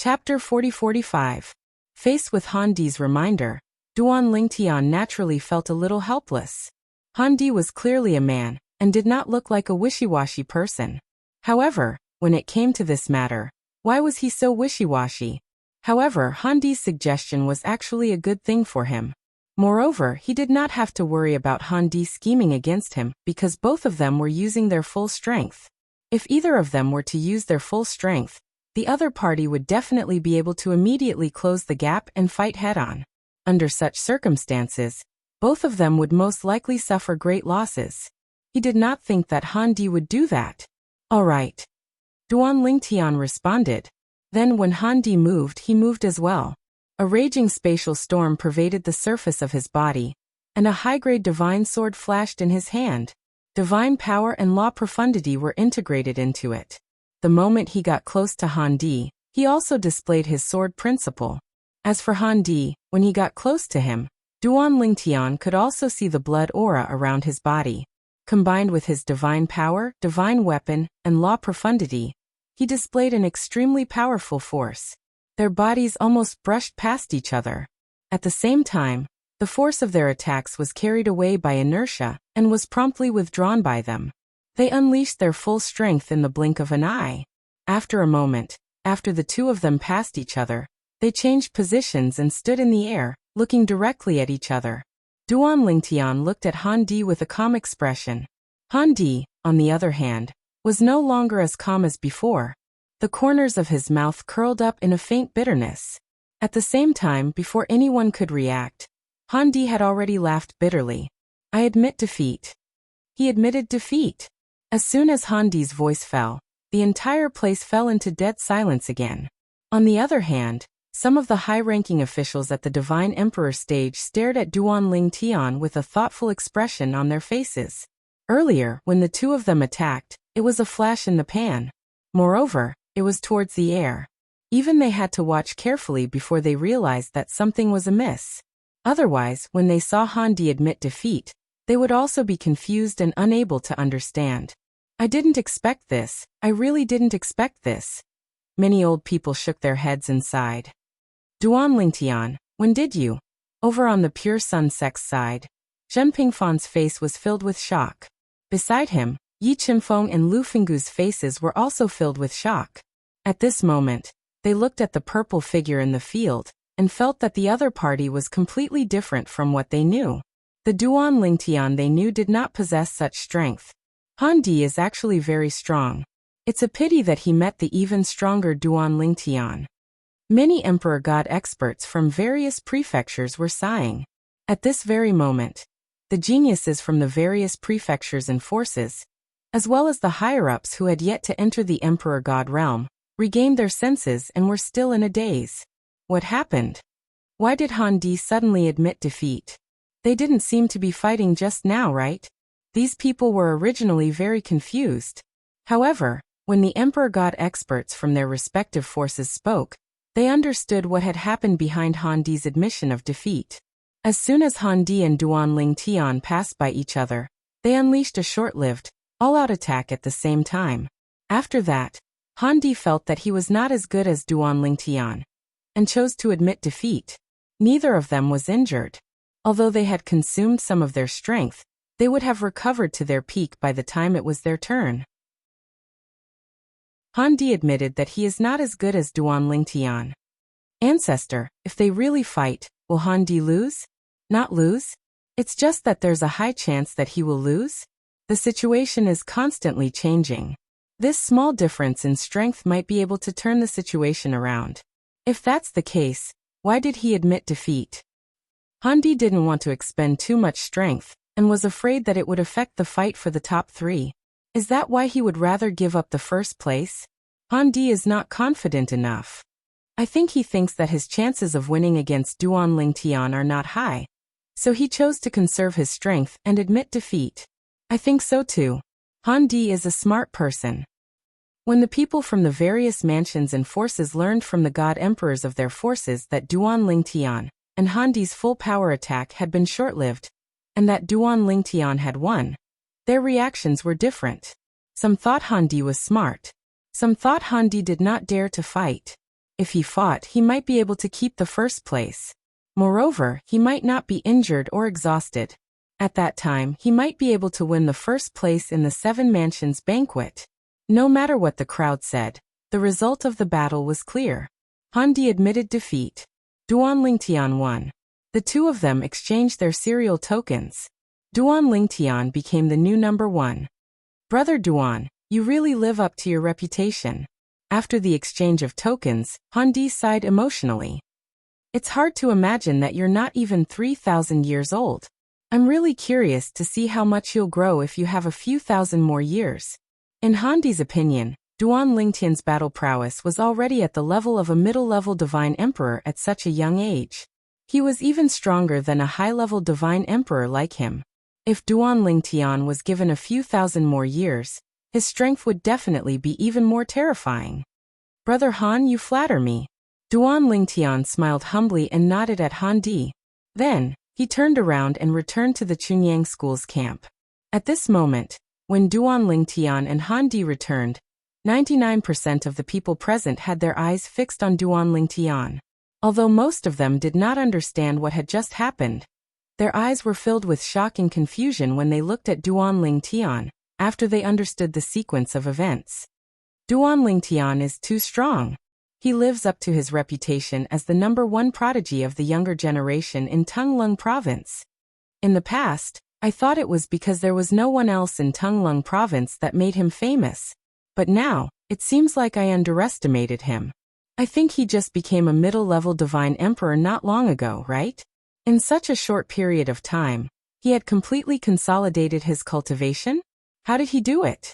Chapter 40-45. Faced with Han Di's reminder, Duan Lingtian naturally felt a little helpless. Han Di was clearly a man, and did not look like a wishy-washy person. However, when it came to this matter, why was he so wishy-washy? However, Han Di's suggestion was actually a good thing for him. Moreover, he did not have to worry about Han Di scheming against him because both of them were using their full strength. If either of them were to use their full strength, the other party would definitely be able to immediately close the gap and fight head-on. Under such circumstances, both of them would most likely suffer great losses. He did not think that Han Di would do that. All right. Duan Lingtian responded. Then when Han Di moved, he moved as well. A raging spatial storm pervaded the surface of his body, and a high-grade divine sword flashed in his hand. Divine power and law profundity were integrated into it. The moment he got close to Han Di, he also displayed his sword principle. As for Han Di, when he got close to him, Duan Lingtian could also see the blood aura around his body. Combined with his divine power, divine weapon, and law profundity, he displayed an extremely powerful force. Their bodies almost brushed past each other. At the same time, the force of their attacks was carried away by inertia and was promptly withdrawn by them. They unleashed their full strength in the blink of an eye. After a moment, after the two of them passed each other, they changed positions and stood in the air, looking directly at each other. Duan Lingtian looked at Han Di with a calm expression. Han Di, on the other hand, was no longer as calm as before. The corners of his mouth curled up in a faint bitterness. At the same time, before anyone could react, Han Di had already laughed bitterly. I admit defeat. He admitted defeat. As soon as Han Di's voice fell, the entire place fell into dead silence again. On the other hand, some of the high-ranking officials at the Divine Emperor stage stared at Duan Lingtian with a thoughtful expression on their faces. Earlier, when the two of them attacked, it was a flash in the pan. Moreover, it was towards the air. Even they had to watch carefully before they realized that something was amiss. Otherwise, when they saw Han Di admit defeat, they would also be confused and unable to understand. I didn't expect this. I really didn't expect this. Many old people shook their heads and sighed. Duan Lingtian, when did you? Over on the Pure Sun sect's side, Zhen Pingfan's face was filled with shock. Beside him, Yi Qinfeng and Lu Fenggu's faces were also filled with shock. At this moment, they looked at the purple figure in the field, and felt that the other party was completely different from what they knew. The Duan Lingtian they knew did not possess such strength. Han Di is actually very strong. It's a pity that he met the even stronger Duan Lingtian. Many Emperor God experts from various prefectures were sighing. At this very moment, the geniuses from the various prefectures and forces, as well as the higher-ups who had yet to enter the Emperor God realm, regained their senses and were still in a daze. What happened? Why did Han Di suddenly admit defeat? They didn't seem to be fighting just now, right? These people were originally very confused. However, when the Emperor God experts from their respective forces spoke, they understood what had happened behind Han Di's admission of defeat. As soon as Han Di and Duan Lingtian passed by each other, they unleashed a short-lived, all-out attack at the same time. After that, Han Di felt that he was not as good as Duan Lingtian, and chose to admit defeat. Neither of them was injured. Although they had consumed some of their strength, they would have recovered to their peak by the time it was their turn. Han Di admitted that he is not as good as Duan Lingtian. Ancestor, if they really fight, will Han Di lose? Not lose? It's just that there's a high chance that he will lose? The situation is constantly changing. This small difference in strength might be able to turn the situation around. If that's the case, why did he admit defeat? Han Di didn't want to expend too much strength, and was afraid that it would affect the fight for the top 3. Is that why he would rather give up the first place? Han Di is not confident enough. I think he thinks that his chances of winning against Duan Lingtian are not high, so he chose to conserve his strength and admit defeat. I think so too. Han Di is a smart person. When the people from the various mansions and forces learned from the God Emperors of their forces that Duan Lingtian and Han Di's full power attack had been short-lived, and that Duan Lingtian had won, their reactions were different. Some thought Han Di was smart. Some thought Han Di did not dare to fight. If he fought, he might be able to keep the first place. Moreover, he might not be injured or exhausted. At that time, he might be able to win the first place in the Seven Mansions banquet. No matter what the crowd said, the result of the battle was clear. Han Di admitted defeat. Duan Lingtian won. The two of them exchanged their serial tokens. Duan Lingtian became the new number 1. Brother Duan, you really live up to your reputation. After the exchange of tokens, Han Di sighed emotionally. It's hard to imagine that you're not even 3,000 years old. I'm really curious to see how much you'll grow if you have a few thousand more years. In Han Di's opinion, Duan Lingtian's battle prowess was already at the level of a middle-level divine emperor at such a young age. He was even stronger than a high-level divine emperor like him. If Duan Lingtian was given a few thousand more years, his strength would definitely be even more terrifying. Brother Han, you flatter me. Duan Lingtian smiled humbly and nodded at Han Di. Then, he turned around and returned to the Chunyang school's camp. At this moment, when Duan Lingtian and Han Di returned, 99% of the people present had their eyes fixed on Duan Lingtian. Although most of them did not understand what had just happened, their eyes were filled with shock and confusion when they looked at Duan Lingtian, after they understood the sequence of events. Duan Lingtian is too strong. He lives up to his reputation as the number 1 prodigy of the younger generation in Tunglung province. In the past, I thought it was because there was no one else in Tunglung province that made him famous. But now, it seems like I underestimated him. I think he just became a middle-level divine emperor not long ago, right? In such a short period of time, he had completely consolidated his cultivation? How did he do it?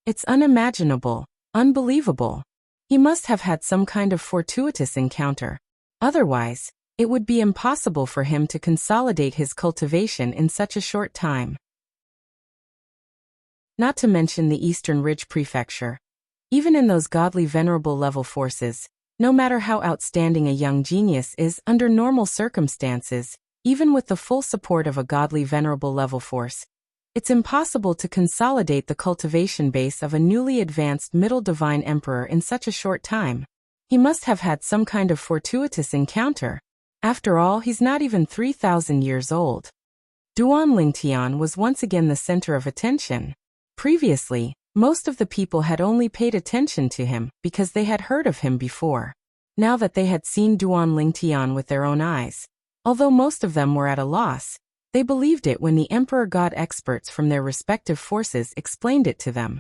It's unimaginable, unbelievable. He must have had some kind of fortuitous encounter. Otherwise, it would be impossible for him to consolidate his cultivation in such a short time. Not to mention the Eastern Ridge Prefecture. Even in those godly venerable level forces, no matter how outstanding a young genius is under normal circumstances, even with the full support of a godly venerable level force, it's impossible to consolidate the cultivation base of a newly advanced middle divine emperor in such a short time. He must have had some kind of fortuitous encounter. After all, he's not even 3,000 years old. Duan Lingtian was once again the center of attention. Previously, most of the people had only paid attention to him because they had heard of him before. Now that they had seen Duan Lingtian with their own eyes, although most of them were at a loss, they believed it when the Emperor God experts from their respective forces explained it to them.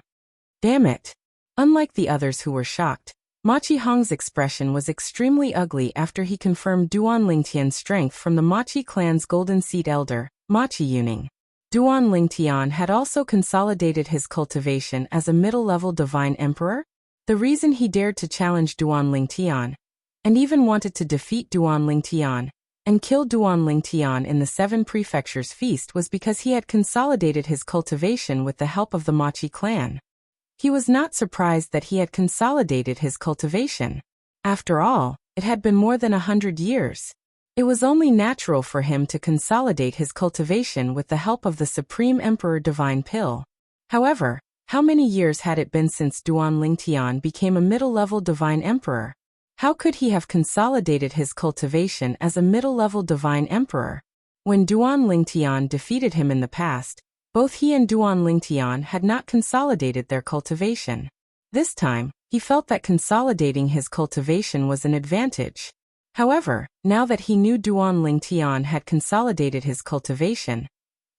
Damn it! Unlike the others who were shocked, Machi Hong's expression was extremely ugly after he confirmed Duan Lingtian's strength from the Machi clan's Golden Seat elder, Machi Yuning. Duan Lingtian had also consolidated his cultivation as a middle-level divine emperor. The reason he dared to challenge Duan Lingtian, and even wanted to defeat Duan Lingtian, and kill Duan Lingtian in the 7 Prefectures feast was because he had consolidated his cultivation with the help of the Machi clan. He was not surprised that he had consolidated his cultivation. After all, it had been more than 100 years. It was only natural for him to consolidate his cultivation with the help of the Supreme Emperor Divine Pill. However, how many years had it been since Duan Lingtian became a middle-level divine emperor? How could he have consolidated his cultivation as a middle-level divine emperor? When Duan Lingtian defeated him in the past, both he and Duan Lingtian had not consolidated their cultivation. This time, he felt that consolidating his cultivation was an advantage. However, now that he knew Duan Lingtian had consolidated his cultivation,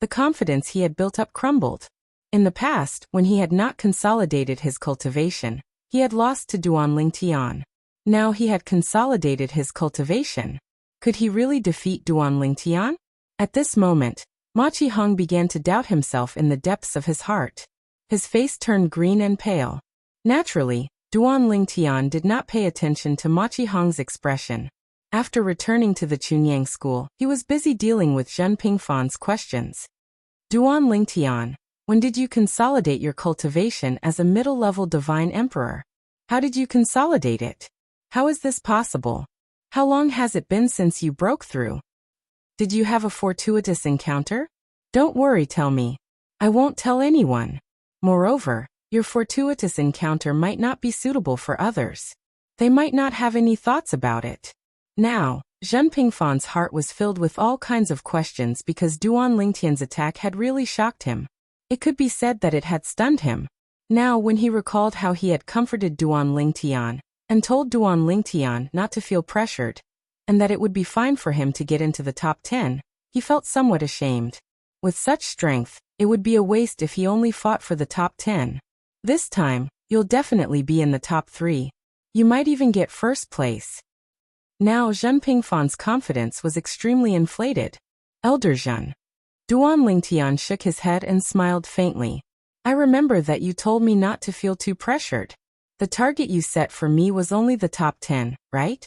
the confidence he had built up crumbled. In the past, when he had not consolidated his cultivation, he had lost to Duan Lingtian. Now he had consolidated his cultivation. Could he really defeat Duan Lingtian? At this moment, Machi Hong began to doubt himself in the depths of his heart. His face turned green and pale. Naturally, Duan Lingtian did not pay attention to Machi Hong's expression. After returning to the Chunyang school, he was busy dealing with Zhen Pingfan's questions. Duan Lingtian, when did you consolidate your cultivation as a middle-level divine emperor? How did you consolidate it? How is this possible? How long has it been since you broke through? Did you have a fortuitous encounter? Don't worry, tell me. I won't tell anyone. Moreover, your fortuitous encounter might not be suitable for others. They might not have any thoughts about it. Now, Zhen Pingfan's heart was filled with all kinds of questions because Duan Lingtian's attack had really shocked him. It could be said that it had stunned him. Now, when he recalled how he had comforted Duan Lingtian and told Duan Lingtian not to feel pressured, and that it would be fine for him to get into the top 10, he felt somewhat ashamed. With such strength, it would be a waste if he only fought for the top 10. This time, you'll definitely be in the top 3. You might even get first place. Now Zhen Pingfan's confidence was extremely inflated. Elder Zhen. Duan Lingtian shook his head and smiled faintly. I remember that you told me not to feel too pressured. The target you set for me was only the top 10, right?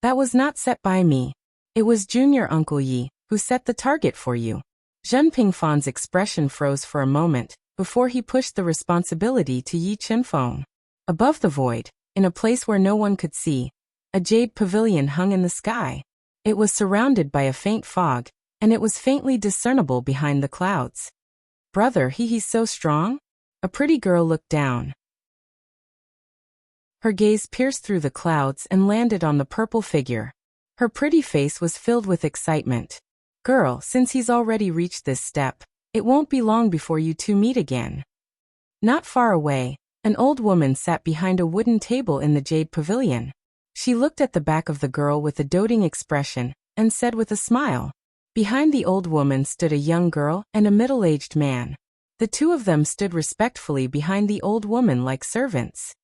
That was not set by me. It was Junior Uncle Yi who set the target for you. Zhen Pingfan's expression froze for a moment before he pushed the responsibility to Yi Qinfeng. Above the void, in a place where no one could see, a jade pavilion hung in the sky. It was surrounded by a faint fog, and it was faintly discernible behind the clouds. Brother, he's so strong? A pretty girl looked down. Her gaze pierced through the clouds and landed on the purple figure. Her pretty face was filled with excitement. Girl, since he's already reached this step, it won't be long before you two meet again. Not far away, an old woman sat behind a wooden table in the jade pavilion. She looked at the back of the girl with a doting expression and said with a smile. Behind the old woman stood a young girl and a middle-aged man. The two of them stood respectfully behind the old woman like servants.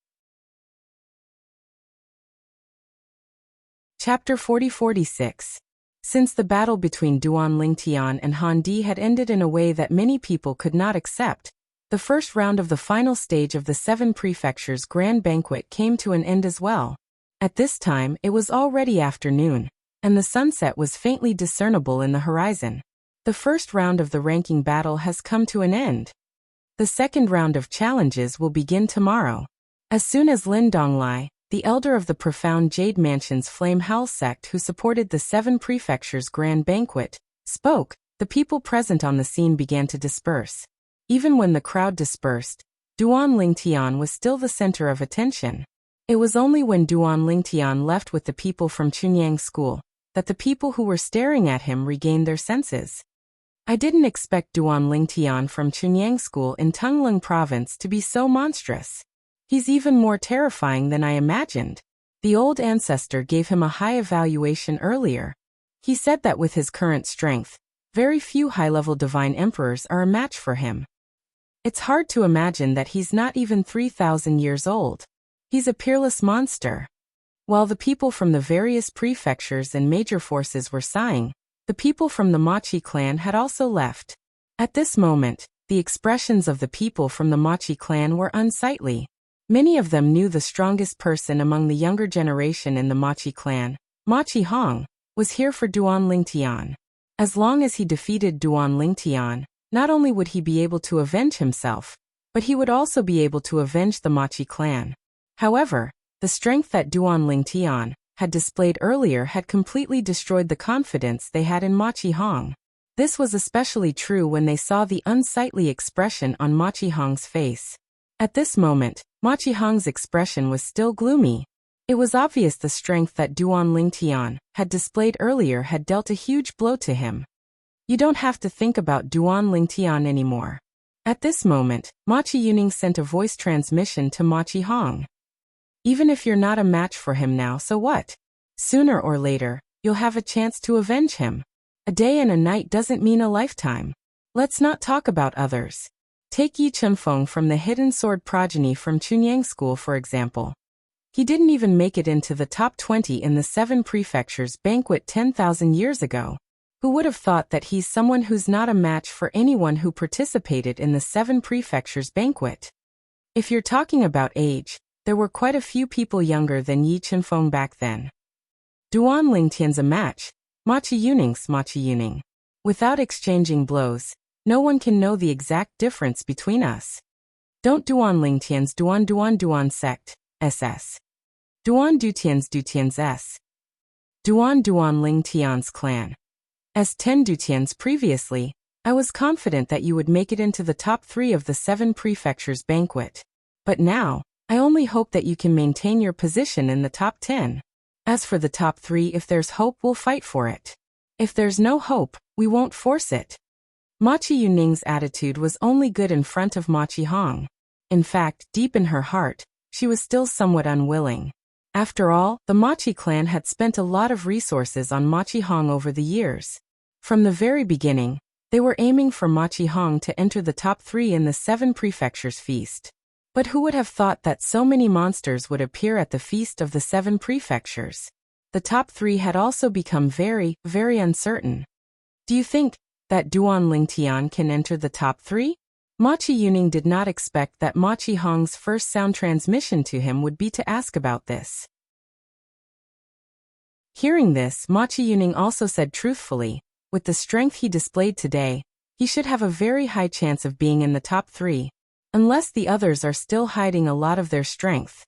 Chapter 40-46. Since the battle between Duan Lingtian and Han Di had ended in a way that many people could not accept, the first round of the final stage of the 7 Prefectures Grand Banquet came to an end as well. At this time, it was already afternoon, and the sunset was faintly discernible in the horizon. The first round of the ranking battle has come to an end. The second round of challenges will begin tomorrow. As soon as Lin Donglai, the elder of the profound Jade Mansion's Flame Howl sect who supported the 7 Prefectures Grand Banquet, spoke, the people present on the scene began to disperse. Even when the crowd dispersed, Duan Lingtian was still the center of attention. It was only when Duan Lingtian left with the people from Chunyang School that the people who were staring at him regained their senses. I didn't expect Duan Lingtian from Chunyang School in Tongling Province to be so monstrous. He's even more terrifying than I imagined. The old ancestor gave him a high evaluation earlier. He said that with his current strength, very few high-level divine emperors are a match for him. It's hard to imagine that he's not even 3,000 years old. He's a peerless monster. While the people from the various prefectures and major forces were sighing, the people from the Machi clan had also left. At this moment, the expressions of the people from the Machi clan were unsightly. Many of them knew the strongest person among the younger generation in the Machi clan, Machi Hong, was here for Duan Lingtian. As long as he defeated Duan Lingtian, not only would he be able to avenge himself, but he would also be able to avenge the Machi clan. However, the strength that Duan Lingtian had displayed earlier had completely destroyed the confidence they had in Machi Hong. This was especially true when they saw the unsightly expression on Machi Hong's face. At this moment, Machi Hong's expression was still gloomy. It was obvious the strength that Duan Lingtian had displayed earlier had dealt a huge blow to him. You don't have to think about Duan Lingtian anymore. At this moment, Machi Yuning sent a voice transmission to Machi Hong. Even if you're not a match for him now, so what? Sooner or later, you'll have a chance to avenge him. A day and a night doesn't mean a lifetime. Let's not talk about others. Take Yi Qinfeng from the Hidden Sword progeny from Chunyang School for example. He didn't even make it into the top 20 in the 7 Prefectures Banquet 10,000 years ago. Who would have thought that he's someone who's not a match for anyone who participated in the 7 Prefectures Banquet? If you're talking about age, there were quite a few people younger than Yi Qinfeng back then. Duan Lingtian's a match, Machi Yuning's Machi Yuning. Without exchanging blows, no one can know the exact difference between us. Don't Duan Lingtian's Duan sect, SS. Duan Dutian's S. Duan Lingtian's clan. S10 Dutian's previously, I was confident that you would make it into the top 3 of the 7 Prefectures Banquet. But now, I only hope that you can maintain your position in the top 10. As for the top 3, if there's hope, we'll fight for it. If there's no hope, we won't force it. Machi Yuning's attitude was only good in front of Machi Hong. In fact, deep in her heart, she was still somewhat unwilling. After all, the Machi clan had spent a lot of resources on Machi Hong over the years. From the very beginning, they were aiming for Machi Hong to enter the top 3 in the 7 Prefectures feast. But who would have thought that so many monsters would appear at the feast of the 7 Prefectures? The top 3 had also become very, very uncertain. Do you think that Duan Lingtian can enter the top 3? Machi Yuning did not expect that Machi Hong's first sound transmission to him would be to ask about this. Hearing this, Machi Yuning also said truthfully, with the strength he displayed today, he should have a very high chance of being in the top 3, unless the others are still hiding a lot of their strength.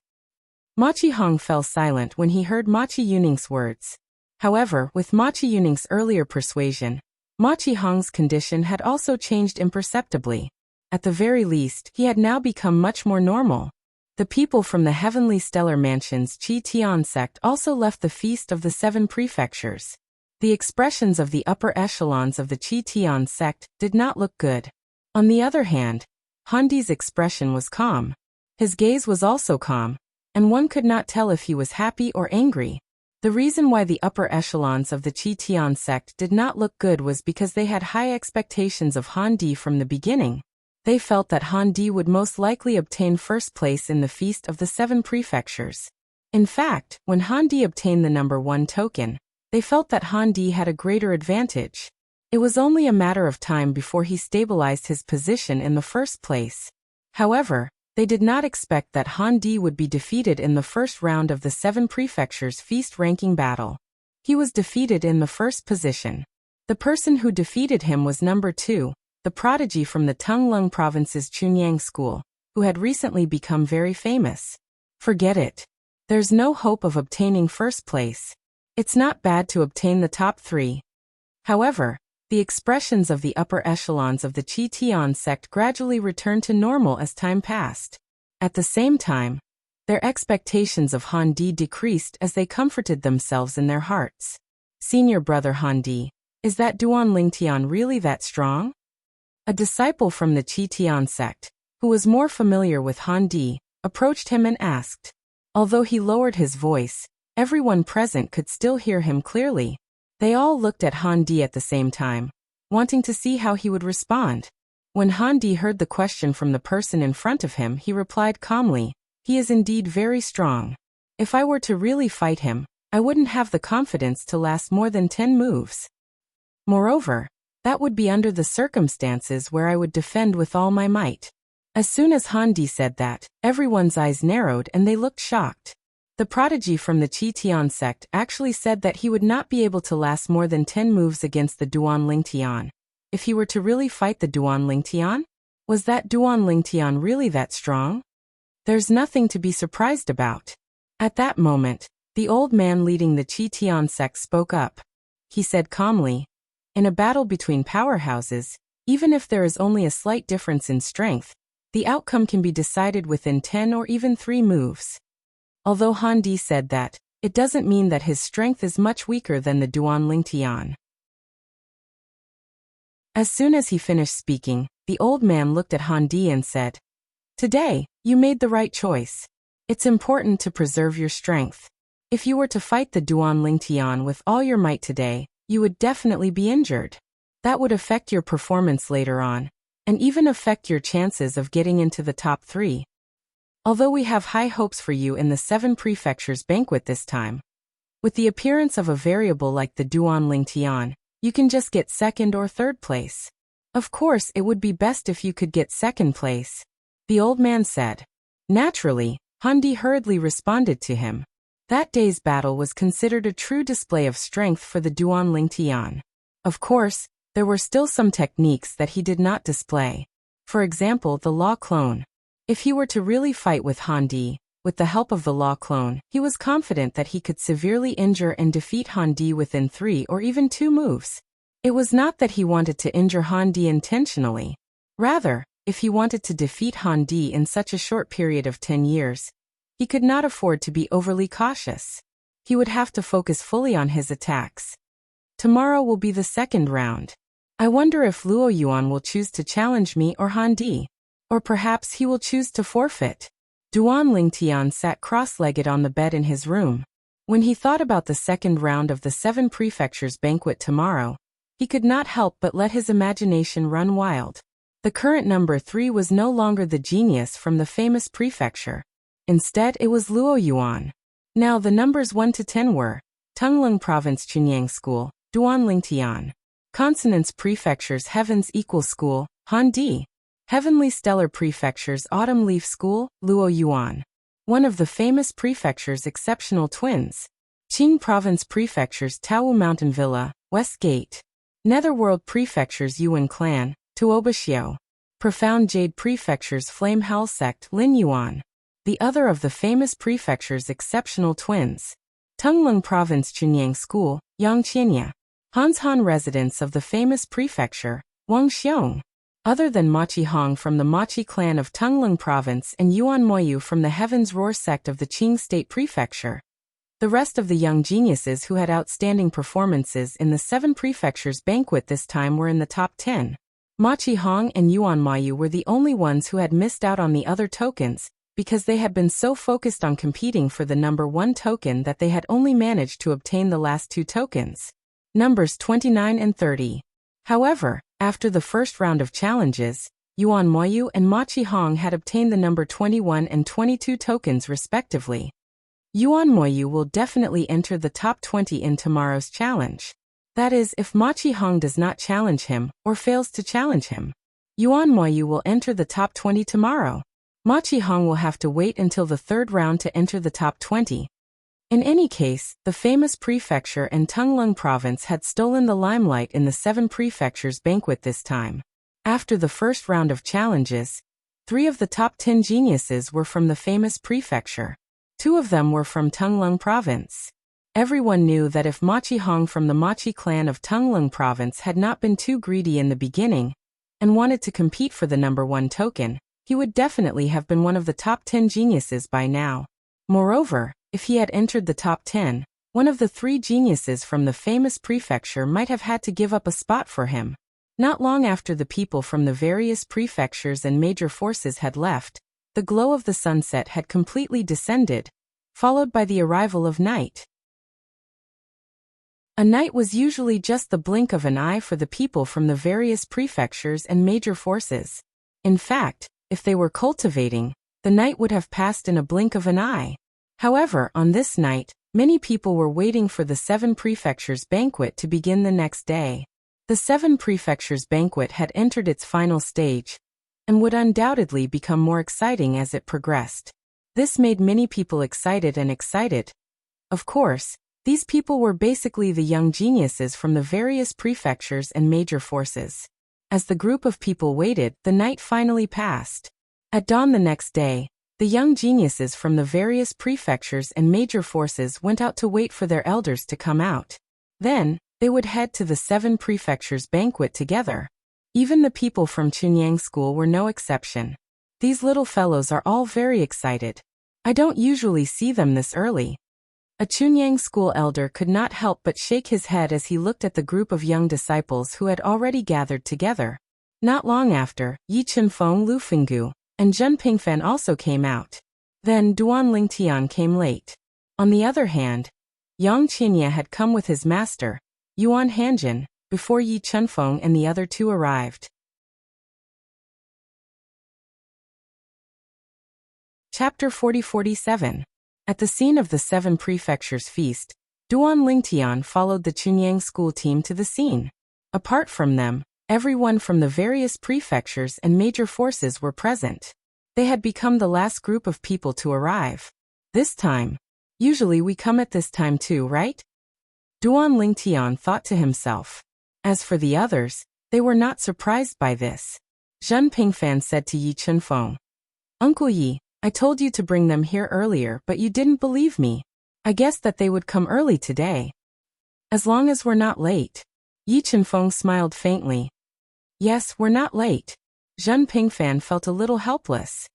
Machi Hong fell silent when he heard Machi Yuning's words. However, with Machi Yuning's earlier persuasion, Machi Hong's condition had also changed imperceptibly. At the very least, he had now become much more normal. The people from the heavenly stellar mansion's Qi Tian sect also left the feast of the 7 prefectures. The expressions of the upper echelons of the Qi Tian sect did not look good. On the other hand, Handi's expression was calm. His gaze was also calm, and one could not tell if he was happy or angry. The reason why the upper echelons of the Qi Tian sect did not look good was because they had high expectations of Handi from the beginning. They felt that Handi would most likely obtain first place in the feast of the 7 prefectures. In fact, when Handi obtained the number 1 token, they felt that Handi had a greater advantage. It was only a matter of time before he stabilized his position in the first place. However, they did not expect that Handi would be defeated in the first round of the 7 prefectures feast ranking battle. He was defeated in the first position. The person who defeated him was number 2, the prodigy from the Tunglung province's Chunyang school, who had recently become very famous. Forget it. There's no hope of obtaining first place. It's not bad to obtain the top 3. However, the expressions of the upper echelons of the Qi Tian sect gradually returned to normal as time passed. At the same time, their expectations of Handi decreased as they comforted themselves in their hearts. Senior brother Handi, is that Duan Lingtian really that strong? A disciple from the Qi Tian sect, who was more familiar with Handi, approached him and asked. Although he lowered his voice, everyone present could still hear him clearly. They all looked at Handi at the same time, wanting to see how he would respond. When Handi heard the question from the person in front of him, he replied calmly, "He is indeed very strong. If I were to really fight him, I wouldn't have the confidence to last more than 10 moves. Moreover, that would be under the circumstances where I would defend with all my might." As soon as Handi said that, everyone's eyes narrowed and they looked shocked. The prodigy from the Qi Tian sect actually said that he would not be able to last more than 10 moves against the Duan Lingtian. If he were to really fight the Duan Lingtian? Was that Duan Lingtian really that strong? There's nothing to be surprised about. At that moment, the old man leading the Qi Tian sect spoke up. He said calmly, "In a battle between powerhouses, even if there is only a slight difference in strength, the outcome can be decided within 10 or even 3 moves. Although Handi said that, it doesn't mean that his strength is much weaker than the Duan Lingtian." As soon as he finished speaking, the old man looked at Handi and said, "Today, you made the right choice. It's important to preserve your strength. If you were to fight the Duan Lingtian with all your might today, you would definitely be injured. That would affect your performance later on, and even affect your chances of getting into the top 3. Although we have high hopes for you in the 7 prefectures banquet this time. With the appearance of a variable like the Duan Lingtian, you can just get 2nd or 3rd place. Of course, it would be best if you could get 2nd place," the old man said. Naturally, Handi hurriedly responded to him. That day's battle was considered a true display of strength for the Duan Lingtian. Of course, there were still some techniques that he did not display. For example, the law clone. If he were to really fight with Handi, with the help of the law clone, he was confident that he could severely injure and defeat Handi within 3 or even 2 moves. It was not that he wanted to injure Handi intentionally. Rather, if he wanted to defeat Han Di in such a short period of 10 years, he could not afford to be overly cautious. He would have to focus fully on his attacks. Tomorrow will be the second round. I wonder if Luo Yuan will choose to challenge me or Han Di. Or perhaps he will choose to forfeit. Duan Lingtian sat cross-legged on the bed in his room. When he thought about the second round of the 7 prefectures banquet tomorrow, he could not help but let his imagination run wild. The current number 3 was no longer the genius from the famous prefecture. Instead, it was Luo Yuan. Now the numbers 1 to 10 were Tunglung Province Chunyang School, Duan Lingtian. Consonants Prefectures Heavens Equal School, Han Di. Heavenly Stellar Prefectures Autumn Leaf School, Luo Yuan. One of the famous prefectures Exceptional Twins. Qing Province Prefectures Taowu Mountain Villa, West Gate. Netherworld Prefectures Yuan Clan, Tuobaxiao. Profound Jade Prefectures Flame Hell Sect, Lin Yuan. The other of the famous prefectures Exceptional Twins. Tunglung Province Chunyang School, Yangqianya. Hanshan residents of the famous prefecture, Wang Xiong. Other than Machi Hong from the Machi clan of Tunglung Province and Yuan Moyu from the Heaven's Roar sect of the Qing State Prefecture. The rest of the young geniuses who had outstanding performances in the 7 prefectures banquet this time were in the top 10. Machi Hong and Yuan Moyu were the only ones who had missed out on the other tokens, because they had been so focused on competing for the number 1 token that they had only managed to obtain the last 2 tokens. Numbers 29 and 30. However, after the first round of challenges, Yuan Moyu and Machi Hong had obtained the number 21 and 22 tokens respectively. Yuan Moyu will definitely enter the top 20 in tomorrow's challenge. That is, if Machi Hong does not challenge him, or fails to challenge him. Yuan Moyu will enter the top 20 tomorrow. Machi Hong will have to wait until the third round to enter the top 20. In any case, the famous prefecture and Tunglung province had stolen the limelight in the 7 prefectures banquet this time. After the first round of challenges, 3 of the top 10 geniuses were from the famous prefecture. 2 of them were from Tunglung province. Everyone knew that if Machi Hong from the Machi clan of Tunglung province had not been too greedy in the beginning, and wanted to compete for the number 1 token, he would definitely have been one of the top 10 geniuses by now. Moreover, if he had entered the top 10, one of the 3 geniuses from the famous prefecture might have had to give up a spot for him. Not long after the people from the various prefectures and major forces had left, the glow of the sunset had completely descended, followed by the arrival of night. A night was usually just the blink of an eye for the people from the various prefectures and major forces. In fact, if they were cultivating, the night would have passed in a blink of an eye. However, on this night, many people were waiting for the 7 prefectures banquet to begin the next day. The 7 prefectures banquet had entered its final stage, and would undoubtedly become more exciting as it progressed. This made many people excited and excited. Of course, these people were basically the young geniuses from the various prefectures and major forces. As the group of people waited, the night finally passed. At dawn the next day, the young geniuses from the various prefectures and major forces went out to wait for their elders to come out. Then, they would head to the 7 prefectures banquet together. Even the people from Chunyang School were no exception. These little fellows are all very excited. I don't usually see them this early. A Chunyang School elder could not help but shake his head as he looked at the group of young disciples who had already gathered together. Not long after, Yi Chenfeng Lu Fenggu and Zhen Pingfan also came out. Then Duan Lingtian came late. On the other hand, Yang Qinya had come with his master, Yuan Hanjin, before Yi Chenfeng and the other 2 arrived. Chapter 40-47. At the scene of the 7 prefectures feast, Duan Lingtian followed the Chunyang School team to the scene. Apart from them, everyone from the various prefectures and major forces were present. They had become the last group of people to arrive. This time. Usually we come at this time too, right? Duan Lingtian thought to himself. As for the others, they were not surprised by this. Zhen Pingfan said to Yi Chenfeng, "Uncle Yi, I told you to bring them here earlier, but you didn't believe me. I guessed that they would come early today. As long as we're not late." Yi Chenfeng smiled faintly. "Yes, we're not late. Zhen Pingfan felt a little helpless.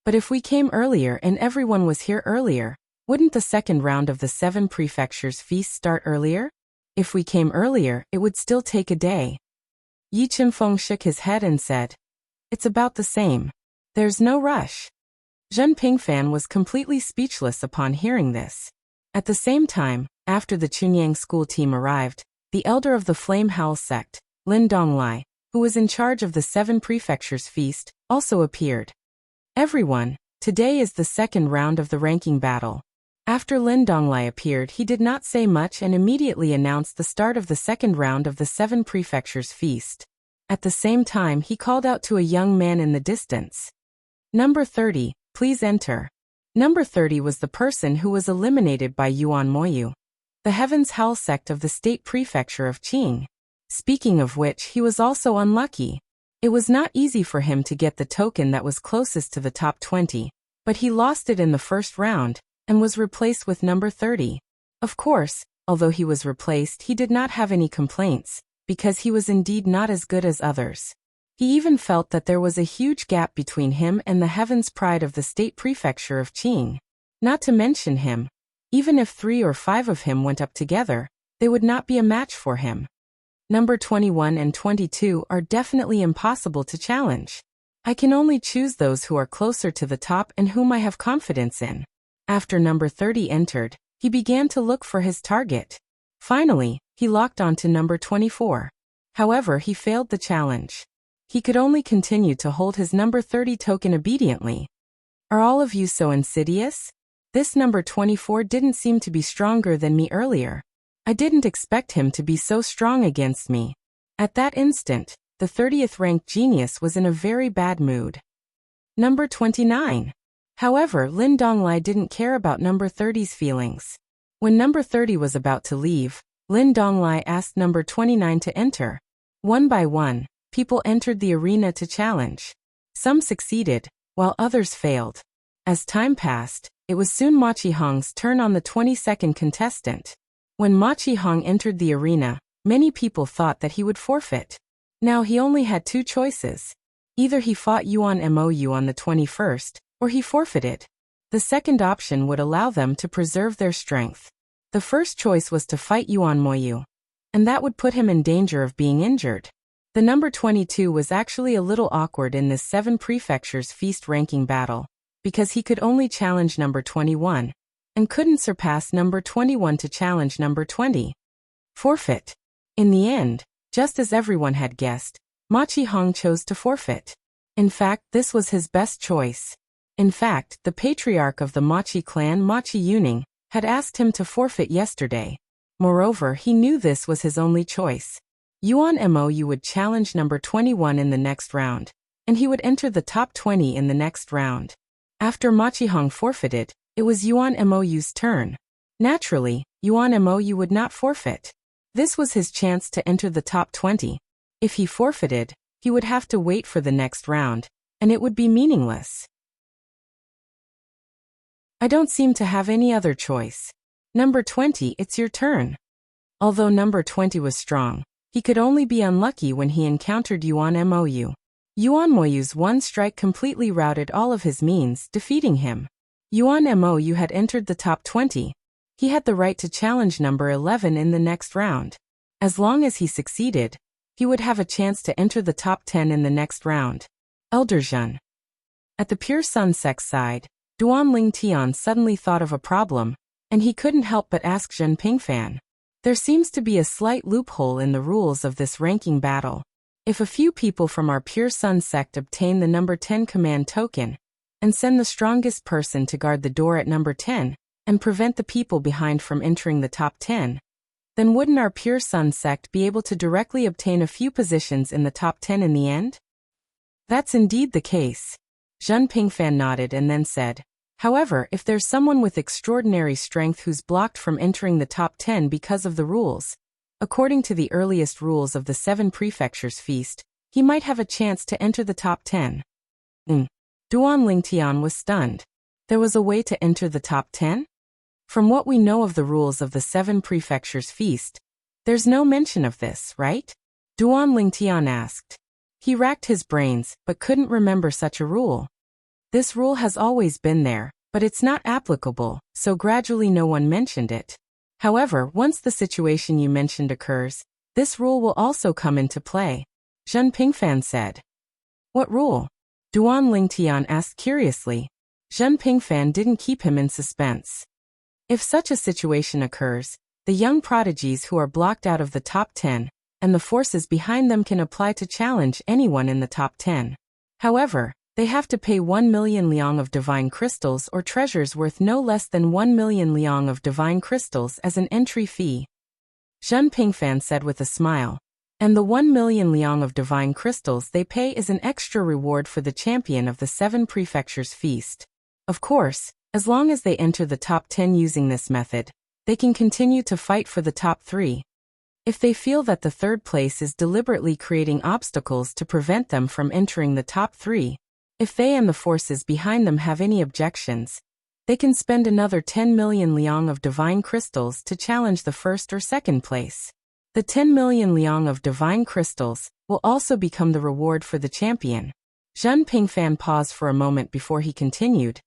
But if we came earlier and everyone was here earlier, wouldn't the second round of the 7 prefectures feast start earlier? If we came earlier, it would still take a day. Yi Qinfeng shook his head and said, "It's about the same. There's no rush." Zhen Pingfan was completely speechless upon hearing this. At the same time, after the Chunyang school team arrived, the elder of the Flame Howl sect, Lin Donglai, who was in charge of the 7 prefectures feast, also appeared. "Everyone, today is the second round of the ranking battle." After Lin Donglai appeared, he did not say much and immediately announced the start of the second round of the 7 prefectures feast. At the same time, he called out to a young man in the distance. "Number 30, please enter." Number 30 was the person who was eliminated by Yuan Moyu, the Heaven's Howl sect of the state prefecture of Qing. Speaking of which, he was also unlucky. It was not easy for him to get the token that was closest to the top 20, but he lost it in the first round, and was replaced with number 30. Of course, although he was replaced, he did not have any complaints, because he was indeed not as good as others. He even felt that there was a huge gap between him and the Heaven's Pride of the state prefecture of Qing. Not to mention him, even if 3 or 5 of him went up together, they would not be a match for him. Number 21 and 22 are definitely impossible to challenge. I can only choose those who are closer to the top and whom I have confidence in. After number 30 entered, he began to look for his target. Finally, he locked onto number 24. However, he failed the challenge. He could only continue to hold his number 30 token obediently. Are all of you so insidious? This number 24 didn't seem to be stronger than me earlier. I didn't expect him to be so strong against me. At that instant, the 30th ranked genius was in a very bad mood. Number 29. However, Lin Donglai didn't care about number 30's feelings. When number 30 was about to leave, Lin Donglai asked number 29 to enter. One by one, people entered the arena to challenge. Some succeeded, while others failed. As time passed, it was soon Ma Qihong's turn on the 22nd contestant. When Ma Qihong entered the arena, many people thought that he would forfeit. Now he only had 2 choices. Either he fought Yuan Mou on the 21st, or he forfeited. The second option would allow them to preserve their strength. The first choice was to fight Yuan Moyu, and that would put him in danger of being injured. The number 22 was actually a little awkward in this 7 prefectures feast ranking battle, because he could only challenge number 21, and couldn't surpass number 21 to challenge number 20. Forfeit. In the end, just as everyone had guessed, Ma Qihong chose to forfeit. In fact, this was his best choice. In fact, the patriarch of the Machi clan, Machi Yuning, had asked him to forfeit yesterday. Moreover, he knew this was his only choice. Yuan Mou would challenge number 21 in the next round, and he would enter the top 20 in the next round. After Ma Qihong forfeited, it was Yuan Mou's turn. Naturally, Yuan Mou would not forfeit. This was his chance to enter the top 20. If he forfeited, he would have to wait for the next round, and it would be meaningless. I don't seem to have any other choice. Number 20, it's your turn. Although number 20 was strong, he could only be unlucky when he encountered Yuan Mou. Yuan Moyu's one strike completely routed all of his means, defeating him. Yuan Mou had entered the top 20. He had the right to challenge number 11 in the next round. As long as he succeeded, he would have a chance to enter the top 10 in the next round. Elder Zhen. At the Pure Sun sect's side, Duan Ling Tian suddenly thought of a problem, and he couldn't help but ask Zhen Pingfan. There seems to be a slight loophole in the rules of this ranking battle. If a few people from our Pure Sun sect obtain the number 10 command token, and send the strongest person to guard the door at number 10, and prevent the people behind from entering the top 10, then wouldn't our Pure Sun sect be able to directly obtain a few positions in the top 10 in the end? That's indeed the case. Zhen Pingfan nodded and then said, however, if there's someone with extraordinary strength who's blocked from entering the top 10 because of the rules, according to the earliest rules of the 7 prefectures feast, he might have a chance to enter the top 10. Duan Lingtian was stunned. There was a way to enter the top 10? From what we know of the rules of the 7 prefectures feast, there's no mention of this, right? Duan Lingtian asked. He racked his brains, but couldn't remember such a rule. This rule has always been there, but it's not applicable, so gradually no one mentioned it. However, once the situation you mentioned occurs, this rule will also come into play, Zhen Pingfan said. What rule? Duan Lingtian asked curiously. Zhen Pingfan didn't keep him in suspense. If such a situation occurs, the young prodigies who are blocked out of the top 10, and the forces behind them can apply to challenge anyone in the top 10. However, they have to pay 1 million liang of divine crystals or treasures worth no less than 1 million liang of divine crystals as an entry fee. Zhen Pingfan said with a smile. And the 1 million liang of divine crystals they pay is an extra reward for the champion of the 7 prefectures feast. Of course, as long as they enter the top 10 using this method, they can continue to fight for the top 3. If they feel that the third place is deliberately creating obstacles to prevent them from entering the top 3, if they and the forces behind them have any objections, they can spend another 10 million liang of divine crystals to challenge the first or second place. The 10 million liang of divine crystals will also become the reward for the champion. Zhen Pingfan paused for a moment before he continued.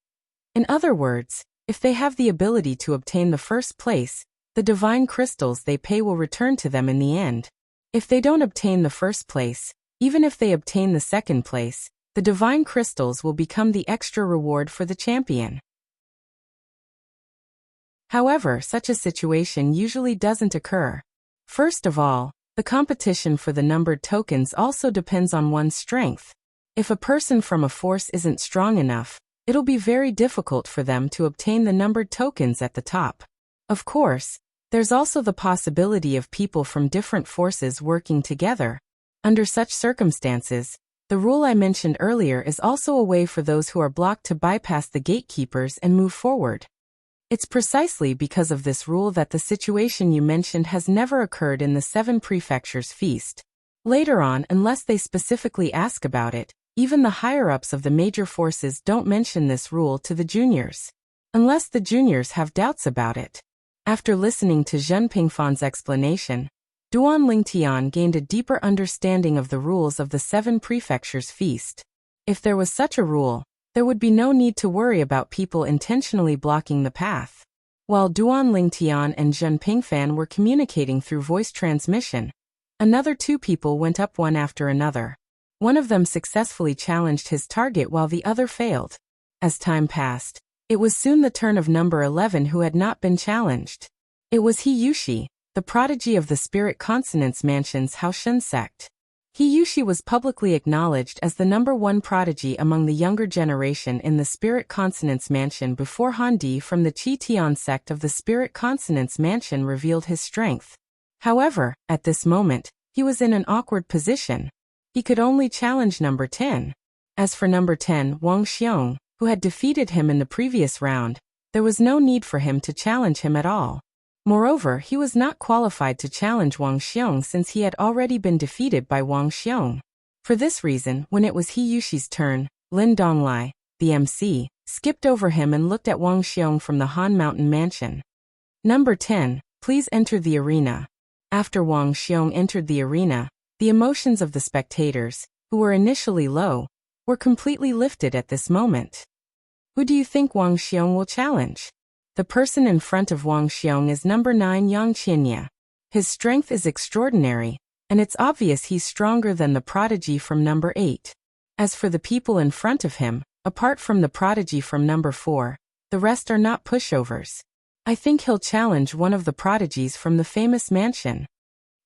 In other words, if they have the ability to obtain the first place, the divine crystals they pay will return to them in the end. If they don't obtain the first place, even if they obtain the second place, the divine crystals will become the extra reward for the champion. However, such a situation usually doesn't occur. First of all, the competition for the numbered tokens also depends on one's strength. If a person from a force isn't strong enough, it'll be very difficult for them to obtain the numbered tokens at the top. Of course, there's also the possibility of people from different forces working together. Under such circumstances, the rule I mentioned earlier is also a way for those who are blocked to bypass the gatekeepers and move forward. It's precisely because of this rule that the situation you mentioned has never occurred in the 7 prefectures feast. Later on, unless they specifically ask about it, even the higher-ups of the major forces don't mention this rule to the juniors. Unless the juniors have doubts about it. After listening to Zhen Pingfan's explanation, Duan Lingtian gained a deeper understanding of the rules of the 7 prefectures feast. If there was such a rule, there would be no need to worry about people intentionally blocking the path. While Duan Lingtian and Zhen Pingfan were communicating through voice transmission, another 2 people went up one after another. One of them successfully challenged his target while the other failed. As time passed, it was soon the turn of number 11 who had not been challenged. It was He Yushi, the prodigy of the Spirit Consonance Mansion's Haoshen sect. He Yushi was publicly acknowledged as the number 1 prodigy among the younger generation in the Spirit Consonance Mansion before Han Di from the Qi Tian sect of the Spirit Consonance Mansion revealed his strength. However, at this moment, he was in an awkward position. He could only challenge number 10. As for number 10, Wang Xiong, who had defeated him in the previous round, there was no need for him to challenge him at all. Moreover, he was not qualified to challenge Wang Xiong since he had already been defeated by Wang Xiong. For this reason, when it was He Yushi's turn, Lin Donglai, the MC, skipped over him and looked at Wang Xiong from the Han Mountain Mansion. Number 10, please enter the arena. After Wang Xiong entered the arena, the emotions of the spectators, who were initially low, were completely lifted at this moment. Who do you think Wang Xiong will challenge? The person in front of Wang Xiong is number 9 Yang Qinya. His strength is extraordinary, and it's obvious he's stronger than the prodigy from number 8. As for the people in front of him, apart from the prodigy from number 4, the rest are not pushovers. I think he'll challenge one of the prodigies from the famous mansion.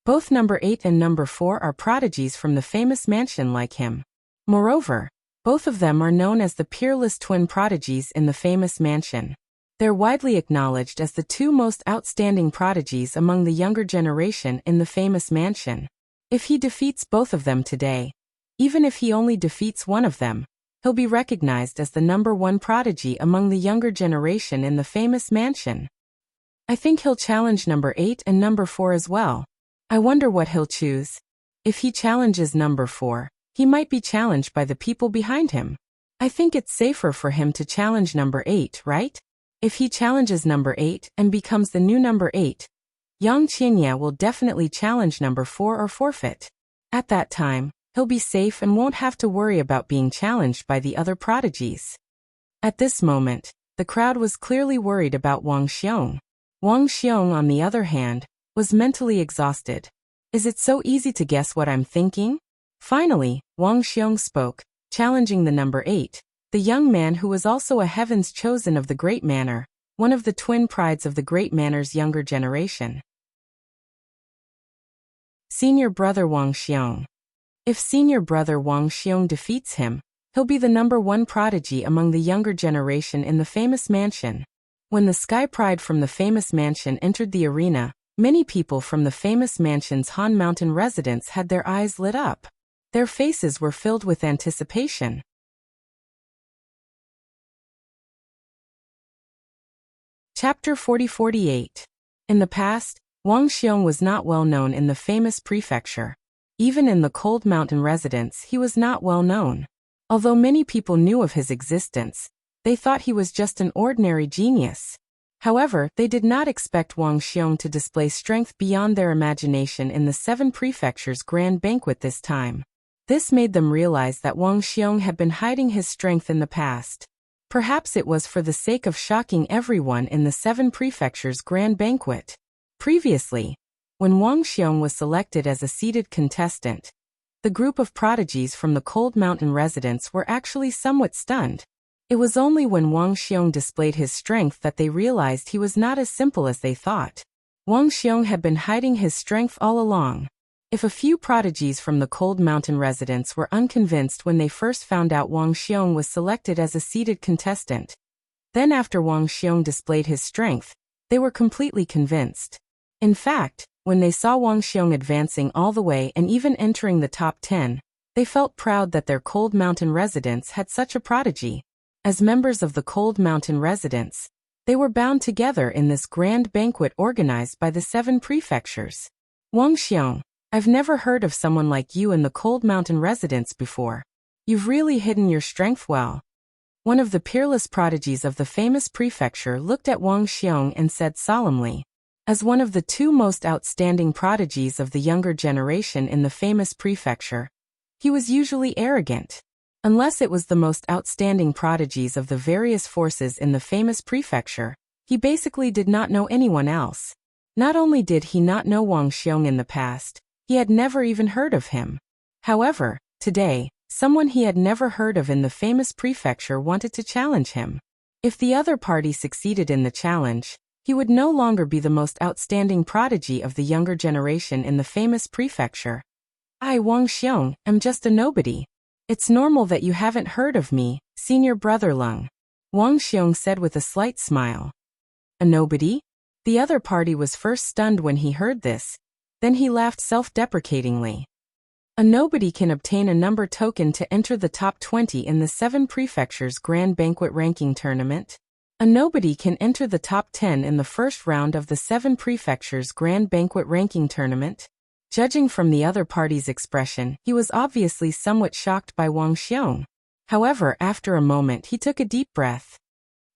Both number 8 and number 4 are prodigies from the famous mansion like him. Moreover, both of them are known as the peerless twin prodigies in the famous mansion. They're widely acknowledged as the 2 most outstanding prodigies among the younger generation in the famous mansion. If he defeats both of them today, even if he only defeats one of them, he'll be recognized as the number 1 prodigy among the younger generation in the famous mansion. I think he'll challenge number 8 and number 4 as well. I wonder what he'll choose. If he challenges number 4, he might be challenged by the people behind him. I think it's safer for him to challenge number 8, right? If he challenges number 8 and becomes the new number 8, Yang Qinya will definitely challenge number 4 or forfeit. At that time, He'll be safe and won't have to worry about being challenged by the other prodigies. At this moment, the crowd was clearly worried about Wang Xiong. Wang Xiong, on the other hand, was mentally exhausted. Is it so easy to guess what I'm thinking? Finally, Wang Xiong spoke, challenging the number 8, the young man who was also a heaven's chosen of the Great Manor, one of the twin prides of the Great Manor's younger generation. Senior brother Wang Xiong. If senior brother Wang Xiong defeats him, he'll be the number 1 prodigy among the younger generation in the famous mansion. When the Sky Pride from the famous mansion entered the arena, many people from the famous mansion's Han Mountain residence had their eyes lit up. Their faces were filled with anticipation. Chapter 40-48. In the past, Wang Xiong was not well known in the famous prefecture. Even in the Cold Mountain residence, he was not well known. Although many people knew of his existence, they thought he was just an ordinary genius. However, they did not expect Wang Xiong to display strength beyond their imagination in the 7 prefectures' grand banquet this time. This made them realize that Wang Xiong had been hiding his strength in the past. Perhaps it was for the sake of shocking everyone in the 7 prefectures' grand banquet. Previously, when Wang Xiong was selected as a seeded contestant, the group of prodigies from the Cold Mountain residence were actually somewhat stunned. It was only when Wang Xiong displayed his strength that they realized he was not as simple as they thought. Wang Xiong had been hiding his strength all along. If a few prodigies from the Cold Mountain residence were unconvinced when they first found out Wang Xiong was selected as a seeded contestant, then after Wang Xiong displayed his strength, they were completely convinced. In fact, when they saw Wang Xiong advancing all the way and even entering the top 10, they felt proud that their Cold Mountain residence had such a prodigy. As members of the Cold Mountain residence, they were bound together in this grand banquet organized by the 7 prefectures. Wang Xiong, I've never heard of someone like you in the Cold Mountain residence before. You've really hidden your strength well. One of the peerless prodigies of the famous prefecture looked at Wang Xiong and said solemnly. As one of the 2 most outstanding prodigies of the younger generation in the famous prefecture, he was usually arrogant. Unless it was the most outstanding prodigies of the various forces in the famous prefecture, he basically did not know anyone else. Not only did he not know Wang Xiong in the past, he had never even heard of him. However, today, someone he had never heard of in the famous prefecture wanted to challenge him. If the other party succeeded in the challenge, he would no longer be the most outstanding prodigy of the younger generation in the famous prefecture. I, Wang Xiong, am just a nobody. It's normal that you haven't heard of me, senior brother Lung. Wang Xiong said with a slight smile. A nobody? The other party was first stunned when he heard this, then he laughed self-deprecatingly. A nobody can obtain a number token to enter the top 20 in the 7 prefectures grand banquet ranking tournament. A nobody can enter the top 10 in the first round of the 7 prefectures grand banquet ranking tournament. Judging from the other party's expression, he was obviously somewhat shocked by Wang Xiong. However, after a moment he took a deep breath.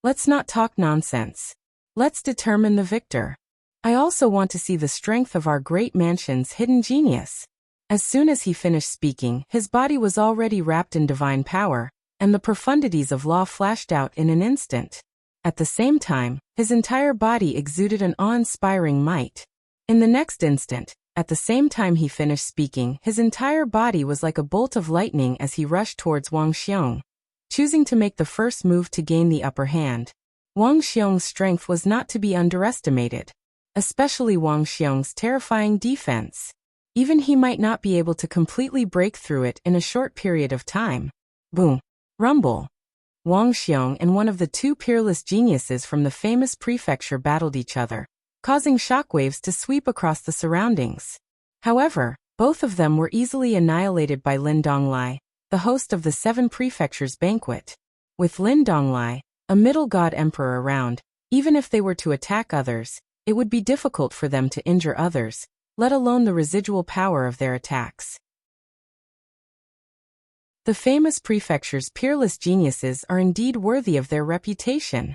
Let's not talk nonsense. Let's determine the victor. I also want to see the strength of our great mansion's hidden genius. As soon as he finished speaking, his body was already wrapped in divine power, and the profundities of law flashed out in an instant. At the same time, his entire body exuded an awe-inspiring might. In the next instant, at the same time he finished speaking, his entire body was like a bolt of lightning as he rushed towards Wang Xiong, choosing to make the first move to gain the upper hand. Wang Xiong's strength was not to be underestimated, especially Wang Xiong's terrifying defense. Even he might not be able to completely break through it in a short period of time. Boom! Rumble! Wang Xiong and one of the 2 peerless geniuses from the famous prefecture battled each other, causing shockwaves to sweep across the surroundings. However, both of them were easily annihilated by Lin Donglai, the host of the 7 prefectures banquet. With Lin Donglai, a middle god emperor around, even if they were to attack others, it would be difficult for them to injure others, let alone the residual power of their attacks. The famous prefecture's peerless geniuses are indeed worthy of their reputation.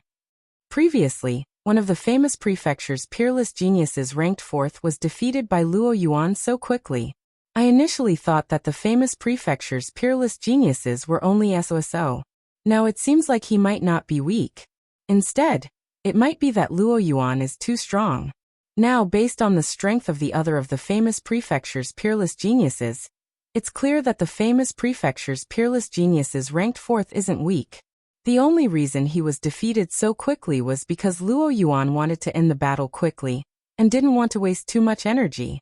Previously, one of the famous prefecture's peerless geniuses ranked 4th was defeated by Luo Yuan so quickly. I initially thought that the famous prefecture's peerless geniuses were only SOSO. Now it seems like he might not be weak. Instead, it might be that Luo Yuan is too strong. Now, based on the strength of the other of the famous prefecture's peerless geniuses, it's clear that the famous prefecture's peerless geniuses ranked 4th isn't weak. The only reason he was defeated so quickly was because Luo Yuan wanted to end the battle quickly, and didn't want to waste too much energy.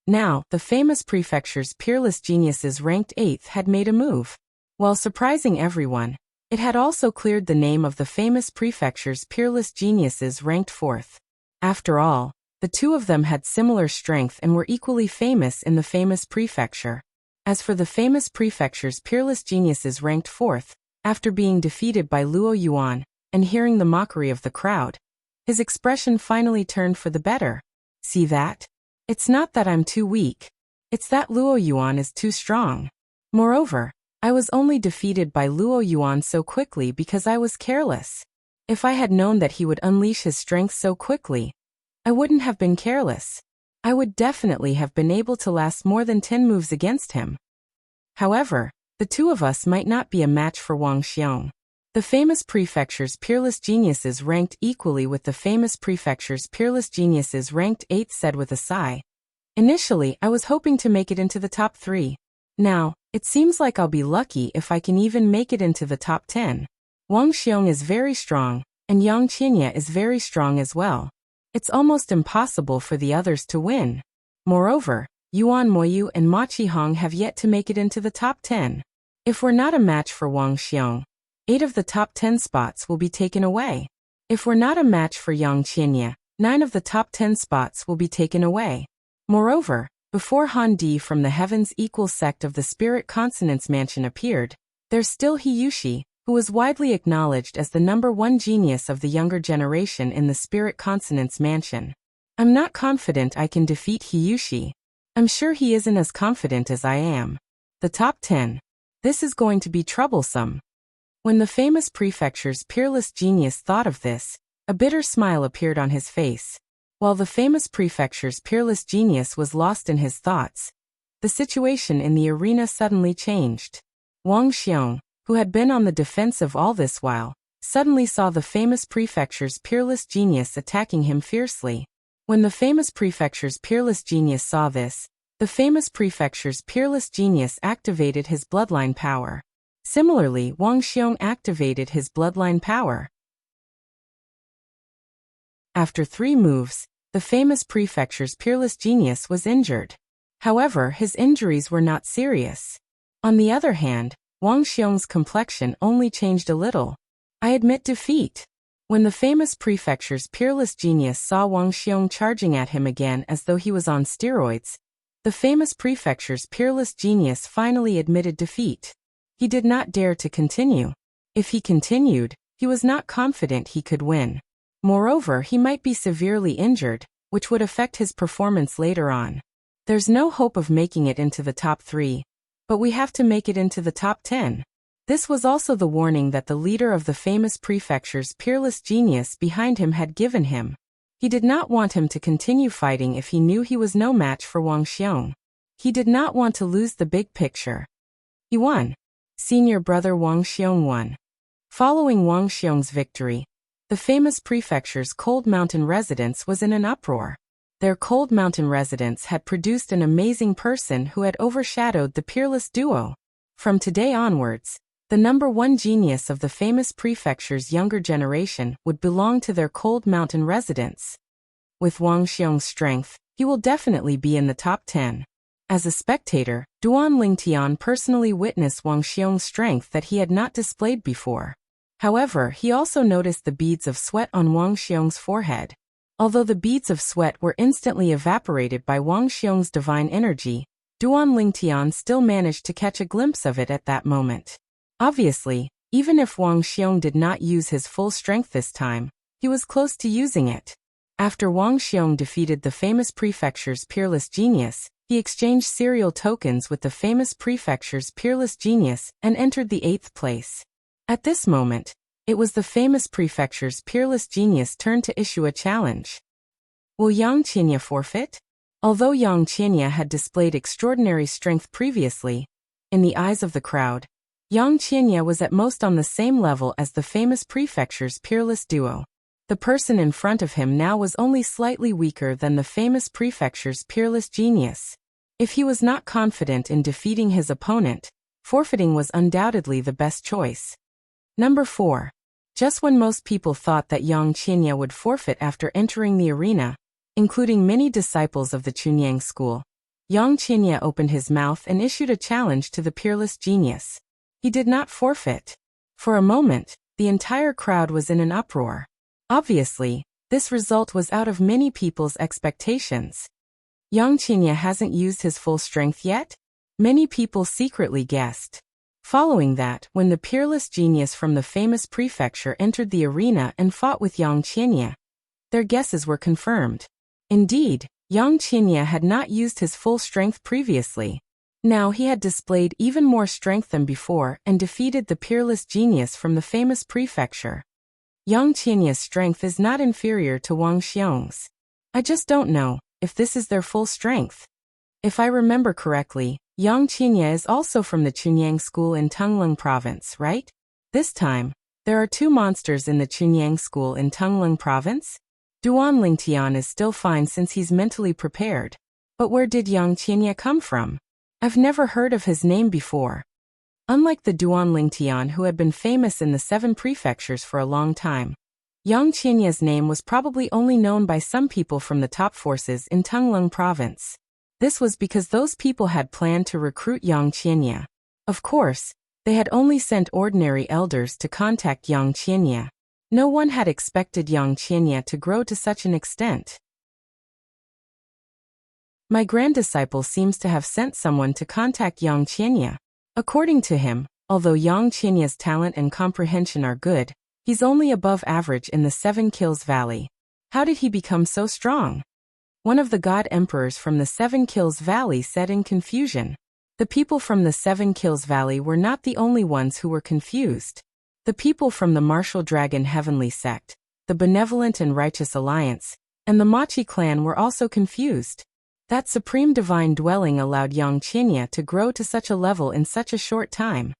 Now, the famous prefecture's peerless geniuses ranked 8th had made a move. While surprising everyone, it had also cleared the name of the famous prefecture's peerless geniuses ranked 4th. After all, the two of them had similar strength and were equally famous in the famous prefecture. As for the famous prefecture's peerless geniuses ranked 4th, after being defeated by Luo Yuan, and hearing the mockery of the crowd, his expression finally turned for the better. See that? It's not that I'm too weak. It's that Luo Yuan is too strong. Moreover, I was only defeated by Luo Yuan so quickly because I was careless. If I had known that he would unleash his strength so quickly, I wouldn't have been careless. I would definitely have been able to last more than 10 moves against him. However, the two of us might not be a match for Wang Xiong. The famous prefecture's peerless geniuses ranked equally with the famous prefecture's peerless geniuses ranked 8th said with a sigh. Initially, I was hoping to make it into the top 3. Now, it seems like I'll be lucky if I can even make it into the top 10. Wang Xiong is very strong, and Yang Qinya is very strong as well. It's almost impossible for the others to win. Moreover, Yuan Moyu and Ma Qihong have yet to make it into the top 10. If we're not a match for Wang Xiong, 8 of the top 10 spots will be taken away. If we're not a match for Yang Qinya, 9 of the top 10 spots will be taken away. Moreover, before Han Di from the Heaven's Equal sect of the Spirit Consonance Mansion appeared, there's still Hiyushi, who was widely acknowledged as the #1 genius of the younger generation in the Spirit Consonance Mansion. I'm not confident I can defeat Hiyushi. I'm sure he isn't as confident as I am. The top 10. This is going to be troublesome. When the famous prefecture's peerless genius thought of this, a bitter smile appeared on his face. While the famous prefecture's peerless genius was lost in his thoughts, the situation in the arena suddenly changed. Wang Xiong, who had been on the defensive all this while, suddenly saw the famous prefecture's peerless genius attacking him fiercely. When the famous prefecture's peerless genius saw this, the famous prefecture's peerless genius activated his bloodline power. Similarly, Wang Xiong activated his bloodline power. After 3 moves, the famous prefecture's peerless genius was injured. However, his injuries were not serious. On the other hand, Wang Xiong's complexion only changed a little. I admit defeat. When the famous prefecture's peerless genius saw Wang Xiong charging at him again as though he was on steroids, the famous prefecture's peerless genius finally admitted defeat. He did not dare to continue. If he continued, he was not confident he could win. Moreover, he might be severely injured, which would affect his performance later on. There's no hope of making it into the top 3, but we have to make it into the top 10. This was also the warning that the leader of the famous prefecture's peerless genius behind him had given him. He did not want him to continue fighting if he knew he was no match for Wang Xiong. He did not want to lose the big picture. He won. Senior brother Wang Xiong won. Following Wang Xiong's victory, the famous prefecture's Cold Mountain residents was in an uproar. Their Cold Mountain residents had produced an amazing person who had overshadowed the peerless duo. From today onwards, the #1 genius of the famous prefecture's younger generation would belong to their Cold Mountain residents. With Wang Xiong's strength, he will definitely be in the top 10. As a spectator, Duan Lingtian personally witnessed Wang Xiong's strength that he had not displayed before. However, he also noticed the beads of sweat on Wang Xiong's forehead. Although the beads of sweat were instantly evaporated by Wang Xiong's divine energy, Duan Lingtian still managed to catch a glimpse of it at that moment. Obviously, even if Wang Xiong did not use his full strength this time, he was close to using it. After Wang Xiong defeated the famous prefecture's peerless genius, he exchanged serial tokens with the famous prefecture's peerless genius and entered the 8th place. At this moment, it was the famous prefecture's peerless genius' turn to issue a challenge. Will Yang Qinya forfeit? Although Yang Qianye had displayed extraordinary strength previously, in the eyes of the crowd, Yang Qianye was at most on the same level as the famous prefecture's peerless duo. The person in front of him now was only slightly weaker than the famous prefecture's peerless genius. If he was not confident in defeating his opponent, forfeiting was undoubtedly the best choice. Number 4. Just when most people thought that Yang Qianye would forfeit after entering the arena, including many disciples of the Chunyang school, Yang Qianye opened his mouth and issued a challenge to the peerless genius. He did not forfeit. For a moment, the entire crowd was in an uproar. Obviously, this result was out of many people's expectations. Yang Qianye hasn't used his full strength yet? Many people secretly guessed. Following that, when the peerless genius from the famous prefecture entered the arena and fought with Yang Qianye, their guesses were confirmed. Indeed, Yang Qianye had not used his full strength previously. Now he had displayed even more strength than before and defeated the peerless genius from the famous prefecture. Yang Qianye's strength is not inferior to Wang Xiong's. I just don't know if this is their full strength. If I remember correctly, Yang Qianye is also from the Chunyang school in Tungleng province, right? This time, there are 2 monsters in the Chunyang school in Tungleng province? Duan Lingtian is still fine since he's mentally prepared. But where did Yang Qianye come from? I've never heard of his name before. Unlike the Duan Lingtian who had been famous in the 7 prefectures for a long time, Yang Qianye's name was probably only known by some people from the top forces in Tungleng province. This was because those people had planned to recruit Yang Qianye. Of course, they had only sent ordinary elders to contact Yang Qianye. No one had expected Yang Qianye to grow to such an extent. My grand disciple seems to have sent someone to contact Yang Qianye. According to him, although Yang Qianye's talent and comprehension are good, he's only above average in the 7 Kills Valley. How did he become so strong? One of the god emperors from the 7 Kills Valley said in confusion. The people from the 7 Kills Valley were not the only ones who were confused. The people from the Martial Dragon Heavenly Sect, the Benevolent and Righteous Alliance, and the Machi clan were also confused. That supreme divine dwelling allowed Yang Qianye to grow to such a level in such a short time.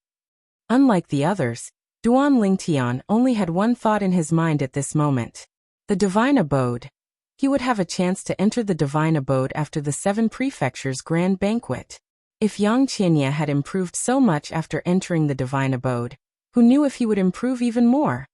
Unlike the others, Duan Lingtian only had one thought in his mind at this moment. The divine abode. He would have a chance to enter the divine abode after the 7 prefectures' grand banquet. If Yang Qianye had improved so much after entering the divine abode, who knew if he would improve even more?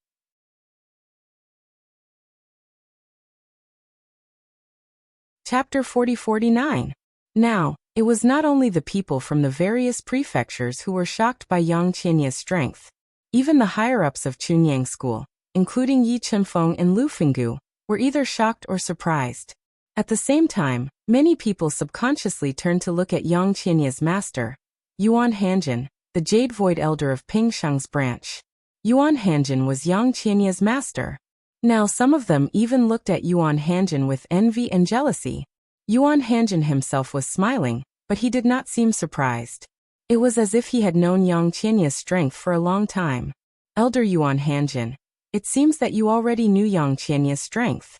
Chapter 40-49. Now, it was not only the people from the various prefectures who were shocked by Yang Qianye's strength. Even the higher-ups of Chunyang school, including Yi Chenfeng and Lu Fenggu, were either shocked or surprised. At the same time, many people subconsciously turned to look at Yang Qianye's master, Yuan Hanjin, the Jade Void Elder of Pingsheng's branch. Yuan Hanjin was Yang Qianye's master. Now some of them even looked at Yuan Hanjin with envy and jealousy. Yuan Hanjin himself was smiling, but he did not seem surprised. It was as if he had known Yang Qianye's strength for a long time. Elder Yuan Hanjin, it seems that you already knew Yang Qianye's strength.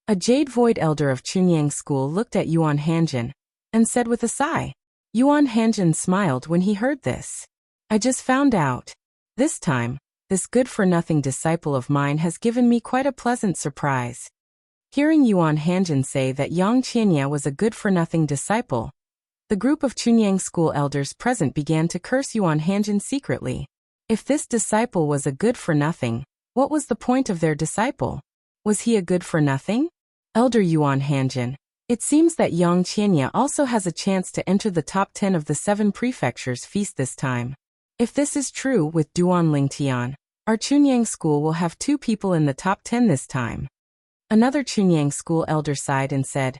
A Jade Void Elder of Chunyang school looked at Yuan Hanjin and said with a sigh. Yuan Hanjin smiled when he heard this. I just found out. This time, this good-for-nothing disciple of mine has given me quite a pleasant surprise. Hearing Yuan Hanjin say that Yang Qianye was a good-for-nothing disciple, the group of Chunyang school elders present began to curse Yuan Hanjin secretly. If this disciple was a good-for-nothing, what was the point of their disciple? Was he a good-for-nothing? Elder Yuan Hanjin, it seems that Yang Qianye also has a chance to enter the top 10 of the 7 prefectures' feast this time. If this is true with Duan Lingtian, our Chunyang school will have 2 people in the top 10 this time. Another Chunyang school elder sighed and said,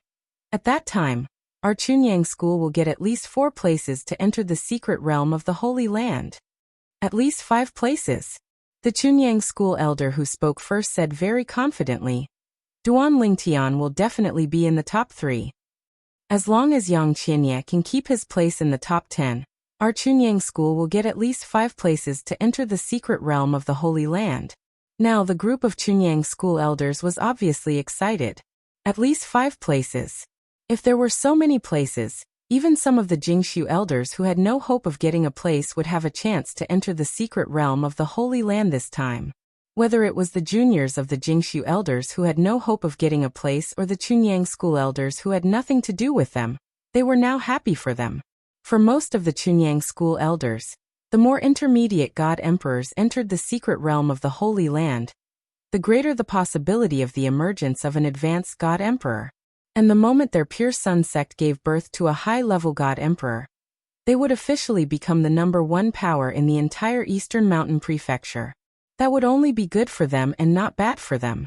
at that time, our Chunyang school will get at least 4 places to enter the secret realm of the Holy Land. At least 5 places. The Chunyang school elder who spoke first said very confidently, Duan Lingtian will definitely be in the top 3. As long as Yang Qianye can keep his place in the top 10, our Chunyang school will get at least 5 places to enter the secret realm of the Holy Land. Now the group of Chunyang school elders was obviously excited. At least 5 places. If there were so many places, even some of the Jingshu elders who had no hope of getting a place would have a chance to enter the secret realm of the Holy Land this time. Whether it was the juniors of the Jingshu elders who had no hope of getting a place or the Chunyang school elders who had nothing to do with them, they were now happy for them. For most of the Chunyang school elders, the more intermediate god emperors entered the secret realm of the Holy Land, the greater the possibility of the emergence of an advanced god emperor. And the moment their Pure Sun sect gave birth to a high-level god emperor, they would officially become the #1 power in the entire Eastern Mountain Prefecture. That would only be good for them and not bad for them.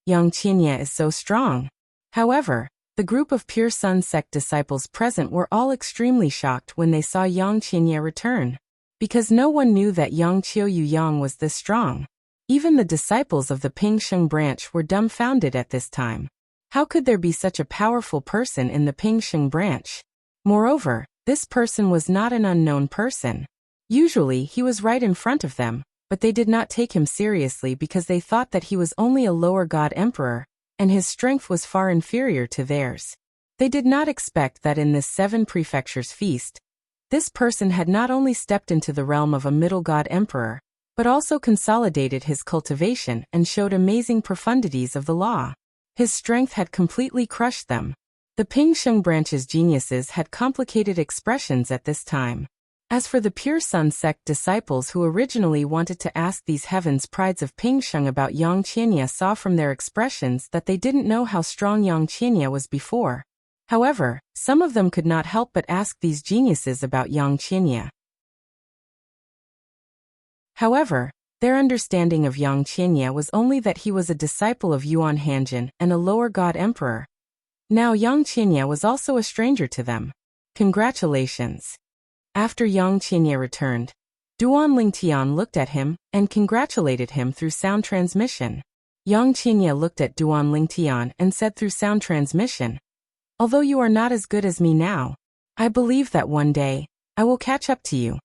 Yang Qinya is so strong. However, the group of Pure Sun sect disciples present were all extremely shocked when they saw Yang Qinya return, because no one knew that Yang Qiuyu Yang was this strong. Even the disciples of the Pingsheng branch were dumbfounded at this time. How could there be such a powerful person in the Pingsheng branch? Moreover, this person was not an unknown person. Usually he was right in front of them, but they did not take him seriously because they thought that he was only a lower god emperor, and his strength was far inferior to theirs. They did not expect that in this 7 prefectures feast, this person had not only stepped into the realm of a middle god emperor, but also consolidated his cultivation and showed amazing profundities of the law. His strength had completely crushed them. The Pingsheng branch's geniuses had complicated expressions at this time. As for the Pure Sun sect disciples who originally wanted to ask these heavens prides of Pingsheng about Yang Qinya, saw from their expressions that they didn't know how strong Yang Qinya was before. However, some of them could not help but ask these geniuses about Yang Qinya. However, their understanding of Yang Qinya was only that he was a disciple of Yuan Hanjin and a lower god emperor. Now Yang Qinya was also a stranger to them. Congratulations. After Yang Qinya returned, Duan Lingtian looked at him and congratulated him through sound transmission. Yang Qinya looked at Duan Lingtian and said through sound transmission, "Although you are not as good as me now, I believe that one day, I will catch up to you.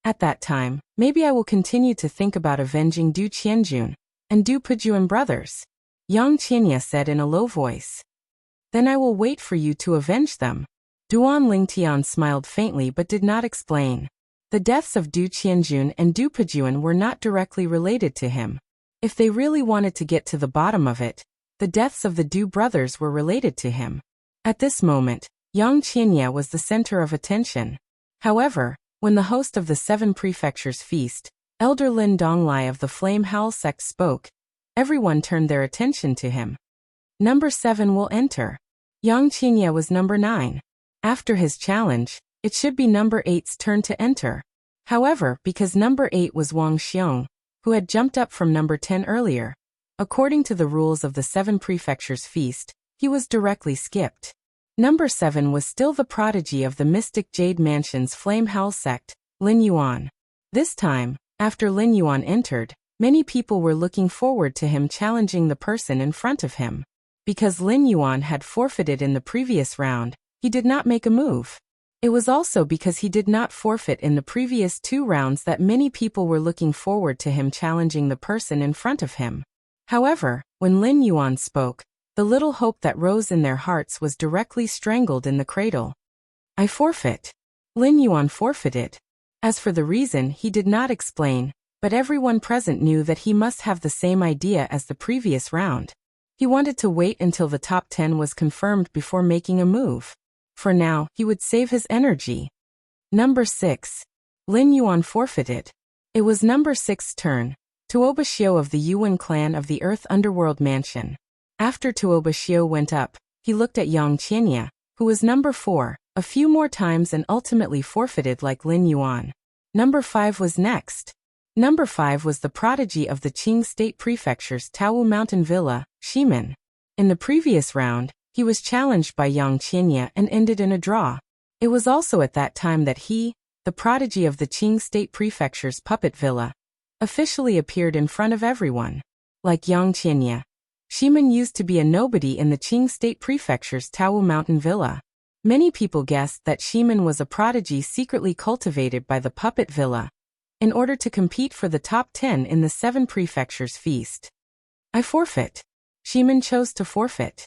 At that time, maybe I will continue to think about avenging Du Qianjun and Du Pejuan brothers," Yang Qinya said in a low voice. "Then I will wait for you to avenge them." Duan Lingtian smiled faintly but did not explain. The deaths of Du Qianjun and Du Pejuan were not directly related to him. If they really wanted to get to the bottom of it, the deaths of the Du brothers were related to him. At this moment, Yang Qinya was the center of attention. However, when the host of the 7 prefectures feast, Elder Lin Donglai of the Flame Howl sect spoke, everyone turned their attention to him. Number 7 will enter. Yang Qinya was number 9. After his challenge, it should be number 8's turn to enter. However, because number 8 was Wang Xiong, who had jumped up from number 10 earlier, according to the rules of the 7 prefectures feast, he was directly skipped. Number 7 was still the prodigy of the Mystic Jade Mansion's Flame Howl sect, Lin Yuan. This time, after Lin Yuan entered, many people were looking forward to him challenging the person in front of him. Because Lin Yuan had forfeited in the previous round, he did not make a move. It was also because he did not forfeit in the previous 2 rounds that many people were looking forward to him challenging the person in front of him. However, when Lin Yuan spoke, the little hope that rose in their hearts was directly strangled in the cradle. "I forfeit." Lin Yuan forfeited. As for the reason, he did not explain, but everyone present knew that he must have the same idea as the previous round. He wanted to wait until the top 10 was confirmed before making a move. For now, he would save his energy. Number 6. Lin Yuan forfeited. It was number 6's turn. Tuoba Xiu of the Yuan clan of the Earth Underworld Mansion. After Tuoba Xiu went up, he looked at Yang Qinya, who was number 4, a few more times and ultimately forfeited like Lin Yuan. Number 5 was next. Number 5 was the prodigy of the Qing State Prefecture's Taowu Mountain Villa, Shimin. In the previous round, he was challenged by Yang Qinya and ended in a draw. It was also at that time that he, the prodigy of the Qing State Prefecture's Puppet Villa, officially appeared in front of everyone. Like Yang Qinya, Shimin used to be a nobody in the Qing State Prefecture's Taowu Mountain Villa. Many people guessed that Shimin was a prodigy secretly cultivated by the Puppet Villa, in order to compete for the top 10 in the 7 prefectures feast. "I forfeit." Shimin chose to forfeit.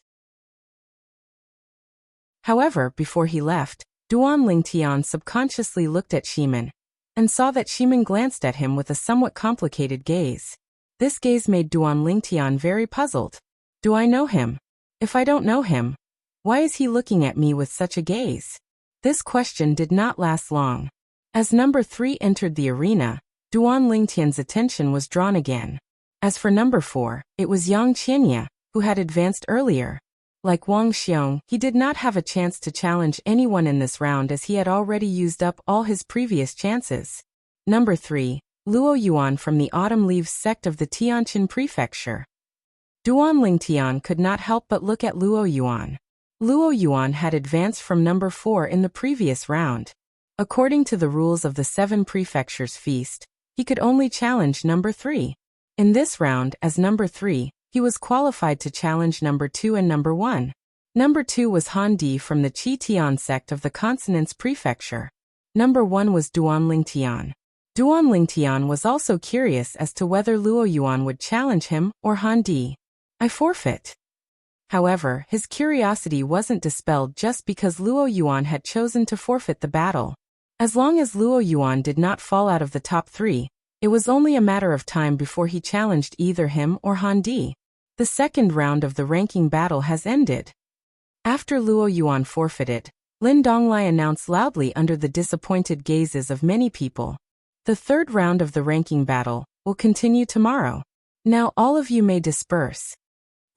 However, before he left, Duan Lingtian subconsciously looked at Shimin and saw that Shimin glanced at him with a somewhat complicated gaze. This gaze made Duan Lingtian very puzzled. Do I know him? If I don't know him, why is he looking at me with such a gaze? This question did not last long. As number 3 entered the arena, Duan Lingtian's attention was drawn again. As for number 4, it was Yang Qianya, who had advanced earlier. Like Wang Xiong, he did not have a chance to challenge anyone in this round as he had already used up all his previous chances. Number 3, Luo Yuan from the Autumn Leaves sect of the Tianjin Prefecture. Duan Lingtian could not help but look at Luo Yuan. Luo Yuan had advanced from number 4 in the previous round. According to the rules of the 7 Prefectures Feast, he could only challenge number 3. In this round, as number 3, he was qualified to challenge number 2 and number 1. Number 2 was Han Di from the Qitian sect of the Consonance Prefecture. Number 1 was Duan Lingtian. Duan Lingtian was also curious as to whether Luo Yuan would challenge him or Han Di. I forfeit. However, his curiosity wasn't dispelled just because Luo Yuan had chosen to forfeit the battle. As long as Luo Yuan did not fall out of the top 3, it was only a matter of time before he challenged either him or Han Di. The second round of the ranking battle has ended. After Luo Yuan forfeited, Lin Donglai announced loudly under the disappointed gazes of many people. The third round of the ranking battle will continue tomorrow. Now all of you may disperse.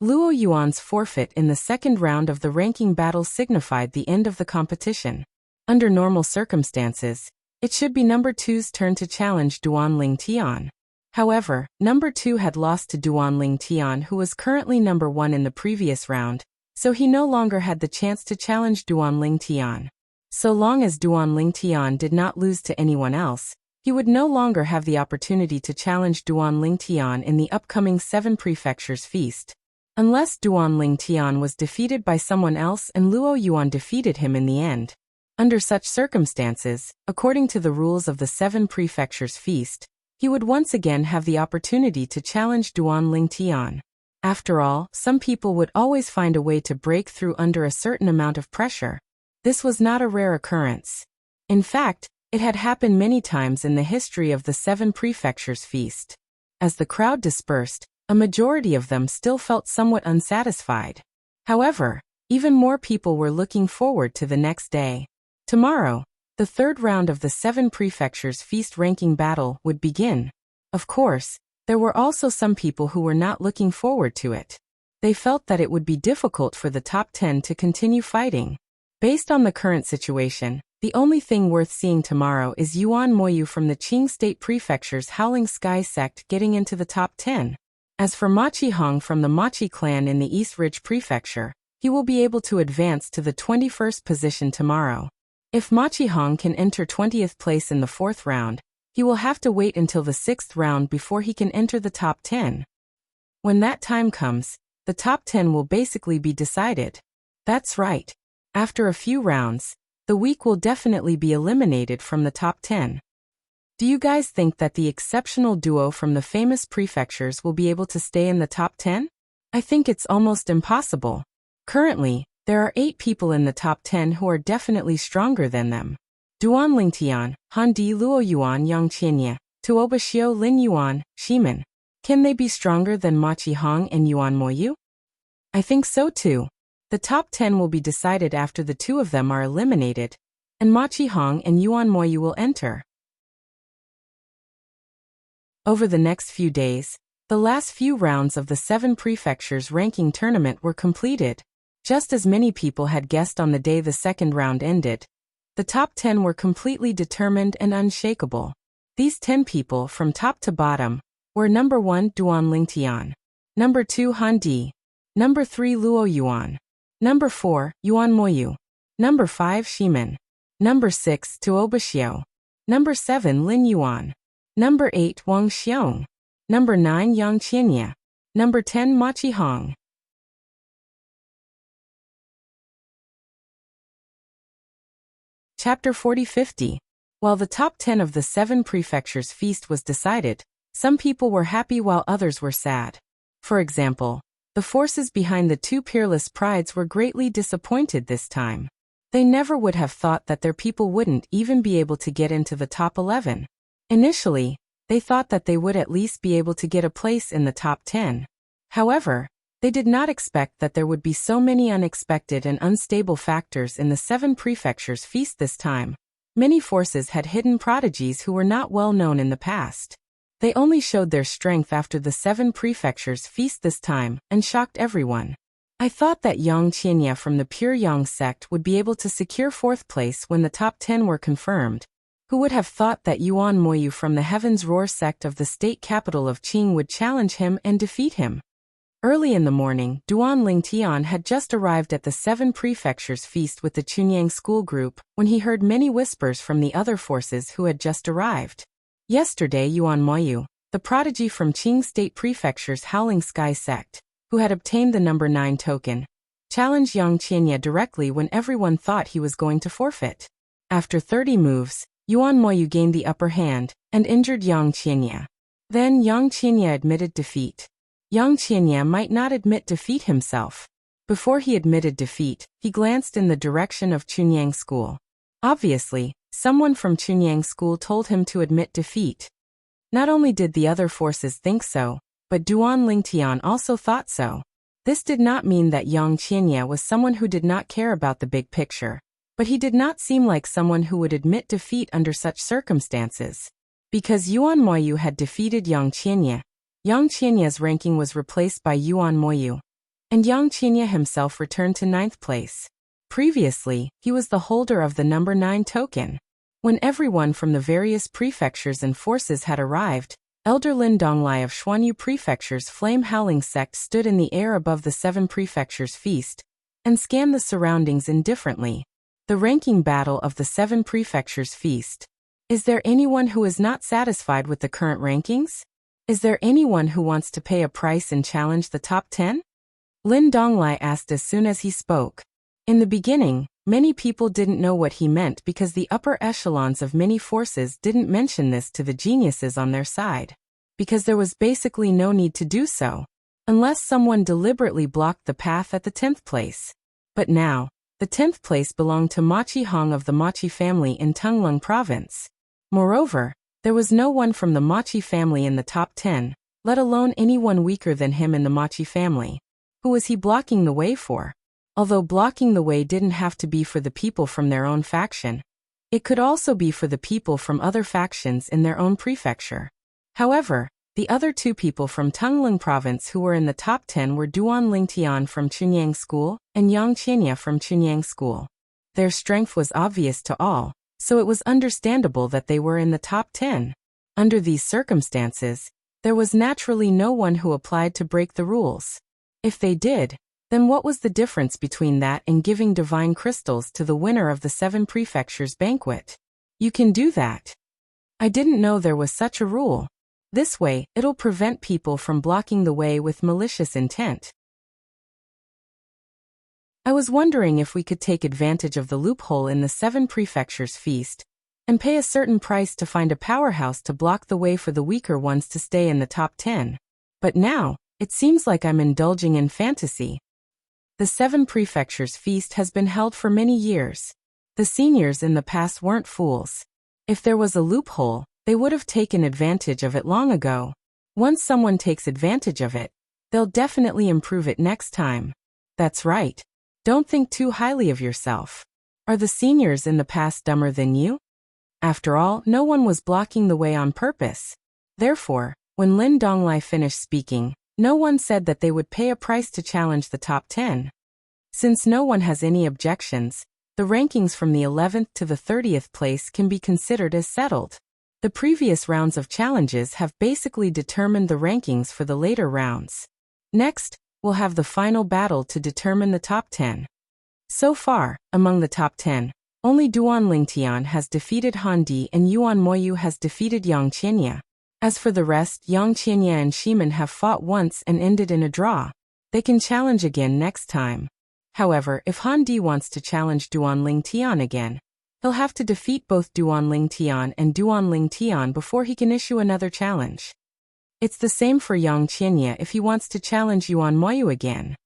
Luo Yuan's forfeit in the second round of the ranking battle signified the end of the competition. Under normal circumstances, it should be number 2's turn to challenge Duan Lingtian. However, number 2 had lost to Duan Lingtian, who was currently number 1 in the previous round, so he no longer had the chance to challenge Duan Lingtian. So long as Duan Lingtian did not lose to anyone else, he would no longer have the opportunity to challenge Duan Lingtian in the upcoming 7 Prefectures Feast. Unless Duan Lingtian was defeated by someone else and Luo Yuan defeated him in the end. Under such circumstances, according to the rules of the 7 Prefectures Feast, he would once again have the opportunity to challenge Duan Lingtian. After all, some people would always find a way to break through under a certain amount of pressure. This was not a rare occurrence. In fact, it had happened many times in the history of the 7 Prefectures Feast. As the crowd dispersed, a majority of them still felt somewhat unsatisfied. However, even more people were looking forward to the next day. Tomorrow, the third round of the 7 Prefectures Feast ranking battle would begin. Of course, there were also some people who were not looking forward to it. They felt that it would be difficult for the top 10 to continue fighting. Based on the current situation, the only thing worth seeing tomorrow is Yuan Moyu from the Qing State Prefecture's Howling Sky sect getting into the top 10. As for Ma Qihong from the Machi clan in the East Ridge Prefecture, he will be able to advance to the 21st position tomorrow. If Ma Qihong can enter 20th place in the 4th round, he will have to wait until the 6th round before he can enter the top 10. When that time comes, the top 10 will basically be decided. That's right. After a few rounds, the weak will definitely be eliminated from the top 10. Do you guys think that the exceptional duo from the famous prefectures will be able to stay in the top 10? I think it's almost impossible. Currently, there are 8 people in the top 10 who are definitely stronger than them. Duan Lingtian, Han Di, Luo Yuan, Yang Qianya, Tuoba Xiao, Lin Yuan, Shimin. Can they be stronger than Ma Qihong and Yuan Moyu? I think so too. The top 10 will be decided after the 2 of them are eliminated, and Ma Qihong and Yuan Moyu will enter. Over the next few days, the last few rounds of the 7 Prefectures ranking tournament were completed. Just as many people had guessed on the day the second round ended, the top 10 were completely determined and unshakable. These 10 people, from top to bottom, were number 1 Duan Lingtian, number 2 Han Di, number 3 Luo Yuan, number 4 Yuan Moyu, number 5 Shimin, number 6 Tuoba Xiao, number 7 Lin Yuan, number 8 Wang Xiong, number 9 Yang Qianya, number 10 Ma Qihong. Chapter 40-50. While the top 10 of the 7 Prefectures Feast was decided, some people were happy while others were sad. For example, The forces behind the two peerless prides were greatly disappointed this time. They never would have thought that their people wouldn't even be able to get into the top 11. Initially, they thought that they would at least be able to get a place in the top 10. However, they did not expect that there would be so many unexpected and unstable factors in the 7 prefectures feast this time. Many forces had hidden prodigies who were not well known in the past. They only showed their strength after the 7 prefectures feast this time and shocked everyone. I thought that Yang Qianya from the pure Yang sect would be able to secure 4th place when the top 10 were confirmed. Who would have thought that Yuan Moyu from the Heaven's Roar sect of the state capital of Qing would challenge him and defeat him? Early in the morning, Duan Lingtian had just arrived at the 7 prefectures feast with the Chunyang school group when he heard many whispers from the other forces who had just arrived. Yesterday Yuan Moyu, the prodigy from Qing State Prefecture's Howling Sky sect, who had obtained the number 9 token, challenged Yang Qianya directly when everyone thought he was going to forfeit. After 30 moves, Yuan Moyu gained the upper hand and injured Yang Qianya. Then Yang Qianya admitted defeat. Yang Qianya might not admit defeat himself. Before he admitted defeat, he glanced in the direction of Chunyang School. Obviously, someone from Chunyang School told him to admit defeat. Not only did the other forces think so, but Duan Lingtian also thought so. This did not mean that Yang Qianya was someone who did not care about the big picture, but he did not seem like someone who would admit defeat under such circumstances. Because Yuan Moyu had defeated Yang Qianya, Yang Qianya's ranking was replaced by Yuan Moyu, and Yang Qianya himself returned to 9th place. Previously, he was the holder of the number 9 token. When everyone from the various prefectures and forces had arrived, Elder Lin Donglai of Xuanyu Prefecture's Flame Howling sect stood in the air above the 7 prefectures feast and scanned the surroundings indifferently. The ranking battle of the 7 prefectures feast. Is there anyone who is not satisfied with the current rankings? Is there anyone who wants to pay a price and challenge the top 10? Lin Donglai asked as soon as he spoke. In the beginning, many people didn't know what he meant because the upper echelons of many forces didn't mention this to the geniuses on their side. Because there was basically no need to do so, unless someone deliberately blocked the path at the 10th place. But now, the 10th place belonged to Machi Hong of the Machi family in Tunglung province. Moreover, there was no one from the Machi family in the top 10, let alone anyone weaker than him in the Machi family. Who was he blocking the way for? Although blocking the way didn't have to be for the people from their own faction, it could also be for the people from other factions in their own prefecture. However, the other 2 people from Tunglung province who were in the top 10 were Duan Lingtian from Chunyang School and Yang Qianya from Chunyang School. Their strength was obvious to all, so it was understandable that they were in the top 10. Under these circumstances, there was naturally no one who applied to break the rules. If they did, then what was the difference between that and giving divine crystals to the winner of the 7 prefectures banquet? You can do that. I didn't know there was such a rule. This way, it'll prevent people from blocking the way with malicious intent. I was wondering if we could take advantage of the loophole in the 7 prefectures feast and pay a certain price to find a powerhouse to block the way for the weaker ones to stay in the top 10. But now, it seems like I'm indulging in fantasy. The 7 prefectures feast has been held for many years. The seniors in the past weren't fools. If there was a loophole, they would have taken advantage of it long ago. Once someone takes advantage of it, they'll definitely improve it next time. That's right. Don't think too highly of yourself. Are the seniors in the past dumber than you? After all, no one was blocking the way on purpose. Therefore, when Lin Donglai finished speaking, no one said that they would pay a price to challenge the top 10. Since no one has any objections, the rankings from the 11th to the 30th place can be considered as settled. The previous rounds of challenges have basically determined the rankings for the later rounds. Next, we'll have the final battle to determine the top 10. So far, among the top 10, only Duan Lingtian has defeated Han Di and Yuan Moyu has defeated Yang Qianya. As for the rest, Yang Qianya and Shiman have fought once and ended in a draw. They can challenge again next time. However, if Han Di wants to challenge Duan Lingtian again, he'll have to defeat both Duan Lingtian and Duan Lingtian before he can issue another challenge. It's the same for Yang Qianya if he wants to challenge Yuan Moyu again.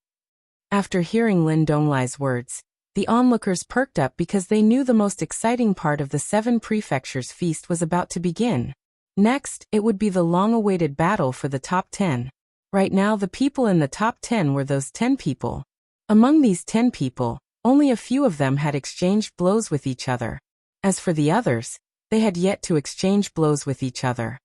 After hearing Lin Donglai's words, the onlookers perked up because they knew the most exciting part of the 7 prefectures feast was about to begin. Next, it would be the long-awaited battle for the top 10. Right now the people in the top 10 were those 10 people. Among these 10 people, only a few of them had exchanged blows with each other. As for the others, they had yet to exchange blows with each other.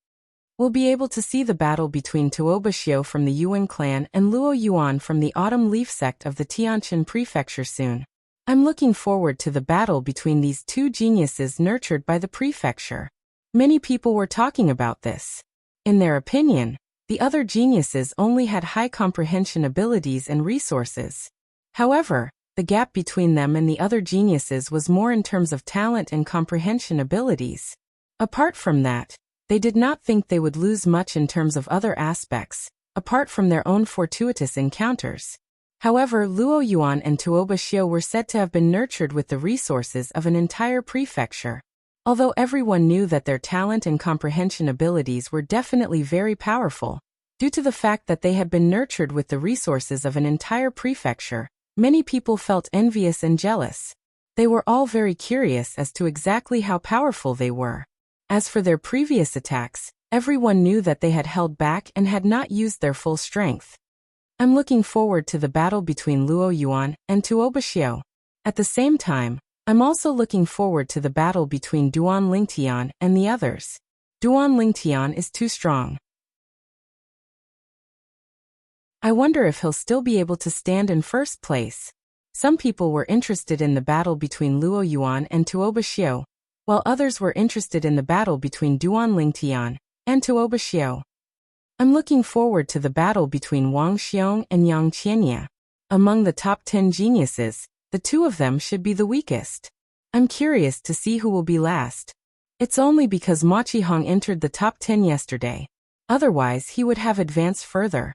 We'll be able to see the battle between Tuoba Xiu from the Yuan clan and Luo Yuan from the Autumn Leaf sect of the Tianjin prefecture soon. I'm looking forward to the battle between these 2 geniuses nurtured by the prefecture. Many people were talking about this. In their opinion, the other geniuses only had high comprehension abilities and resources. However, the gap between them and the other geniuses was more in terms of talent and comprehension abilities. Apart from that, they did not think they would lose much in terms of other aspects, apart from their own fortuitous encounters. However, Luo Yuan and Tuoba Xiu were said to have been nurtured with the resources of an entire prefecture. Although everyone knew that their talent and comprehension abilities were definitely very powerful, due to the fact that they had been nurtured with the resources of an entire prefecture, many people felt envious and jealous. They were all very curious as to exactly how powerful they were. As for their previous attacks, everyone knew that they had held back and had not used their full strength. I'm looking forward to the battle between Luo Yuan and Tuoba Xiu. At the same time, I'm also looking forward to the battle between Duan Lingtian and the others. Duan Lingtian is too strong. I wonder if he'll still be able to stand in first place. Some people were interested in the battle between Luo Yuan and Tuoba Xiu, while others were interested in the battle between Duan Lingtian and Tuoba Xiu. I'm looking forward to the battle between Wang Xiong and Yang Qianya. Among the top 10 geniuses, the 2 of them should be the weakest. I'm curious to see who will be last. It's only because Ma Qihong entered the top 10 yesterday. Otherwise, he would have advanced further.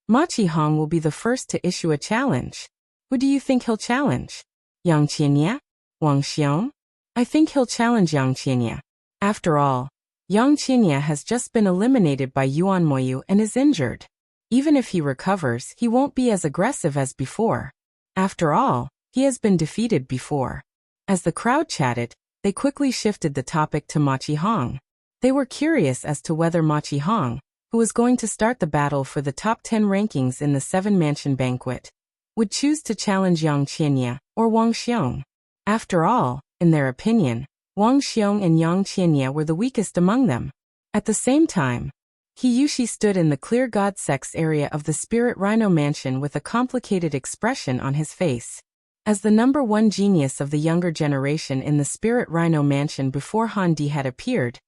Ma Qihong will be the first to issue a challenge. Who do you think he'll challenge? Yang Qianya? Wang Xiong? I think he'll challenge Yang Qianya. After all, Yang Qianya has just been eliminated by Yuan Moyu and is injured. Even if he recovers, he won't be as aggressive as before. After all, he has been defeated before. As the crowd chatted, they quickly shifted the topic to Ma Qihong. They were curious as to whether Ma Qihong, who was going to start the battle for the top 10 rankings in the 7-mansion banquet, would choose to challenge Yang Qianya or Wang Xiong. After all, in their opinion, Wang Xiong and Yang Qianya were the weakest among them. At the same time, Hiyushi stood in the clear god sex area of the Spirit Rhino Mansion with a complicated expression on his face. As the number 1 genius of the younger generation in the Spirit Rhino Mansion before Han Di had appeared,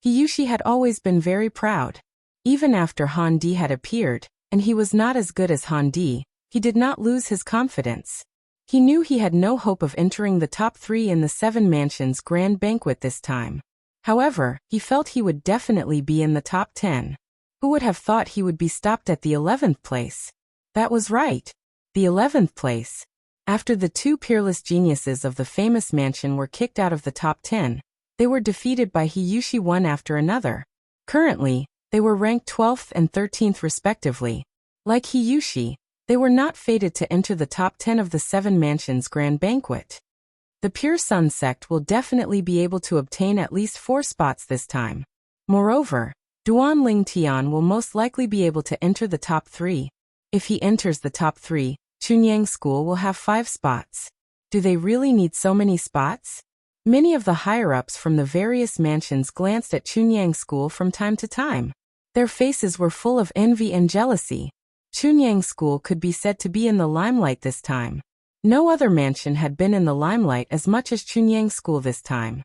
Hiyushi had always been very proud. Even after Han Di had appeared, and he was not as good as Han Di, he did not lose his confidence. He knew he had no hope of entering the top 3 in the 7 Mansions Grand Banquet this time. However, he felt he would definitely be in the top 10. Who would have thought he would be stopped at the 11th place? That was right. The 11th place. After the 2 peerless geniuses of the famous mansion were kicked out of the top 10, they were defeated by Hiyushi one after another. Currently, they were ranked 12th and 13th respectively. Like Hiyushi, they were not fated to enter the top 10 of the 7 Mansions Grand Banquet. The Pure Sun sect will definitely be able to obtain at least 4 spots this time. Moreover, Duan Lingtian will most likely be able to enter the top 3. If he enters the top 3, Chunyang School will have 5 spots. Do they really need so many spots? Many of the higher-ups from the various mansions glanced at Chunyang School from time to time. Their faces were full of envy and jealousy. Chunyang School could be said to be in the limelight this time. No other mansion had been in the limelight as much as Chunyang School this time.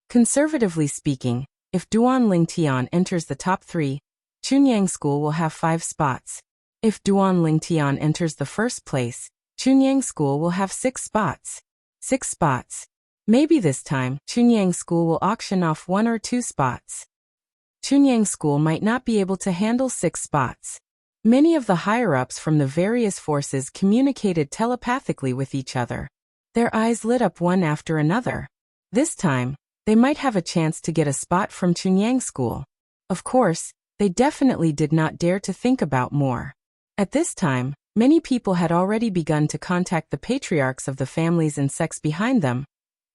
Conservatively speaking, if Duan Lingtian enters the top 3, Chunyang School will have 5 spots. If Duan Lingtian enters the first place, Chunyang School will have 6 spots. 6 spots. Maybe this time, Chunyang School will auction off 1 or 2 spots. Chunyang School might not be able to handle 6 spots. Many of the higher-ups from the various forces communicated telepathically with each other. Their eyes lit up one after another. This time, they might have a chance to get a spot from Chunyang School. Of course, They definitely did not dare to think about more. At this time, many people had already begun to contact the patriarchs of the families and sects behind them,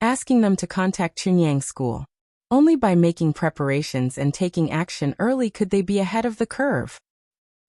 asking them to contact Chunyang School. Only by making preparations and taking action early could they be ahead of the curve.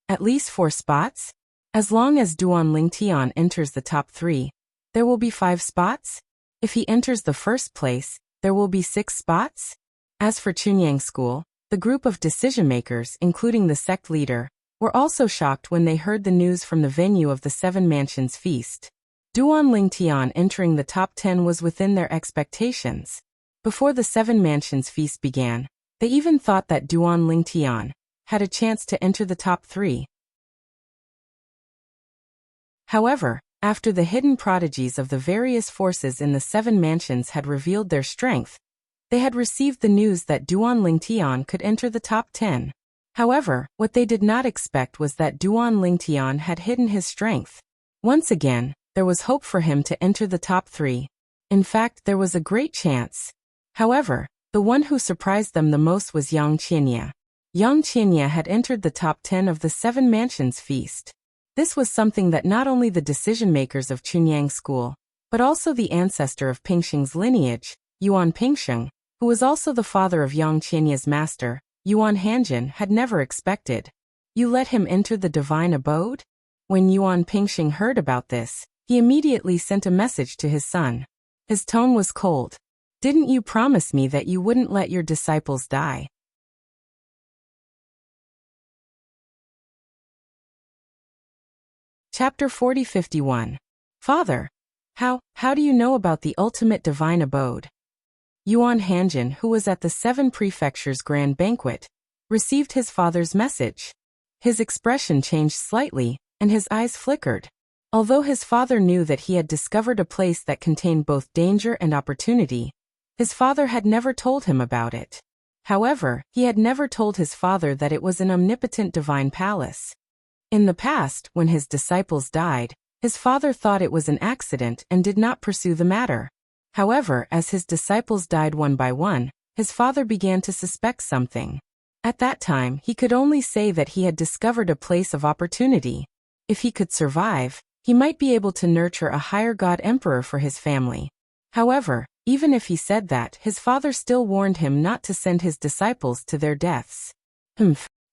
At least 4 spots? As long as Duan Lingtian enters the top 3, there will be 5 spots? If he enters the first place, there will be 6 spots? As for Chunyang School, the group of decision-makers, including the sect leader, were also shocked when they heard the news from the venue of the 7 Mansions feast. Duan Lingtian entering the top 10 was within their expectations. Before the 7 Mansions feast began, they even thought that Duan Lingtian had a chance to enter the top 3. However, after the hidden prodigies of the various forces in the 7 Mansions had revealed their strength, they had received the news that Duan Lingtian could enter the top 10. However, what they did not expect was that Duan Lingtian had hidden his strength. Once again, there was hope for him to enter the top 3. In fact, there was a great chance. However, the one who surprised them the most was Yang Qinya. Yang Qinya had entered the top 10 of the 7 Mansions feast. This was something that not only the decision-makers of Chunyang School, but also the ancestor of Pingxing's lineage, Yuan Pingxing, who was also the father of Yang Qianya's master, Yuan Hanjin, had never expected. You let him enter the divine abode? When Yuan Pingxing heard about this, he immediately sent a message to his son. His tone was cold. Didn't you promise me that you wouldn't let your disciples die? Chapter 40-51. Father, how do you know about the ultimate divine abode? Yuan Hanjin, who was at the 7 prefectures' grand banquet, received his father's message. His expression changed slightly, and his eyes flickered. Although his father knew that he had discovered a place that contained both danger and opportunity, his father had never told him about it. However, he had never told his father that it was an omnipotent divine palace. In the past, when his disciples died, his father thought it was an accident and did not pursue the matter. However, as his disciples died one by one, his father began to suspect something. At that time, he could only say that he had discovered a place of opportunity. If he could survive, he might be able to nurture a higher god emperor for his family. However, even if he said that, his father still warned him not to send his disciples to their deaths.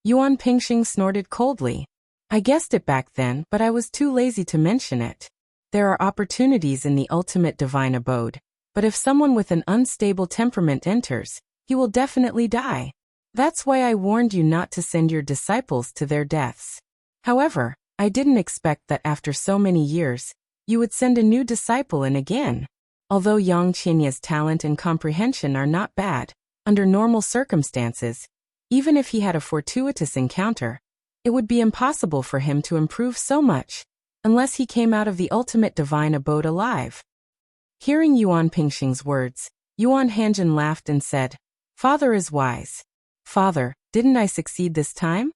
Yuan Pingxing snorted coldly. I guessed it back then, but I was too lazy to mention it. There are opportunities in the ultimate divine abode, but if someone with an unstable temperament enters, he will definitely die. That's why I warned you not to send your disciples to their deaths. However, I didn't expect that after so many years, you would send a new disciple in again. Although Yang Qianya's talent and comprehension are not bad, under normal circumstances, even if he had a fortuitous encounter, it would be impossible for him to improve so much, unless he came out of the ultimate divine abode alive. Hearing Yuan Pingxing's words, Yuan Hanjin laughed and said, Father is wise. Father, didn't I succeed this time?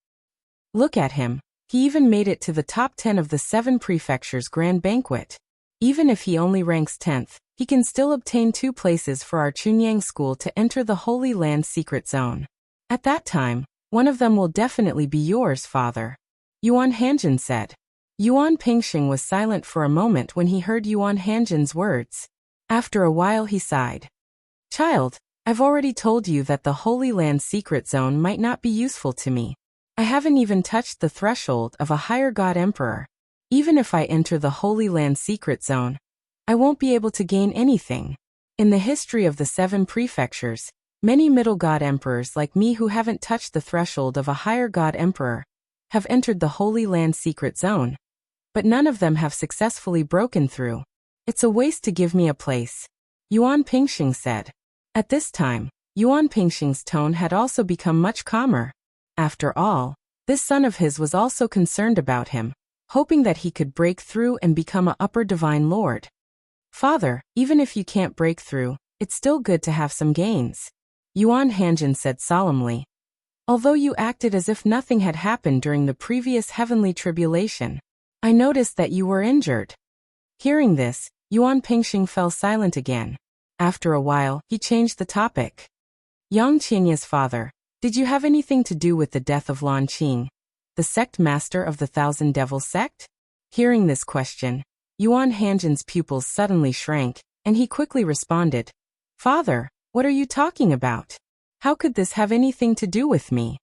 Look at him, he even made it to the top 10 of the 7 prefectures' grand banquet. Even if he only ranks 10th, he can still obtain 2 places for our Chunyang School to enter the Holy Land secret zone. At that time, one of them will definitely be yours, Father. Yuan Hanjin said. Yuan Pingxing was silent for a moment when he heard Yuan Hanjin's words. After a while he sighed. Child, I've already told you that the Holy Land secret zone might not be useful to me. I haven't even touched the threshold of a higher god emperor. Even if I enter the Holy Land secret zone, I won't be able to gain anything. In the history of the 7 prefectures, many middle god emperors like me who haven't touched the threshold of a higher god emperor have entered the Holy Land secret zone, but none of them have successfully broken through. It's a waste to give me a place, Yuan Pingxing said. At this time, Yuan Pingxing's tone had also become much calmer. After all, this son of his was also concerned about him, hoping that he could break through and become an upper divine lord. Father, even if you can't break through, it's still good to have some gains, Yuan Hanjin said solemnly. Although you acted as if nothing had happened during the previous heavenly tribulation, I noticed that you were injured. Hearing this, Yuan Pingxing fell silent again. After a while, he changed the topic. Yang Qianya's father, Did you have anything to do with the death of Lan Qing, the sect master of the Thousand Devils sect? Hearing this question, Yuan Hanjin's pupils suddenly shrank, and he quickly responded, Father, what are you talking about? How could this have anything to do with me?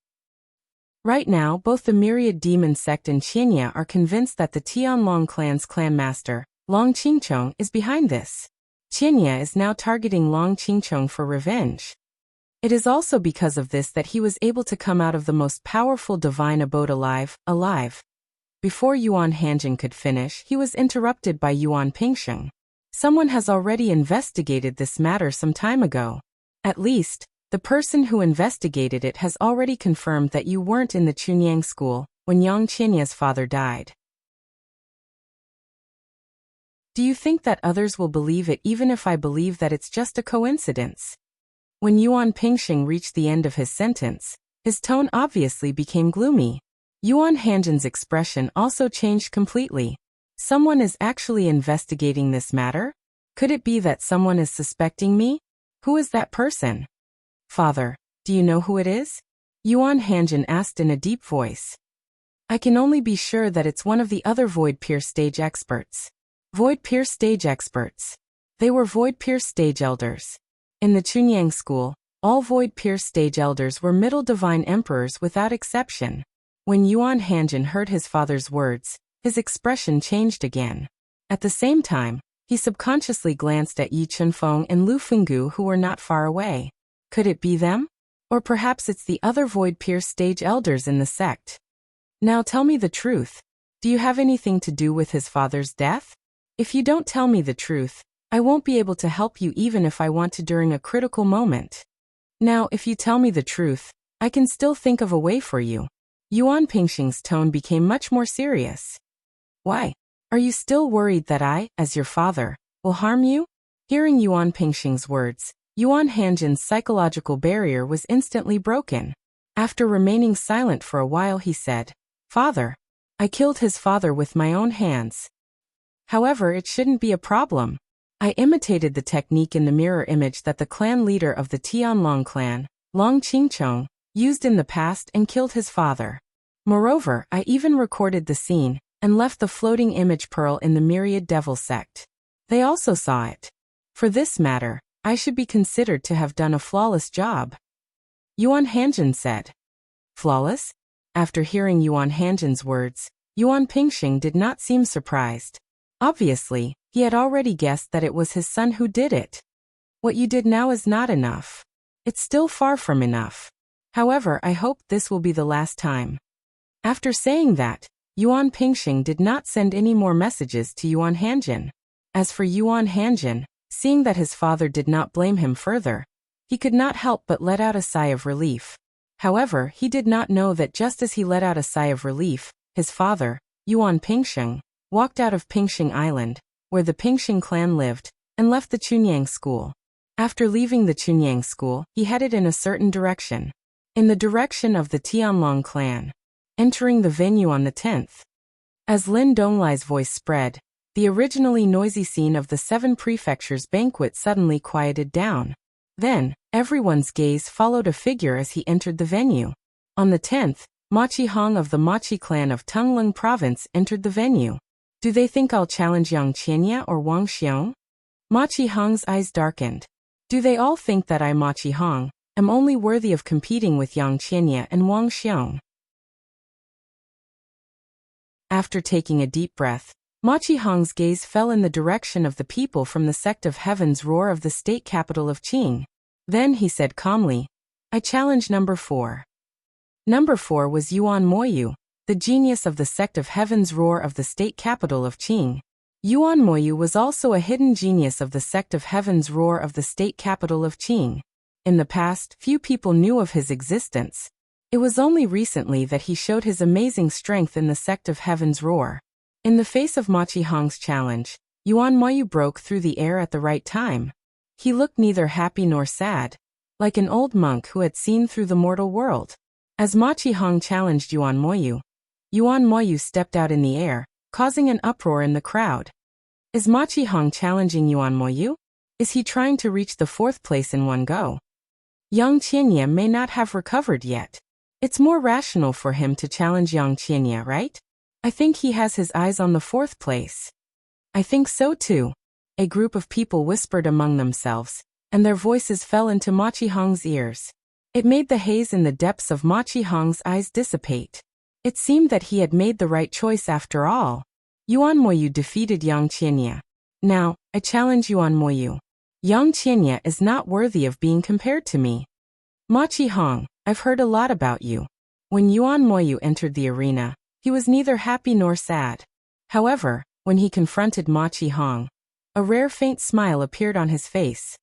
Right now, both the Myriad Demon sect and Qianya are convinced that the Tianlong clan's clan master, Long Qingchong, is behind this. Qianya is now targeting Long Qingchong for revenge. It is also because of this that he was able to come out of the most powerful divine abode alive. Before Yuan Hanjin could finish, he was interrupted by Yuan Pingsheng. Someone has already investigated this matter some time ago. At least, the person who investigated it has already confirmed that you weren't in the Chunyang school when Yang Qianya's father died. Do you think that others will believe it even if I believe that it's just a coincidence? When Yuan Pingsheng reached the end of his sentence, his tone obviously became gloomy. Yuan Hanjin's expression also changed completely. Someone is actually investigating this matter? Could it be that someone is suspecting me? Who is that person? Father, do you know who it is? Yuan Hanjin asked in a deep voice. I can only be sure that it's one of the other Void Pierce stage experts. Void Pierce stage experts. They were Void Pierce stage elders. In the Chunyang school, all Void Pierce stage elders were middle divine emperors without exception. When Yuan Hanjin heard his father's words, his expression changed again. At the same time, he subconsciously glanced at Yi Chunfeng and Lu Fenggu, who were not far away. Could it be them? Or perhaps it's the other Void Pierce stage elders in the sect. Now tell me the truth. Do you have anything to do with his father's death? If you don't tell me the truth, I won't be able to help you even if I want to during a critical moment. Now, if you tell me the truth, I can still think of a way for you. Yuan Pingsheng's tone became much more serious. Why? Are you still worried that I, as your father, will harm you? Hearing Yuan Pingsheng's words, Yuan Hanjin's psychological barrier was instantly broken. After remaining silent for a while, he said, Father, I killed his father with my own hands. However, it shouldn't be a problem. I imitated the technique in the mirror image that the clan leader of the Tianlong clan, Long Qingchong, used in the past and killed his father. Moreover, I even recorded the scene and left the floating image pearl in the Myriad Devil sect. They also saw it. For this matter, I should be considered to have done a flawless job. Yuan Hanjin said. Flawless? After hearing Yuan Hanjin's words, Yuan Pingsheng did not seem surprised. Obviously, he had already guessed that it was his son who did it. What you did now is not enough. It's still far from enough. However, I hope this will be the last time. After saying that, Yuan Pingsheng did not send any more messages to Yuan Hanjin. As for Yuan Hanjin, seeing that his father did not blame him further, he could not help but let out a sigh of relief. However, he did not know that just as he let out a sigh of relief, his father, Yuan Pingsheng, walked out of Pingsheng Island, where the Pingsheng clan lived, and left the Chunyang school. After leaving the Chunyang school, he headed in a certain direction. In the direction of the Tianlong clan, entering the venue on the 10th. As Lin Donglai's voice spread, the originally noisy scene of the Seven Prefectures banquet suddenly quieted down. Then, everyone's gaze followed a figure as he entered the venue. On the 10th, Machi Hong of the Machi clan of Tunglung province entered the venue. Do they think I'll challenge Yang Qianya or Wang Xiong? Machi Hong's eyes darkened. Do they all think that I, Machi Hong, am only worthy of competing with Yang Qianya and Wang Xiong? After taking a deep breath, Machi Hong's gaze fell in the direction of the people from the sect of Heaven's Roar of the state capital of Qing. Then he said calmly, I challenge number 4. Number 4 was Yuan Moyu, the genius of the sect of Heaven's Roar of the state capital of Qing. Yuan Moyu was also a hidden genius of the sect of Heaven's Roar of the state capital of Qing. In the past, few people knew of his existence. It was only recently that he showed his amazing strength in the sect of Heaven's Roar. In the face of Machi Hong's challenge, Yuan Moyu broke through the air at the right time. He looked neither happy nor sad, like an old monk who had seen through the mortal world. As Machi Hong challenged Yuan Moyu stepped out in the air, causing an uproar in the crowd. Is Machi Hong challenging Yuan Moyu? Is he trying to reach the 4th place in one go? Yang Qianye may not have recovered yet. It's more rational for him to challenge Yang Qianye, right? I think he has his eyes on the fourth place. I think so too. A group of people whispered among themselves, and their voices fell into Ma Qihong's ears. It made the haze in the depths of Ma Qihong's eyes dissipate. It seemed that he had made the right choice after all. Yuan Moyu defeated Yang Qianye. Now, I challenge Yuan Moyu. Yang Qianye is not worthy of being compared to me. Ma Qihong, I've heard a lot about you. When Yuan Moyu entered the arena, he was neither happy nor sad. However, when he confronted Ma Qihong, a rare faint smile appeared on his face.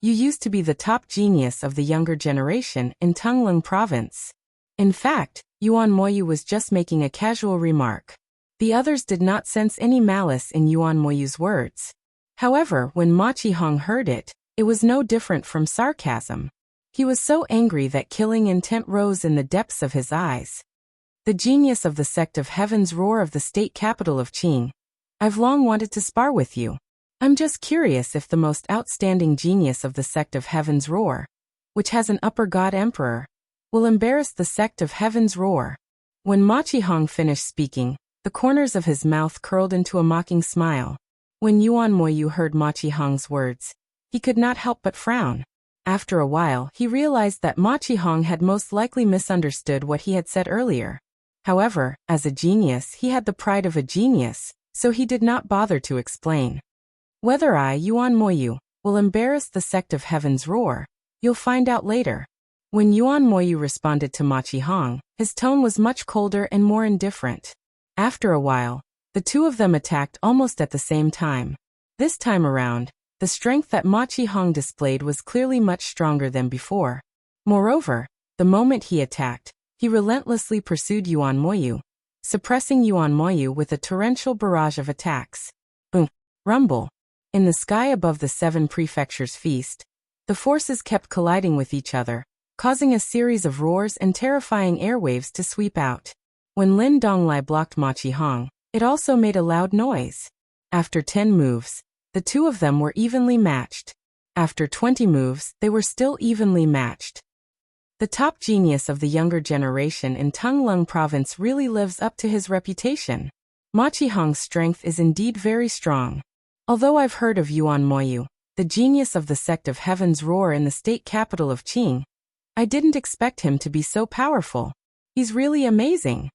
You used to be the top genius of the younger generation in Tungleng province. In fact, Yuan Moyu was just making a casual remark. The others did not sense any malice in Yuan Moyu's words. However, when Ma Qihong heard it, it was no different from sarcasm. He was so angry that killing intent rose in the depths of his eyes. The genius of the sect of Heaven's Roar of the state capital of Qing. I've long wanted to spar with you. I'm just curious if the most outstanding genius of the sect of Heaven's Roar, which has an upper god emperor, will embarrass the sect of Heaven's Roar. When Ma Qihong finished speaking, the corners of his mouth curled into a mocking smile. When Yuan Moyu heard Ma Qihong's words, he could not help but frown. After a while, he realized that Ma Qihong had most likely misunderstood what he had said earlier. However, as a genius, he had the pride of a genius, so he did not bother to explain. Whether I, Yuan Moyu, will embarrass the sect of Heaven's Roar, you'll find out later. When Yuan Moyu responded to Ma Qihong, his tone was much colder and more indifferent. After a while, the two of them attacked almost at the same time. This time around, the strength that Ma Qihong displayed was clearly much stronger than before. Moreover, the moment he attacked, he relentlessly pursued Yuan Moyu, suppressing Yuan Moyu with a torrential barrage of attacks. Boom! Rumble! In the sky above the 7 prefectures feast, the forces kept colliding with each other, causing a series of roars and terrifying airwaves to sweep out. When Lin Donglai blocked Ma Qihong, it also made a loud noise. After 10 moves, the two of them were evenly matched. After 20 moves, they were still evenly matched. The top genius of the younger generation in Tungleng province really lives up to his reputation. Ma Qihong's strength is indeed very strong. Although I've heard of Yuan Moyu, the genius of the sect of Heaven's Roar in the state capital of Qing, I didn't expect him to be so powerful. He's really amazing.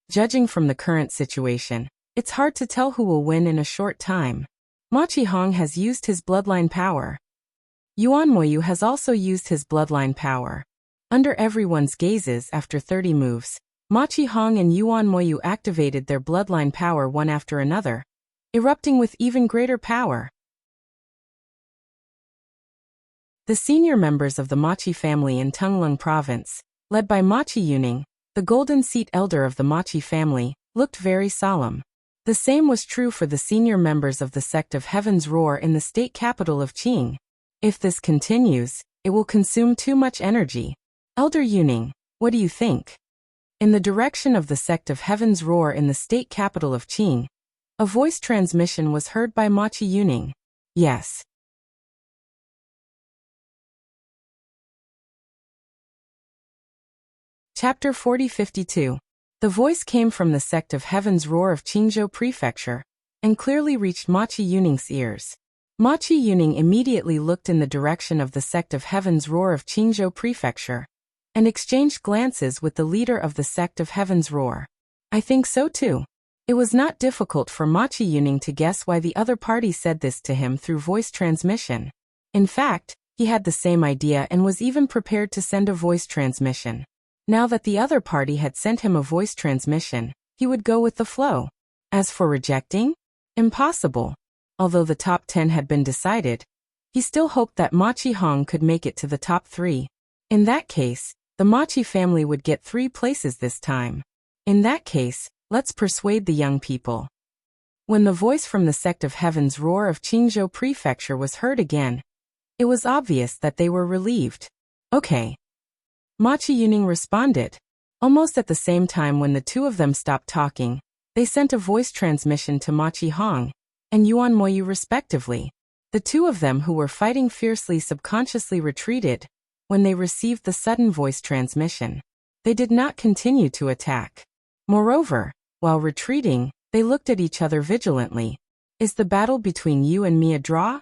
Judging from the current situation, it's hard to tell who will win in a short time. Ma Qihong has used his bloodline power. Yuan Moyu has also used his bloodline power. Under everyone's gazes after 30 moves, Ma Qihong and Yuan Moyu activated their bloodline power one after another, erupting with even greater power. The senior members of the Machi family in Tungleng province, led by Machi Yuning, the golden seat elder of the Machi family, looked very solemn. The same was true for the senior members of the sect of Heaven's Roar in the state capital of Qing. If this continues, it will consume too much energy. Elder Yuning, what do you think? In the direction of the sect of Heaven's Roar in the state capital of Qing, a voice transmission was heard by Machi Yuning. Yes. Chapter 4052. The voice came from the sect of Heaven's Roar of Qingzhou Prefecture, and clearly reached Machi Yuning's ears. Machi Yuning immediately looked in the direction of the sect of Heaven's Roar of Qingzhou Prefecture, and exchanged glances with the leader of the sect of Heaven's Roar. I think so too. It was not difficult for Machi Yuning to guess why the other party said this to him through voice transmission. In fact, he had the same idea and was even prepared to send a voice transmission. Now that the other party had sent him a voice transmission, he would go with the flow. As for rejecting? Impossible. Although the top 10 had been decided, he still hoped that Ma Qihong could make it to the top 3. In that case, the Machi family would get 3 places this time. In that case, let's persuade the young people. When the voice from the sect of Heaven's Roar of Qingzhou Prefecture was heard again, it was obvious that they were relieved. Okay. Machi Yuning responded. Almost at the same time when the two of them stopped talking, they sent a voice transmission to Ma Qihong and Yuan Moyu respectively. The two of them who were fighting fiercely subconsciously retreated, when they received the sudden voice transmission. They did not continue to attack. Moreover, while retreating, they looked at each other vigilantly. Is the battle between you and me a draw?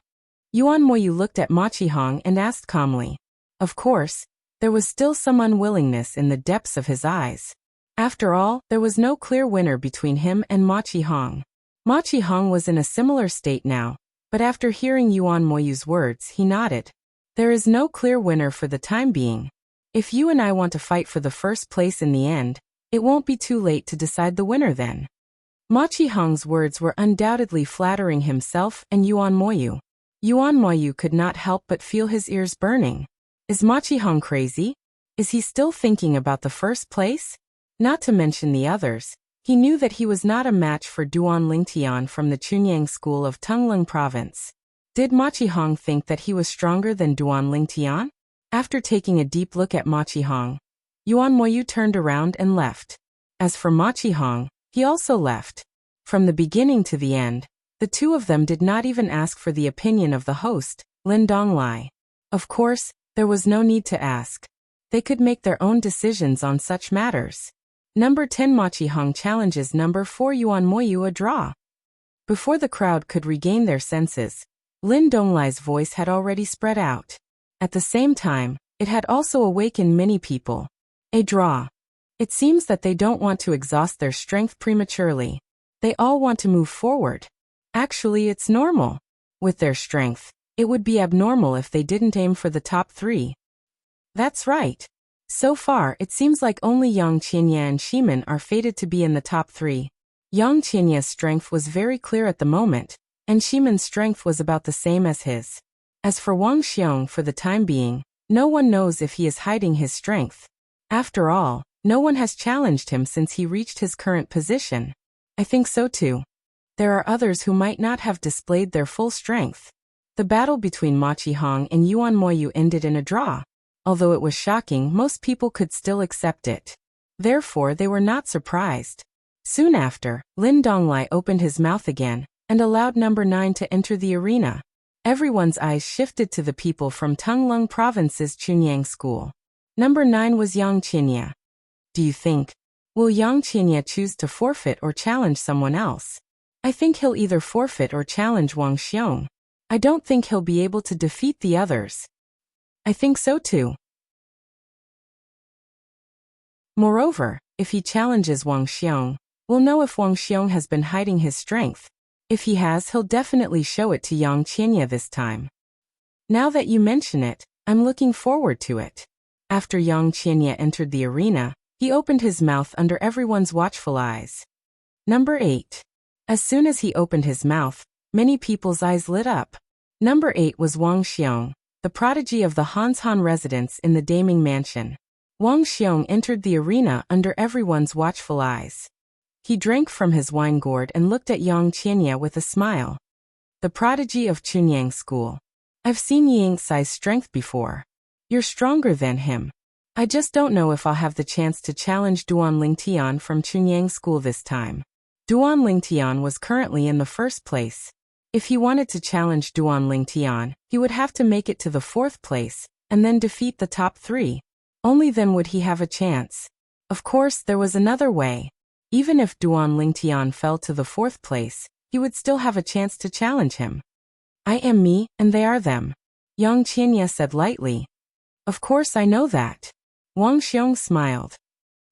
Yuan Moyu looked at Ma Qihong and asked calmly. Of course, there was still some unwillingness in the depths of his eyes. After all, there was no clear winner between him and Ma Qihong. Ma Qihong was in a similar state now, but after hearing Yuan Moyu's words, he nodded. There is no clear winner for the time being. If you and I want to fight for the first place in the end, it won't be too late to decide the winner then. Ma Qihong's words were undoubtedly flattering himself and Yuan Moyu. Yuan Moyu could not help but feel his ears burning. Is Ma Qihong crazy? Is he still thinking about the first place? Not to mention the others, he knew that he was not a match for Duan Lingtian from the Chunyang school of Tunglung province. Did Ma Qihong think that he was stronger than Duan Lingtian? After taking a deep look at Ma Qihong, Yuan Moyu turned around and left. As for Ma Qihong, he also left. From the beginning to the end, the two of them did not even ask for the opinion of the host, Lin Donglai. Of course, there was no need to ask. They could make their own decisions on such matters. Number 10 Ma Qihong challenges number 4 Yuan Moyu a draw. Before the crowd could regain their senses, Lin Donglai's voice had already spread out. At the same time, it had also awakened many people. A draw. It seems that they don't want to exhaust their strength prematurely. They all want to move forward. Actually, it's normal. With their strength, it would be abnormal if they didn't aim for the top 3. That's right. So far, it seems like only Yang Qinya and Shimin are fated to be in the top 3. Yang Qinya's strength was very clear at the moment, and Shimin's strength was about the same as his. As for Wang Xiong, for the time being, no one knows if he is hiding his strength. After all, no one has challenged him since he reached his current position. I think so too. There are others who might not have displayed their full strength. The battle between Ma Qihong and Yuan Moyu ended in a draw. Although it was shocking, most people could still accept it. Therefore, they were not surprised. Soon after, Lin Donglai opened his mouth again and allowed number 9 to enter the arena. Everyone's eyes shifted to the people from Tunglung Province's Chunyang school. Number 9 was Yang Qinya. Do you think, will Yang Qinya choose to forfeit or challenge someone else? I think he'll either forfeit or challenge Wang Xiong. I don't think he'll be able to defeat the others. I think so too. Moreover, if he challenges Wang Xiong, we'll know if Wang Xiong has been hiding his strength. If he has, he'll definitely show it to Yang Qinya this time. Now that you mention it, I'm looking forward to it. After Yang Qinya entered the arena, he opened his mouth under everyone's watchful eyes. Number 8. As soon as he opened his mouth, many people's eyes lit up. Number 8 was Wang Xiong, the prodigy of the Hanshan residence in the Daming Mansion. Wang Xiong entered the arena under everyone's watchful eyes. He drank from his wine gourd and looked at Yang Qinya with a smile. The prodigy of Chunyang School. I've seen Yingxi's strength before. You're stronger than him. I just don't know if I'll have the chance to challenge Duan Lingtian from Chunyang School this time. Duan Lingtian was currently in the first place. If he wanted to challenge Duan Lingtian, he would have to make it to the 4th place, and then defeat the top 3. Only then would he have a chance. Of course, there was another way. Even if Duan Lingtian fell to the 4th place, he would still have a chance to challenge him. I am me, and they are them. Yang Qinya said lightly. Of course I know that. Wang Xiong smiled.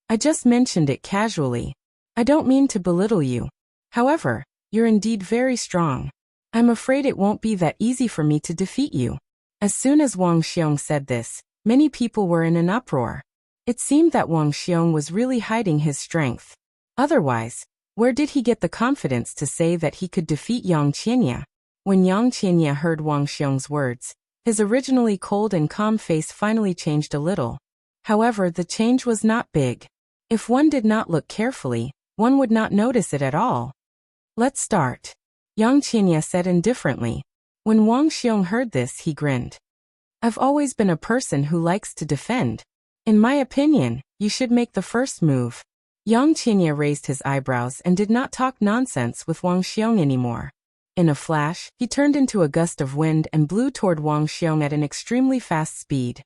I just mentioned it casually. I don't mean to belittle you. However, you're indeed very strong. I'm afraid it won't be that easy for me to defeat you. As soon as Wang Xiong said this, many people were in an uproar. It seemed that Wang Xiong was really hiding his strength. Otherwise, where did he get the confidence to say that he could defeat Yang Qinya? When Yang Qinya heard Wang Xiong's words, his originally cold and calm face finally changed a little. However, the change was not big. If one did not look carefully, one would not notice it at all. Let's start. Yang Qinya said indifferently. When Wang Xiong heard this, he grinned. I've always been a person who likes to defend. In my opinion, you should make the first move. Yang Qinya raised his eyebrows and did not talk nonsense with Wang Xiong anymore. In a flash, he turned into a gust of wind and blew toward Wang Xiong at an extremely fast speed.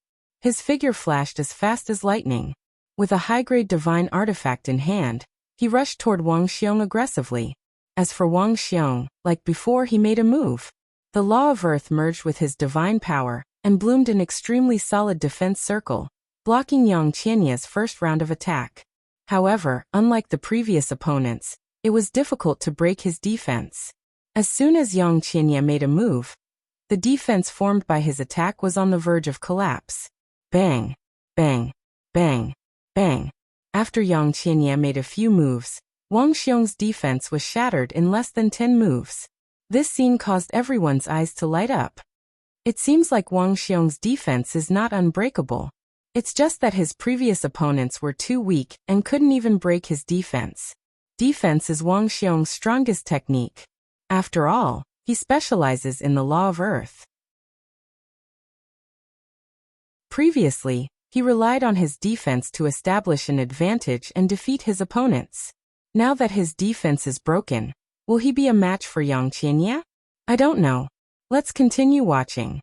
His figure flashed as fast as lightning. With a high-grade divine artifact in hand, he rushed toward Wang Xiong aggressively. As for Wang Xiong, like before, he made a move. The law of earth merged with his divine power and bloomed an extremely solid defense circle, blocking Yang Qianye's first round of attack. However, unlike the previous opponents, it was difficult to break his defense. As soon as Yang Qianye made a move, the defense formed by his attack was on the verge of collapse. Bang! Bang! Bang! Bang! After Yang Qianye made a few moves, Wang Xiong's defense was shattered in less than 10 moves. This scene caused everyone's eyes to light up. It seems like Wang Xiong's defense is not unbreakable. It's just that his previous opponents were too weak and couldn't even break his defense. Defense is Wang Xiong's strongest technique. After all, he specializes in the law of earth. Previously, he relied on his defense to establish an advantage and defeat his opponents. Now that his defense is broken, will he be a match for Yang Qianye? I don't know. Let's continue watching.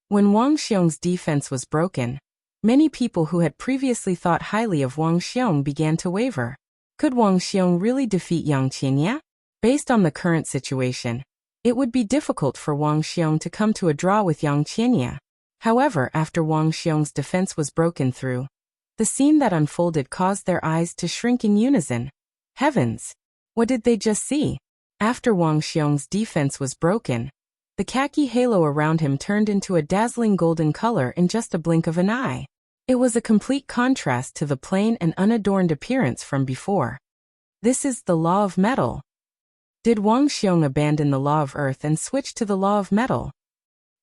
When Wang Xiong's defense was broken, many people who had previously thought highly of Wang Xiong began to waver. Could Wang Xiong really defeat Yang Qianye? Based on the current situation, it would be difficult for Wang Xiong to come to a draw with Yang Qianye. However, after Wang Xiong's defense was broken through, the scene that unfolded caused their eyes to shrink in unison. Heavens! What did they just see? After Wang Xiong's defense was broken, the khaki halo around him turned into a dazzling golden color in just a blink of an eye. It was a complete contrast to the plain and unadorned appearance from before. This is the law of metal. Did Wang Xiong abandon the law of earth and switch to the law of metal?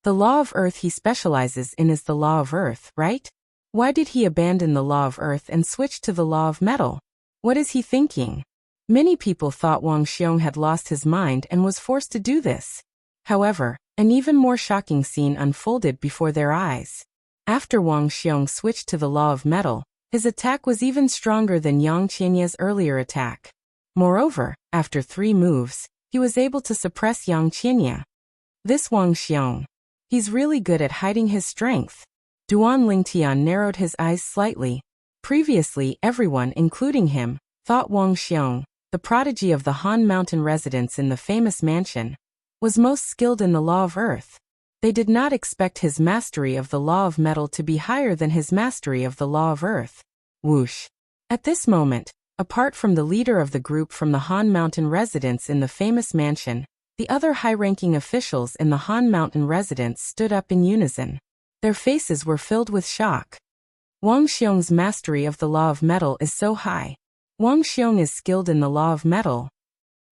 The law of earth he specializes in is the law of earth, right? Why did he abandon the law of earth and switch to the law of metal? What is he thinking? Many people thought Wang Xiong had lost his mind and was forced to do this. However, an even more shocking scene unfolded before their eyes. After Wang Xiong switched to the law of metal, his attack was even stronger than Yang Qianye's earlier attack. Moreover, after 3 moves, he was able to suppress Yang Qianye. This Wang Xiong. He's really good at hiding his strength. Duan Lingtian narrowed his eyes slightly. Previously, everyone, including him, thought Wang Xiong, the prodigy of the Han Mountain residents in the famous mansion, was most skilled in the law of earth. They did not expect his mastery of the law of metal to be higher than his mastery of the law of earth. Whoosh! At this moment, apart from the leader of the group from the Han Mountain residents in the famous mansion, the other high-ranking officials in the Han Mountain residence stood up in unison. Their faces were filled with shock. Wang Xiong's mastery of the law of metal is so high. Wang Xiong is skilled in the law of metal.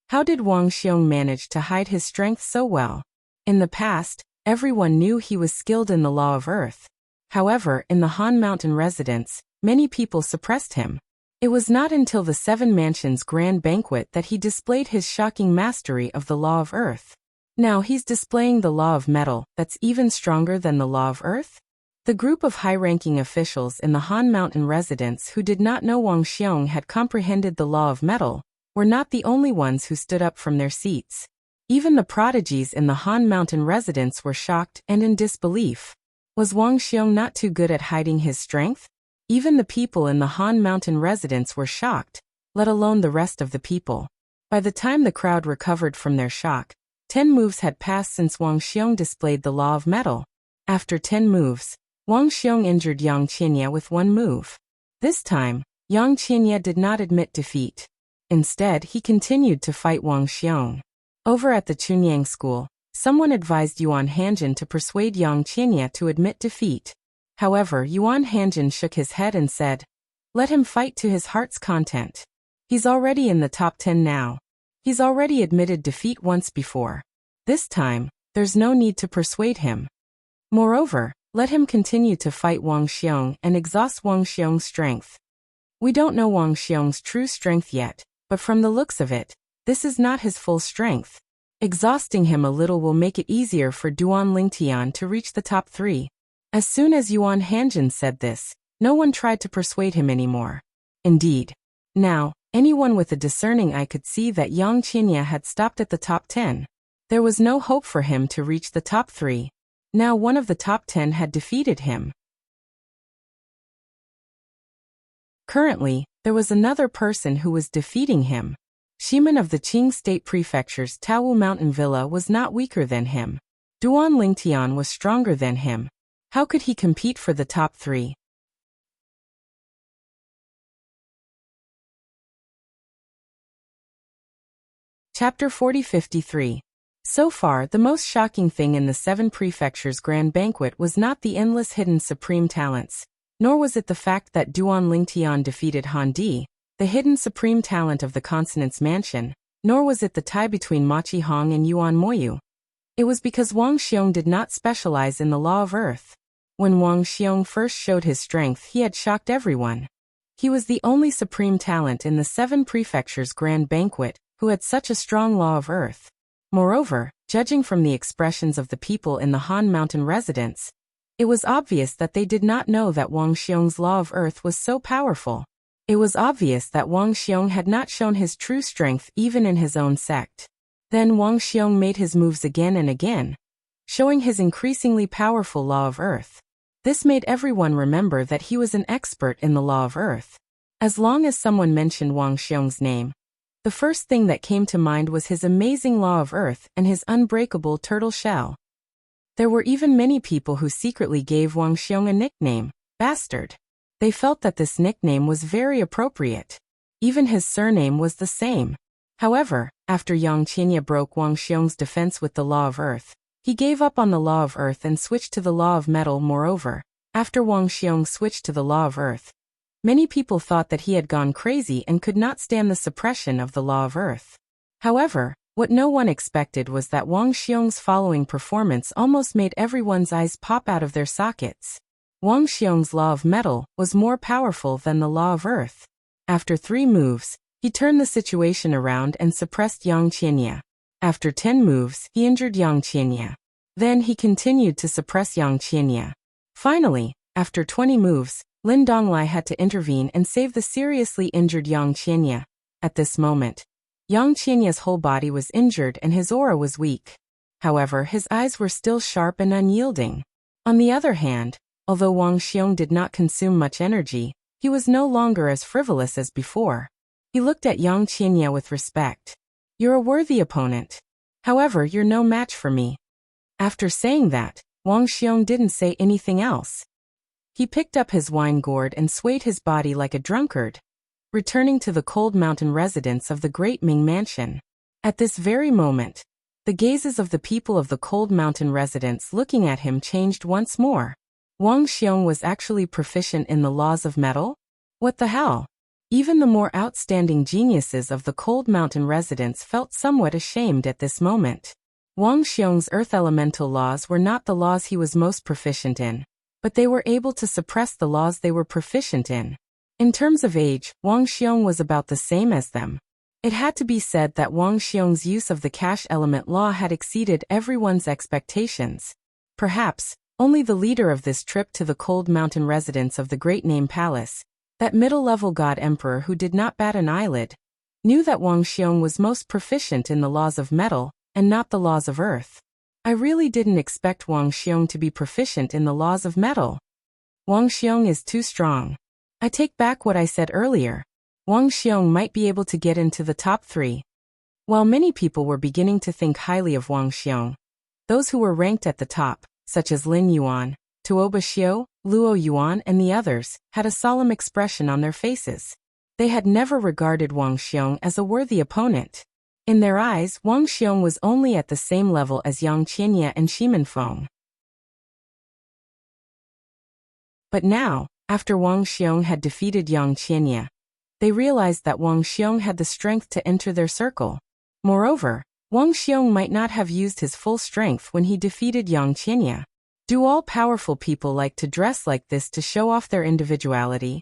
How did Wang Xiong manage to hide his strength so well? In the past, everyone knew he was skilled in the law of earth. However, in the Han Mountain residence, many people suppressed him. It was not until the 7 Mansions Grand Banquet that he displayed his shocking mastery of the law of earth. Now he's displaying the law of metal that's even stronger than the law of earth? The group of high-ranking officials in the Han Mountain residence who did not know Wang Xiong had comprehended the law of metal were not the only ones who stood up from their seats. Even the prodigies in the Han Mountain residence were shocked and in disbelief. Was Wang Xiong not too good at hiding his strength? Even the people in the Han Mountain residence were shocked, let alone the rest of the people. By the time the crowd recovered from their shock, 10 moves had passed since Wang Xiong displayed the law of metal. After 10 moves, Wang Xiong injured Yang Qianye with 1 move. This time, Yang Qianye did not admit defeat. Instead, he continued to fight Wang Xiong. Over at the Chunyang school, someone advised Yuan Hanjin to persuade Yang Qianye to admit defeat. However, Yuan Hanjin shook his head and said, "Let him fight to his heart's content. He's already in the top 10 now. He's already admitted defeat once before. This time, there's no need to persuade him. Moreover, let him continue to fight Wang Xiong and exhaust Wang Xiong's strength. We don't know Wang Xiong's true strength yet, but from the looks of it, this is not his full strength. Exhausting him a little will make it easier for Duan Lingtian to reach the top 3. As soon as Yuan Hanjin said this, no one tried to persuade him anymore. Indeed. Now, anyone with a discerning eye could see that Yang Qianye had stopped at the top 10. There was no hope for him to reach the top 3. Now one of the top 10 had defeated him. Currently, there was another person who was defeating him. Shiman of the Qing State Prefecture's Taowu Mountain Villa was not weaker than him. Duan Lingtian was stronger than him. How could he compete for the top 3? Chapter 40-53. So far, the most shocking thing in the 7 prefectures' grand banquet was not the endless hidden supreme talents, nor was it the fact that Duan Lingtian defeated Han Di, the hidden supreme talent of the Consonance Mansion, nor was it the tie between Ma Qihong and Yuan Moyu. It was because Wang Xiong did not specialize in the law of earth. When Wang Xiong first showed his strength, he had shocked everyone. He was the only supreme talent in the 7 prefectures' grand banquet who had such a strong law of earth. Moreover, judging from the expressions of the people in the Han Mountain residence, it was obvious that they did not know that Wang Xiong's law of earth was so powerful. It was obvious that Wang Xiong had not shown his true strength even in his own sect. Then Wang Xiong made his moves again and again, showing his increasingly powerful law of earth. This made everyone remember that he was an expert in the law of earth. As long as someone mentioned Wang Xiong's name, the first thing that came to mind was his amazing law of earth and his unbreakable turtle shell. There were even many people who secretly gave Wang Xiong a nickname, Bastard. They felt that this nickname was very appropriate. Even his surname was the same. However, after Yang Qinya broke Wang Xiong's defense with the law of earth, he gave up on the law of earth and switched to the law of metal. Moreover, after Wang Xiong switched to the law of earth, many people thought that he had gone crazy and could not stand the suppression of the law of earth. However, what no one expected was that Wang Xiong's following performance almost made everyone's eyes pop out of their sockets. Wang Xiong's law of metal was more powerful than the law of earth. After 3 moves, he turned the situation around and suppressed Yang Qinya. After 10 moves, he injured Yang Qinya. Then he continued to suppress Yang Qinya. Finally, after 20 moves, Lin Donglai had to intervene and save the seriously injured Yang Qinya. At this moment, Yang Qianya's whole body was injured and his aura was weak. However, his eyes were still sharp and unyielding. On the other hand, although Wang Xiong did not consume much energy, he was no longer as frivolous as before. He looked at Yang Qianya with respect. "You're a worthy opponent. However, you're no match for me." After saying that, Wang Xiong didn't say anything else. He picked up his wine gourd and swayed his body like a drunkard, returning to the cold mountain residence of the great Ming mansion. At this very moment, the gazes of the people of the cold mountain residence looking at him changed once more. Wang Xiong was actually proficient in the laws of metal? What the hell? Even the more outstanding geniuses of the cold mountain residence felt somewhat ashamed at this moment. Wang Xiong's earth elemental laws were not the laws he was most proficient in, but they were able to suppress the laws they were proficient in. In terms of age, Wang Xiong was about the same as them. It had to be said that Wang Xiong's use of the cash element law had exceeded everyone's expectations. Perhaps, only the leader of this trip to the cold mountain residence of the Great Name Palace, that middle-level god emperor who did not bat an eyelid, knew that Wang Xiong was most proficient in the laws of metal and not the laws of earth. I really didn't expect Wang Xiong to be proficient in the laws of metal. Wang Xiong is too strong. I take back what I said earlier. Wang Xiong might be able to get into the top 3. While many people were beginning to think highly of Wang Xiong, those who were ranked at the top, such as Lin Yuan, Tuoba Xiu, Luo Yuan and the others, had a solemn expression on their faces. They had never regarded Wang Xiong as a worthy opponent. In their eyes, Wang Xiong was only at the same level as Yang Qianya and Shiman Feng. But now, after Wang Xiong had defeated Yang Qianya, they realized that Wang Xiong had the strength to enter their circle. Moreover, Wang Xiong might not have used his full strength when he defeated Yang Qianya. Do all powerful people like to dress like this to show off their individuality?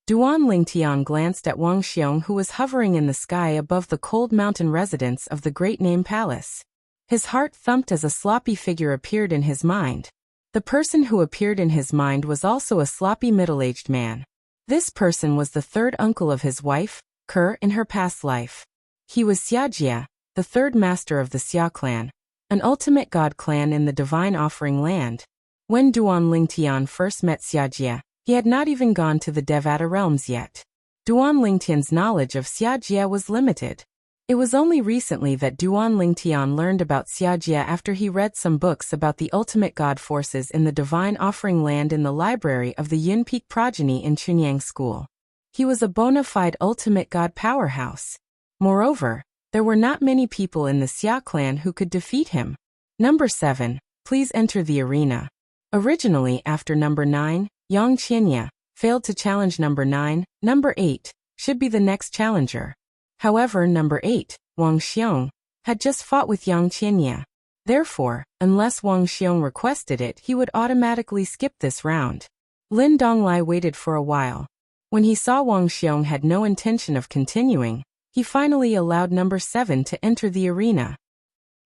Duan Lingtian glanced at Wang Xiong who was hovering in the sky above the cold mountain residence of the Great Name Palace. His heart thumped as a sloppy figure appeared in his mind. The person who appeared in his mind was also a sloppy middle-aged man. This person was the third uncle of his wife, Ke, in her past life. He was Xiajia, the third master of the Xia clan, an ultimate god clan in the Divine Offering Land. When Duan Lingtian first met Xiajia, He had not even gone to the Devata realms yet. Duan Lingtian's knowledge of Xiajia was limited. It was only recently that Duan Lingtian learned about Xiajia after he read some books about the ultimate god forces in the divine offering land in the library of the Yunpeak progeny in Chunyang School. He was a bona fide ultimate god powerhouse. Moreover, there were not many people in the Xia clan who could defeat him. Number 7. Please enter the arena. Originally after number 9, Yang Qianya failed to challenge number 9, number 8 should be the next challenger. However, number 8, Wang Xiong, had just fought with Yang Qianya. Therefore, unless Wang Xiong requested it, he would automatically skip this round. Lin Donglai waited for a while. When he saw Wang Xiong had no intention of continuing, he finally allowed number 7 to enter the arena.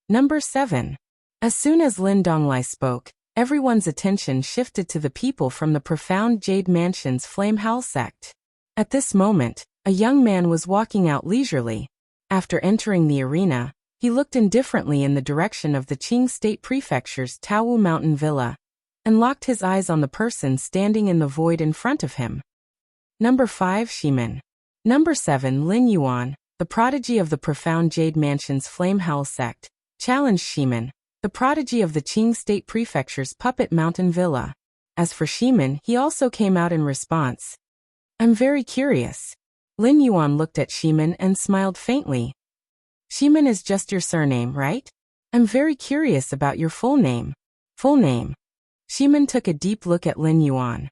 Number 7. As soon as Lin Donglai spoke, everyone's attention shifted to the people from the profound Jade Mansion's Flame Howl sect. At this moment, a young man was walking out leisurely. After entering the arena, he looked indifferently in the direction of the Qing State Prefecture's Taowu Mountain Villa, and locked his eyes on the person standing in the void in front of him. Number 5 Shimin. Number 7 Lin Yuan, the prodigy of the profound Jade Mansion's Flame Howl sect, challenged Shimin, the prodigy of the Qing State Prefecture's Puppet Mountain Villa. As for Shimin, he also came out in response. I'm very curious. Lin Yuan looked at Shimin and smiled faintly. Shimin is just your surname, right? I'm very curious about your full name. Full name. Shimin took a deep look at Lin Yuan.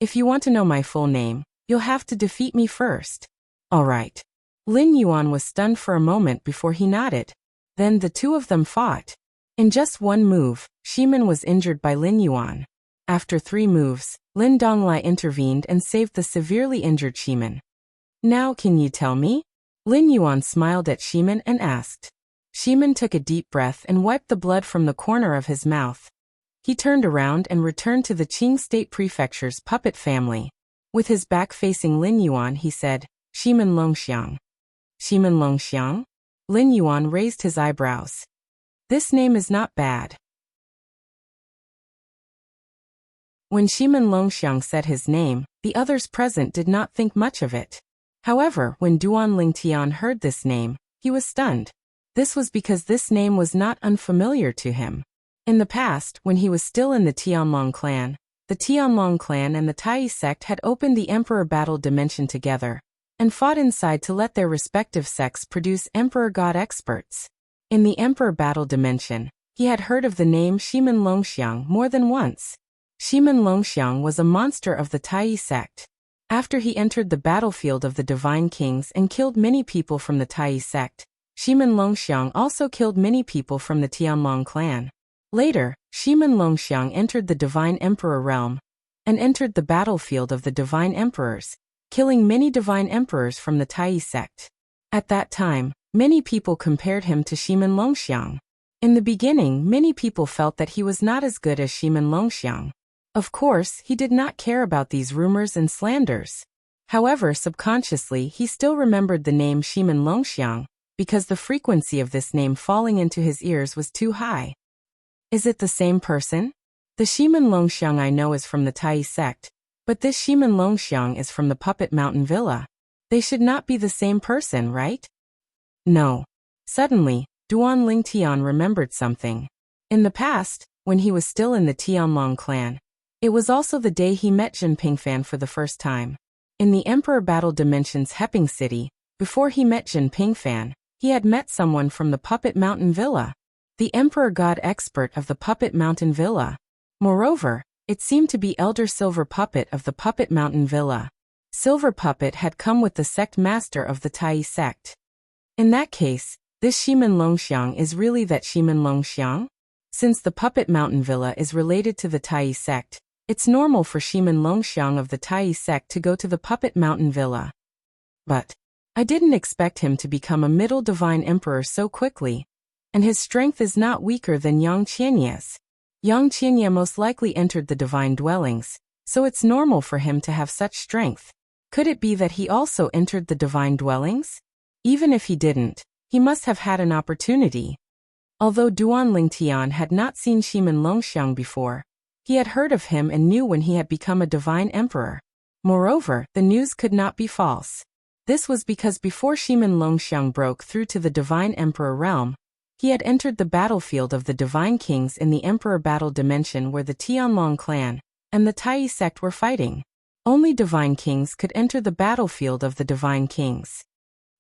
If you want to know my full name, you'll have to defeat me first. All right. Lin Yuan was stunned for a moment before he nodded. Then the two of them fought. In just one move, Shimin was injured by Lin Yuan. After 3 moves, Lin Donglai intervened and saved the severely injured Shimin. Now can you tell me? Lin Yuan smiled at Shimin and asked. Shimin took a deep breath and wiped the blood from the corner of his mouth. He turned around and returned to the Qing State Prefecture's puppet family. With his back facing Lin Yuan, he said, Shimin Longxiang. Shimin Longxiang? Lin Yuan raised his eyebrows. This name is not bad. When Shimin Longxiang said his name, the others present did not think much of it. However, when Duan Lingtian heard this name, he was stunned. This was because this name was not unfamiliar to him. In the past, when he was still in the Tianlong clan, the Tianlong clan and the Tai sect had opened the Emperor Battle Dimension together, and fought inside to let their respective sects produce Emperor God experts. In the Emperor Battle Dimension, he had heard of the name Shimin Longxiang more than once. Shimin Longxiang was a monster of the Tai sect. After he entered the battlefield of the Divine Kings and killed many people from the Tai sect, Shimin Longxiang also killed many people from the Tianlong clan. Later, Shimin Longxiang entered the Divine Emperor realm, and entered the battlefield of the Divine Emperors, killing many Divine Emperors from the Tai sect. At that time, many people compared him to Shimin Longxiang. In the beginning, many people felt that he was not as good as Shimin Longxiang. Of course, he did not care about these rumors and slanders. However, subconsciously, he still remembered the name Shimin Longxiang, because the frequency of this name falling into his ears was too high. Is it the same person? The Shimin Longxiang I know is from the Tai sect, but this Shimin Longxiang is from the Puppet Mountain Villa. They should not be the same person, right? No. Suddenly, Duan Lingtian remembered something. In the past, when he was still in the Tianlong clan, it was also the day he met Jin Pingfan for the first time. In the Emperor Battle Dimension's Hepping City, before he met Jin Pingfan, he had met someone from the Puppet Mountain Villa, the Emperor God expert of the Puppet Mountain Villa. Moreover, it seemed to be Elder Silver Puppet of the Puppet Mountain Villa. Silver Puppet had come with the sect master of the Tai sect. In that case, this Shimin Longxiang is really that Shimin Longxiang? Since the Puppet Mountain Villa is related to the Tai sect, it's normal for Shimin Longxiang of the Tai sect to go to the Puppet Mountain Villa. But I didn't expect him to become a middle divine emperor so quickly, and his strength is not weaker than Yang Qianya's. Yang Qianya most likely entered the divine dwellings, so it's normal for him to have such strength. Could it be that he also entered the divine dwellings? Even if he didn't, he must have had an opportunity. Although Duan Lingtian had not seen Shimin Longxiang before, He had heard of him and knew when he had become a divine emperor. Moreover, the news could not be false. This was because before Shimin Longxiang broke through to the divine emperor realm, he had entered the battlefield of the divine kings in the emperor battle dimension where the Tianlong clan and the Tai sect were fighting. Only divine kings could enter the battlefield of the divine kings.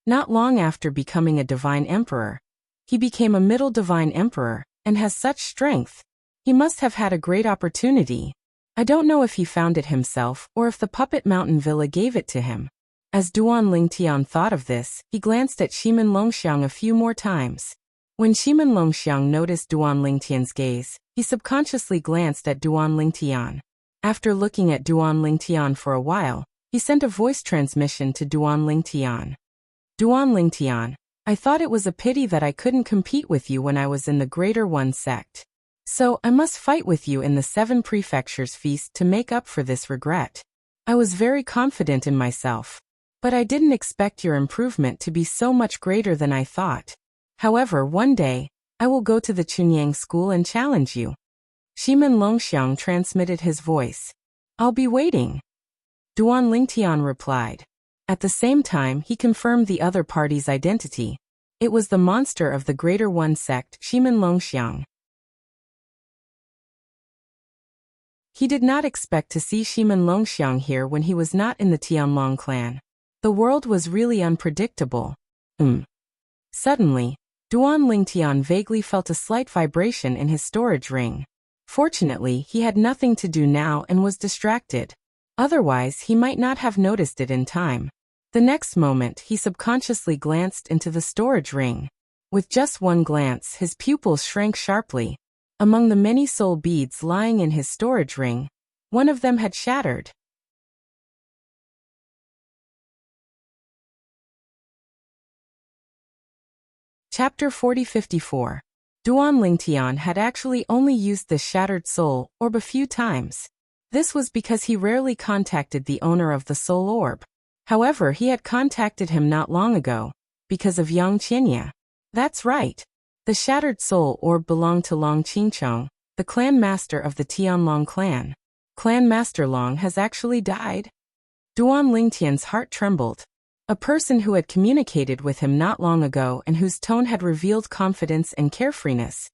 Not long after becoming a divine emperor, he became a middle divine emperor, and has such strength. He must have had a great opportunity. I don't know if he found it himself or if the Puppet Mountain Villa gave it to him. As Duan Lingtian thought of this, he glanced at Shimin Longxiang a few more times. When Shimin Longxiang noticed Duan Lingtian's gaze, he subconsciously glanced at Duan Lingtian. After looking at Duan Lingtian for a while, he sent a voice transmission to Duan Lingtian. Duan Lingtian, I thought it was a pity that I couldn't compete with you when I was in the Greater One sect. So I must fight with you in the 7 Prefectures feast to make up for this regret. I was very confident in myself, but I didn't expect your improvement to be so much greater than I thought. However, one day, I will go to the Chunyang school and challenge you. Shimin Longxiang transmitted his voice. I'll be waiting. Duan Lingtian replied. At the same time, he confirmed the other party's identity. It was the monster of the Greater One sect, Shimin Longxiang. He did not expect to see Shimin Longxiang here when he was not in the Tianlong clan. The world was really unpredictable. Suddenly, Duan Lingtian vaguely felt a slight vibration in his storage ring. Fortunately, he had nothing to do now and was distracted. Otherwise, he might not have noticed it in time. The next moment, he subconsciously glanced into the storage ring. With just one glance, his pupils shrank sharply. Among the many soul beads lying in his storage ring, one of them had shattered. Chapter 4054. Duan Lingtian had actually only used the shattered soul orb a few times. This was because he rarely contacted the owner of the soul orb. However, he had contacted him not long ago, because of Yang Qinya. That's right. The shattered soul orb belonged to Long Qingchong, the clan master of the Tianlong clan. Clan Master Long has actually died. Duan Lingtian's heart trembled. A person who had communicated with him not long ago and whose tone had revealed confidence and carefreeness.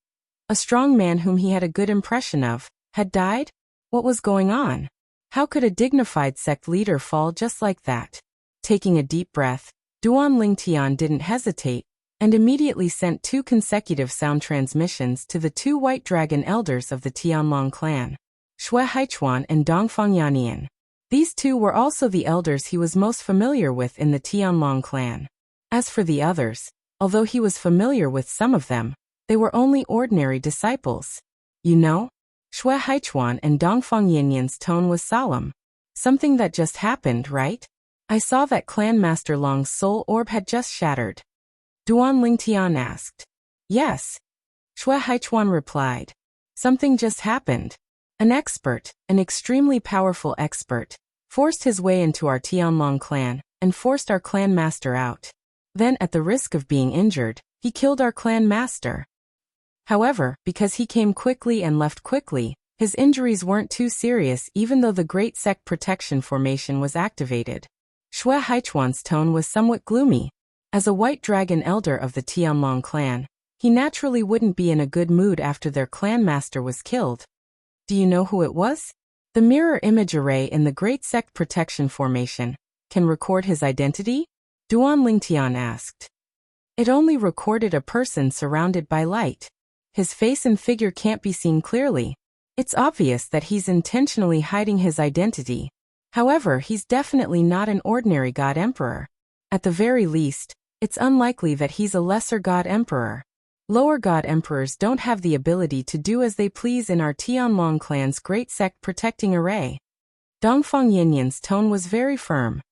A strong man whom he had a good impression of, had died? What was going on? How could a dignified sect leader fall just like that? Taking a deep breath, Duan Lingtian didn't hesitate, and immediately sent 2 consecutive sound transmissions to the 2 White Dragon elders of the Tianlong clan, Shui Haichuan and Dongfang Yannian. These 2 were also the elders he was most familiar with in the Tianlong clan. As for the others, although he was familiar with some of them, they were only ordinary disciples. You know? Shui Haichuan and Dongfang Yannian's tone was solemn. Something that just happened, right? I saw that Clan Master Long's soul orb had just shattered. Duan Lingtian asked. Yes. Shui Haichuan replied. Something just happened. An expert, an extremely powerful expert, forced his way into our Tianlong clan, and forced our clan master out. Then, at the risk of being injured, he killed our clan master. However, because he came quickly and left quickly, his injuries weren't too serious even though the Great Sect Protection Formation was activated. Shui Haichuan's tone was somewhat gloomy. As a White Dragon elder of the Tianlong clan, he naturally wouldn't be in a good mood after their clan master was killed. Do you know who it was? The mirror image array in the Great Sect Protection Formation can record his identity? Duan Lingtian asked. It only recorded a person surrounded by light. His face and figure can't be seen clearly. It's obvious that he's intentionally hiding his identity. However, he's definitely not an ordinary God Emperor. At the very least, it's unlikely that he's a lesser God Emperor. Lower God Emperors don't have the ability to do as they please in our Tianlong clan's Great Sect Protecting Array. Dongfang Yannian's tone was very firm.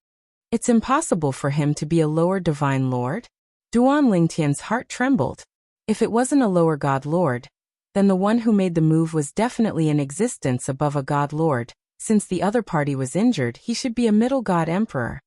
It's impossible for him to be a lower Divine Lord? Duan Lingtian's heart trembled. If it wasn't a lower God Lord, then the one who made the move was definitely in existence above a God Lord. Since the other party was injured, he should be a middle God Emperor.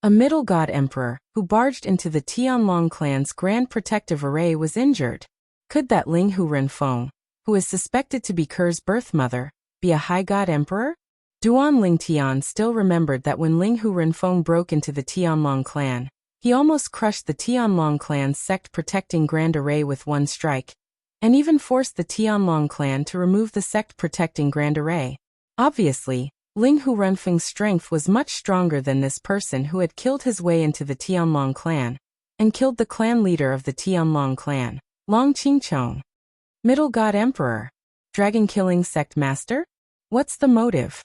A middle God Emperor, who barged into the Tianlong clan's Grand Protective Array, was injured. Could that Ling Hu Renfeng, who is suspected to be Ker's birth mother, Be a high god emperor? Duan Ling Tian still remembered that when Ling Hu Renfeng broke into the Tianlong clan, he almost crushed the Tianlong clan's sect-protecting Grand Array with one strike, and even forced the Tianlong clan to remove the sect-protecting Grand Array. Obviously, Ling Hu Renfeng's strength was much stronger than this person who had killed his way into the Tianlong clan, and killed the clan leader of the Tianlong clan, Long Qingchong. Middle God Emperor? Dragon-killing sect master? What's the motive?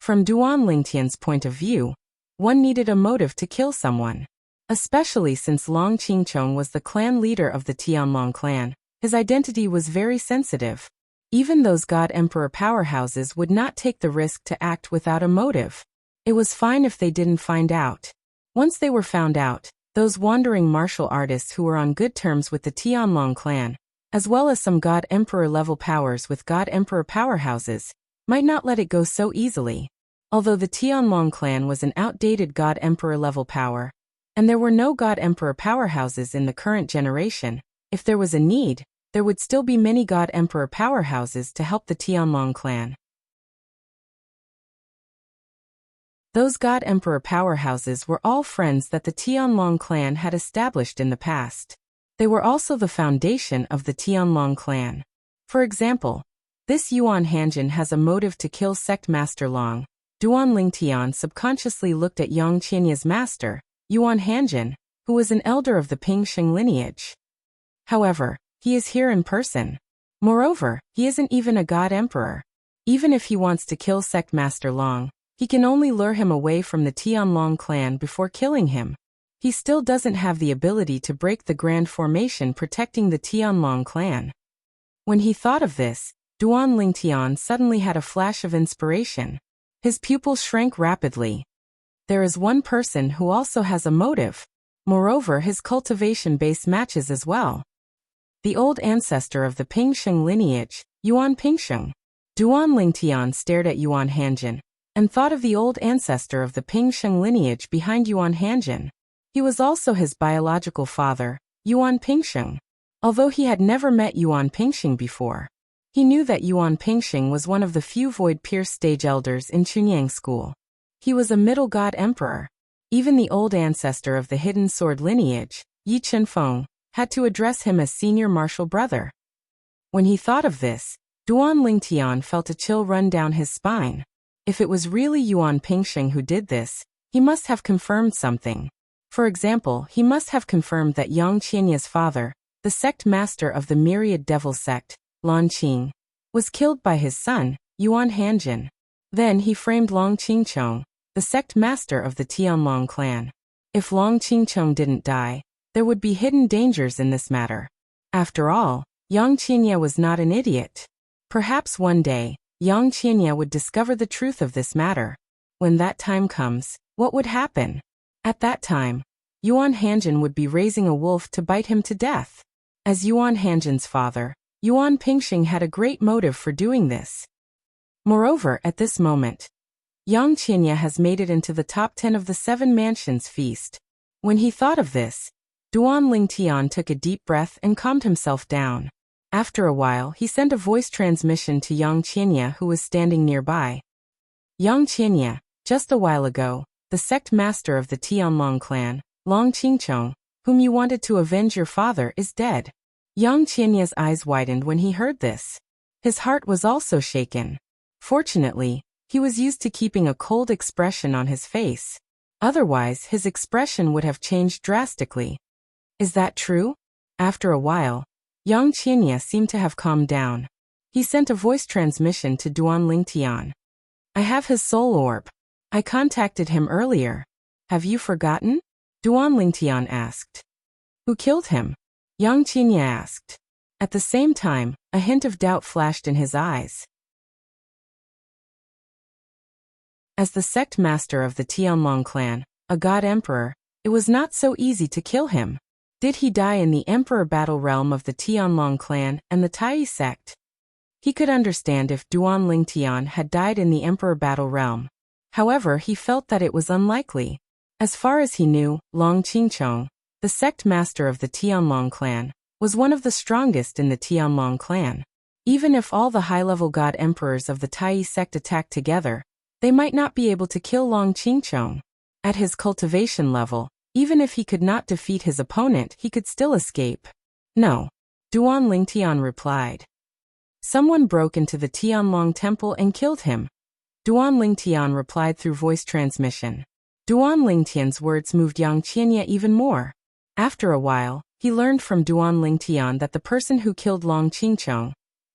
From Duan Lingtian's point of view, one needed a motive to kill someone. Especially since Long Qingchong was the clan leader of the Tianlong clan, his identity was very sensitive. Even those God Emperor powerhouses would not take the risk to act without a motive. It was fine if they didn't find out. Once they were found out, those wandering martial artists who were on good terms with the Tianlong clan, as well as some God Emperor level powers with God Emperor powerhouses, might not let it go so easily. Although the Tianlong clan was an outdated God Emperor level power, and there were no God Emperor powerhouses in the current generation, if there was a need, there would still be many God Emperor powerhouses to help the Tianlong clan. Those God Emperor powerhouses were all friends that the Tianlong clan had established in the past. They were also the foundation of the Tianlong clan. For example, this Yuan Hanjin has a motive to kill Sect Master Long. Duan Lingtian subconsciously looked at Yang Qianya's master, Yuan Hanjin, who was an elder of the Pingsheng lineage. However, he is here in person. Moreover, he isn't even a God Emperor. Even if he wants to kill Sect Master Long, he can only lure him away from the Tianlong clan before killing him. He still doesn't have the ability to break the grand formation protecting the Tianlong clan. When he thought of this, Duan Lingtian suddenly had a flash of inspiration. His pupils shrank rapidly. There is one person who also has a motive. Moreover, his cultivation base matches as well. The old ancestor of the Pingsheng lineage, Yuan Pingsheng. Duan Lingtian stared at Yuan Hanjin, and thought of the old ancestor of the Pingsheng lineage behind Yuan Hanjin. He was also his biological father, Yuan Pingsheng. Although he had never met Yuan Pingsheng before, he knew that Yuan Pingsheng was one of the few Void Pierce stage elders in Chunyang school. He was a middle God Emperor. Even the old ancestor of the Hidden Sword lineage, Yi Chenfeng, had to address him as senior martial brother. When he thought of this, Duan Lingtian felt a chill run down his spine. If it was really Yuan Pingsheng who did this, he must have confirmed something. For example, he must have confirmed that Yang Qianya's father, the sect master of the Myriad Devil sect, Lan Qing, was killed by his son, Yuan Hanjin. Then he framed Long Qingchong, the sect master of the Tianlong clan. If Long Qingchong didn't die, there would be hidden dangers in this matter. After all, Yang Qianya was not an idiot. Perhaps one day, Yang Qianya would discover the truth of this matter. When that time comes, what would happen? At that time, Yuan Hanjin would be raising a wolf to bite him to death. As Yuan Hanjin's father, Yuan Pingsheng had a great motive for doing this. Moreover, at this moment, Yang Qianya has made it into the top 10 of the 7 Mansions feast. When he thought of this, Duan Lingtian took a deep breath and calmed himself down. After a while, he sent a voice transmission to Yang Qianya, who was standing nearby. Yang Qianya, just a while ago, the sect master of the Tianlong clan, Long Qingchong, whom you wanted to avenge your father, is dead. Yang Qianya's eyes widened when he heard this. His heart was also shaken. Fortunately, he was used to keeping a cold expression on his face. Otherwise, his expression would have changed drastically. Is that true? After a while, Yang Qianya seemed to have calmed down. He sent a voice transmission to Duan Lingtian. I have his soul orb. I contacted him earlier. Have you forgotten? Duan Lingtian asked. Who killed him? Yang Qianya asked. At the same time, a hint of doubt flashed in his eyes. As the sect master of the Tianlong clan, a God Emperor, it was not so easy to kill him. Did he die in the Emperor battle realm of the Tianlong clan and the Tai sect? He could understand if Duan Lingtian had died in the Emperor battle realm. However, he felt that it was unlikely. As far as he knew, Long Qingchong, the sect master of the Tianlong clan, was one of the strongest in the Tianlong clan. Even if all the high-level god emperors of the Tai sect attacked together, they might not be able to kill Long Qingcheng. At his cultivation level, even if he could not defeat his opponent, he could still escape. No. Duan Lingtian replied. Someone broke into the Tianlong temple and killed him. Duan Lingtian replied through voice transmission. Duan Lingtian's words moved Yang Qianye even more. After a while, he learned from Duan Lingtian that the person who killed Long Qingcheng,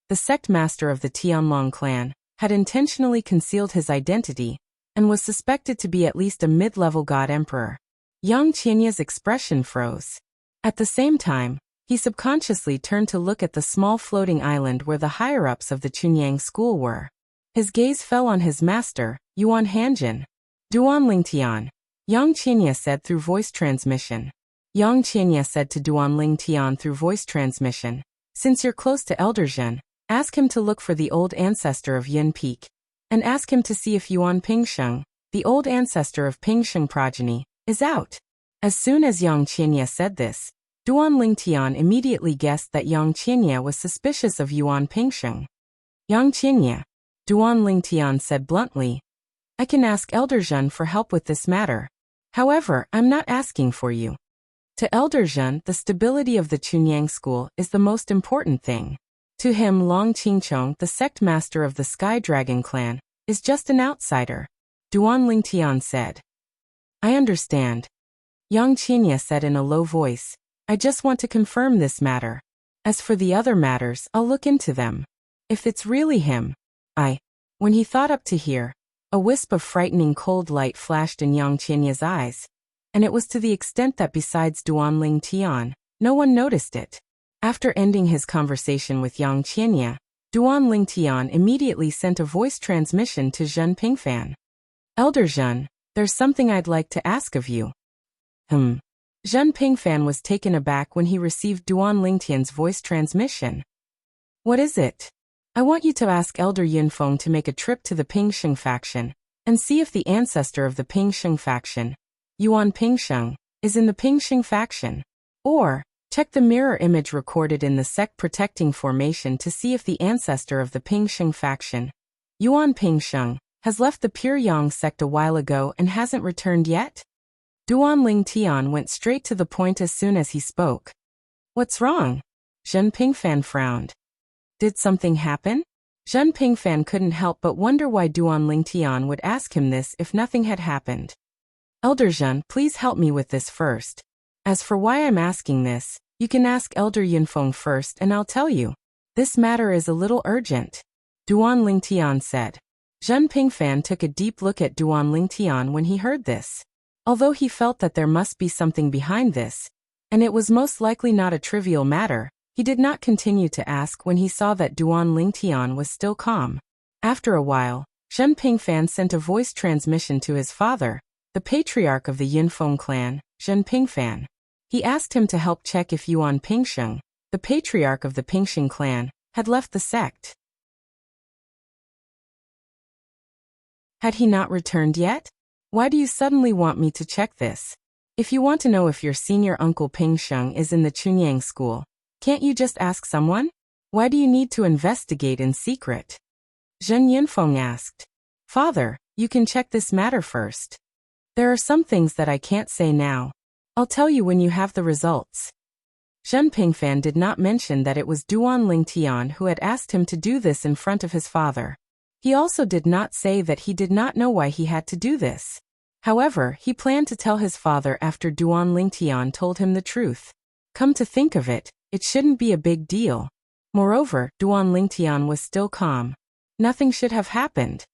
the sect master of the Tianlong clan, had intentionally concealed his identity and was suspected to be at least a mid-level god emperor. Yang Qianye's expression froze. At the same time, he subconsciously turned to look at the small floating island where the higher-ups of the Chunyang school were. His gaze fell on his master, Yuan Hanjin. Duan Lingtian, Yang Qianye said through voice transmission. Yang Qianye said to Duan Lingtian through voice transmission, since you're close to Elder Zhen, ask him to look for the old ancestor of Yin Peak, and ask him to see if Yuan Pingsheng, the old ancestor of Pingsheng progeny, is out. As soon as Yang Qianye said this, Duan Lingtian immediately guessed that Yang Qianye was suspicious of Yuan Pingsheng. Yang Qianye, Duan Lingtian said bluntly, I can ask Elder Zhen for help with this matter. However, I'm not asking for you. To Elder Zhen, the stability of the Chunyang school is the most important thing. To him, Long Qingcheng, the sect master of the Sky Dragon clan, is just an outsider. Duan Lingtian said. I understand. Yang Qianye said in a low voice, I just want to confirm this matter. As for the other matters, I'll look into them. If it's really him, When he thought up to here, a wisp of frightening cold light flashed in Yang Qianye's eyes, and it was to the extent that besides Duan Lingtian, no one noticed it. After ending his conversation with Yang Qianye, Duan Lingtian immediately sent a voice transmission to Zhen Pingfan. Elder Zhen, there's something I'd like to ask of you. Zhen Pingfan was taken aback when he received Duan Lingtian's voice transmission. What is it? I want you to ask Elder Yinfeng to make a trip to the Pingsheng faction and see if the ancestor of the Pingsheng faction, Yuan Pingsheng, is in the Pingsheng faction. Or, check the mirror image recorded in the sect protecting formation to see if the ancestor of the Pingsheng faction, Yuan Pingsheng, has left the Pure Yang sect a while ago and hasn't returned yet? Duan Lingtian went straight to the point as soon as he spoke. What's wrong? Zhen Pingfan frowned. Did something happen? Zhen Pingfan couldn't help but wonder why Duan Lingtian would ask him this if nothing had happened. Elder Zhen, please help me with this first. As for why I'm asking this, you can ask Elder Yinfeng first and I'll tell you. This matter is a little urgent. Duan Lingtian said. Zhen Pingfan took a deep look at Duan Lingtian when he heard this. Although he felt that there must be something behind this, and it was most likely not a trivial matter, he did not continue to ask when he saw that Duan Lingtian was still calm. After a while, Zhen Pingfan sent a voice transmission to his father, the patriarch of the Yinfeng clan, Zhen Pingfan. He asked him to help check if Yuan Pingsheng, the patriarch of the Pingsheng clan, had left the sect. Had he not returned yet? Why do you suddenly want me to check this? If you want to know if your senior uncle Pingsheng is in the Chunyang school, can't you just ask someone? Why do you need to investigate in secret? Zhen Yinfeng asked. Father, you can check this matter first. There are some things that I can't say now. I'll tell you when you have the results. Zhen Pingfan did not mention that it was Duan Lingtian who had asked him to do this in front of his father. He also did not say that he did not know why he had to do this. However, he planned to tell his father after Duan Lingtian told him the truth. Come to think of it, it shouldn't be a big deal. Moreover, Duan Lingtian was still calm. Nothing should have happened.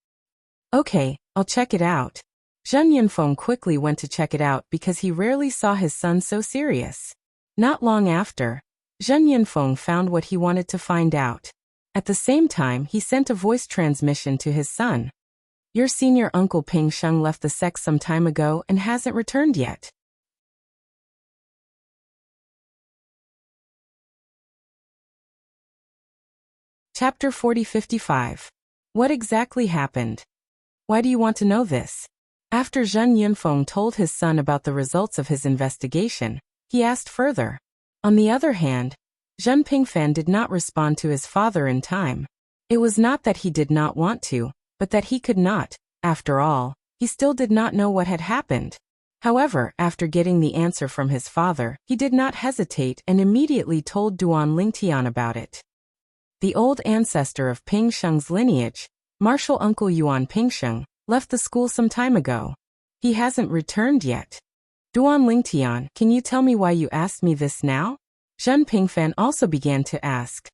Okay, I'll check it out. Zhen Yinfeng quickly went to check it out because he rarely saw his son so serious. Not long after, Zhen Yinfeng found what he wanted to find out. At the same time, he sent a voice transmission to his son. Your senior uncle Pingsheng left the sect some time ago and hasn't returned yet. Chapter 40-55. What exactly happened? Why do you want to know this? After Zhen Yinfeng told his son about the results of his investigation, he asked further. On the other hand, Zhen Pingfan did not respond to his father in time. It was not that he did not want to, but that he could not. After all, he still did not know what had happened. However, after getting the answer from his father, he did not hesitate and immediately told Duan Lingtian about it. The old ancestor of Ping Sheng's lineage, Martial Uncle Yuan Pingsheng, left the school some time ago. He hasn't returned yet. Duan Lingtian, can you tell me why you asked me this now? Zhen Pingfan also began to ask.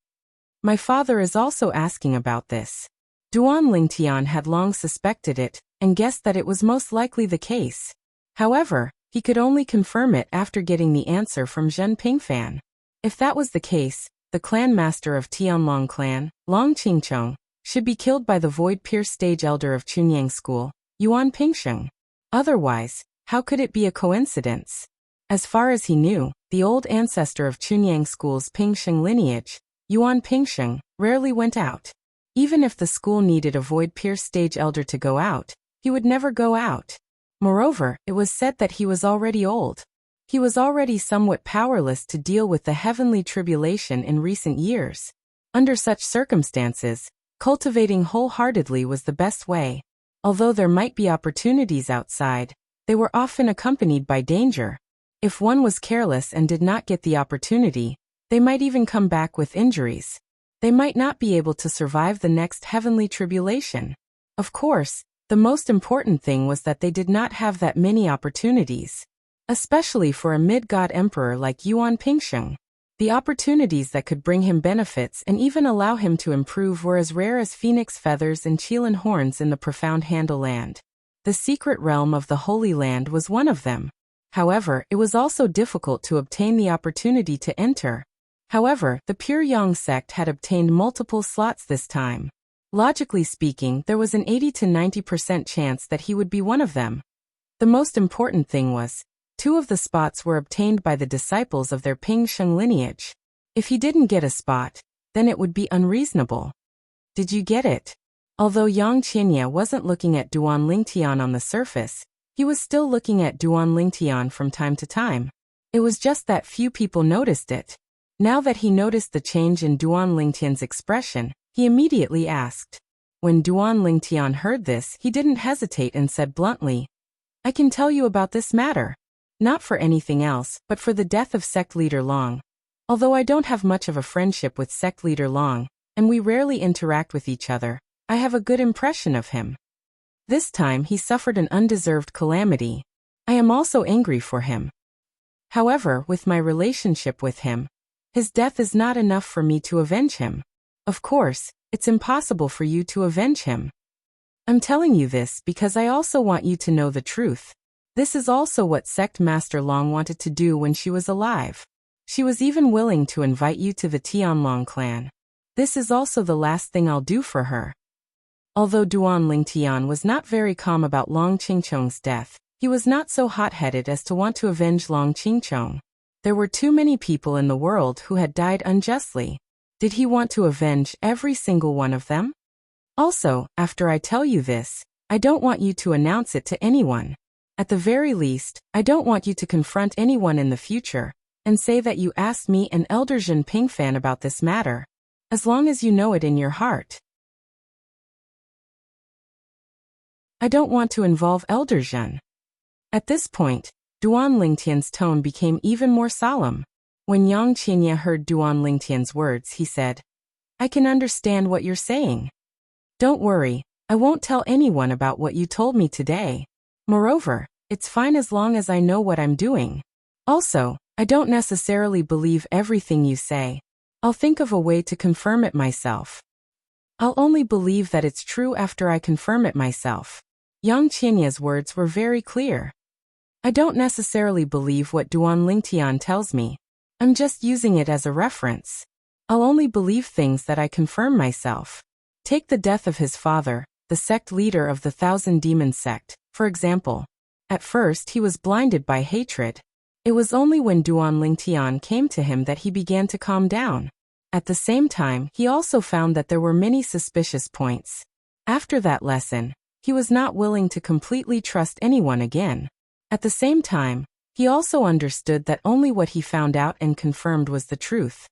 My father is also asking about this. Duan Lingtian had long suspected it, and guessed that it was most likely the case. However, he could only confirm it after getting the answer from Zhen Pingfan. If that was the case, the clan master of Tianlong clan, Long Qingchong, should be killed by the void-pierced stage elder of Chunyang school, Yuan Pingsheng. Otherwise, how could it be a coincidence? As far as he knew, the old ancestor of Chunyang school's Pingsheng lineage, Yuan Pingsheng, rarely went out. Even if the school needed a void-pierced stage elder to go out, he would never go out. Moreover, it was said that he was already old. He was already somewhat powerless to deal with the heavenly tribulation in recent years. Under such circumstances, cultivating wholeheartedly was the best way. Although there might be opportunities outside, they were often accompanied by danger. If one was careless and did not get the opportunity, they might even come back with injuries. They might not be able to survive the next heavenly tribulation. Of course, the most important thing was that they did not have that many opportunities. Especially for a mid-god emperor like Yuan Pingsheng. The opportunities that could bring him benefits and even allow him to improve were as rare as phoenix feathers and qilin horns in the profound Handle land. The secret realm of the Holy Land was one of them. However, it was also difficult to obtain the opportunity to enter. However, the Pure Yang sect had obtained multiple slots this time. Logically speaking, there was an 80 to 90% chance that he would be one of them. The most important thing was, 2 of the spots were obtained by the disciples of their Ping Sheng lineage. If he didn't get a spot, then it would be unreasonable. Did you get it? Although Yang Qinya wasn't looking at Duan Lingtian on the surface, he was still looking at Duan Lingtian from time to time. It was just that few people noticed it. Now that he noticed the change in Duan Lingtian's expression, he immediately asked. When Duan Lingtian heard this, he didn't hesitate and said bluntly, I can tell you about this matter. Not for anything else, but for the death of sect leader Long. Although I don't have much of a friendship with sect leader Long, and we rarely interact with each other, I have a good impression of him. This time he suffered an undeserved calamity. I am also angry for him. However, with my relationship with him, his death is not enough for me to avenge him. Of course, it's impossible for you to avenge him. I'm telling you this because I also want you to know the truth. This is also what Sect Master Long wanted to do when she was alive. She was even willing to invite you to the Tianlong clan. This is also the last thing I'll do for her. Although Duan Lingtian was not very calm about Long Qingchong's death, he was not so hot-headed as to want to avenge Long Qingchong. There were too many people in the world who had died unjustly. Did he want to avenge every single one of them? Also, after I tell you this, I don't want you to announce it to anyone. At the very least, I don't want you to confront anyone in the future and say that you asked me and Elder Zhen Pingfan about this matter. As long as you know it in your heart. I don't want to involve Elder Zhen. At this point, Duan Lingtian's tone became even more solemn. When Yang Qinya heard Duan Lingtian's words, he said, I can understand what you're saying. Don't worry, I won't tell anyone about what you told me today. Moreover, it's fine as long as I know what I'm doing. Also, I don't necessarily believe everything you say. I'll think of a way to confirm it myself. I'll only believe that it's true after I confirm it myself. Yang Qinya's words were very clear. I don't necessarily believe what Duan Lingtian tells me. I'm just using it as a reference. I'll only believe things that I confirm myself. Take the death of his father, the sect leader of the Thousand Demon sect, for example. At first he was blinded by hatred. It was only when Duan Lingtian came to him that he began to calm down. At the same time, he also found that there were many suspicious points. After that lesson, he was not willing to completely trust anyone again. At the same time, he also understood that only what he found out and confirmed was the truth.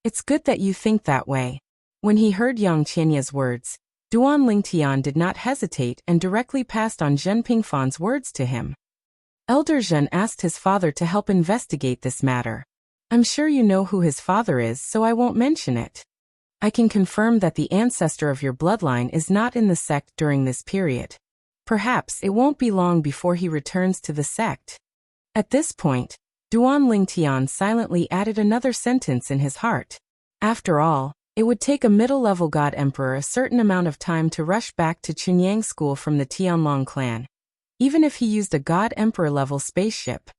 It's good that you think that way. When he heard Yang Qianya's words, Duan Lingtian did not hesitate and directly passed on Zhen Pingfan's words to him. Elder Zhen asked his father to help investigate this matter. I'm sure you know who his father is, so I won't mention it. I can confirm that the ancestor of your bloodline is not in the sect during this period. Perhaps it won't be long before he returns to the sect. At this point, Duan Lingtian silently added another sentence in his heart. After all, it would take a middle-level god emperor a certain amount of time to rush back to Chunyang school from the Tianlong clan, even if he used a god emperor-level spaceship.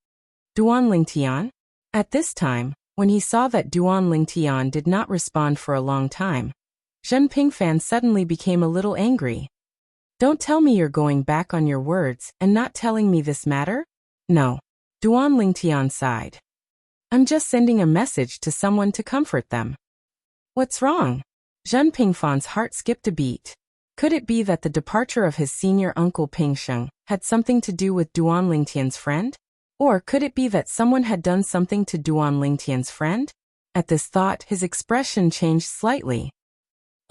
Duan Lingtian? At this time, when he saw that Duan Lingtian did not respond for a long time, Zhen Pingfan suddenly became a little angry. Don't tell me you're going back on your words and not telling me this matter? No. Duan Lingtian sighed. I'm just sending a message to someone to comfort them. What's wrong? Zhen Pingfan's heart skipped a beat. Could it be that the departure of his senior uncle Pingsheng had something to do with Duan Lingtian's friend? Or could it be that someone had done something to Duan Lingtian's friend? At this thought, his expression changed slightly.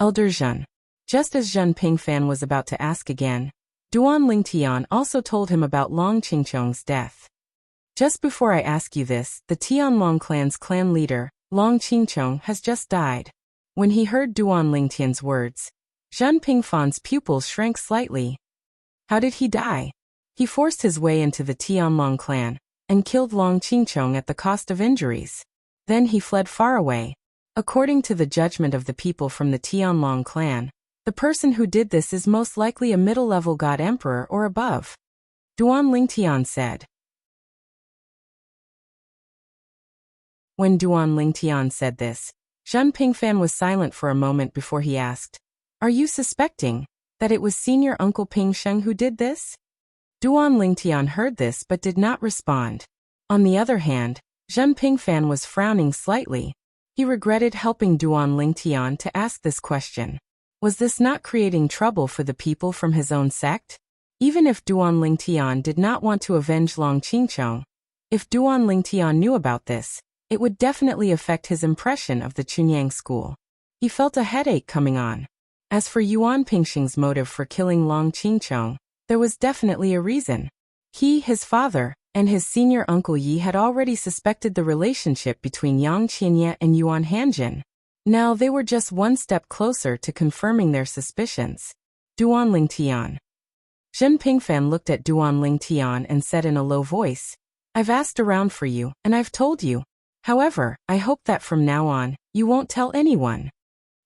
Elder Zhen. Just as Zhen Pingfan was about to ask again, Duan Lingtian also told him about Long Qingchong's death. Just before I ask you this, the Tianlong clan's clan leader, Long Qingchong, has just died. When he heard Duan Lingtian's words, Zhen Pingfan's pupils shrank slightly. How did he die? He forced his way into the Tianlong clan and killed Long Qingchong at the cost of injuries. Then he fled far away. According to the judgment of the people from the Tianlong clan, the person who did this is most likely a middle-level god emperor or above. Duan Lingtian said. When Duan Lingtian said this, Zhen Pingfan was silent for a moment before he asked, Are you suspecting that it was senior uncle Pingsheng who did this? Duan Lingtian heard this but did not respond. On the other hand, Zhen Pingfan was frowning slightly. He regretted helping Duan Lingtian to ask this question. Was this not creating trouble for the people from his own sect? Even if Duan Lingtian did not want to avenge Long Qingchong, if Duan Lingtian knew about this, it would definitely affect his impression of the Chunyang school. He felt a headache coming on. As for Yuan Pingsheng's motive for killing Long Qingchong, there was definitely a reason. He, his father, and his senior uncle Yi had already suspected the relationship between Yang Qianye and Yuan Hanjin. Now they were just one step closer to confirming their suspicions. Duan Lingtian. Zhen Pingfan looked at Duan Lingtian and said in a low voice, I've asked around for you, and I've told you. However, I hope that from now on, you won't tell anyone.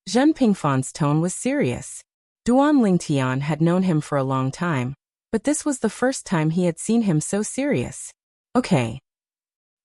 Zhen Pingfan's tone was serious. Duan Lingtian had known him for a long time, but this was the first time he had seen him so serious. Okay.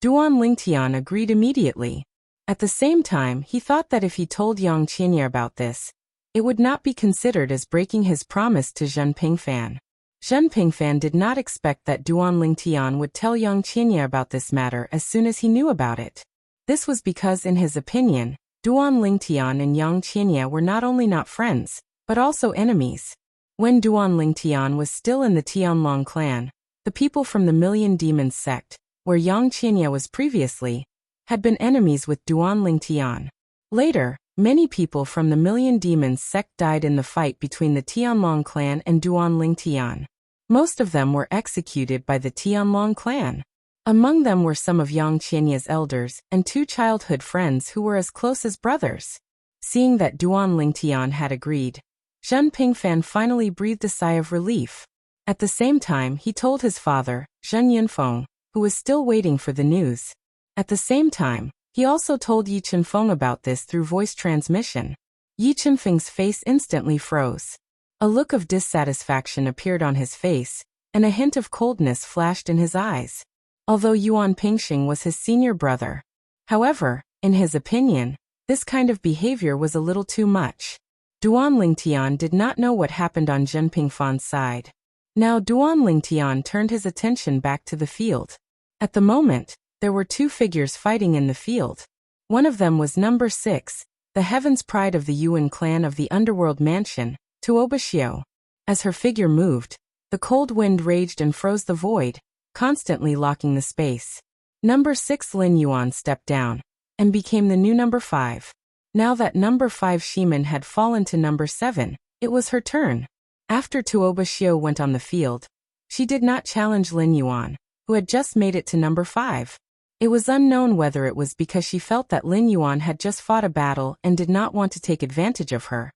Duan Lingtian agreed immediately. At the same time, he thought that if he told Yang Qianye about this, it would not be considered as breaking his promise to Zhen Pingfan. Zhen Pingfan did not expect that Duan Lingtian would tell Yang Qianye about this matter as soon as he knew about it. This was because, in his opinion, Duan Lingtian and Yang Qianye were not only not friends, but also enemies. When Duan Lingtian was still in the Tianlong clan, the people from the Million Demons sect, where Yang Qianye was previously, had been enemies with Duan Lingtian. Later, many people from the Million Demons sect died in the fight between the Tianlong clan and Duan Lingtian. Most of them were executed by the Tianlong clan. Among them were some of Yang Qianye's elders and two childhood friends who were as close as brothers. Seeing that Duan Lingtian had agreed, Zhen Pingfan finally breathed a sigh of relief. At the same time, he told his father, Zhen Yunfeng, who was still waiting for the news. At the same time, he also told Yi Chenfeng about this through voice transmission. Yi Chenfeng's face instantly froze. A look of dissatisfaction appeared on his face, and a hint of coldness flashed in his eyes. Although Yuan Pingsheng was his senior brother. However, in his opinion, this kind of behavior was a little too much. Duan Lingtian did not know what happened on Zhen Pingfan's side. Now Duan Lingtian turned his attention back to the field. At the moment, there were two figures fighting in the field. One of them was number 6, the Heaven's Pride of the Yuan clan of the Underworld Mansion, Tuobaxiu. As her figure moved, the cold wind raged and froze the void, constantly locking the space. Number 6 Lin Yuan stepped down, and became the new number 5. Now that number 5 Shiman had fallen to number 7, it was her turn. After Tuoba Xiu went on the field, she did not challenge Lin Yuan, who had just made it to number 5. It was unknown whether it was because she felt that Lin Yuan had just fought a battle and did not want to take advantage of her,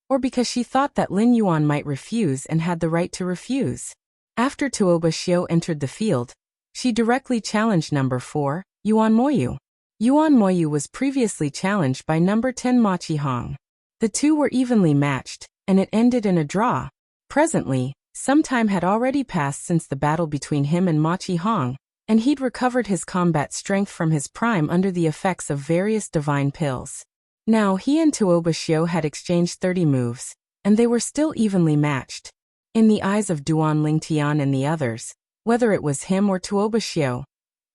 or because she thought that Lin Yuan might refuse and had the right to refuse. After Tuoba Xiu entered the field, she directly challenged number 4, Yuan Moyu. Yuan Moyu was previously challenged by number 10 Ma Qihong. The two were evenly matched, and it ended in a draw. Presently, some time had already passed since the battle between him and Ma Qihong, and he'd recovered his combat strength from his prime under the effects of various divine pills. Now he and Tuoba Xiu had exchanged 30 moves, and they were still evenly matched. In the eyes of Duan Lingtian and the others, whether it was him or Tuoba Xiu,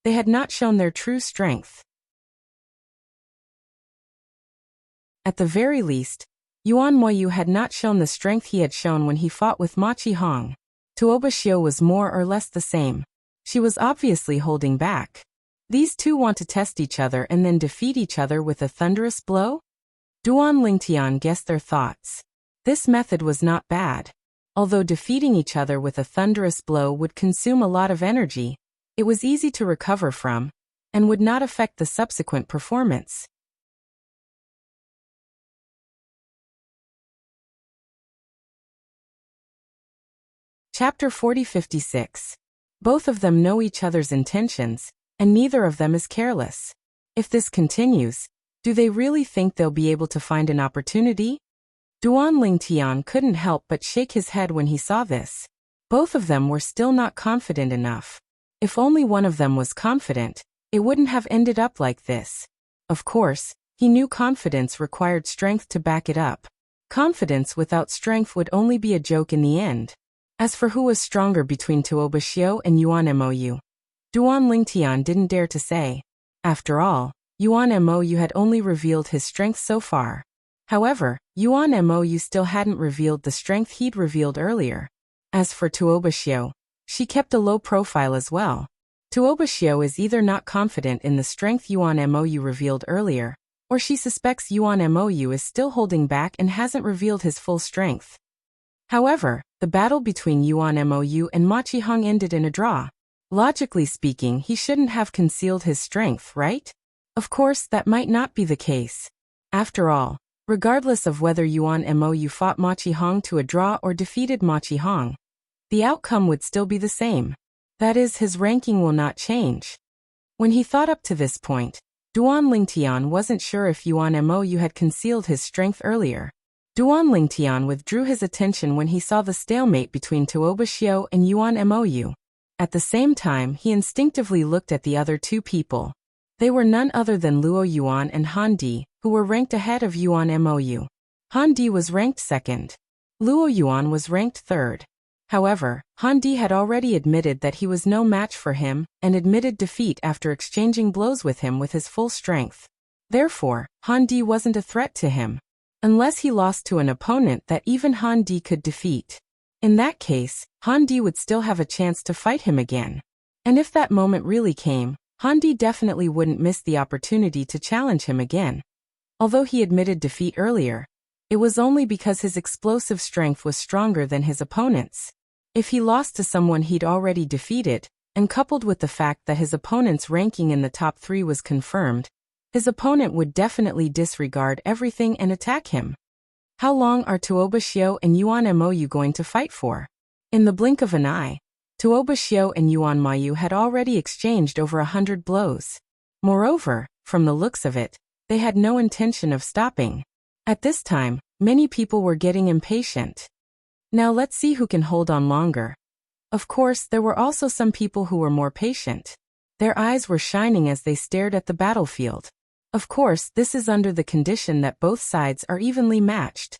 they had not shown their true strength. At the very least, Yuan Moyu had not shown the strength he had shown when he fought with Ma Qihong. Tuoba Xiu was more or less the same. She was obviously holding back. These two want to test each other and then defeat each other with a thunderous blow? Duan Lingtian guessed their thoughts. This method was not bad. Although defeating each other with a thunderous blow would consume a lot of energy, it was easy to recover from, and would not affect the subsequent performance. Chapter 40-56. Both of them know each other's intentions, and neither of them is careless. If this continues, do they really think they'll be able to find an opportunity? Duan Lingtian couldn't help but shake his head when he saw this. Both of them were still not confident enough. If only one of them was confident, it wouldn't have ended up like this. Of course, he knew confidence required strength to back it up. Confidence without strength would only be a joke in the end. As for who was stronger between Tuoba Xiu and Yuan Moyu, Duan Lingtian didn't dare to say. After all, Yuan Moyu had only revealed his strength so far. However, Yuan Moyu still hadn't revealed the strength he'd revealed earlier. As for Tuoba Xiu, she kept a low profile as well. Tuoba Xiu is either not confident in the strength Yuan Moyu revealed earlier, or she suspects Yuan Moyu is still holding back and hasn't revealed his full strength. However, the battle between Yuan Moyu and Ma Qihong ended in a draw. Logically speaking, he shouldn't have concealed his strength, right? Of course, that might not be the case. After all, regardless of whether Yuan Moyu fought Ma Qihong to a draw or defeated Ma Qihong, the outcome would still be the same. That is, his ranking will not change. When he thought up to this point, Duan Lingtian wasn't sure if Yuan Moyu had concealed his strength earlier. Duan Lingtian withdrew his attention when he saw the stalemate between Tuoba Xiu and Yuan Moyu. At the same time, he instinctively looked at the other two people. They were none other than Luo Yuan and Han Di, who were ranked ahead of Yuan Moyu. Han Di was ranked second. Luo Yuan was ranked third. However, Han Di had already admitted that he was no match for him and admitted defeat after exchanging blows with him with his full strength. Therefore, Han Di wasn't a threat to him, unless he lost to an opponent that even Han Di could defeat. In that case, Han Di would still have a chance to fight him again. And if that moment really came, Han Di definitely wouldn't miss the opportunity to challenge him again. Although he admitted defeat earlier, it was only because his explosive strength was stronger than his opponent's. If he lost to someone he'd already defeated, and coupled with the fact that his opponent's ranking in the top 3 was confirmed, his opponent would definitely disregard everything and attack him. How long are Tuoba Xiu and Yuan Moyu going to fight for? In the blink of an eye, Tuoba Xiu and Yuan Moyu had already exchanged over 100 blows. Moreover, from the looks of it, they had no intention of stopping. At this time, many people were getting impatient. Now let's see who can hold on longer. Of course, there were also some people who were more patient. Their eyes were shining as they stared at the battlefield. Of course, this is under the condition that both sides are evenly matched.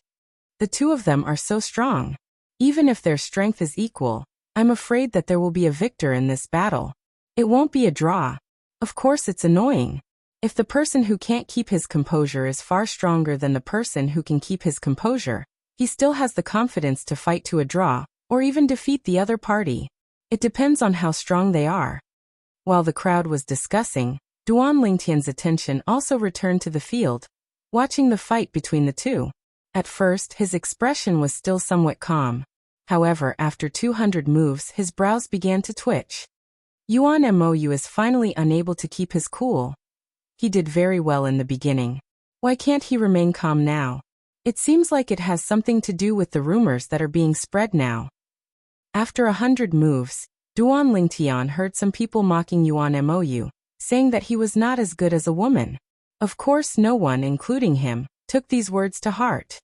The two of them are so strong. Even if their strength is equal, I'm afraid that there will be a victor in this battle. It won't be a draw. Of course, it's annoying. If the person who can't keep his composure is far stronger than the person who can keep his composure, he still has the confidence to fight to a draw, or even defeat the other party. It depends on how strong they are. While the crowd was discussing, Duan Lingtian's attention also returned to the field, watching the fight between the two. At first, his expression was still somewhat calm. However, after 200 moves, his brows began to twitch. Yuan Mou is finally unable to keep his cool. He did very well in the beginning. Why can't he remain calm now? It seems like it has something to do with the rumors that are being spread now. After 100 moves, Duan Lingtian heard some people mocking Yuan Mou, saying that he was not as good as a woman. Of course, no one, including him, took these words to heart.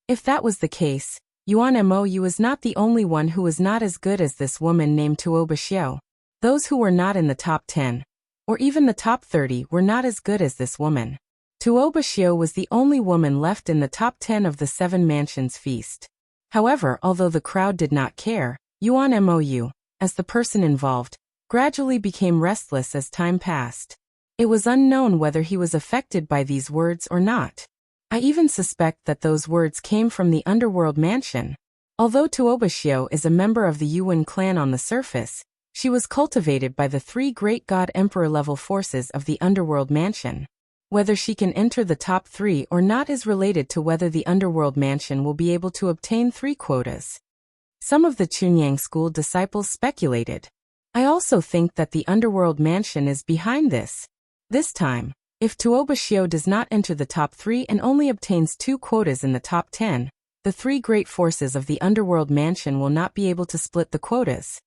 If that was the case, Yuan Mou was not the only one who was not as good as this woman named Tuo Xiu. Those who were not in the top 10, or even the top 30, were not as good as this woman. Tuo Xiu was the only woman left in the top 10 of the 7 mansions feast. However, although the crowd did not care, Yuan Mou, as the person involved, gradually became restless as time passed. It was unknown whether he was affected by these words or not. I even suspect that those words came from the underworld mansion. Although Tuo Xiu is a member of the Yuan clan on the surface, she was cultivated by the 3 great god emperor level forces of the underworld mansion. Whether she can enter the top 3 or not is related to whether the underworld mansion will be able to obtain 3 quotas. Some of the Chunyang school disciples speculated. I also think that the underworld mansion is behind this. This time, if Tuo Xiu does not enter the top 3 and only obtains 2 quotas in the top 10, the 3 great forces of the underworld mansion will not be able to split the quotas.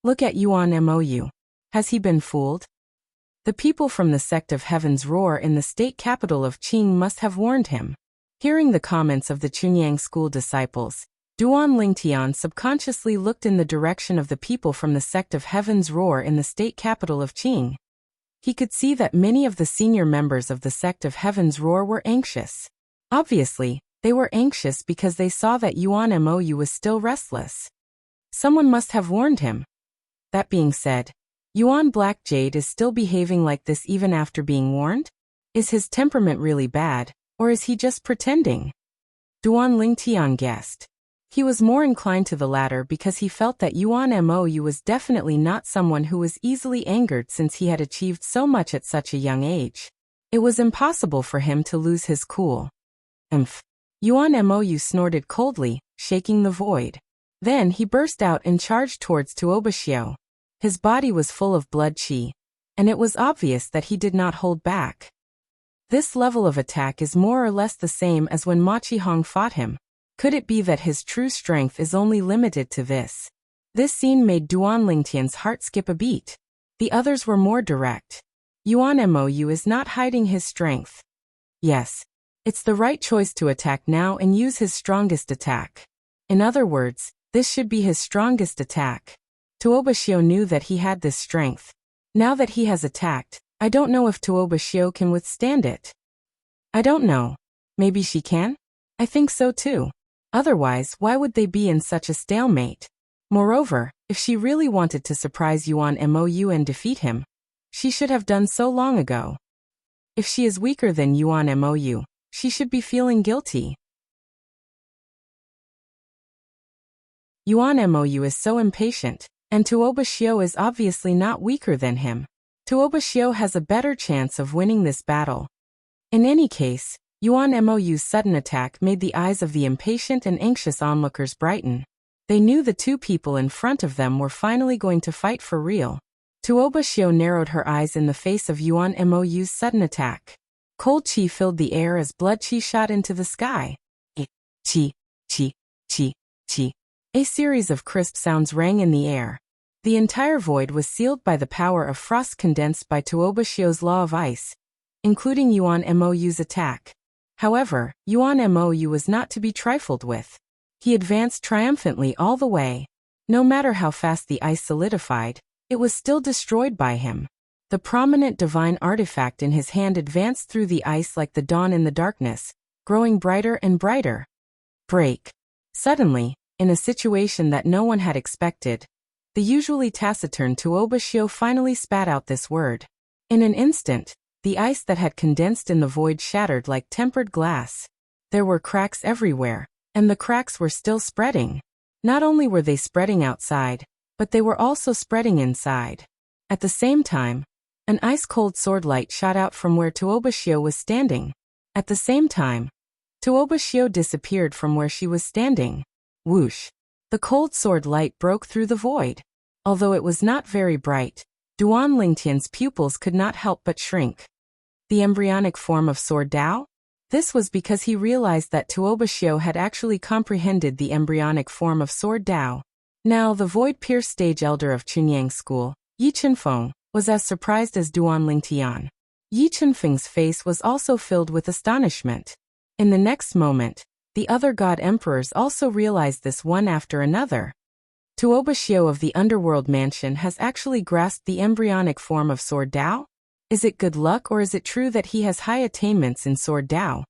Look at Yuan Mou. Has he been fooled? The people from the sect of Heaven's Roar in the state capital of Qing must have warned him. Hearing the comments of the Chunyang school disciples, Duan Lingtian subconsciously looked in the direction of the people from the sect of Heaven's Roar in the state capital of Qing. He could see that many of the senior members of the sect of Heaven's Roar were anxious. Obviously, they were anxious because they saw that Yuan Mou was still restless. Someone must have warned him. That being said, Yuan Black Jade is still behaving like this even after being warned? Is his temperament really bad, or is he just pretending? Duan Lingtian guessed. He was more inclined to the latter because he felt that Yuan Mou was definitely not someone who was easily angered since he had achieved so much at such a young age. It was impossible for him to lose his cool. Umph. Yuan Mou snorted coldly, shaking the void. Then he burst out and charged towards Tuo Xiu. His body was full of blood qi, and it was obvious that he did not hold back. This level of attack is more or less the same as when Ma Qihong fought him. Could it be that his true strength is only limited to this? This scene made Duan Lingtian's heart skip a beat. The others were more direct. Yuan Mou is not hiding his strength. Yes, it's the right choice to attack now and use his strongest attack. In other words, this should be his strongest attack. Tuo Xiu knew that he had this strength. Now that he has attacked, I don't know if Tuo Xiu can withstand it. I don't know. Maybe she can? I think so too. Otherwise, why would they be in such a stalemate? Moreover, if she really wanted to surprise Yuan Mou and defeat him, she should have done so long ago. If she is weaker than Yuan Mou, she should be feeling guilty. Yuan Mou is so impatient, and Tuo Xiu is obviously not weaker than him. Tuo Xiu has a better chance of winning this battle. In any case, Yuan Mou's sudden attack made the eyes of the impatient and anxious onlookers brighten. They knew the 2 people in front of them were finally going to fight for real. Tuo Xiu narrowed her eyes in the face of Yuan Mou's sudden attack. Cold qi filled the air as blood qi shot into the sky. Qi, qi, qi, qi. A series of crisp sounds rang in the air. The entire void was sealed by the power of frost condensed by Tuo Xiu's law of ice, including Yuan Mou's attack. However, Yuan Mou was not to be trifled with. He advanced triumphantly all the way. No matter how fast the ice solidified, it was still destroyed by him. The prominent divine artifact in his hand advanced through the ice like the dawn in the darkness, growing brighter and brighter. Break. Suddenly, in a situation that no one had expected, the usually taciturn Tuo Xiu finally spat out this word. In an instant, the ice that had condensed in the void shattered like tempered glass. There were cracks everywhere, and the cracks were still spreading. Not only were they spreading outside, but they were also spreading inside. At the same time, an ice-cold sword light shot out from where Tuobashio was standing. At the same time, Tuobashio disappeared from where she was standing. Whoosh! The cold sword light broke through the void. Although it was not very bright, Duan Lingtian's pupils could not help but shrink. The embryonic form of Sword Dao? This was because he realized that Tuobashio had actually comprehended the embryonic form of Sword Dao. Now the void-pierced stage elder of Chunyang School, Yi Chenfeng, was as surprised as Duan Lingtian. Yi Chenfeng's face was also filled with astonishment. In the next moment, the other god emperors also realized this one after another. Tuobashio of the Underworld Mansion has actually grasped the embryonic form of Sword Dao? Is it good luck or is it true that he has high attainments in Sword Dao?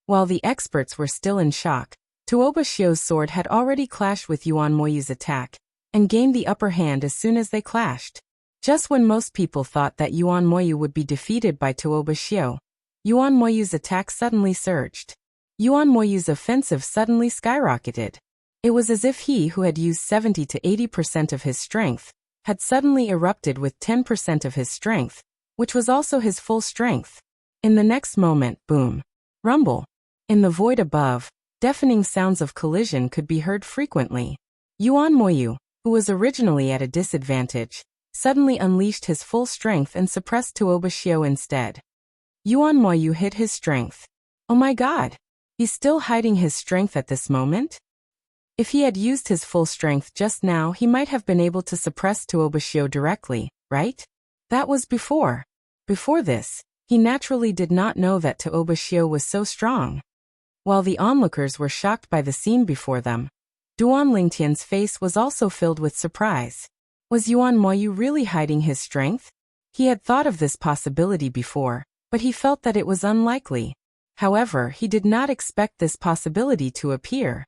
While the experts were still in shock, Tuobashio's sword had already clashed with Yuan Moyu's attack, and gained the upper hand as soon as they clashed. Just when most people thought that Yuan Moyu would be defeated by Tuobashio, Yuan Moyu's attack suddenly surged. Yuan Moyu's offensive suddenly skyrocketed. It was as if he who had used 70 to 80% of his strength, had suddenly erupted with 10% of his strength, which was also his full strength. In the next moment, boom, rumble. In the void above, deafening sounds of collision could be heard frequently. Yuan Moyu, who was originally at a disadvantage, suddenly unleashed his full strength and suppressed Tuobashio instead. Yuan Moyu hid his strength. Oh my god! He's still hiding his strength at this moment? If he had used his full strength just now, he might have been able to suppress Tuobashio directly, right? That was before. Before this, he naturally did not know that Tuobashio was so strong. While the onlookers were shocked by the scene before them, Duan Lingtian's face was also filled with surprise. Was Yuan Moyu really hiding his strength? He had thought of this possibility before, but he felt that it was unlikely. However, he did not expect this possibility to appear.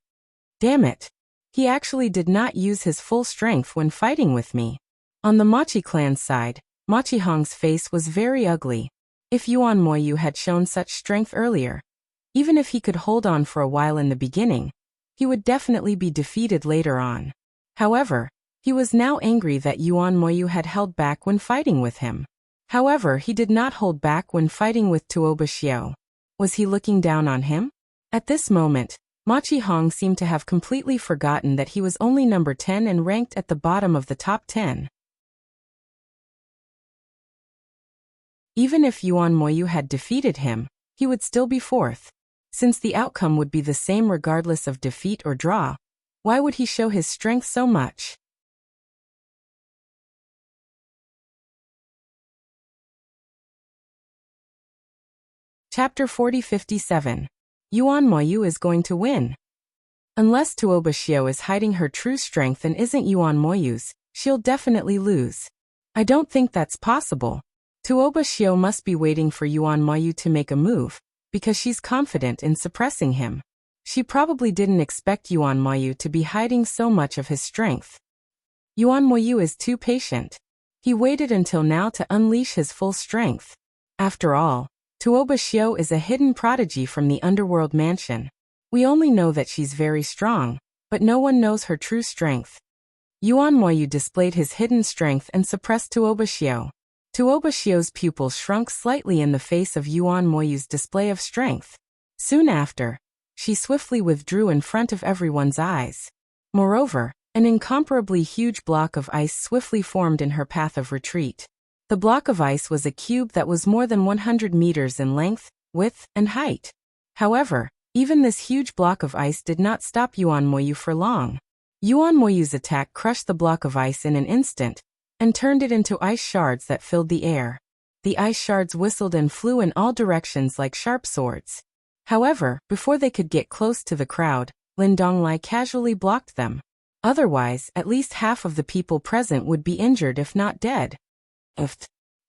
Damn it! He actually did not use his full strength when fighting with me. On the Machi clan's side, Machi Hong's face was very ugly. If Yuan Moyu had shown such strength earlier, even if he could hold on for a while in the beginning, he would definitely be defeated later on. However, he was now angry that Yuan Moyu had held back when fighting with him. However, he did not hold back when fighting with Tuobashio. Was he looking down on him? At this moment, Machi Hong seemed to have completely forgotten that he was only number 10 and ranked at the bottom of the top 10. Even if Yuan Moyu had defeated him, he would still be fourth. Since the outcome would be the same regardless of defeat or draw, why would he show his strength so much? Chapter 4057. Yuan Moyu is going to win. Unless Tuobashio is hiding her true strength and isn't Yuan Moyu's, she'll definitely lose. I don't think that's possible. Tuobashio must be waiting for Yuan Moyu to make a move, because she's confident in suppressing him. She probably didn't expect Yuan Moyu to be hiding so much of his strength. Yuan Moyu is too patient. He waited until now to unleash his full strength. After all, Tuobashio is a hidden prodigy from the Underworld Mansion. We only know that she's very strong, but no one knows her true strength. Yuan Moyu displayed his hidden strength and suppressed Tuobashio. Tuobashio's pupils shrunk slightly in the face of Yuan Moyu's display of strength. Soon after, she swiftly withdrew in front of everyone's eyes. Moreover, an incomparably huge block of ice swiftly formed in her path of retreat. The block of ice was a cube that was more than 100 meters in length, width, and height. However, even this huge block of ice did not stop Yuan Moyu for long. Yuan Moyu's attack crushed the block of ice in an instant, and turned it into ice shards that filled the air. The ice shards whistled and flew in all directions like sharp swords. However, before they could get close to the crowd, Lin Donglai casually blocked them. Otherwise, at least half of the people present would be injured if not dead.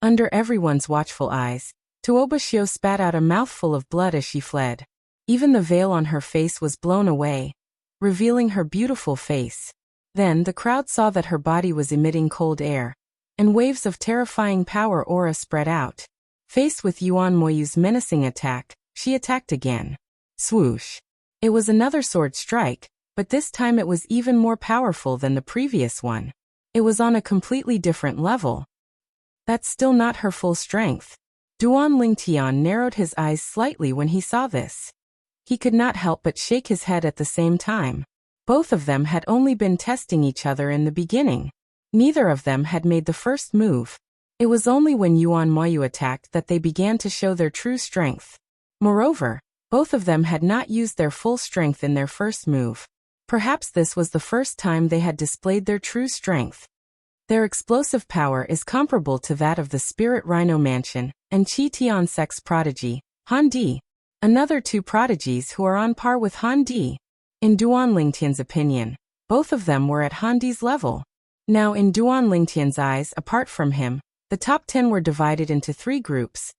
Under everyone's watchful eyes, Tuobashio spat out a mouthful of blood as she fled. Even the veil on her face was blown away, revealing her beautiful face. Then the crowd saw that her body was emitting cold air, and waves of terrifying power aura spread out. Faced with Yuan Moyu's menacing attack, she attacked again. Swoosh! It was another sword strike, but this time it was even more powerful than the previous one. It was on a completely different level. That's still not her full strength. Duan Lingtian narrowed his eyes slightly when he saw this. He could not help but shake his head at the same time. Both of them had only been testing each other in the beginning. Neither of them had made the first move. It was only when Yuan Moyu attacked that they began to show their true strength. Moreover, both of them had not used their full strength in their first move. Perhaps this was the first time they had displayed their true strength. Their explosive power is comparable to that of the Spirit Rhino Mansion and Qi Tian Sect's prodigy, Han Di. Another two prodigies who are on par with Han Di. In Duan Lingtian's opinion, both of them were at Han Di's level. Now in Duan Lingtian's eyes, apart from him, the top 10 were divided into 3 groups.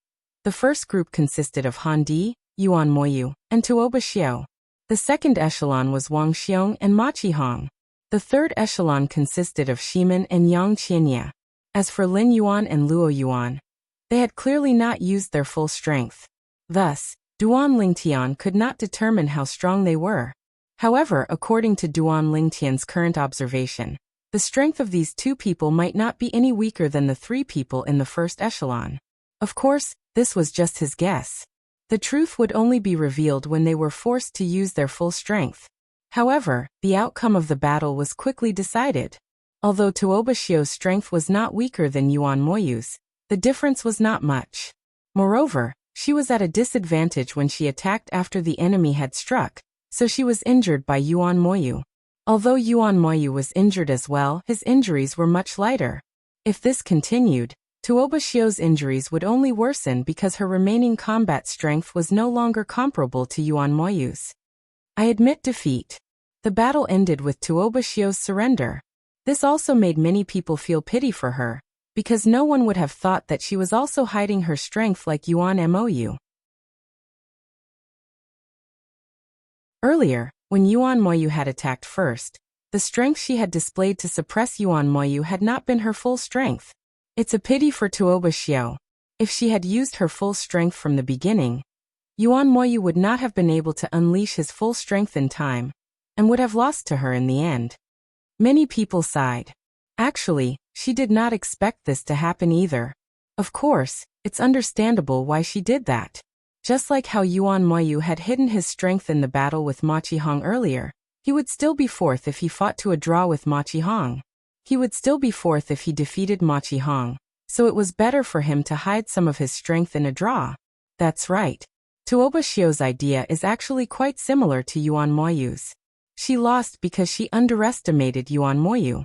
The first group consisted of Han Di, Yuan Moyu, and Tuoba Xiao. The second echelon was Wang Xiong and Ma Qihong. The third echelon consisted of Shiman and Yang Qianya. As for Lin Yuan and Luo Yuan, they had clearly not used their full strength. Thus, Duan Lingtian could not determine how strong they were. However, according to Duan Lingtian's current observation, the strength of these 2 people might not be any weaker than the 3 people in the first echelon. Of course, this was just his guess. The truth would only be revealed when they were forced to use their full strength. However, the outcome of the battle was quickly decided. Although Tuoba Xiao's strength was not weaker than Yuan Moyu's, the difference was not much. Moreover, she was at a disadvantage when she attacked after the enemy had struck, so she was injured by Yuan Moyu. Although Yuan Moyu was injured as well, his injuries were much lighter. If this continued, Tuoba Xiao's injuries would only worsen because her remaining combat strength was no longer comparable to Yuan Moyu's. I admit defeat. The battle ended with Tuoba Xiao's surrender. This also made many people feel pity for her, because no one would have thought that she was also hiding her strength like Yuan Moyu. Earlier, when Yuan Moyu had attacked first, the strength she had displayed to suppress Yuan Moyu had not been her full strength. It's a pity for Tuoba Xiao. If she had used her full strength from the beginning, Yuan Moyu would not have been able to unleash his full strength in time, and would have lost to her in the end. Many people sighed. Actually, she did not expect this to happen either. Of course, it's understandable why she did that. Just like how Yuan Moyu had hidden his strength in the battle with Ma Qihong earlier, he would still be fourth if he fought to a draw with Ma Qihong. He would still be fourth if he defeated Ma Qihong, so it was better for him to hide some of his strength in a draw. That's right. Tuoba Xiao's idea is actually quite similar to Yuan Moyu's. She lost because she underestimated Yuan Moyu.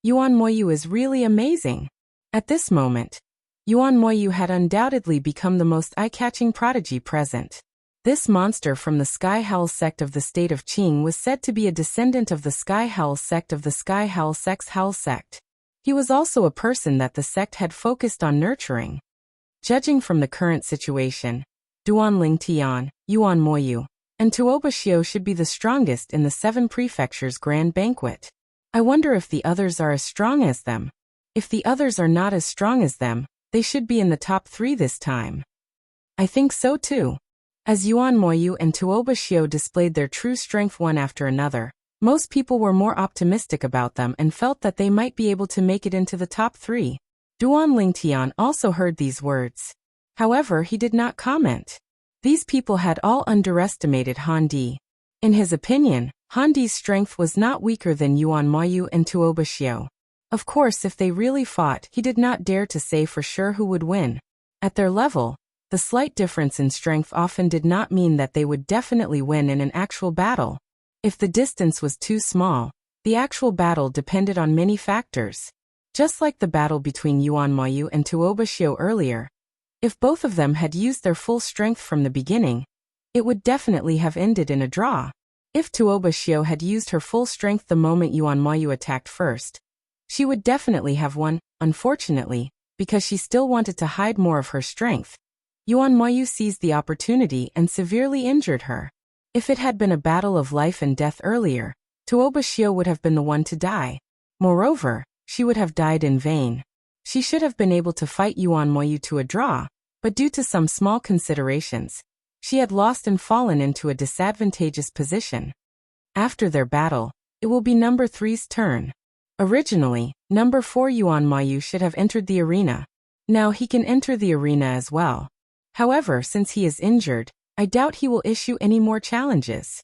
Yuan Moyu is really amazing. At this moment, Yuan Moyu had undoubtedly become the most eye-catching prodigy present. This monster from the Sky Howl sect of the state of Qing was said to be a descendant of the Sky Howl sect of the Sky Howl sect's Howl sect. He was also a person that the sect had focused on nurturing. Judging from the current situation, Duan Lingtian, Yuan Moyu, and Tuoba Xiao should be the strongest in the 7 prefectures grand banquet. I wonder if the others are as strong as them. If the others are not as strong as them, they should be in the top 3 this time. I think so too. As Yuan Moyu and Tuoba Xiao displayed their true strength one after another, most people were more optimistic about them and felt that they might be able to make it into the top 3. Duan Lingtian also heard these words. However, he did not comment. These people had all underestimated Han Di. In his opinion, Han Di's strength was not weaker than Yuan Moyu and Tuoba Xiao. Of course, if they really fought, he did not dare to say for sure who would win. At their level, the slight difference in strength often did not mean that they would definitely win in an actual battle. If the distance was too small, the actual battle depended on many factors. Just like the battle between Yuan Moyu and Tuoba Xiao earlier, if both of them had used their full strength from the beginning, it would definitely have ended in a draw. If Tuoba Xiao had used her full strength the moment Yuan Moyu attacked first, she would definitely have won. Unfortunately, because she still wanted to hide more of her strength, Yuan Moyu seized the opportunity and severely injured her. If it had been a battle of life and death earlier, Tuoba Xiao would have been the one to die. Moreover, she would have died in vain. She should have been able to fight Yuan Moyu to a draw, but due to some small considerations, she had lost and fallen into a disadvantageous position. After their battle, it will be number 3's turn. Originally, number 4 Yuan Mayu should have entered the arena. Now he can enter the arena as well. However, since he is injured, I doubt he will issue any more challenges.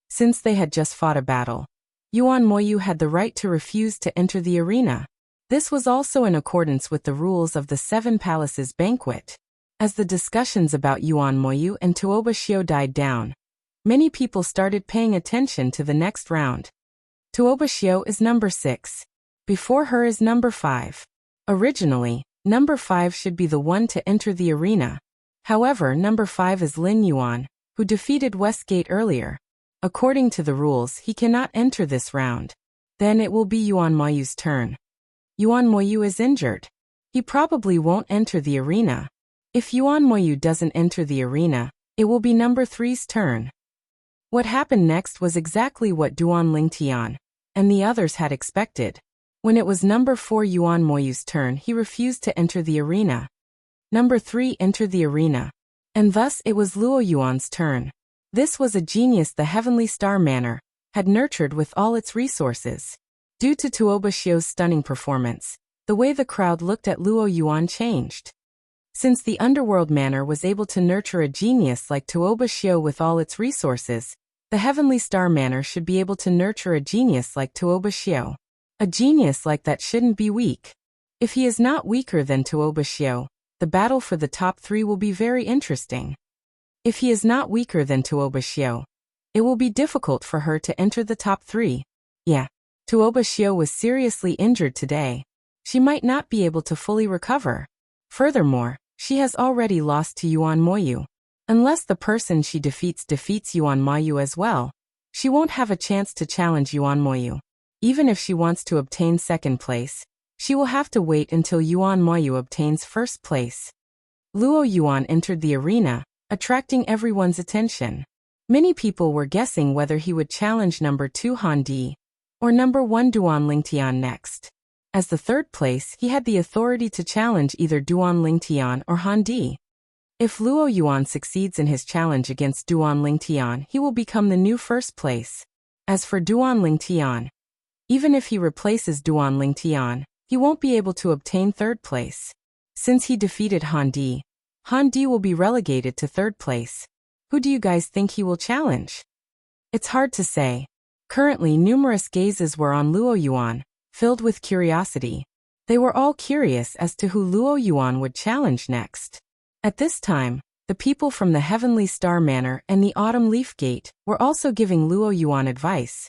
Since they had just fought a battle, Yuan Moyu had the right to refuse to enter the arena. This was also in accordance with the rules of the Seven Palaces banquet. As the discussions about Yuan Moyu and Tuoba Xiu died down, many people started paying attention to the next round. Tuoba Xiu is number 6. Before her is number 5. Originally, number 5 should be the one to enter the arena. However, number 5 is Lin Yuan, who defeated Westgate earlier. According to the rules, he cannot enter this round. Then it will be Yuan Moyu's turn. Yuan Moyu is injured. He probably won't enter the arena. If Yuan Moyu doesn't enter the arena, it will be number 3's turn. What happened next was exactly what Duan Lingtian and the others had expected. When it was number 4 Yuan Moyu's turn, he refused to enter the arena. Number 3 entered the arena, and thus it was Luo Yuan's turn. This was a genius the Heavenly Star Manor had nurtured with all its resources. Due to Tuoba Xiu's stunning performance, the way the crowd looked at Luo Yuan changed. Since the Underworld Manor was able to nurture a genius like Tuoba Xiu with all its resources, the Heavenly Star Manor should be able to nurture a genius like Tuoba Xiu. A genius like that shouldn't be weak. If he is not weaker than Tuoba Xiu, the battle for the top 3 will be very interesting. If he is not weaker than Tuoba Xiu, it will be difficult for her to enter the top 3. Yeah, Tuoba Xiu was seriously injured today. She might not be able to fully recover. Furthermore, she has already lost to Yuan Moyu. Unless the person she defeats Yuan Moyu as well, she won't have a chance to challenge Yuan Moyu. Even if she wants to obtain second place, she will have to wait until Yuan Moyu obtains first place. Luo Yuan entered the arena, attracting everyone's attention. Many people were guessing whether he would challenge number 2 Han Di or number 1 Duan Lingtian next. As the third place, he had the authority to challenge either Duan Lingtian or Han Di. If Luo Yuan succeeds in his challenge against Duan Lingtian, he will become the new first place. As for Duan Lingtian, even if he replaces Duan Lingtian, he won't be able to obtain third place. Since he defeated Han Di will be relegated to third place. Who do you guys think he will challenge? It's hard to say. Currently, numerous gazes were on Luo Yuan, filled with curiosity. They were all curious as to who Luo Yuan would challenge next. At this time, the people from the Heavenly Star Manor and the Autumn Leaf Gate were also giving Luo Yuan advice.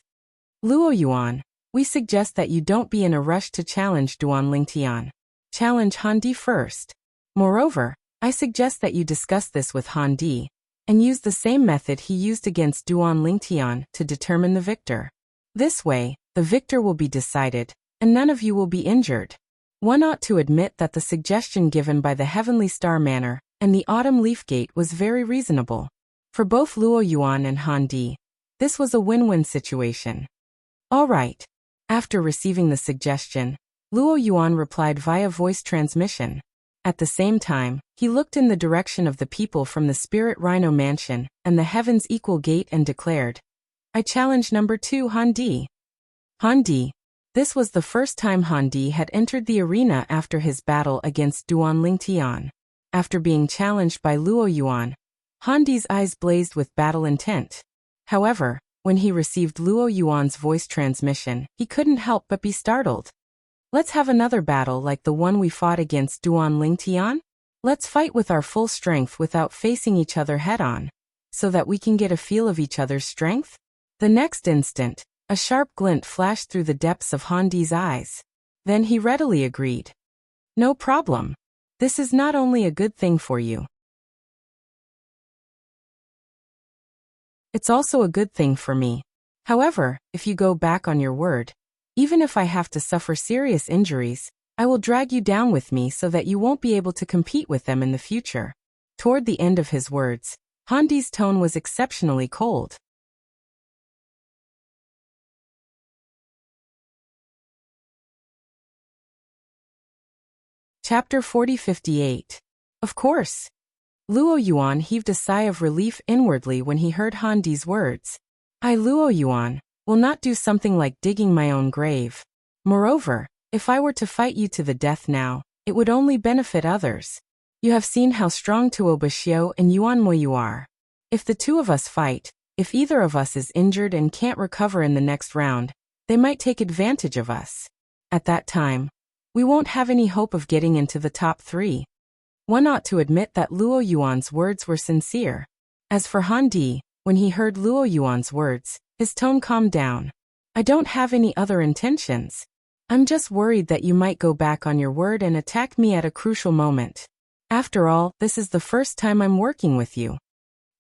Luo Yuan, we suggest that you don't be in a rush to challenge Duan Lingtian. Challenge Han Di first. Moreover, I suggest that you discuss this with Han Di and use the same method he used against Duan Lingtian to determine the victor. This way, the victor will be decided, and none of you will be injured. One ought to admit that the suggestion given by the Heavenly Star Manor and the Autumn Leaf Gate was very reasonable. For both Luo Yuan and Han Di, this was a win-win situation. All right. After receiving the suggestion, Luo Yuan replied via voice transmission. At the same time, he looked in the direction of the people from the Spirit Rhino Mansion and the Heaven's Equal Gate and declared, I challenge number 2 Han Di. Han Di. This was the first time Han Di had entered the arena after his battle against Duan Lingtian. After being challenged by Luo Yuan, Han Di's eyes blazed with battle intent. However, when he received Luo Yuan's voice transmission, he couldn't help but be startled. Let's have another battle like the one we fought against Duan Lingtian? Let's fight with our full strength without facing each other head-on, so that we can get a feel of each other's strength? The next instant, a sharp glint flashed through the depths of Han Di's eyes. Then he readily agreed. No problem. This is not only a good thing for you. It's also a good thing for me. However, if you go back on your word, even if I have to suffer serious injuries, I will drag you down with me so that you won't be able to compete with them in the future. Toward the end of his words, Han Di's tone was exceptionally cold. Chapter 40-58. Of course. Luo Yuan heaved a sigh of relief inwardly when he heard Han Di's words. Luo Yuan, will not do something like digging my own grave. Moreover, if I were to fight you to the death now, it would only benefit others. You have seen how strong Tuoba and Yuanmo you are. If the two of us fight, if either of us is injured and can't recover in the next round, they might take advantage of us. At that time, we won't have any hope of getting into the top 3. One ought to admit that Luo Yuan's words were sincere. As for Han Di, when he heard Luo Yuan's words, his tone calmed down. I don't have any other intentions. I'm just worried that you might go back on your word and attack me at a crucial moment. After all, this is the first time I'm working with you.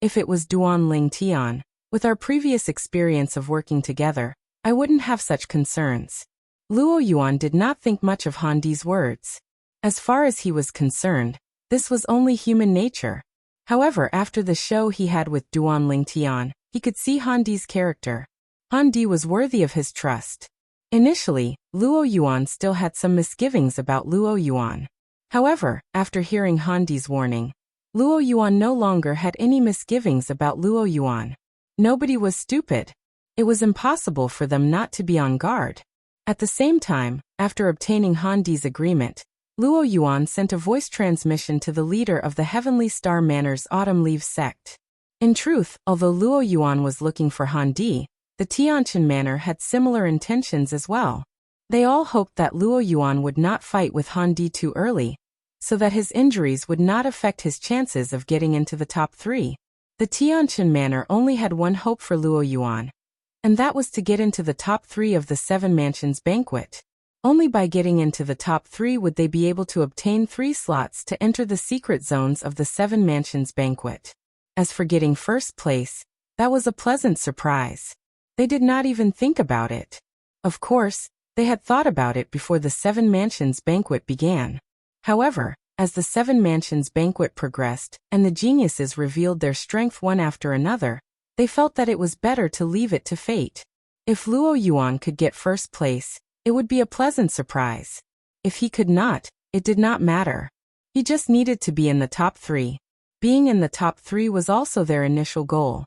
If it was Duan Ling Tian, with our previous experience of working together, I wouldn't have such concerns. Luo Yuan did not think much of Han Di's words. As far as he was concerned, this was only human nature. However, after the show he had with Duan Ling Tian, he could see Han Di's character. Han Di was worthy of his trust. Initially, Luo Yuan still had some misgivings about Luo Yuan. However, after hearing Han Di's warning, Luo Yuan no longer had any misgivings about Luo Yuan. Nobody was stupid. It was impossible for them not to be on guard. At the same time, after obtaining Han Di's agreement, Luo Yuan sent a voice transmission to the leader of the Heavenly Star Manor's Autumn Leaves sect. In truth, although Luo Yuan was looking for Han Di, the Tianqian Manor had similar intentions as well. They all hoped that Luo Yuan would not fight with Han Di too early, so that his injuries would not affect his chances of getting into the top 3. The Tianqian Manor only had one hope for Luo Yuan, and that was to get into the top 3 of the 7 Mansions banquet. Only by getting into the top 3 would they be able to obtain 3 slots to enter the secret zones of the 7 Mansions banquet. As for getting first place, that was a pleasant surprise. They did not even think about it. Of course, they had thought about it before the 7 Mansions banquet began. However, as the 7 Mansions banquet progressed and the geniuses revealed their strength one after another, they felt that it was better to leave it to fate. If Luo Yuan could get first place, it would be a pleasant surprise. If he could not, it did not matter. He just needed to be in the top 3. Being in the top 3 was also their initial goal.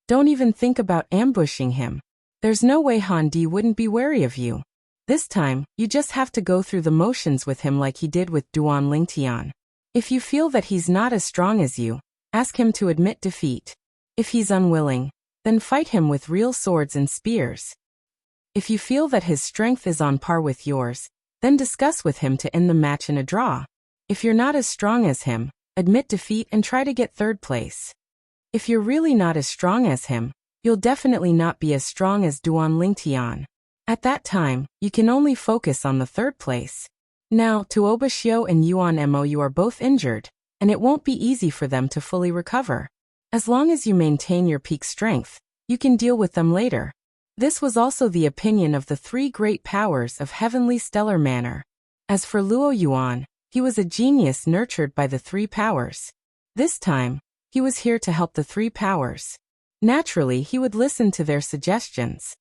Don't even think about ambushing him. There's no way Han Di wouldn't be wary of you. This time, you just have to go through the motions with him like he did with Duan Ling Tian. If you feel that he's not as strong as you, ask him to admit defeat. If he's unwilling, then fight him with real swords and spears. If you feel that his strength is on par with yours, then discuss with him to end the match in a draw. If you're not as strong as him, admit defeat and try to get third place. If you're really not as strong as him, you'll definitely not be as strong as Duan Ling Tian. At that time, you can only focus on the third place. Now, Tuoba Xiao and Yuan Mo you are both injured, and it won't be easy for them to fully recover. As long as you maintain your peak strength, you can deal with them later. This was also the opinion of the 3 great powers of Heavenly Stellar Manor. As for Luo Yuan, he was a genius nurtured by the 3 powers. This time, he was here to help the 3 powers. Naturally, he would listen to their suggestions.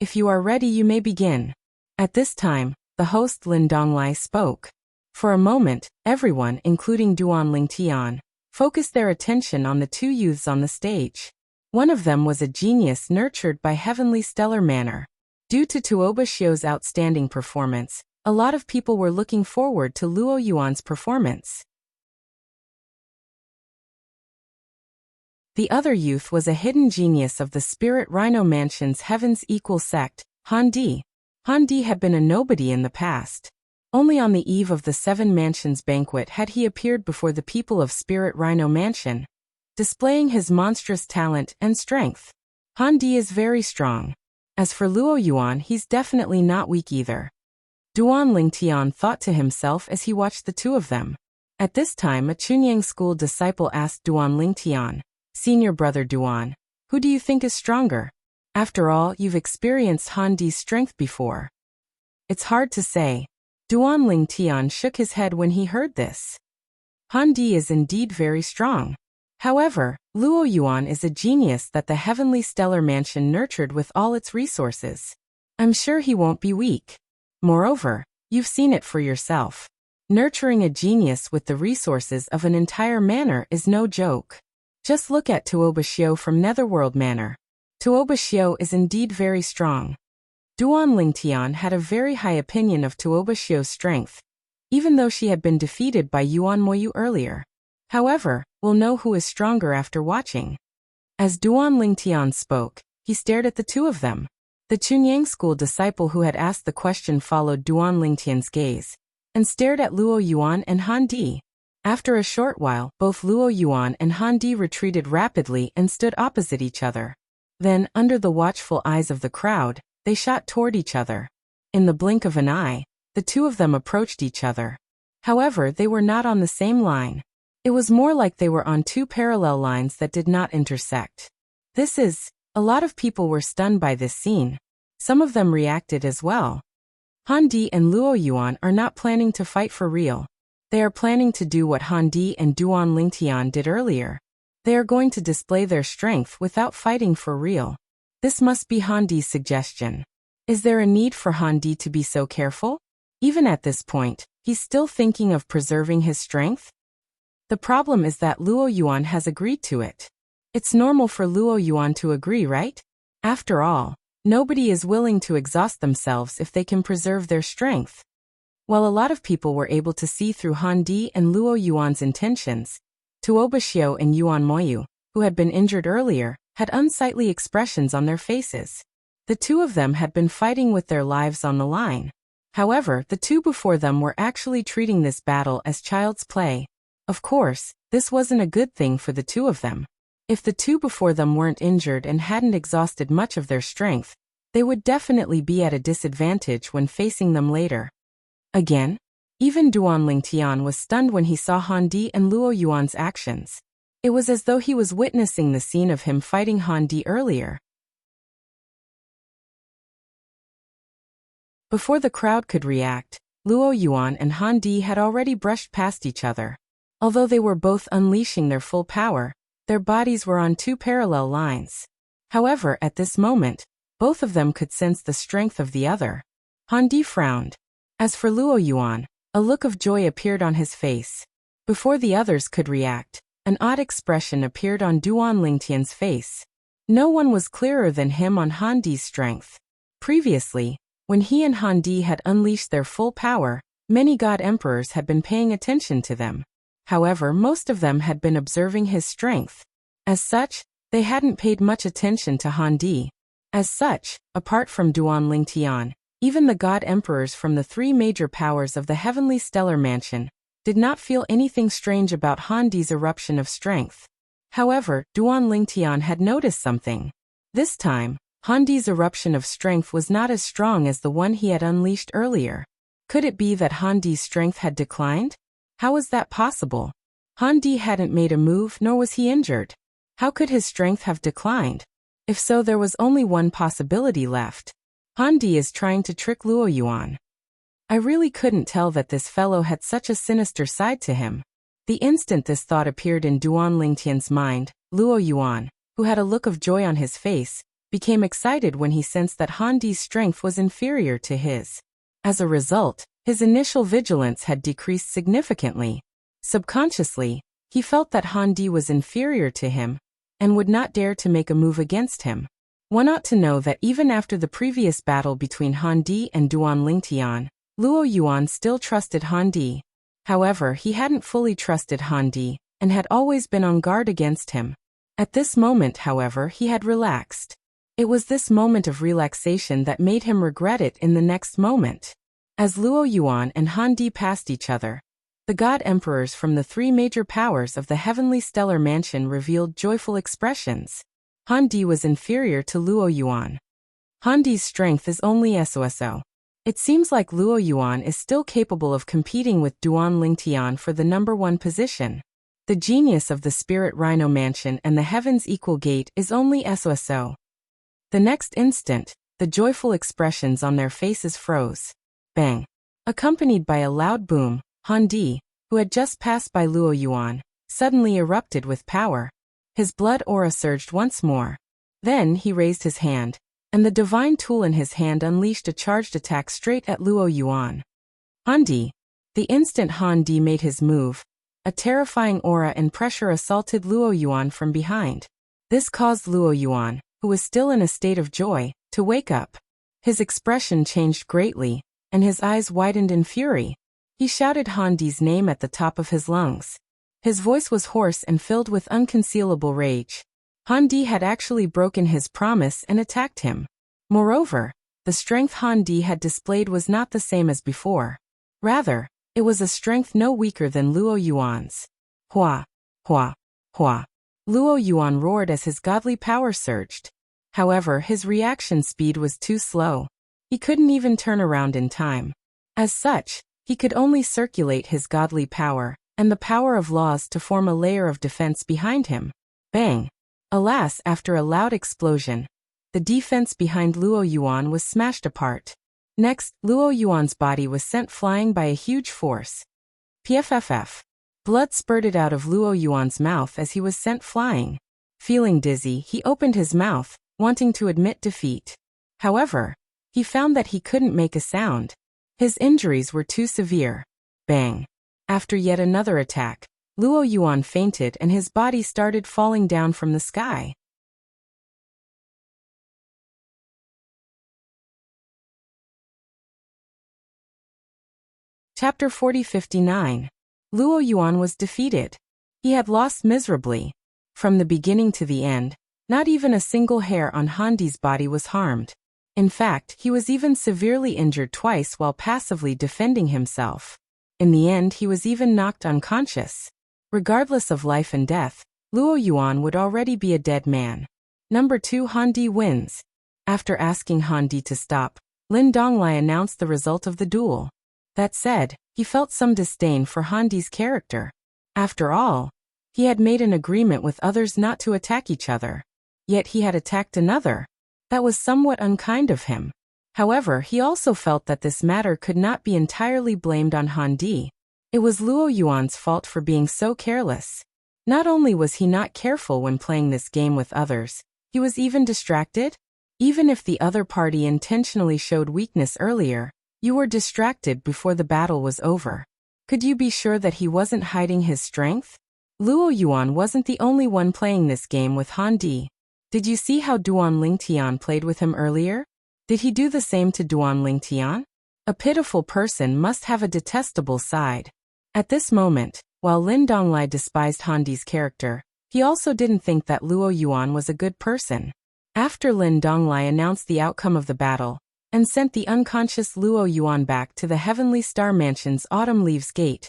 If you are ready, you may begin. At this time, the host Lin Donglai spoke. For a moment, everyone, including Duan Ling Tian, focused their attention on the 2 youths on the stage. One of them was a genius nurtured by Heavenly Stellar Manor. Due to Tuoba Xiao's outstanding performance, a lot of people were looking forward to Luo Yuan's performance. The other youth was a hidden genius of the Spirit Rhino Mansion's Heaven's Equal sect, Han Di. Han Di had been a nobody in the past. Only on the eve of the 7 Mansions banquet had he appeared before the people of Spirit Rhino Mansion, displaying his monstrous talent and strength. Han Di is very strong. As for Luo Yuan, he's definitely not weak either. Duan Ling Tian thought to himself as he watched the 2 of them. At this time, a Chunyang school disciple asked Duan Ling Tian, "Senior brother Duan, who do you think is stronger? After all, you've experienced Han Di's strength before." It's hard to say. Duan Ling Tian shook his head when he heard this. Han Di is indeed very strong. However, Luo Yuan is a genius that the Heavenly Stellar Mansion nurtured with all its resources. I'm sure he won't be weak. Moreover, you've seen it for yourself. Nurturing a genius with the resources of an entire manor is no joke. Just look at Tuoba Xiao from Netherworld Manor. Tuoba Xiu is indeed very strong. Duan Lingtian had a very high opinion of Tuoba Xiu's strength, even though she had been defeated by Yuan Moyu earlier. However, we'll know who is stronger after watching. As Duan Lingtian spoke, he stared at the two of them. The Chunyang school disciple who had asked the question followed Duan Lingtian's gaze and stared at Luo Yuan and Han Di. After a short while, both Luo Yuan and Han Di retreated rapidly and stood opposite each other. Then, under the watchful eyes of the crowd, they shot toward each other. In the blink of an eye, the two of them approached each other. However, they were not on the same line. It was more like they were on two parallel lines that did not intersect. A lot of people were stunned by this scene. Some of them reacted as well. Han Di and Luo Yuan are not planning to fight for real. They are planning to do what Han Di and Duan Lingtian did earlier. They are going to display their strength without fighting for real. This must be Han Di's suggestion. Is there a need for Han Di to be so careful? Even at this point, he's still thinking of preserving his strength? The problem is that Luo Yuan has agreed to it. It's normal for Luo Yuan to agree, right? After all, nobody is willing to exhaust themselves if they can preserve their strength. While a lot of people were able to see through Han Di and Luo Yuan's intentions, Tuoba Xiu and Yuan Moyu, who had been injured earlier, had unsightly expressions on their faces. The two of them had been fighting with their lives on the line. However, the two before them were actually treating this battle as child's play. Of course, this wasn't a good thing for the two of them. If the two before them weren't injured and hadn't exhausted much of their strength, they would definitely be at a disadvantage when facing them later. Again, even Duan Lingtian was stunned when he saw Han Di and Luo Yuan's actions. It was as though he was witnessing the scene of him fighting Han Di earlier. Before the crowd could react, Luo Yuan and Han Di had already brushed past each other. Although they were both unleashing their full power, their bodies were on two parallel lines. However, at this moment, both of them could sense the strength of the other. Han Di frowned. As for Luo Yuan, a look of joy appeared on his face. Before the others could react, an odd expression appeared on Duan Lingtian's face. No one was clearer than him on Han Di's strength. Previously, when he and Han Di had unleashed their full power, many god emperors had been paying attention to them. However, most of them had been observing his strength. As such, they hadn't paid much attention to Han Di. As such, apart from Duan Lingtian, even the god emperors from the three major powers of the heavenly stellar mansion did not feel anything strange about Han Di's eruption of strength. However, Duan Lingtian had noticed something. This time, Han Di's eruption of strength was not as strong as the one he had unleashed earlier. Could it be that Han Di's strength had declined? How was that possible? Han Di hadn't made a move, nor was he injured. How could his strength have declined? If so, there was only one possibility left. Han Di is trying to trick Luo Yuan. I really couldn't tell that this fellow had such a sinister side to him. The instant this thought appeared in Duan Lingtian's mind, Luo Yuan, who had a look of joy on his face, became excited when he sensed that Han Di's strength was inferior to his. As a result, his initial vigilance had decreased significantly. Subconsciously, he felt that Han Di was inferior to him and would not dare to make a move against him. One ought to know that even after the previous battle between Han Di and Duan Lingtian, Luo Yuan still trusted Han Di. However, he hadn't fully trusted Han Di and had always been on guard against him. At this moment, however, he had relaxed. It was this moment of relaxation that made him regret it in the next moment. As Luo Yuan and Han Di passed each other, the god emperors from the three major powers of the heavenly stellar mansion revealed joyful expressions. Han Di was inferior to Luo Yuan. Han Di's strength is only SOSO. It seems like Luo Yuan is still capable of competing with Duan Lingtian for the #1 position. The genius of the Spirit Rhino Mansion and the Heaven's Equal Gate is only SOSO. The next instant, the joyful expressions on their faces froze. Bang! Accompanied by a loud boom, Han Di, who had just passed by Luo Yuan, suddenly erupted with power. His blood aura surged once more. Then he raised his hand, and the divine tool in his hand unleashed a charged attack straight at Luo Yuan. Han Di. The instant Han Di made his move, a terrifying aura and pressure assaulted Luo Yuan from behind. This caused Luo Yuan, who was still in a state of joy, to wake up. His expression changed greatly, and his eyes widened in fury. He shouted Han Di's name at the top of his lungs. His voice was hoarse and filled with unconcealable rage. Han Di had actually broken his promise and attacked him. Moreover, the strength Han Di had displayed was not the same as before. Rather, it was a strength no weaker than Luo Yuan's. Hua! Hua! Hua! Luo Yuan roared as his godly power surged. However, his reaction speed was too slow. He couldn't even turn around in time. As such, he could only circulate his godly power, and the power of laws to form a layer of defense behind him. Bang! Alas, after a loud explosion, the defense behind Luo Yuan was smashed apart. Next, Luo Yuan's body was sent flying by a huge force. Pfff. Blood spurted out of Luo Yuan's mouth as he was sent flying. Feeling dizzy, he opened his mouth, wanting to admit defeat. However, he found that he couldn't make a sound. His injuries were too severe. Bang! After yet another attack, Luo Yuan fainted and his body started falling down from the sky. Chapter 40-59. Luo Yuan was defeated. He had lost miserably. From the beginning to the end, not even a single hair on Han Di's body was harmed. In fact, he was even severely injured twice while passively defending himself. In the end, he was even knocked unconscious. Regardless of life and death, Luo Yuan would already be a dead man. Number 2. Han Di wins. After asking Han Di to stop, Lin Donglai announced the result of the duel. That said, he felt some disdain for Han Di's character. After all, he had made an agreement with others not to attack each other. Yet he had attacked another. That was somewhat unkind of him. However, he also felt that this matter could not be entirely blamed on Han Di. It was Luo Yuan's fault for being so careless. Not only was he not careful when playing this game with others, he was even distracted. Even if the other party intentionally showed weakness earlier, you were distracted before the battle was over. Could you be sure that he wasn't hiding his strength? Luo Yuan wasn't the only one playing this game with Han Di. Did you see how Duan Lingtian played with him earlier? Did he do the same to Duan Lingtian? A pitiful person must have a detestable side. At this moment, while Lin Donglai despised Han Di's character, he also didn't think that Luo Yuan was a good person. After Lin Donglai announced the outcome of the battle, and sent the unconscious Luo Yuan back to the Heavenly Star Mansion's Autumn Leaves Gate.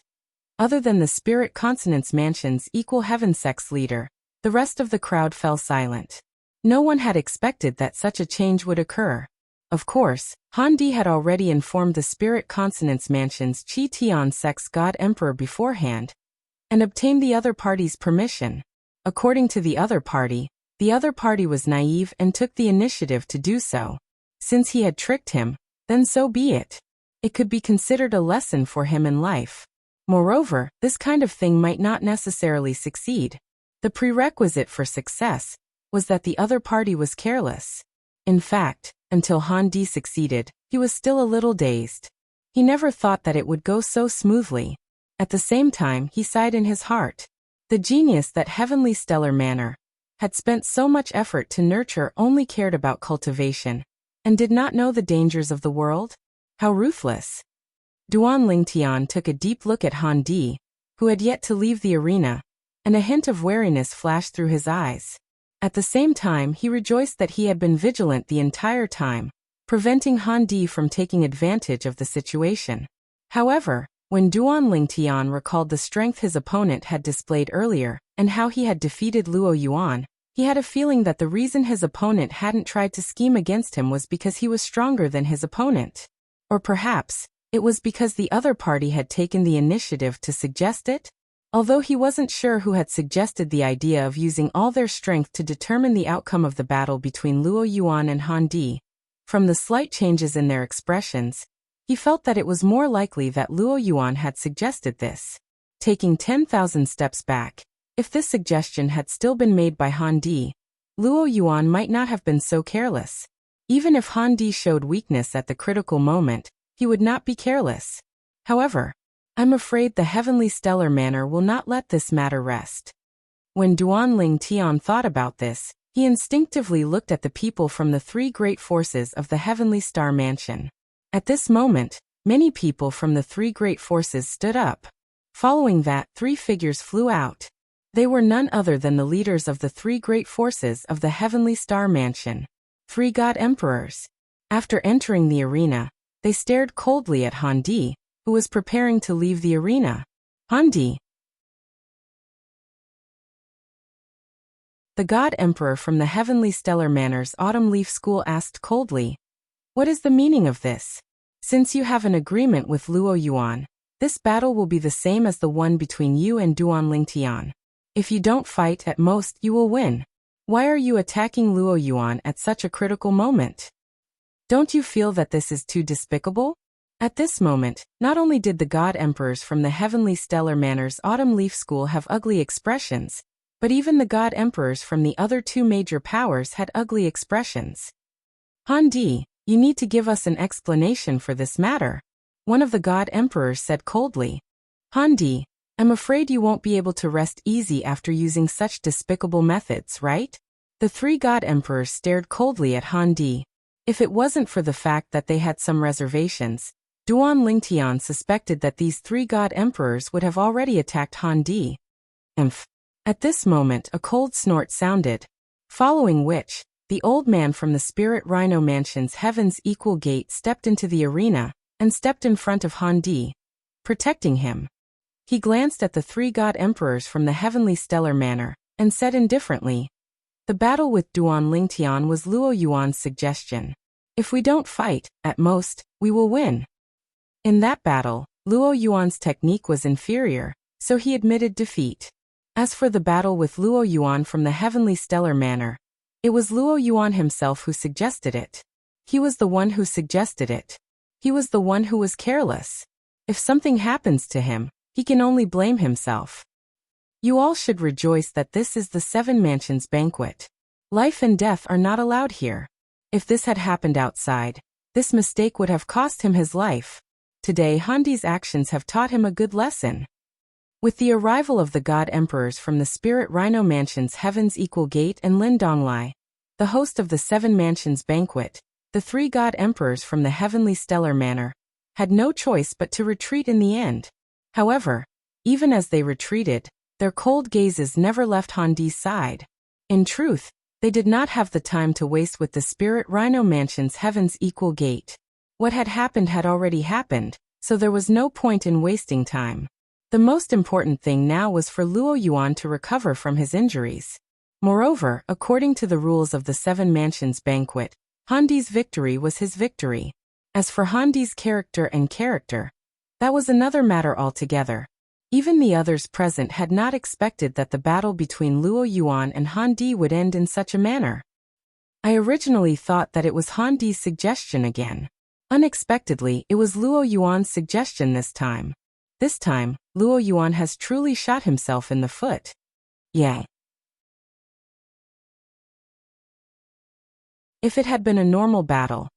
Other than the Spirit Consonance Mansion's Equal Heaven Sex leader, the rest of the crowd fell silent. No one had expected that such a change would occur. Of course, Han Di had already informed the Spirit Consonance Mansion's Qi Tian Sex God Emperor beforehand, and obtained the other party's permission. According to the other party was naive and took the initiative to do so. Since he had tricked him, then so be it. It could be considered a lesson for him in life. Moreover, this kind of thing might not necessarily succeed. The prerequisite for success was that the other party was careless. In fact, until Han Di succeeded, he was still a little dazed. He never thought that it would go so smoothly. At the same time, he sighed in his heart. The genius that Heavenly Stellar Manor had spent so much effort to nurture only cared about cultivation, and did not know the dangers of the world? How ruthless. Duan Lingtian took a deep look at Han Di, who had yet to leave the arena, and a hint of wariness flashed through his eyes. At the same time, he rejoiced that he had been vigilant the entire time, preventing Han Di from taking advantage of the situation. However, when Duan Lingtian recalled the strength his opponent had displayed earlier, and how he had defeated Luo Yuan, he had a feeling that the reason his opponent hadn't tried to scheme against him was because he was stronger than his opponent. Or perhaps, it was because the other party had taken the initiative to suggest it? Although he wasn't sure who had suggested the idea of using all their strength to determine the outcome of the battle between Luo Yuan and Han Di, from the slight changes in their expressions, he felt that it was more likely that Luo Yuan had suggested this. Taking 10,000 steps back, if this suggestion had still been made by Han Di, Luo Yuan might not have been so careless. Even if Han Di showed weakness at the critical moment, he would not be careless. However, I'm afraid the Heavenly Stellar Manor will not let this matter rest. When Duan Lingtian thought about this, He instinctively looked at the people from the three great forces of the heavenly star mansion. At this moment, many people from the three great forces stood up. Following that, three figures flew out. They were none other than the leaders of the three great forces of the heavenly star mansion, three god emperors. After entering the arena, they stared coldly at Han Di, who was preparing to leave the arena. Han Di, the God Emperor from the Heavenly Stellar Manor's Autumn Leaf School, asked coldly, "What is the meaning of this? Since you have an agreement with Luo Yuan, this battle will be the same as the one between you and Duan Lingtian. If you don't fight, at most, you will win. Why are you attacking Luo Yuan at such a critical moment? Don't you feel that this is too despicable?" At this moment, not only did the God Emperors from the Heavenly Stellar Manor's Autumn Leaf School have ugly expressions, but even the God Emperors from the other two major powers had ugly expressions. "Han Di, you need to give us an explanation for this matter," one of the God Emperors said coldly. "Han Di, I'm afraid you won't be able to rest easy after using such despicable methods, right?" The three God Emperors stared coldly at Han Di. If it wasn't for the fact that they had some reservations, Duan Lingtian suspected that these three God Emperors would have already attacked Han Di. Imph. At this moment, a cold snort sounded, following which, the old man from the Spirit Rhino Mansion's Heaven's Equal Gate stepped into the arena and stepped in front of Han Di, protecting him. He glanced at the three God Emperors from the Heavenly Stellar Manor and said indifferently, "The battle with Duan Lingtian was Luo Yuan's suggestion. If we don't fight, at most, we will win." In that battle, Luo Yuan's technique was inferior, so he admitted defeat. As for the battle with Luo Yuan from the Heavenly Stellar Manor, it was Luo Yuan himself who suggested it. He was the one who suggested it. He was the one who was careless. If something happens to him, he can only blame himself. You all should rejoice that this is the Seven Mansions banquet. Life and death are not allowed here. If this had happened outside, this mistake would have cost him his life. Today, Han Di's actions have taught him a good lesson. With the arrival of the God Emperors from the Spirit Rhino Mansion's Heaven's Equal Gate and Lin Donglai, the host of the Seven Mansions banquet, the three God Emperors from the Heavenly Stellar Manor had no choice but to retreat in the end. However, even as they retreated, their cold gazes never left Han Di's side. In truth, they did not have the time to waste with the Spirit Rhino Mansion's Heaven's Equal Gate. What had had already happened, so there was no point in wasting time. The most important thing now was for Luo Yuan to recover from his injuries. Moreover, according to the rules of the Seven Mansions banquet, Han Di's victory was his victory. As for Han Di's character, that was another matter altogether. Even the others present had not expected that the battle between Luo Yuan and Han Di would end in such a manner. I originally thought that it was Han Di's suggestion again. Unexpectedly, it was Luo Yuan's suggestion this time. This time, Luo Yuan has truly shot himself in the foot. Yay. If it had been a normal battle,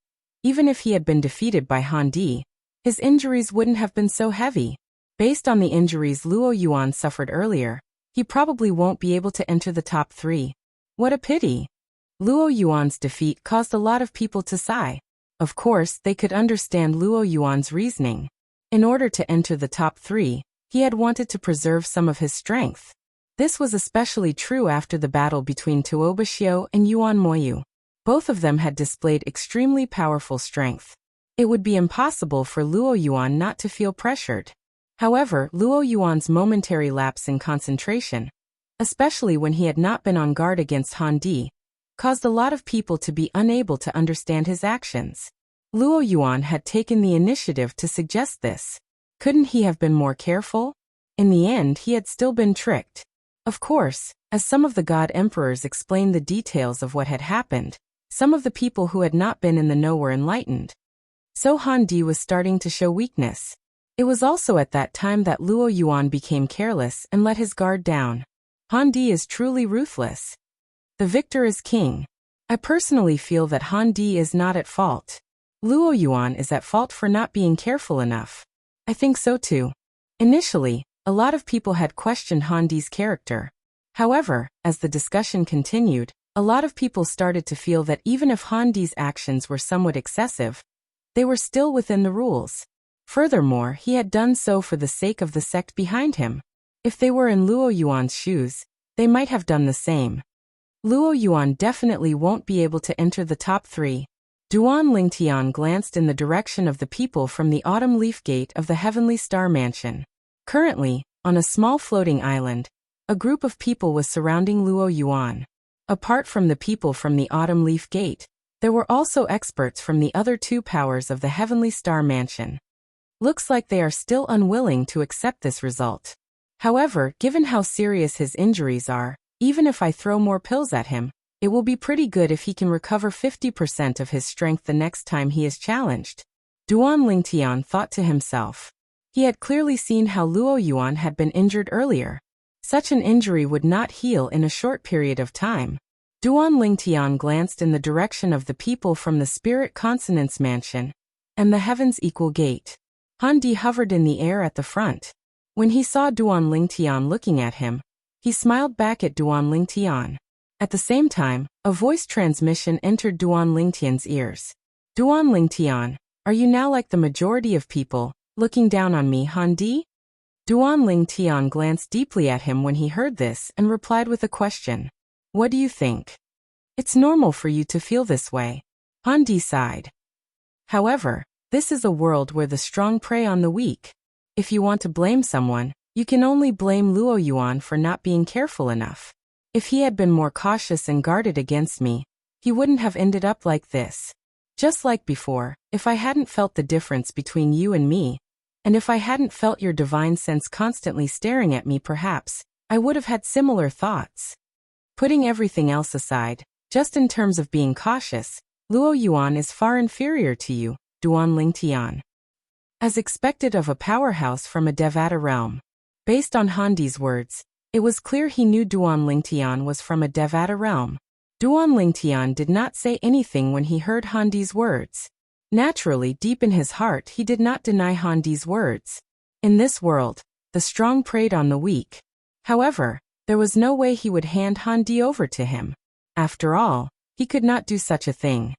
even if he had been defeated by Han Di, his injuries wouldn't have been so heavy. Based on the injuries Luo Yuan suffered earlier, he probably won't be able to enter the top 3. What a pity. Luo Yuan's defeat caused a lot of people to sigh. Of course, they could understand Luo Yuan's reasoning. In order to enter the top 3, he had wanted to preserve some of his strength. This was especially true after the battle between Tuoba Xiu and Yuan Moyu. Both of them had displayed extremely powerful strength. It would be impossible for Luo Yuan not to feel pressured. However, Luo Yuan's momentary lapse in concentration, especially when he had not been on guard against Han Di, caused a lot of people to be unable to understand his actions. Luo Yuan had taken the initiative to suggest this. Couldn't he have been more careful? In the end, he had still been tricked. Of course, as some of the God Emperors explained the details of what had happened, some of the people who had not been in the know were enlightened. So Han Di was starting to show weakness. It was also at that time that Luo Yuan became careless and let his guard down. Han Di is truly ruthless. The victor is king. I personally feel that Han Di is not at fault. Luo Yuan is at fault for not being careful enough. I think so too. Initially, a lot of people had questioned Han Di's character. However, as the discussion continued, A lot of people started to feel that even if Han Di's actions were somewhat excessive, they were still within the rules. Furthermore, he had done so for the sake of the sect behind him. If they were in Luo Yuan's shoes, they might have done the same. Luo Yuan definitely won't be able to enter the top 3. Duan Lingtian glanced in the direction of the people from the Autumn Leaf Gate of the Heavenly Star Mansion. Currently, on a small floating island, a group of people was surrounding Luo Yuan. Apart from the people from the Autumn Leaf Gate, there were also experts from the other 2 powers of the Heavenly Star Mansion. Looks like they are still unwilling to accept this result. However, given how serious his injuries are, even if I throw more pills at him, it will be pretty good if he can recover 50% of his strength the next time he is challenged. Duan Lingtian thought to himself. He had clearly seen how Luo Yuan had been injured earlier. Such an injury would not heal in a short period of time. Duan Lingtian glanced in the direction of the people from the Spirit Consonance Mansion and the Heaven's Equal Gate. Han Di hovered in the air at the front. When he saw Duan Lingtian looking at him, he smiled back at Duan Lingtian. At the same time, a voice transmission entered Duan Lingtian's ears. Duan Lingtian, are you now like the majority of people, looking down on me, Han Di? Duan Lingtian glanced deeply at him when he heard this and replied with a question. What do you think? It's normal for you to feel this way. Han Di sighed. However, this is a world where the strong prey on the weak. If you want to blame someone, you can only blame Luo Yuan for not being careful enough. If he had been more cautious and guarded against me, he wouldn't have ended up like this. Just like before, if I hadn't felt the difference between you and me, and if I hadn't felt your divine sense constantly staring at me, perhaps I would have had similar thoughts. Putting everything else aside, just in terms of being cautious, Luo Yuan is far inferior to you, Duan Lingtian. As expected of a powerhouse from a Devata realm. Based on Han Di's words, it was clear he knew Duan Lingtian was from a Devata realm. Duan Lingtian did not say anything when he heard Han Di's words. Naturally, deep in his heart, he did not deny Han Di's words. In this world, the strong preyed on the weak. However, there was no way he would hand Han Di over to him. After all, he could not do such a thing.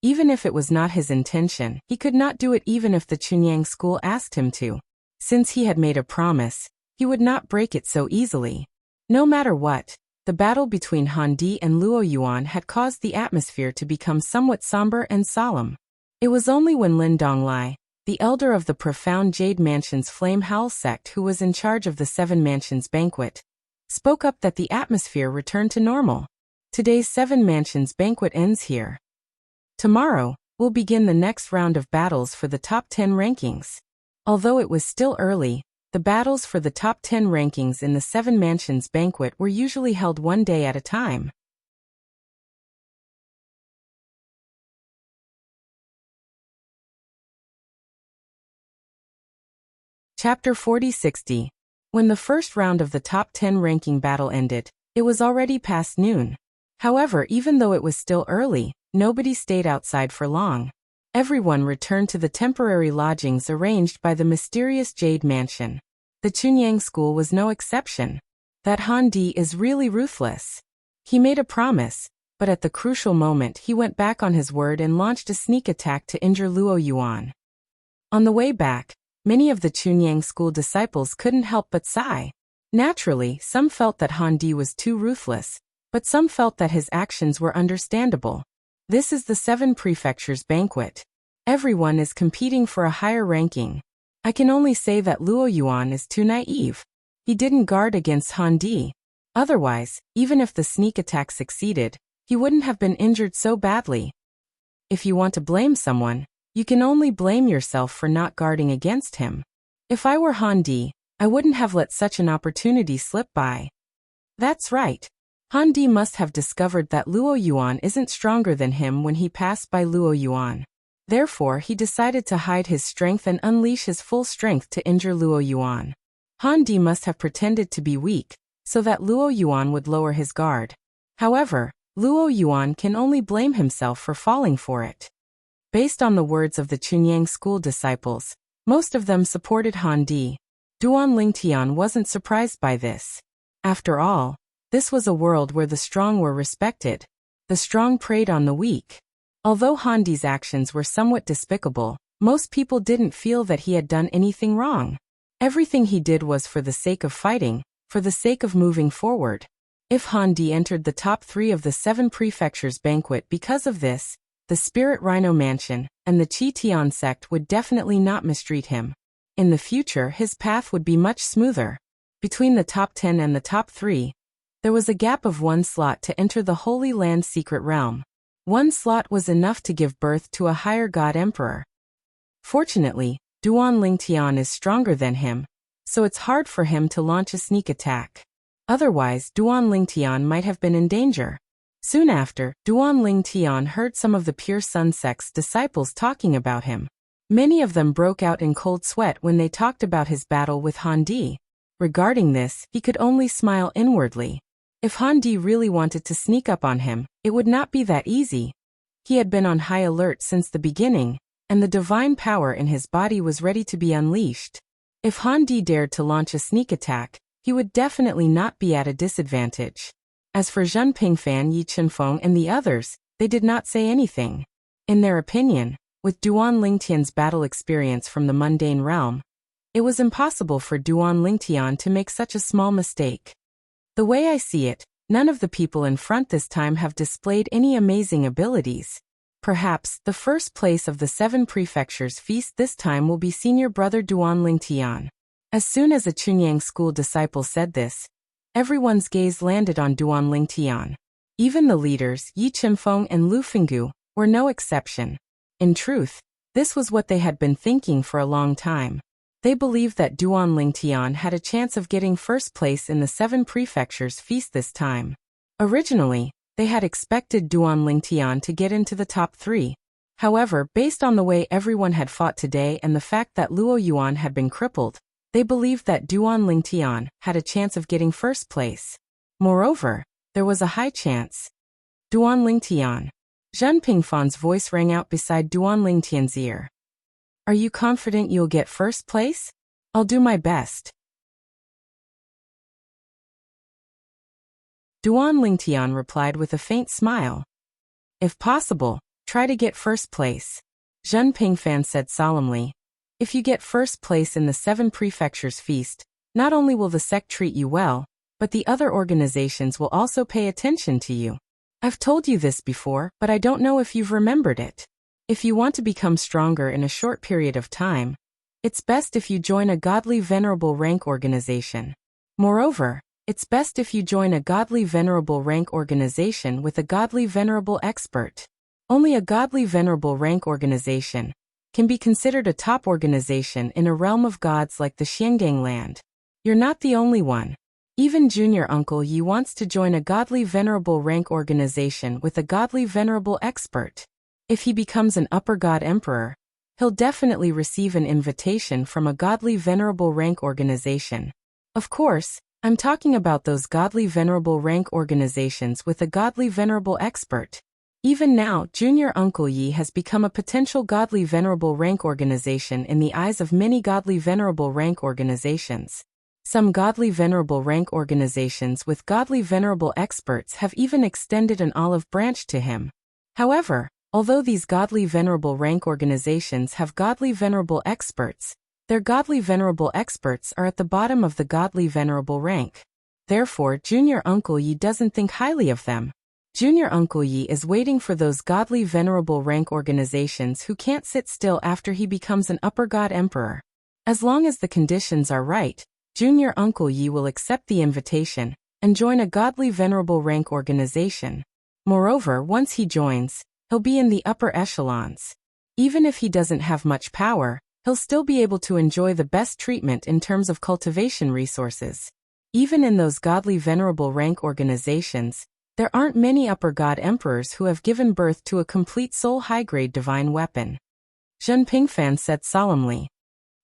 Even if it was not his intention, he could not do it even if the Chunyang school asked him to. Since he had made a promise, he would not break it so easily. No matter what, the battle between Han Di and Luo Yuan had caused the atmosphere to become somewhat somber and solemn. It was only when Lin Donglai, the elder of the profound Jade Mansion's Flame Howl sect who was in charge of the 7 Mansions banquet, spoke up that the atmosphere returned to normal. Today's 7 Mansions banquet ends here. Tomorrow, we'll begin the next round of battles for the top 10 rankings. Although it was still early, the battles for the top 10 rankings in the 7 Mansions banquet were usually held one day at a time. Chapter 40-60. When the first round of the top 10 ranking battle ended, it was already past noon. However, even though it was still early, nobody stayed outside for long. Everyone returned to the temporary lodgings arranged by the mysterious Jade Mansion. The Chunyang school was no exception. That Han Di is really ruthless. He made a promise, but at the crucial moment he went back on his word and launched a sneak attack to injure Luo Yuan. On the way back, many of the Chunyang school disciples couldn't help but sigh. Naturally, some felt that Han Di was too ruthless, but some felt that his actions were understandable. This is the 7 prefectures banquet. Everyone is competing for a higher ranking. I can only say that Luo Yuan is too naive. He didn't guard against Han Di. Otherwise, even if the sneak attack succeeded, he wouldn't have been injured so badly. If you want to blame someone, you can only blame yourself for not guarding against him. If I were Han Di, I wouldn't have let such an opportunity slip by. That's right. Han Di must have discovered that Luo Yuan isn't stronger than him when he passed by Luo Yuan. Therefore, he decided to hide his strength and unleash his full strength to injure Luo Yuan. Han Di must have pretended to be weak, so that Luo Yuan would lower his guard. However, Luo Yuan can only blame himself for falling for it. Based on the words of the Chunyang school disciples, most of them supported Han Di. Duan Lingtian wasn't surprised by this. After all, this was a world where the strong were respected. The strong preyed on the weak. Although Handi's actions were somewhat despicable, most people didn't feel that he had done anything wrong. Everything he did was for the sake of fighting, for the sake of moving forward. If Handi entered the top 3 of the 7 prefectures banquet because of this, the Spirit Rhino Mansion and the Qi Tian sect would definitely not mistreat him. In the future, his path would be much smoother. Between the top 10 and the top 3, there was a gap of 1 slot to enter the Holy Land Secret Realm. 1 slot was enough to give birth to a higher god emperor. Fortunately, Duan Lingtian is stronger than him, so it's hard for him to launch a sneak attack. Otherwise, Duan Lingtian might have been in danger. Soon after, Duan Lingtian heard some of the Pure Sun sect's disciples talking about him. Many of them broke out in cold sweat when they talked about his battle with Handi. Regarding this, he could only smile inwardly. If Handi really wanted to sneak up on him, it would not be that easy. He had been on high alert since the beginning, and the divine power in his body was ready to be unleashed. If Handi dared to launch a sneak attack, he would definitely not be at a disadvantage. As for Zhen Pingfan, Yi Chenfeng and the others, they did not say anything. In their opinion, with Duan Lingtian's battle experience from the mundane realm, it was impossible for Duan Lingtian to make such a small mistake. The way I see it, none of the people in front this time have displayed any amazing abilities. Perhaps, the first place of the 7 prefectures feast this time will be senior brother Duan Lingtian. As soon as a Chunyang school disciple said this, everyone's gaze landed on Duan Lingtian. Even the leaders, Yi Chenfeng and Lu Fenggu, were no exception. In truth, this was what they had been thinking for a long time. They believed that Duan Lingtian had a chance of getting first place in the 7 prefectures feast this time. Originally, they had expected Duan Lingtian to get into the top 3. However, based on the way everyone had fought today and the fact that Luo Yuan had been crippled, they believed that Duan Lingtian had a chance of getting first place. Moreover, there was a high chance. Duan Lingtian. Zhen Pingfan's voice rang out beside Duan Lingtian's ear. Are you confident you'll get first place? I'll do my best. Duan Lingtian replied with a faint smile. If possible, try to get first place. Zhen Pingfan said solemnly. If you get first place in the 7 prefectures feast, not only will the sect treat you well, but the other organizations will also pay attention to you. I've told you this before, but I don't know if you've remembered it. If you want to become stronger in a short period of time, it's best if you join a godly venerable rank organization. Moreover, it's best if you join a godly venerable rank organization with a godly venerable expert. Only a godly venerable rank organization can be considered a top organization in a realm of gods like the Xiangdang land. You're not the only one. Even Junior Uncle Yi wants to join a godly venerable rank organization with a godly venerable expert. If he becomes an upper god emperor, he'll definitely receive an invitation from a godly venerable rank organization. Of course, I'm talking about those godly venerable rank organizations with a godly venerable expert. Even now, Junior Uncle Yi has become a potential godly venerable rank organization in the eyes of many godly venerable rank organizations. Some godly venerable rank organizations with godly venerable experts have even extended an olive branch to him. However, although these godly venerable rank organizations have godly venerable experts, their godly venerable experts are at the bottom of the godly venerable rank. Therefore, Junior Uncle Yi doesn't think highly of them. Junior Uncle Yi is waiting for those godly venerable rank organizations who can't sit still after he becomes an upper god emperor. As long as the conditions are right, Junior Uncle Yi will accept the invitation and join a godly venerable rank organization. Moreover, once he joins, he'll be in the upper echelons. Even if he doesn't have much power, he'll still be able to enjoy the best treatment in terms of cultivation resources. Even in those godly venerable rank organizations, there aren't many upper god emperors who have given birth to a complete soul high-grade divine weapon. Zhen Pingfan said solemnly.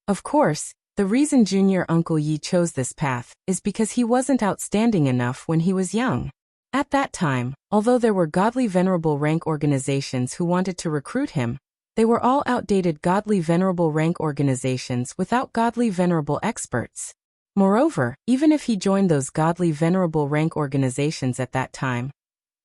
Of course, the reason Junior Uncle Yi chose this path is because he wasn't outstanding enough when he was young. At that time, although there were godly venerable rank organizations who wanted to recruit him, they were all outdated godly venerable rank organizations without godly venerable experts. Moreover, even if he joined those godly venerable rank organizations at that time,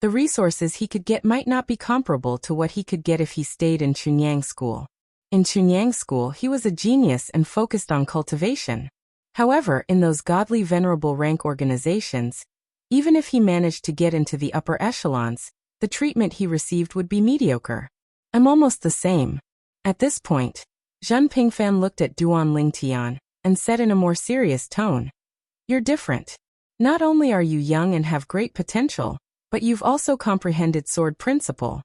the resources he could get might not be comparable to what he could get if he stayed in Chunyang school. In Chunyang school, he was a genius and focused on cultivation. However, in those godly venerable rank organizations, even if he managed to get into the upper echelons, the treatment he received would be mediocre. I'm almost the same. At this point, Zhen Pingfan looked at Duan Lingtian and said in a more serious tone, "You're different. Not only are you young and have great potential, but you've also comprehended sword principle.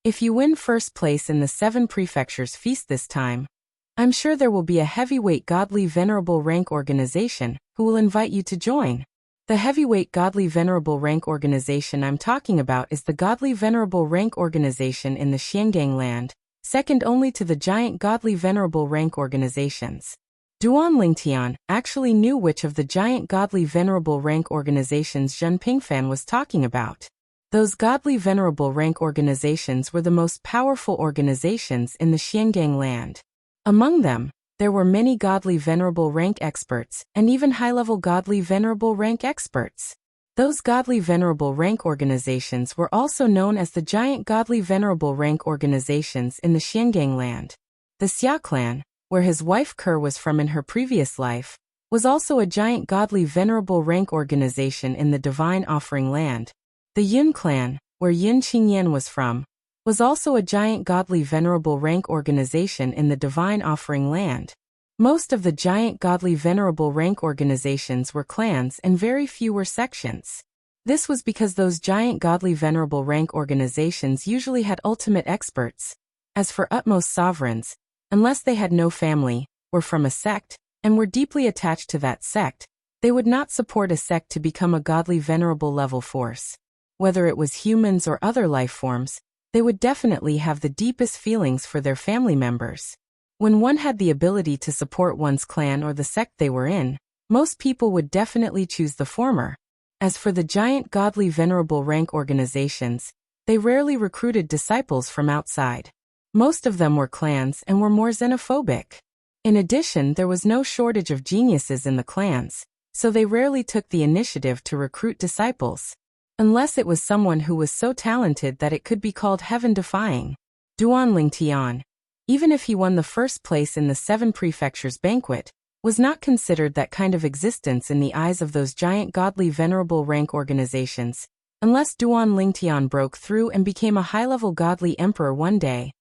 If you win first place in the 7 prefectures feast this time, I'm sure there will be a heavyweight godly venerable rank organization who will invite you to join. The heavyweight godly venerable rank organization I'm talking about is the godly venerable rank organization in the Xiangang land, second only to the giant godly venerable rank organizations." Duan Lingtian actually knew which of the giant godly venerable rank organizations Zhen Pingfan was talking about. Those godly venerable rank organizations were the most powerful organizations in the Xiangang land. Among them, there were many godly venerable rank experts and even high-level godly venerable rank experts. Those godly venerable rank organizations were also known as the giant godly venerable rank organizations in the Xiangang land. The Xia clan, where his wife Ker was from in her previous life, was also a giant godly venerable rank organization in the Divine Offering land. The Yun clan, where Yun Qingyan was from, was also a giant godly venerable rank organization in the Divine Offering land. Most of the giant godly venerable rank organizations were clans and very few were sections. This was because those giant godly venerable rank organizations usually had ultimate experts. As for utmost sovereigns, unless they had no family, were from a sect, and were deeply attached to that sect, they would not support a sect to become a godly venerable level force. Whether it was humans or other life forms, they would definitely have the deepest feelings for their family members. When one had the ability to support one's clan or the sect they were in, most people would definitely choose the former. As for the giant godly venerable rank organizations, they rarely recruited disciples from outside. Most of them were clans and were more xenophobic. In addition, there was no shortage of geniuses in the clans, so they rarely took the initiative to recruit disciples. Unless it was someone who was so talented that it could be called heaven-defying. Duan Lingtian, even if he won the first place in the 7 prefectures banquet, was not considered that kind of existence in the eyes of those giant godly venerable rank organizations. Unless Duan Lingtian broke through and became a high-level godly emperor one day,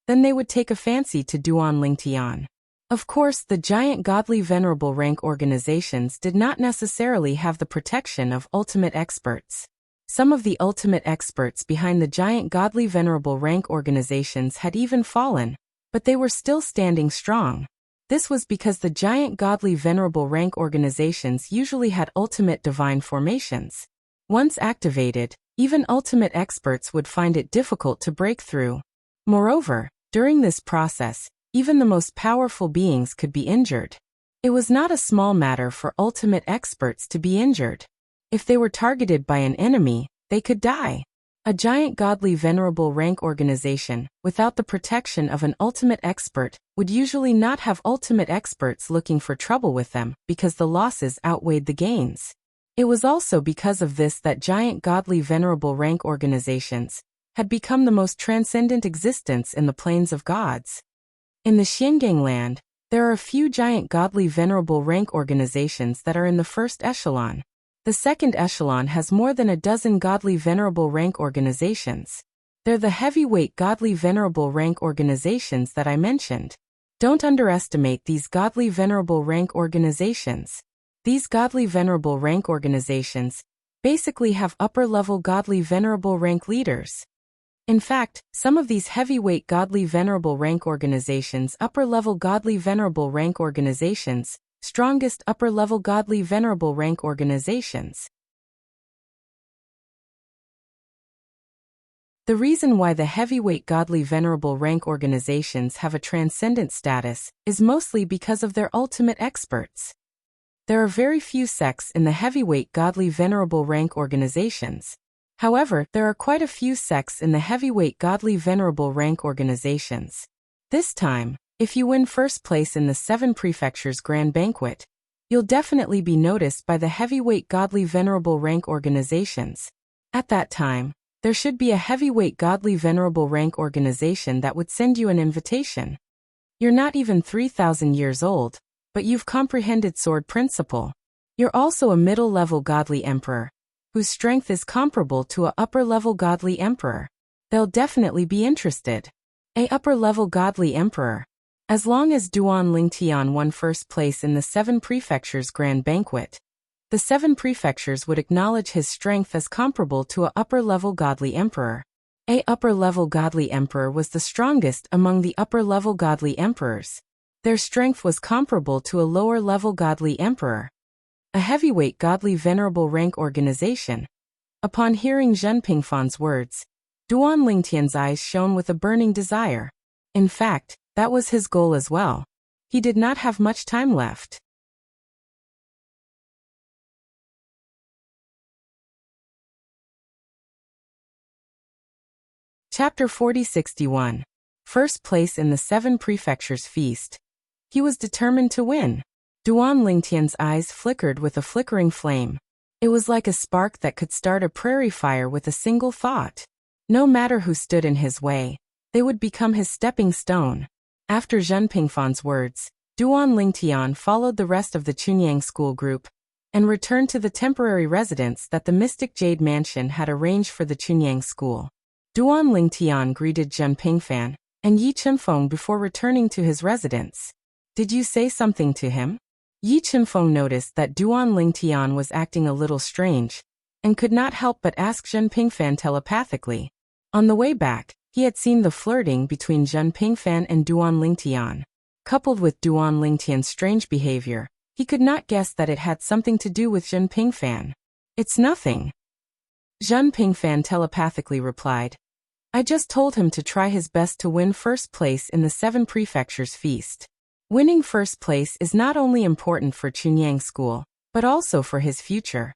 then they would take a fancy to Duan Lingtian. Of course, the giant godly venerable rank organizations did not necessarily have the protection of ultimate experts. Some of the ultimate experts behind the giant godly venerable rank organizations had even fallen, but they were still standing strong. This was because the giant godly venerable rank organizations usually had ultimate divine formations. Once activated, even ultimate experts would find it difficult to break through. Moreover, during this process, even the most powerful beings could be injured. It was not a small matter for ultimate experts to be injured. If they were targeted by an enemy, they could die. A giant godly venerable rank organization, without the protection of an ultimate expert, would usually not have ultimate experts looking for trouble with them because the losses outweighed the gains. It was also because of this that giant godly venerable rank organizations had become the most transcendent existence in the plains of gods. In the Xiangang land, there are a few giant godly venerable rank organizations that are in the first echelon. The second echelon has more than a dozen godly venerable rank organizations. They're the heavyweight godly venerable rank organizations that I mentioned. Don't underestimate these godly venerable rank organizations. These godly venerable rank organizations basically have upper-level godly venerable rank leaders. In fact, some of these heavyweight godly venerable rank organizations, upper-level godly venerable rank organizations, strongest upper-level godly venerable rank organizations. The reason why the heavyweight godly venerable rank organizations have a transcendent status is mostly because of their ultimate experts. There are very few sects in the heavyweight godly venerable rank organizations. However, there are quite a few sects in the heavyweight godly venerable rank organizations. This time, If you win first place in the 7 Prefectures Grand Banquet, you'll definitely be noticed by the heavyweight godly venerable rank organizations. At that time, there should be a heavyweight godly venerable rank organization that would send you an invitation. You're not even 3,000 years old, but you've comprehended sword principle. You're also a middle-level godly emperor, whose strength is comparable to a upper-level godly emperor. They'll definitely be interested. A upper-level godly emperor. As long as Duan Lingtian won first place in the 7 Prefectures Grand Banquet, the 7 prefectures would acknowledge his strength as comparable to a upper-level godly emperor. A upper-level godly emperor was the strongest among the upper-level godly emperors. Their strength was comparable to a lower-level godly emperor. A heavyweight godly venerable rank organization. Upon hearing Zhen Pingfan's words, Duan Lingtian's eyes shone with a burning desire. In fact, that was his goal as well. He did not have much time left. Chapter 4061. First place in the 7 Prefectures Feast. He was determined to win. Duan Lingtian's eyes flickered with a flickering flame. It was like a spark that could start a prairie fire with a single thought. No matter who stood in his way, they would become his stepping stone. After Zhen Pingfan's words, Duan Lingtian followed the rest of the Chunyang school group and returned to the temporary residence that the Mystic Jade Mansion had arranged for the Chunyang school. Duan Lingtian greeted Zhen Pingfan and Yi Chenfeng before returning to his residence. Did you say something to him? Yi Chenfeng noticed that Duan Lingtian was acting a little strange and could not help but ask Zhen Pingfan telepathically. On the way back, he had seen the flirting between Zhen Pingfan and Duan Lingtian. Coupled with Duan Lingtian's strange behavior, he could not guess that it had something to do with Zhen Pingfan. It's nothing. Zhen Pingfan telepathically replied. I just told him to try his best to win first place in the 7 Prefectures Feast. Winning first place is not only important for Chunyang School, but also for his future.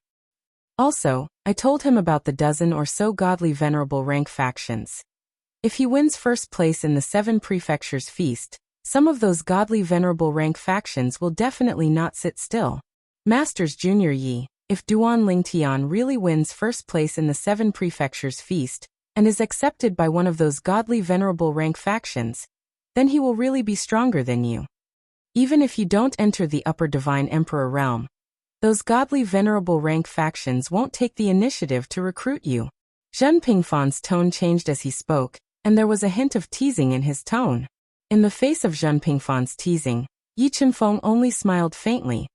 Also, I told him about the dozen or so godly venerable rank factions. If he wins first place in the 7 Prefectures Feast, some of those godly venerable rank factions will definitely not sit still. Masters Junior Yi, if Duan Lingtian really wins first place in the 7 Prefectures Feast, and is accepted by one of those godly venerable rank factions, then he will really be stronger than you. Even if you don't enter the Upper Divine Emperor realm, those godly venerable rank factions won't take the initiative to recruit you. Zhen Pingfan's tone changed as he spoke, and there was a hint of teasing in his tone. In the face of Zhen Pingfan's teasing, Yi Chenfeng only smiled faintly.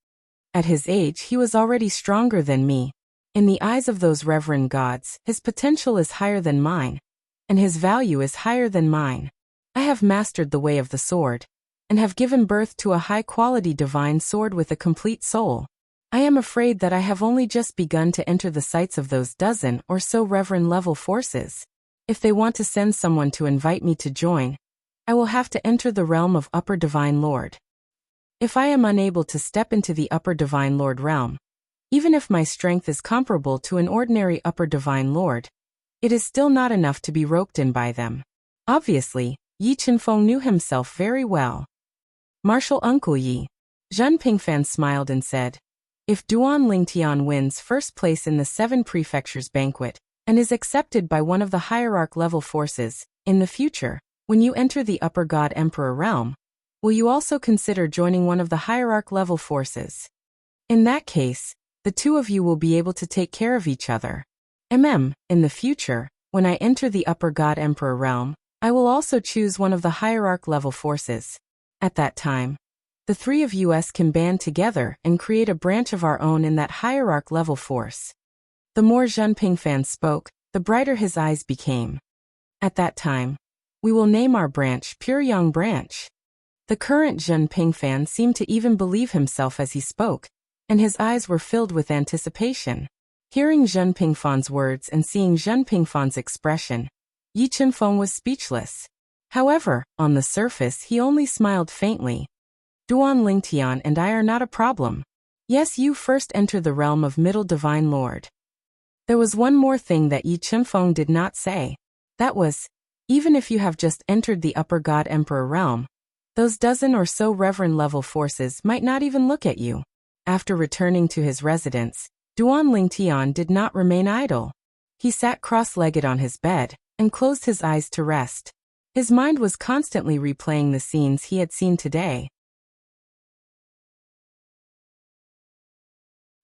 At his age he was already stronger than me. In the eyes of those reverend gods, his potential is higher than mine, and his value is higher than mine. I have mastered the way of the sword, and have given birth to a high-quality divine sword with a complete soul. I am afraid that I have only just begun to enter the sights of those dozen or so reverend-level forces. If they want to send someone to invite me to join, I will have to enter the realm of Upper Divine Lord. If I am unable to step into the Upper Divine Lord realm, even if my strength is comparable to an ordinary Upper Divine Lord, it is still not enough to be roped in by them. Obviously, Yi Chenfeng knew himself very well. Martial Uncle Yi. Zhen Pingfan smiled and said, if Duan Lingtian wins first place in the 7 Prefectures Banquet, and is accepted by one of the hierarch-level forces, in the future, when you enter the Upper God Emperor realm, will you also consider joining one of the hierarch-level forces? In that case, the two of you will be able to take care of each other. In the future, when I enter the Upper God Emperor realm, I will also choose one of the hierarch-level forces. At that time, the three of us can band together and create a branch of our own in that hierarch-level force. The more Zhen Pingfan spoke, the brighter his eyes became. At that time, we will name our branch Pure Young Branch. The current Zhen Pingfan seemed to even believe himself as he spoke, and his eyes were filled with anticipation. Hearing Zhen Pingfan's words and seeing Zhen Pingfan's expression, Yi Chenfeng was speechless. However, on the surface he only smiled faintly. Duan Lingtian and I are not a problem. Yes, you first enter the realm of Middle Divine Lord. There was one more thing that Yi Chenfeng did not say. That was, even if you have just entered the Upper God Emperor realm, Those dozen or so reverend-level forces might not even look at you. After returning to his residence, Duan Lingtian did not remain idle. He sat cross-legged on his bed and closed his eyes to rest. His mind was constantly replaying the scenes he had seen today.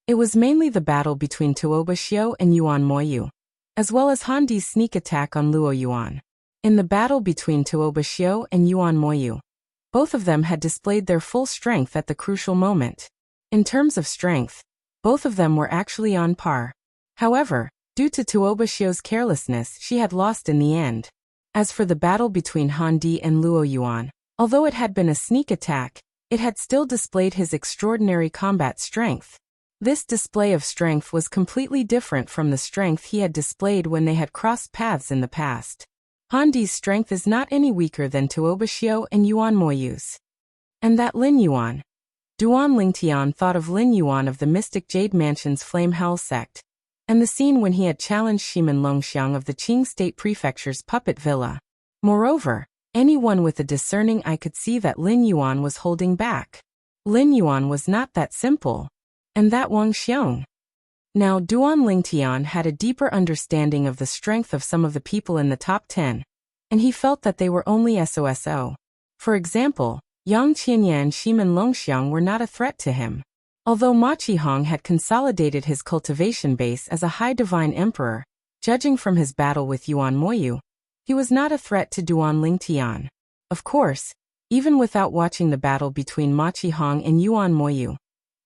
It was mainly the battle between Tuoba Xiu and Yuan Moyu, as well as Han Di's sneak attack on Luo Yuan. In the battle between Tuoba Xiu and Yuan Moyu, both of them had displayed their full strength at the crucial moment. In terms of strength, both of them were actually on par. However, due to Tuoba Xiu's carelessness, she had lost in the end. As for the battle between Han Di and Luo Yuan, although it had been a sneak attack, it had still displayed his extraordinary combat strength. This display of strength was completely different from the strength he had displayed when they had crossed paths in the past. Han Di's strength is not any weaker than Tuoba Xiu and Yuan Moyu's. And that Lin Yuan. Duan Lingtian thought of Lin Yuan of the Mystic Jade Mansion's Flame Howl sect, and the scene when he had challenged Shimin Longxiang of the Qing State Prefecture's puppet villa. Moreover, anyone with a discerning eye could see that Lin Yuan was holding back. Lin Yuan was not that simple. And that Wang Xiong. Now Duan Lingtian had a deeper understanding of the strength of some of the people in the top 10, and he felt that they were only SOSO. For example, Yang Qianye and Shimin Longxiang were not a threat to him. Although Ma Qihong had consolidated his cultivation base as a high divine emperor, judging from his battle with Yuan Moyu, he was not a threat to Duan Lingtian. Of course, even without watching the battle between Ma Qihong and Yuan Moyu,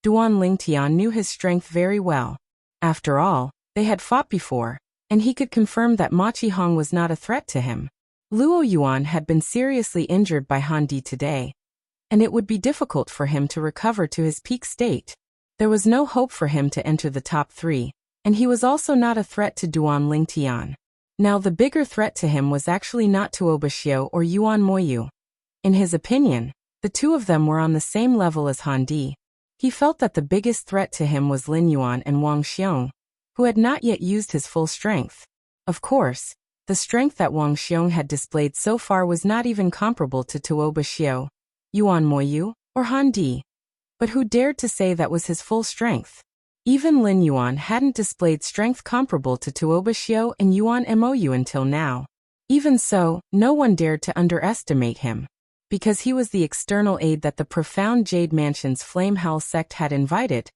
Duan Lingtian knew his strength very well. After all, they had fought before, and he could confirm that Ma Qihong was not a threat to him. Luo Yuan had been seriously injured by Han Di today, and it would be difficult for him to recover to his peak state. There was no hope for him to enter the top 3, and he was also not a threat to Duan Lingtian. Now the bigger threat to him was actually not Tuoba Xiu or Yuan Moyu. In his opinion, the two of them were on the same level as Han Di. He felt that the biggest threat to him was Lin Yuan and Wang Xiong, who had not yet used his full strength. Of course, the strength that Wang Xiong had displayed so far was not even comparable to Tuoba Xiu, Yuan Moyu, or Han Di. But who dared to say that was his full strength? Even Lin Yuan hadn't displayed strength comparable to Tuoba Xiu and Yuan Moyu until now. Even so, no one dared to underestimate him, because he was the external aid that the profound Jade Mansion's Flame Howl sect had invited,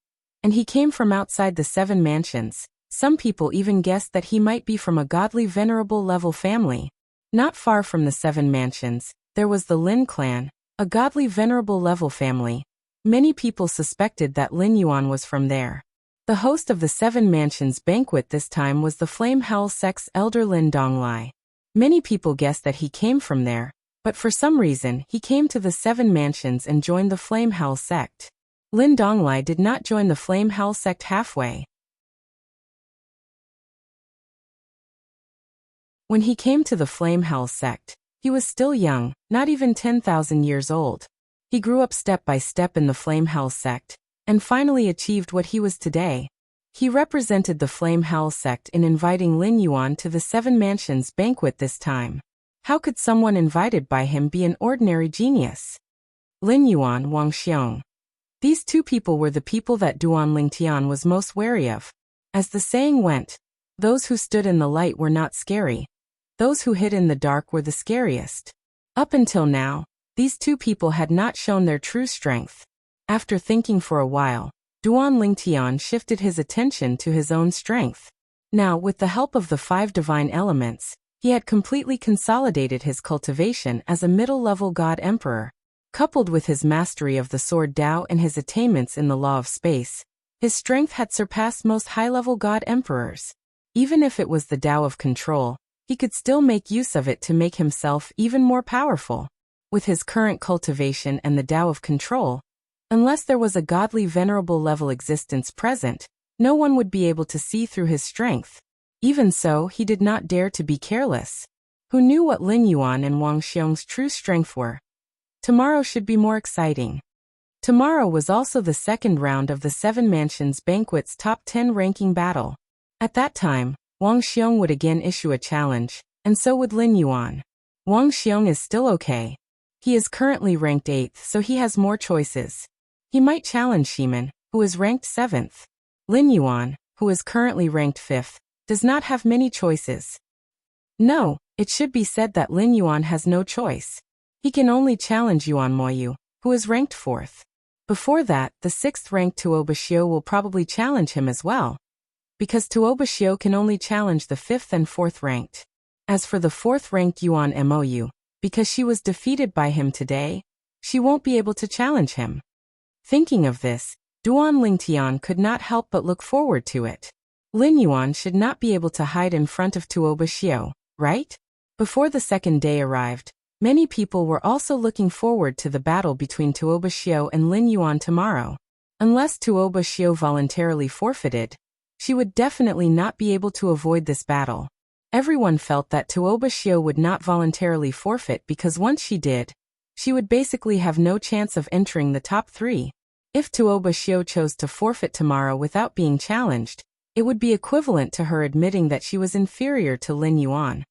and he came from outside the 7 mansions. Some people even guessed that he might be from a godly venerable level family. Not far from the 7 mansions, there was the Lin clan, a godly venerable level family. Many people suspected that Lin Yuan was from there. The host of the 7 mansions banquet this time was the Flame Howl sect's elder Lin Donglai. Many people guessed that he came from there, but for some reason he came to the 7 mansions and joined the Flame Howl sect. Lin Donglai did not join the Flame Howl sect halfway. When he came to the Flame Howl sect, he was still young, not even 10,000 years old. He grew up step by step in the Flame Howl sect, and finally achieved what he was today. He represented the Flame Howl sect in inviting Lin Yuan to the 7 mansions banquet this time. How could someone invited by him be an ordinary genius? Lin Yuan, Wang Xiong. These two people were the people that Duan Lingtian was most wary of. As the saying went, those who stood in the light were not scary. Those who hid in the dark were the scariest. Up until now, these two people had not shown their true strength. After thinking for a while, Duan Lingtian shifted his attention to his own strength. Now, with the help of the 5 divine elements, he had completely consolidated his cultivation as a middle-level god emperor. Coupled with his mastery of the sword Tao and his attainments in the law of space, his strength had surpassed most high-level god emperors. Even if it was the Tao of control, he could still make use of it to make himself even more powerful. With his current cultivation and the Tao of control, unless there was a godly venerable level existence present, no one would be able to see through his strength. Even so, he did not dare to be careless. Who knew what Lin Yuan and Wang Xiong's true strength were? Tomorrow should be more exciting. Tomorrow was also the second round of the 7 mansions banquet's top 10 ranking battle. At that time, Wang Xiong would again issue a challenge, and so would Lin Yuan. Wang Xiong is still okay. He is currently ranked 8th, so he has more choices. He might challenge Shimin, who is ranked 7th. Lin Yuan, who is currently ranked 5th, does not have many choices. No, it should be said that Lin Yuan has no choice. He can only challenge Yuan Moyu, who is ranked 4th. Before that, the 6th-ranked Tuo Bashio will probably challenge him as well, because Tuo Bashio can only challenge the 5th and 4th-ranked. As for the 4th-ranked Yuan Mou, because she was defeated by him today, she won't be able to challenge him. Thinking of this, Duan Lingtian could not help but look forward to it. Lin Yuan should not be able to hide in front of Tuo Bashio, right? Before the second day arrived, many people were also looking forward to the battle between Tuo Bashio and Lin Yuan tomorrow. Unless Tuo Bashio voluntarily forfeited, she would definitely not be able to avoid this battle. Everyone felt that Tuo Bashio would not voluntarily forfeit because once she did, she would basically have no chance of entering the top 3. If Tuo Bashio chose to forfeit tomorrow without being challenged, it would be equivalent to her admitting that she was inferior to Lin Yuan,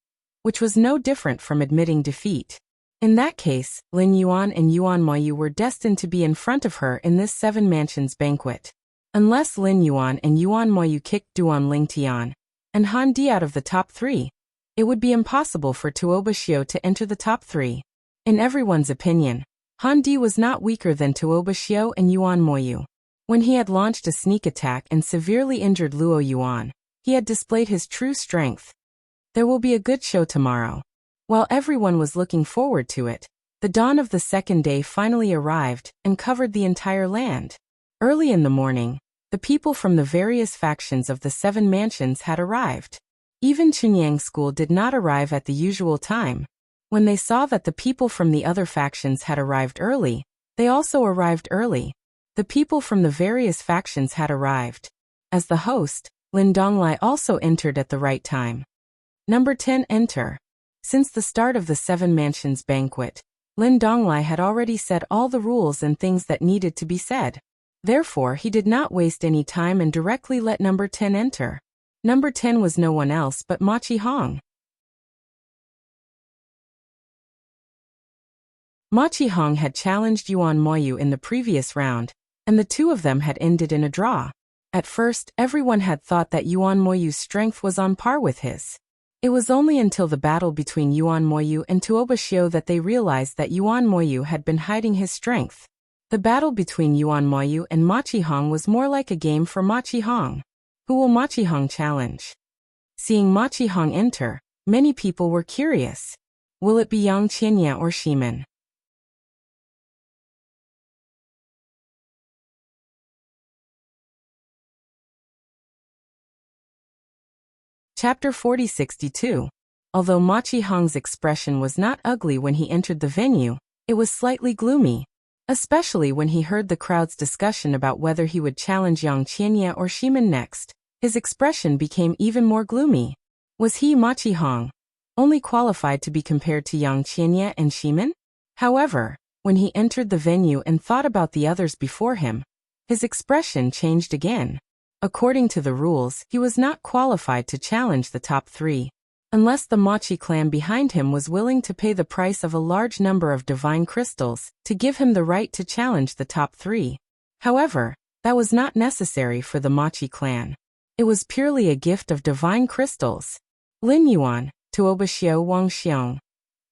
which was no different from admitting defeat. In that case, Lin Yuan and Yuan Moyu were destined to be in front of her in this 7 mansions banquet. Unless Lin Yuan and Yuan Moyu kicked Duan Lingtian and Han Di out of the top 3, it would be impossible for Tuo Bashio to enter the top 3. In everyone's opinion, Han Di was not weaker than Tuo Bashio and Yuan Moyu. When he had launched a sneak attack and severely injured Luo Yuan, he had displayed his true strength. There will be a good show tomorrow. While everyone was looking forward to it, the dawn of the second day finally arrived and covered the entire land. Early in the morning, the people from the various factions of the 7 mansions had arrived. Even Chunyang School did not arrive at the usual time. When they saw that the people from the other factions had arrived early, they also arrived early. The people from the various factions had arrived. As the host, Lin Donglai also entered at the right time. Number 10, enter. Since the start of the 7 mansions banquet, Lin Donglai had already said all the rules and things that needed to be said. Therefore, he did not waste any time and directly let number 10 enter. Number 10 was no one else but Ma Qihong. Ma Qihong had challenged Yuan Moyu in the previous round, and the two of them had ended in a draw. At first, everyone had thought that Yuan Moyu's strength was on par with his. It was only until the battle between Yuan Moyu and Tuo Bashio that they realized that Yuan Moyu had been hiding his strength. The battle between Yuan Moyu and Ma Qihong was more like a game for Ma Qihong. Who will Ma Qihong challenge? Seeing Ma Qihong enter, many people were curious. Will it be Yang Qianya or Shimin? Chapter 4062. Although Ma Qihong's expression was not ugly when he entered the venue, it was slightly gloomy. Especially when he heard the crowd's discussion about whether he would challenge Yang Qianya or Shimin next, his expression became even more gloomy. Was he, Ma Qihong, only qualified to be compared to Yang Qianya and Shimin? However, when he entered the venue and thought about the others before him, his expression changed again. According to the rules, he was not qualified to challenge the top 3. Unless the Machi clan behind him was willing to pay the price of a large number of divine crystals to give him the right to challenge the top 3. However, that was not necessary for the Machi clan. It was purely a gift of divine crystals. Lin Yuan, Tuo Bashio Wang Xiong.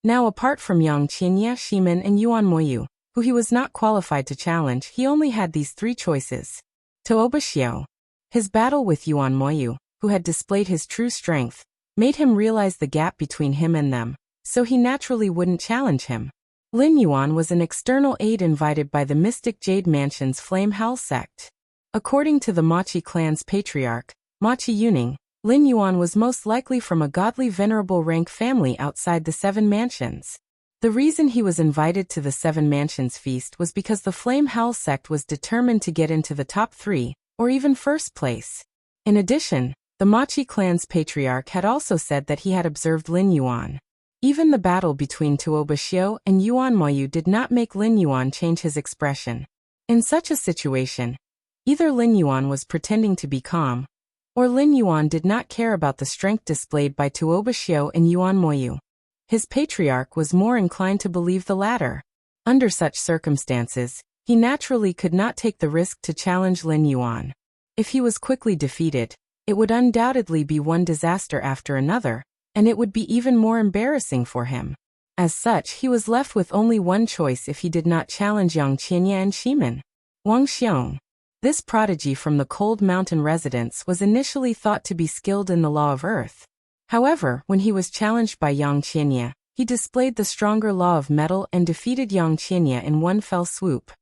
Now apart from Yang Qianya, Shimin and Yuan Moyu, who he was not qualified to challenge, he only had these 3 choices. Tuo Bashio. His battle with Yuan Moyu, who had displayed his true strength, made him realize the gap between him and them, so he naturally wouldn't challenge him. Lin Yuan was an external aide invited by the Mystic Jade Mansion's Flame Howl sect. According to the Machi clan's patriarch, Machi Yuning, Lin Yuan was most likely from a godly venerable rank family outside the 7 mansions. The reason he was invited to the 7 mansions feast was because the Flame Howl sect was determined to get into the top 3, or even first place. In addition, the Machi clan's patriarch had also said that he had observed Lin Yuan. Even the battle between Tuo Bashio and Yuan Moyu did not make Lin Yuan change his expression. In such a situation, either Lin Yuan was pretending to be calm, or Lin Yuan did not care about the strength displayed by Tuo Bashio and Yuan Moyu. His patriarch was more inclined to believe the latter. Under such circumstances, he naturally could not take the risk to challenge Lin Yuan. If he was quickly defeated, it would undoubtedly be one disaster after another, and it would be even more embarrassing for him. As such, he was left with only one choice if he did not challenge Yang Qianye and Shimin. Wang Xiong. This prodigy from the cold mountain residence was initially thought to be skilled in the law of earth. However, when he was challenged by Yang Qianye, he displayed the stronger law of metal and defeated Yang Qianye in one fell swoop.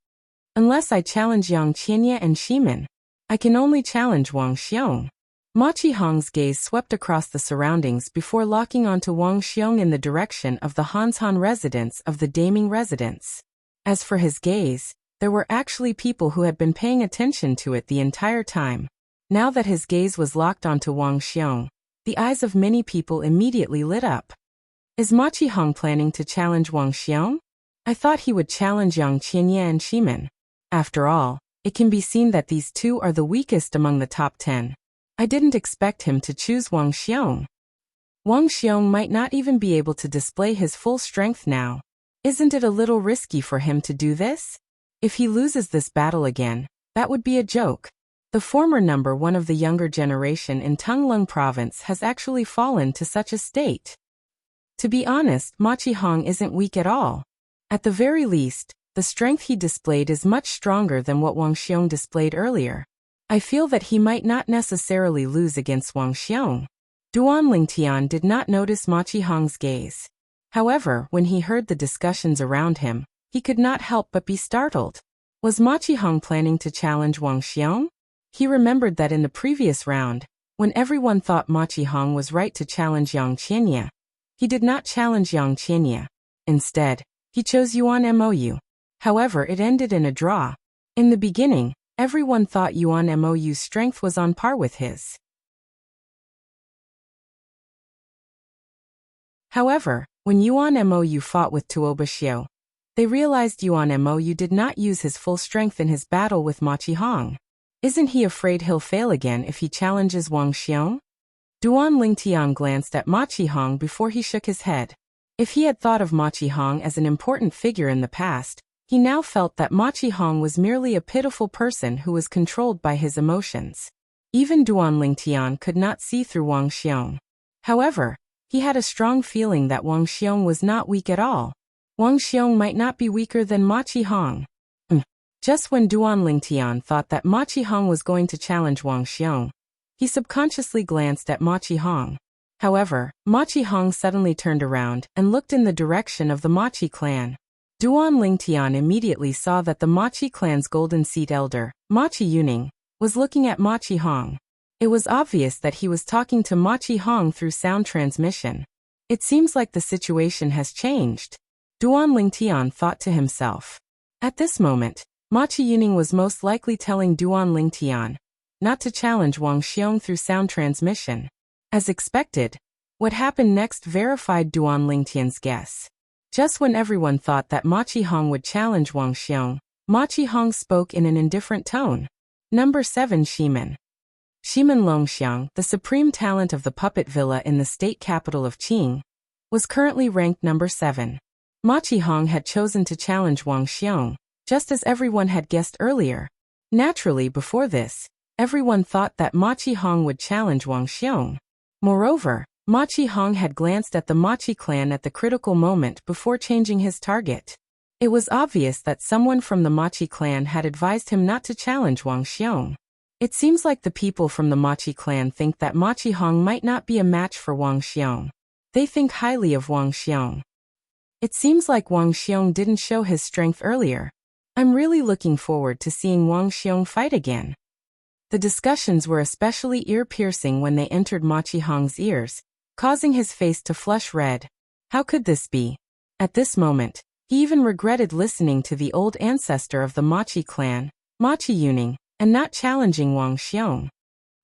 Unless I challenge Yang Qianye and Shimin, I can only challenge Wang Xiong. Ma Qihong's gaze swept across the surroundings before locking onto Wang Xiong in the direction of the Hanshan residence of the Daming residence. As for his gaze, there were actually people who had been paying attention to it the entire time. Now that his gaze was locked onto Wang Xiong, the eyes of many people immediately lit up. Is Ma Qihong planning to challenge Wang Xiong? I thought he would challenge Yang Qianye and Shimin. After all, it can be seen that these two are the weakest among the top 10. I didn't expect him to choose Wang Xiong. Wang Xiong might not even be able to display his full strength now. Isn't it a little risky for him to do this? If he loses this battle again, that would be a joke. The former number one of the younger generation in Tunglung province has actually fallen to such a state. To be honest, Ma Qihong isn't weak at all. At the very least, the strength he displayed is much stronger than what Wang Xiong displayed earlier. I feel that he might not necessarily lose against Wang Xiong. Duan Lingtian did not notice Ma Qihong's gaze. However, when he heard the discussions around him, he could not help but be startled. Was Ma Qihong planning to challenge Wang Xiong? He remembered that in the previous round, when everyone thought Ma Qihong was right to challenge Yang Qianye, he did not challenge Yang Qianye. Instead, he chose Yuan Mou. However, it ended in a draw. In the beginning, everyone thought Yuan Mou's strength was on par with his. However, when Yuan Mou fought with Tuoba Xiu, they realized Yuan Mou did not use his full strength in his battle with Ma Qihong. Isn't he afraid he'll fail again if he challenges Wang Xiong? Duan Lingtian glanced at Ma Qihong before he shook his head. If he had thought of Ma Qihong as an important figure in the past, he now felt that Ma Qihong was merely a pitiful person who was controlled by his emotions. Even Duan Lingtian could not see through Wang Xiong. However, he had a strong feeling that Wang Xiong was not weak at all. Wang Xiong might not be weaker than Ma Qihong. Just when Duan Lingtian thought that Ma Qihong was going to challenge Wang Xiong, he subconsciously glanced at Ma Qihong. However, Ma Qihong suddenly turned around and looked in the direction of the Machi clan. Duan Lingtian immediately saw that the Machi clan's golden seat elder, Machi Yuning, was looking at Ma Qihong. It was obvious that he was talking to Ma Qihong through sound transmission. It seems like the situation has changed. Duan Lingtian thought to himself. At this moment, Machi Yuning was most likely telling Duan Lingtian not to challenge Wang Xiong through sound transmission. As expected, what happened next verified Duan Lingtian's guess. Just when everyone thought that Ma Qihong would challenge Wang Xiong, Ma Qihong spoke in an indifferent tone. Number 7 Shimin. Shimin Longxiang, the supreme talent of the puppet villa in the state capital of Qing, was currently ranked number 7. Ma Qihong had chosen to challenge Wang Xiong, just as everyone had guessed earlier. Naturally, before this, everyone thought that Ma Qihong would challenge Wang Xiong. Moreover, Ma Qihong had glanced at the Machi clan at the critical moment before changing his target. It was obvious that someone from the Machi clan had advised him not to challenge Wang Xiong. It seems like the people from the Machi clan think that Ma Qihong might not be a match for Wang Xiong. They think highly of Wang Xiong. It seems like Wang Xiong didn't show his strength earlier. I'm really looking forward to seeing Wang Xiong fight again. The discussions were especially ear-piercing when they entered Ma Qihong's ears, causing his face to flush red. How could this be? At this moment, he even regretted listening to the old ancestor of the Machi clan, Machi Yuning, and not challenging Wang Xiong.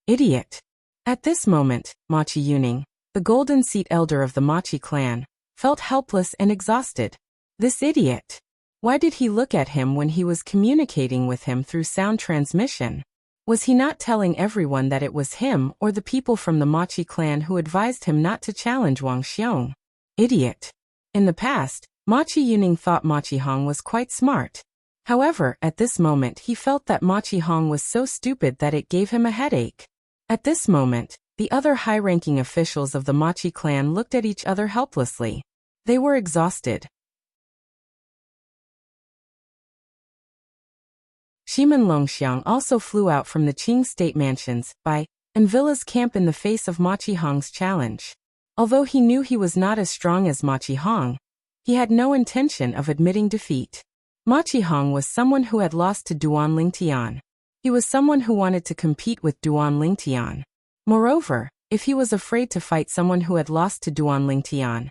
Idiot. At this moment, Machi Yuning, the golden seat elder of the Machi clan, felt helpless and exhausted. This idiot. Why did he look at him when he was communicating with him through sound transmission? Was he not telling everyone that it was him or the people from the Machi clan who advised him not to challenge Wang Xiong? Idiot. In the past, Ma Qiyuning thought Ma Qihong was quite smart. However, at this moment he felt that Ma Qihong was so stupid that it gave him a headache. At this moment, the other high-ranking officials of the Ma Qi clan looked at each other helplessly. They were exhausted. Shimin Longxiang also flew out from the Qing state mansions, and Villa's camp in the face of Ma Qihong's challenge. Although he knew he was not as strong as Ma Qihong, he had no intention of admitting defeat. Ma Qihong was someone who had lost to Duan Lingtian. He was someone who wanted to compete with Duan Lingtian. Moreover, if he was afraid to fight someone who had lost to Duan Lingtian,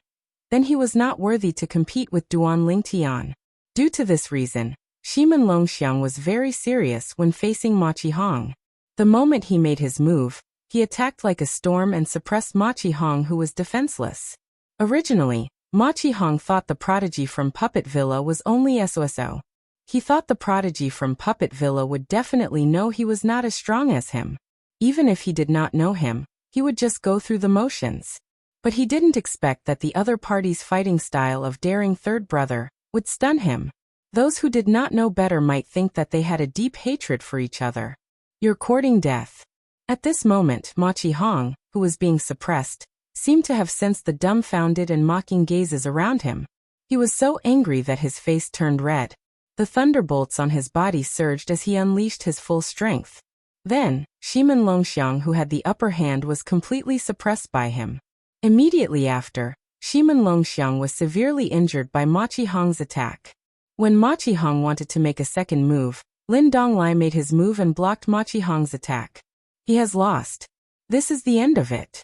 then he was not worthy to compete with Duan Lingtian. Due to this reason, Shimin Longxiang was very serious when facing Ma Qihong. The moment he made his move, he attacked like a storm and suppressed Ma Qihong, who was defenseless. Originally, Ma Qihong thought the prodigy from Puppet Villa was only SOSO. He thought the prodigy from Puppet Villa would definitely know he was not as strong as him. Even if he did not know him, he would just go through the motions. But he didn't expect that the other party's fighting style of daring third brother would stun him. Those who did not know better might think that they had a deep hatred for each other. You're courting death. At this moment, Ma Qihong, who was being suppressed, seemed to have sensed the dumbfounded and mocking gazes around him. He was so angry that his face turned red. The thunderbolts on his body surged as he unleashed his full strength. Then, Shimin Longxiang, who had the upper hand, was completely suppressed by him. Immediately after, Shimin Longxiang was severely injured by Ma Qihong's attack. When Ma Qihong wanted to make a second move, Lin Donglai made his move and blocked Ma Qihong's attack. He has lost. This is the end of it,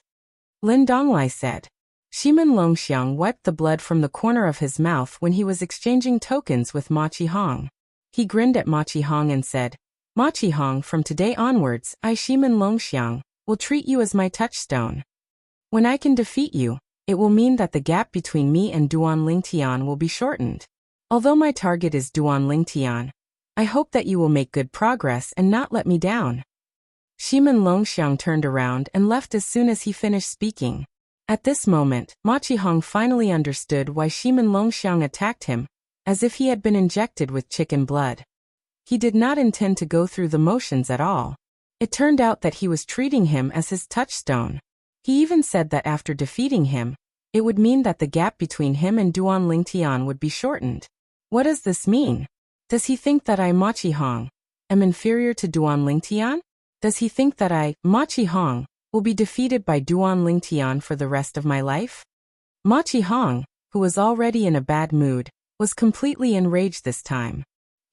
Lin Donglai said. Shimin Longxiang wiped the blood from the corner of his mouth when he was exchanging tokens with Ma Qihong. He grinned at Ma Qihong and said, Ma Qihong, from today onwards, I, Shimin Longxiang, will treat you as my touchstone. When I can defeat you, it will mean that the gap between me and Duan Lingtian will be shortened. Although my target is Duan Lingtian, I hope that you will make good progress and not let me down. Shimin Longxiang turned around and left as soon as he finished speaking. At this moment, Ma Qihong finally understood why Shimin Longxiang attacked him, as if he had been injected with chicken blood. He did not intend to go through the motions at all. It turned out that he was treating him as his touchstone. He even said that after defeating him, it would mean that the gap between him and Duan Lingtian would be shortened. What does this mean? Does he think that I, Ma Qihong, am inferior to Duan Lingtian? Does he think that I, Ma Qihong, will be defeated by Duan Lingtian for the rest of my life? Ma Qihong, who was already in a bad mood, was completely enraged this time.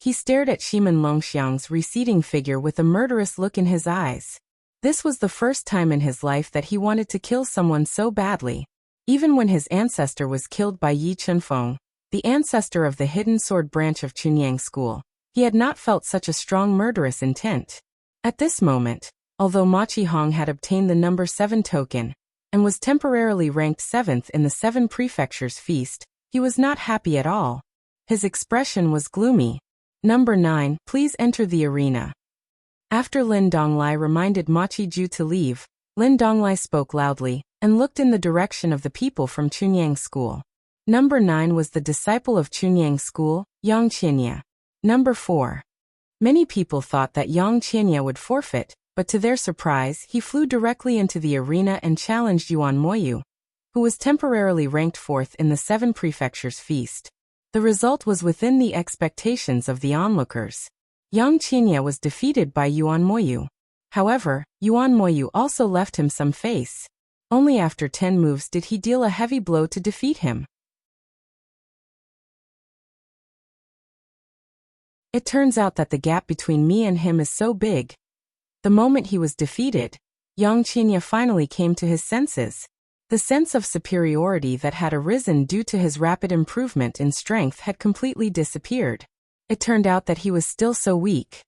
He stared at Shimin Longxiang's receding figure with a murderous look in his eyes. This was the first time in his life that he wanted to kill someone so badly. Even when his ancestor was killed by Yi Chunfeng, the ancestor of the hidden sword branch of Chunyang School, he had not felt such a strong murderous intent. At this moment, although Ma Qihong had obtained the number 7 token, and was temporarily ranked 7th in the 7 prefectures feast, he was not happy at all. His expression was gloomy. Number 9, please enter the arena. After Lin Donglai reminded Ma Qiju to leave, Lin Donglai spoke loudly, and looked in the direction of the people from Chunyang School. Number 9 was the disciple of Chunyang School, Yang Qinya. Number 4. Many people thought that Yang Qinya would forfeit, but to their surprise he flew directly into the arena and challenged Yuan Moyu, who was temporarily ranked 4th in the 7 prefectures feast. The result was within the expectations of the onlookers. Yang Qinya was defeated by Yuan Moyu. However, Yuan Moyu also left him some face. Only after 10 moves did he deal a heavy blow to defeat him. It turns out that the gap between me and him is so big. The moment he was defeated, Yang Qinya finally came to his senses. The sense of superiority that had arisen due to his rapid improvement in strength had completely disappeared. It turned out that he was still so weak.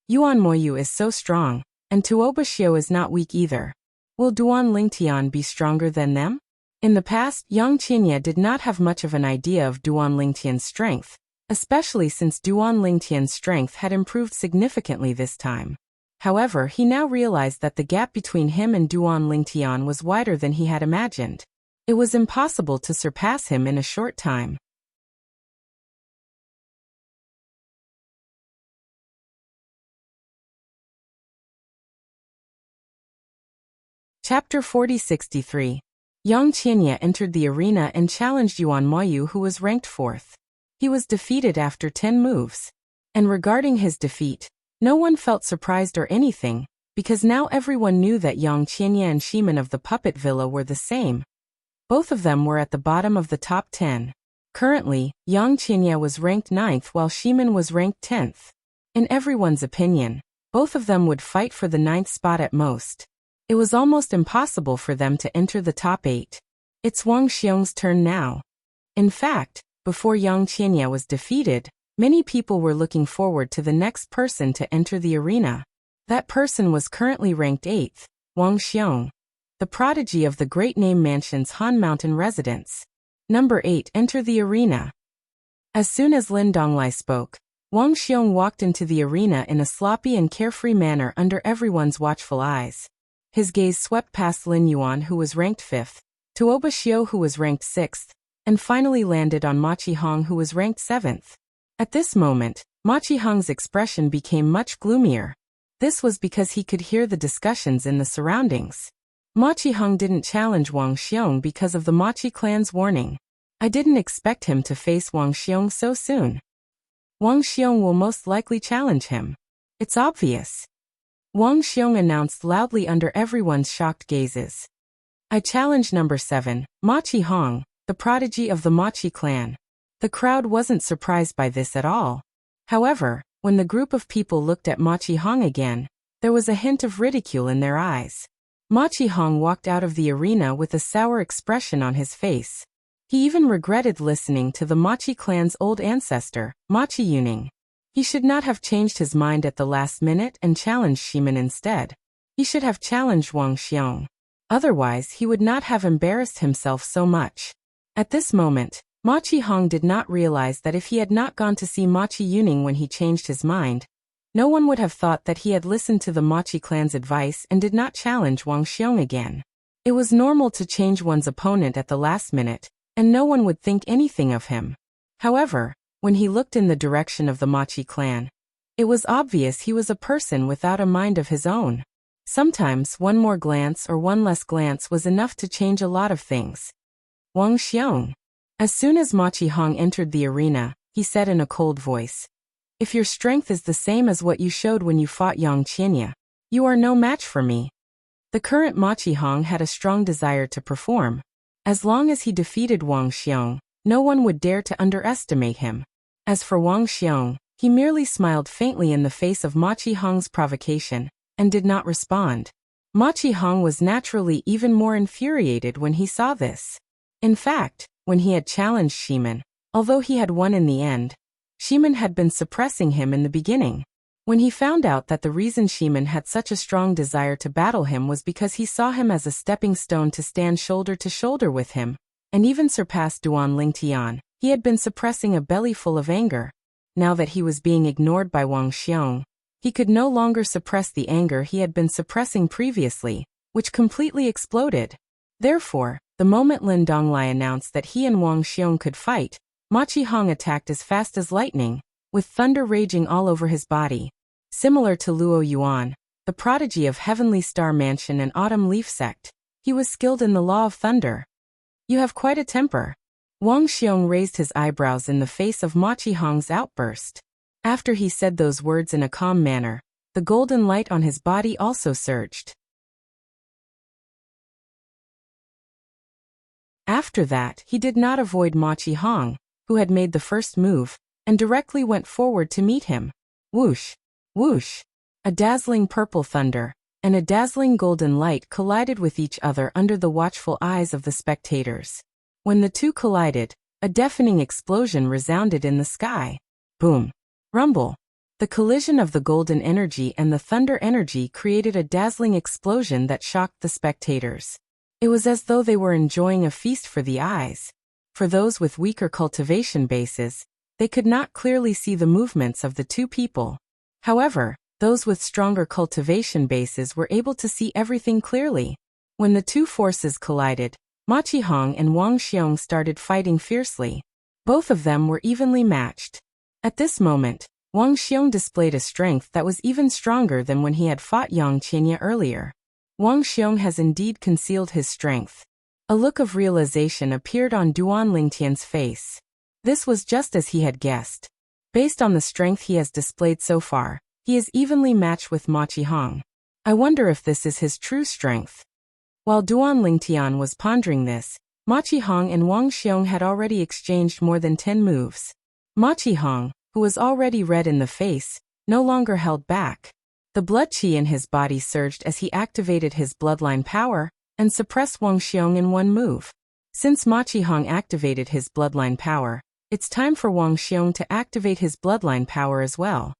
Yuan Moyu is so strong, and Tuoba Xiu is not weak either. Will Duan Lingtian be stronger than them? In the past, Yang Qinya did not have much of an idea of Duan Lingtian's strength, especially since Duan Lingtian's strength had improved significantly this time. However, he now realized that the gap between him and Duan Lingtian was wider than he had imagined. It was impossible to surpass him in a short time. Chapter 4063. Yang Qianye entered the arena and challenged Yuan Moyu, who was ranked 4th. He was defeated after 10 moves. And regarding his defeat, no one felt surprised or anything, because now everyone knew that Yang Qianye and Shimin of the Puppet Villa were the same. Both of them were at the bottom of the top 10. Currently, Yang Qianye was ranked 9th while Shimin was ranked 10th. In everyone's opinion, both of them would fight for the 9th spot at most. It was almost impossible for them to enter the top 8. It's Wang Xiong's turn now. In fact, before Yang Qianye was defeated, many people were looking forward to the next person to enter the arena. That person was currently ranked 8th, Wang Xiong, the prodigy of the Great Name Mansion's Han Mountain residence. Number 8 enter the arena. As soon as Lin Donglai spoke, Wang Xiong walked into the arena in a sloppy and carefree manner under everyone's watchful eyes. His gaze swept past Lin Yuan, who was ranked 5th, to Oba Xiu, who was ranked 6th, and finally landed on Ma Qihong, who was ranked 7th. At this moment, Ma Qihong's expression became much gloomier. This was because he could hear the discussions in the surroundings. Ma Qihong didn't challenge Wang Xiong because of the Machi clan's warning. I didn't expect him to face Wang Xiong so soon. Wang Xiong will most likely challenge him. It's obvious. Wang Xiong announced loudly under everyone's shocked gazes. I challenge number 7, Ma Qihong, the prodigy of the Machi clan. The crowd wasn't surprised by this at all. However, when the group of people looked at Ma Qihong again, there was a hint of ridicule in their eyes. Ma Qihong walked out of the arena with a sour expression on his face. He even regretted listening to the Machi clan's old ancestor, Machi Yuning. He should not have changed his mind at the last minute and challenged Shimin instead. He should have challenged Wang Xiong. Otherwise, he would not have embarrassed himself so much. At this moment, Ma Qihong did not realize that if he had not gone to see Machi Yuning when he changed his mind, no one would have thought that he had listened to the Machi clan's advice and did not challenge Wang Xiong again. It was normal to change one's opponent at the last minute, and no one would think anything of him. However, when he looked in the direction of the Machi clan, it was obvious he was a person without a mind of his own. Sometimes one more glance or one less glance was enough to change a lot of things. Wang Xiong. As soon as Ma Qihong entered the arena, he said in a cold voice, "If your strength is the same as what you showed when you fought Yang Qianye, you are no match for me." The current Ma Qihong had a strong desire to perform. As long as he defeated Wang Xiong, no one would dare to underestimate him. As for Wang Xiong, he merely smiled faintly in the face of Ma Qihong's provocation, and did not respond. Ma Qihong was naturally even more infuriated when he saw this. In fact, when he had challenged Shimin, although he had won in the end, Shimin had been suppressing him in the beginning. When he found out that the reason Shimin had such a strong desire to battle him was because he saw him as a stepping stone to stand shoulder to shoulder with him, and even surpass Duan Lingtian, he had been suppressing a belly full of anger. Now that he was being ignored by Wang Xiong, he could no longer suppress the anger he had been suppressing previously, which completely exploded. Therefore, the moment Lin Donglai announced that he and Wang Xiong could fight, Ma Qihong attacked as fast as lightning, with thunder raging all over his body. Similar to Luo Yuan, the prodigy of Heavenly Star Mansion and Autumn Leaf Sect, he was skilled in the law of thunder. You have quite a temper. Wang Xiong raised his eyebrows in the face of Ma Qihong's outburst. After he said those words in a calm manner, the golden light on his body also surged. After that, he did not avoid Ma Qihong, who had made the first move, and directly went forward to meet him. Whoosh! Whoosh! A dazzling purple thunder and a dazzling golden light collided with each other under the watchful eyes of the spectators. When the two collided, a deafening explosion resounded in the sky. Boom! Rumble! The collision of the golden energy and the thunder energy created a dazzling explosion that shocked the spectators. It was as though they were enjoying a feast for the eyes. For those with weaker cultivation bases, they could not clearly see the movements of the two people. However, those with stronger cultivation bases were able to see everything clearly. When the two forces collided, Ma Qihong and Wang Xiong started fighting fiercely. Both of them were evenly matched. At this moment, Wang Xiong displayed a strength that was even stronger than when he had fought Yang Qianye earlier. Wang Xiong has indeed concealed his strength. A look of realization appeared on Duan Lingtian's face. This was just as he had guessed. Based on the strength he has displayed so far, he is evenly matched with Ma Qihong. I wonder if this is his true strength. While Duan Lingtian was pondering this, Ma Qihong and Wang Xiong had already exchanged more than 10 moves. Ma Qihong, who was already red in the face, no longer held back. The blood qi in his body surged as he activated his bloodline power and suppressed Wang Xiong in one move. Since Ma Qihong activated his bloodline power, it's time for Wang Xiong to activate his bloodline power as well.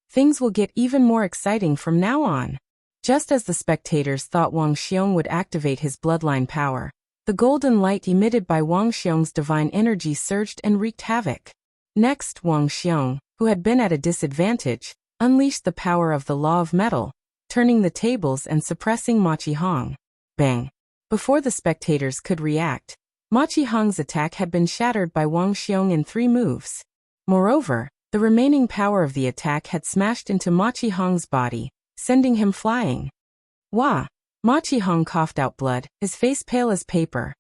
Things will get even more exciting from now on. Just as the spectators thought Wang Xiong would activate his bloodline power, the golden light emitted by Wang Xiong's divine energy surged and wreaked havoc. Next, Wang Xiong, who had been at a disadvantage, unleashed the power of the law of metal, turning the tables and suppressing Ma Qihong. Bang! Before the spectators could react, Ma Qihong's attack had been shattered by Wang Xiong in 3 moves. Moreover, the remaining power of the attack had smashed into Ma Qihong's body, sending him flying. Wah! Ma Qihong coughed out blood, his face pale as paper.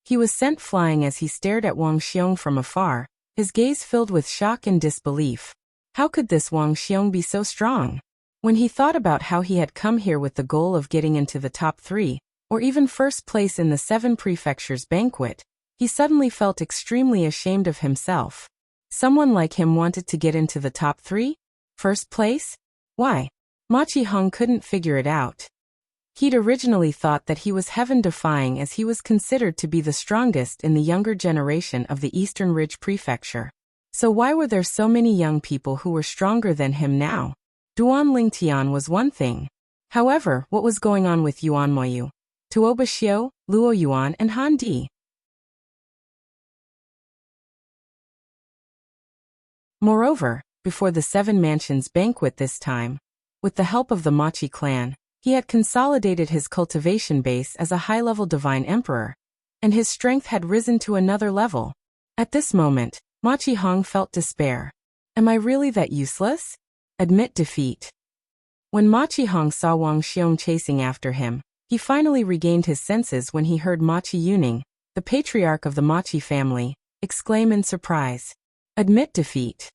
He was sent flying as he stared at Wang Xiong from afar, his gaze filled with shock and disbelief. How could this Wang Xiong be so strong? When he thought about how he had come here with the goal of getting into the top 3, or even first place in the 7 prefectures banquet, he suddenly felt extremely ashamed of himself. Someone like him wanted to get into the top 3? First place? Why? Ma Qihong couldn't figure it out. He'd originally thought that he was heaven-defying as he was considered to be the strongest in the younger generation of the Eastern Ridge Prefecture. So why were there so many young people who were stronger than him now? Duan Lingtian was one thing. However, what was going on with Yuan Moyu, Tuoba Xiu, Luo Yuan and Han Di? Moreover, before the 7 Mansions banquet this time, with the help of the Machi clan, he had consolidated his cultivation base as a high-level divine emperor, and his strength had risen to another level. At this moment, Ma Qihong felt despair. Am I really that useless? Admit defeat. When Ma Qihong saw Wang Xiong chasing after him, he finally regained his senses when he heard Ma Qiyuning, the patriarch of the Machi family, exclaim in surprise. Admit defeat.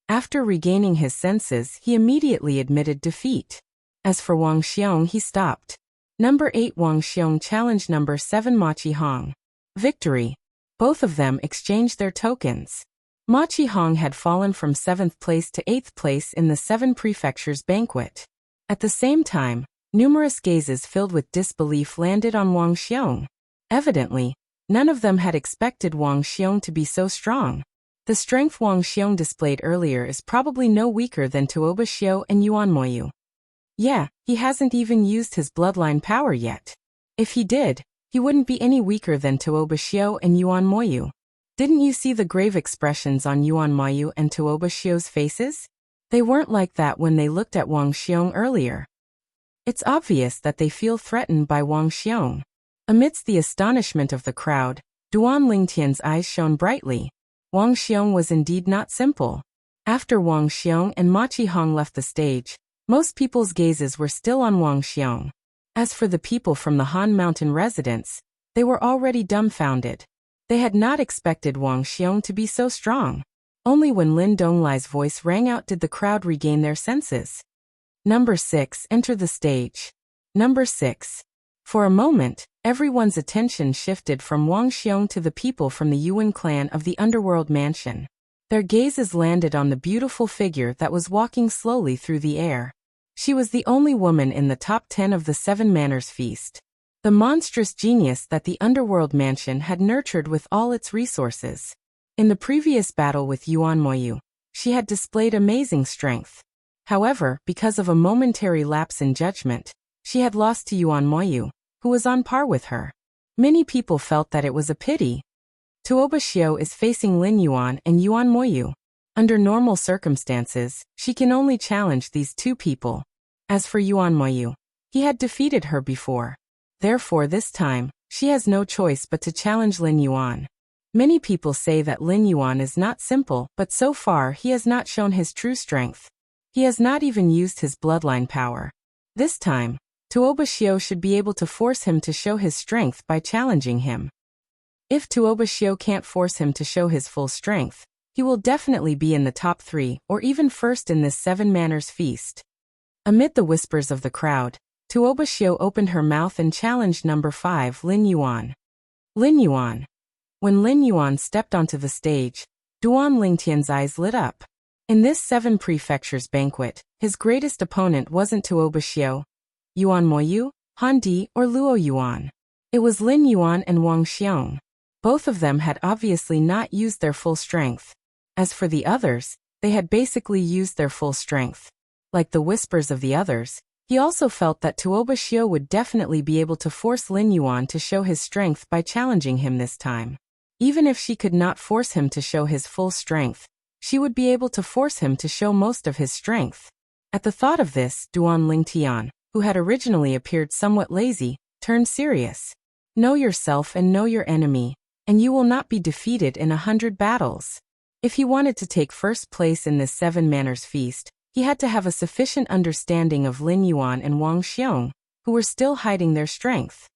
After regaining his senses, he immediately admitted defeat. As for Wang Xiong, he stopped. Number 8 Wang Xiong challenged number 7 Ma Qihong. Victory. Both of them exchanged their tokens. Ma Qihong had fallen from 7th place to 8th place in the 7 prefectures banquet. At the same time, numerous gazes filled with disbelief landed on Wang Xiong. Evidently, none of them had expected Wang Xiong to be so strong. The strength Wang Xiong displayed earlier is probably no weaker than Tuoba Xiu and Yuan Moyu. Yeah, he hasn't even used his bloodline power yet. If he did, he wouldn't be any weaker than Tuoba Xiu and Yuan Moyu. Didn't you see the grave expressions on Yuan Moyu and Tuoba Xiu's faces? They weren't like that when they looked at Wang Xiong earlier. It's obvious that they feel threatened by Wang Xiong. Amidst the astonishment of the crowd, Duan Lingtian's eyes shone brightly. Wang Xiong was indeed not simple. After Wang Xiong and Ma Qihong left the stage, most people's gazes were still on Wang Xiong. As for the people from the Han Mountain residence, they were already dumbfounded. They had not expected Wang Xiong to be so strong. Only when Lin Donglai's voice rang out did the crowd regain their senses. Number 6 enter the stage. Number 6. For a moment, everyone's attention shifted from Wang Xiong to the people from the Yuan clan of the Underworld Mansion. Their gazes landed on the beautiful figure that was walking slowly through the air. She was the only woman in the top 10 of the 7 Manners Feast. The monstrous genius that the Underworld Mansion had nurtured with all its resources. In the previous battle with Yuan Moyu, she had displayed amazing strength. However, because of a momentary lapse in judgment, she had lost to Yuan Moyu, who was on par with her. Many people felt that it was a pity. Tuoba Xiu is facing Lin Yuan and Yuan Moyu. Under normal circumstances, she can only challenge these 2 people. As for Yuan Moyu, he had defeated her before. Therefore this time, she has no choice but to challenge Lin Yuan. Many people say that Lin Yuan is not simple, but so far he has not shown his true strength. He has not even used his bloodline power. This time, Tuoba Xiu should be able to force him to show his strength by challenging him. If Tuoba Xiu can't force him to show his full strength, he will definitely be in the top 3 or even first in this 7 manners feast. Amid the whispers of the crowd, Tuoba Xiu opened her mouth and challenged number 5 Lin Yuan. Lin Yuan. When Lin Yuan stepped onto the stage, Duan Lingtian's eyes lit up. In this 7 prefectures banquet, his greatest opponent wasn't Tuoba Xiu, Yuan Moyu, Han Di, or Luo Yuan. It was Lin Yuan and Wang Xiong. Both of them had obviously not used their full strength. As for the others, they had basically used their full strength. Like the whispers of the others, he also felt that Tuoba Xiu would definitely be able to force Lin Yuan to show his strength by challenging him this time. Even if she could not force him to show his full strength, she would be able to force him to show most of his strength. At the thought of this, Duan Lingtian, who had originally appeared somewhat lazy, turned serious. Know yourself and know your enemy, and you will not be defeated in 100 battles. If he wanted to take first place in this 7 manners feast, he had to have a sufficient understanding of Lin Yuan and Wang Xiong, who were still hiding their strength.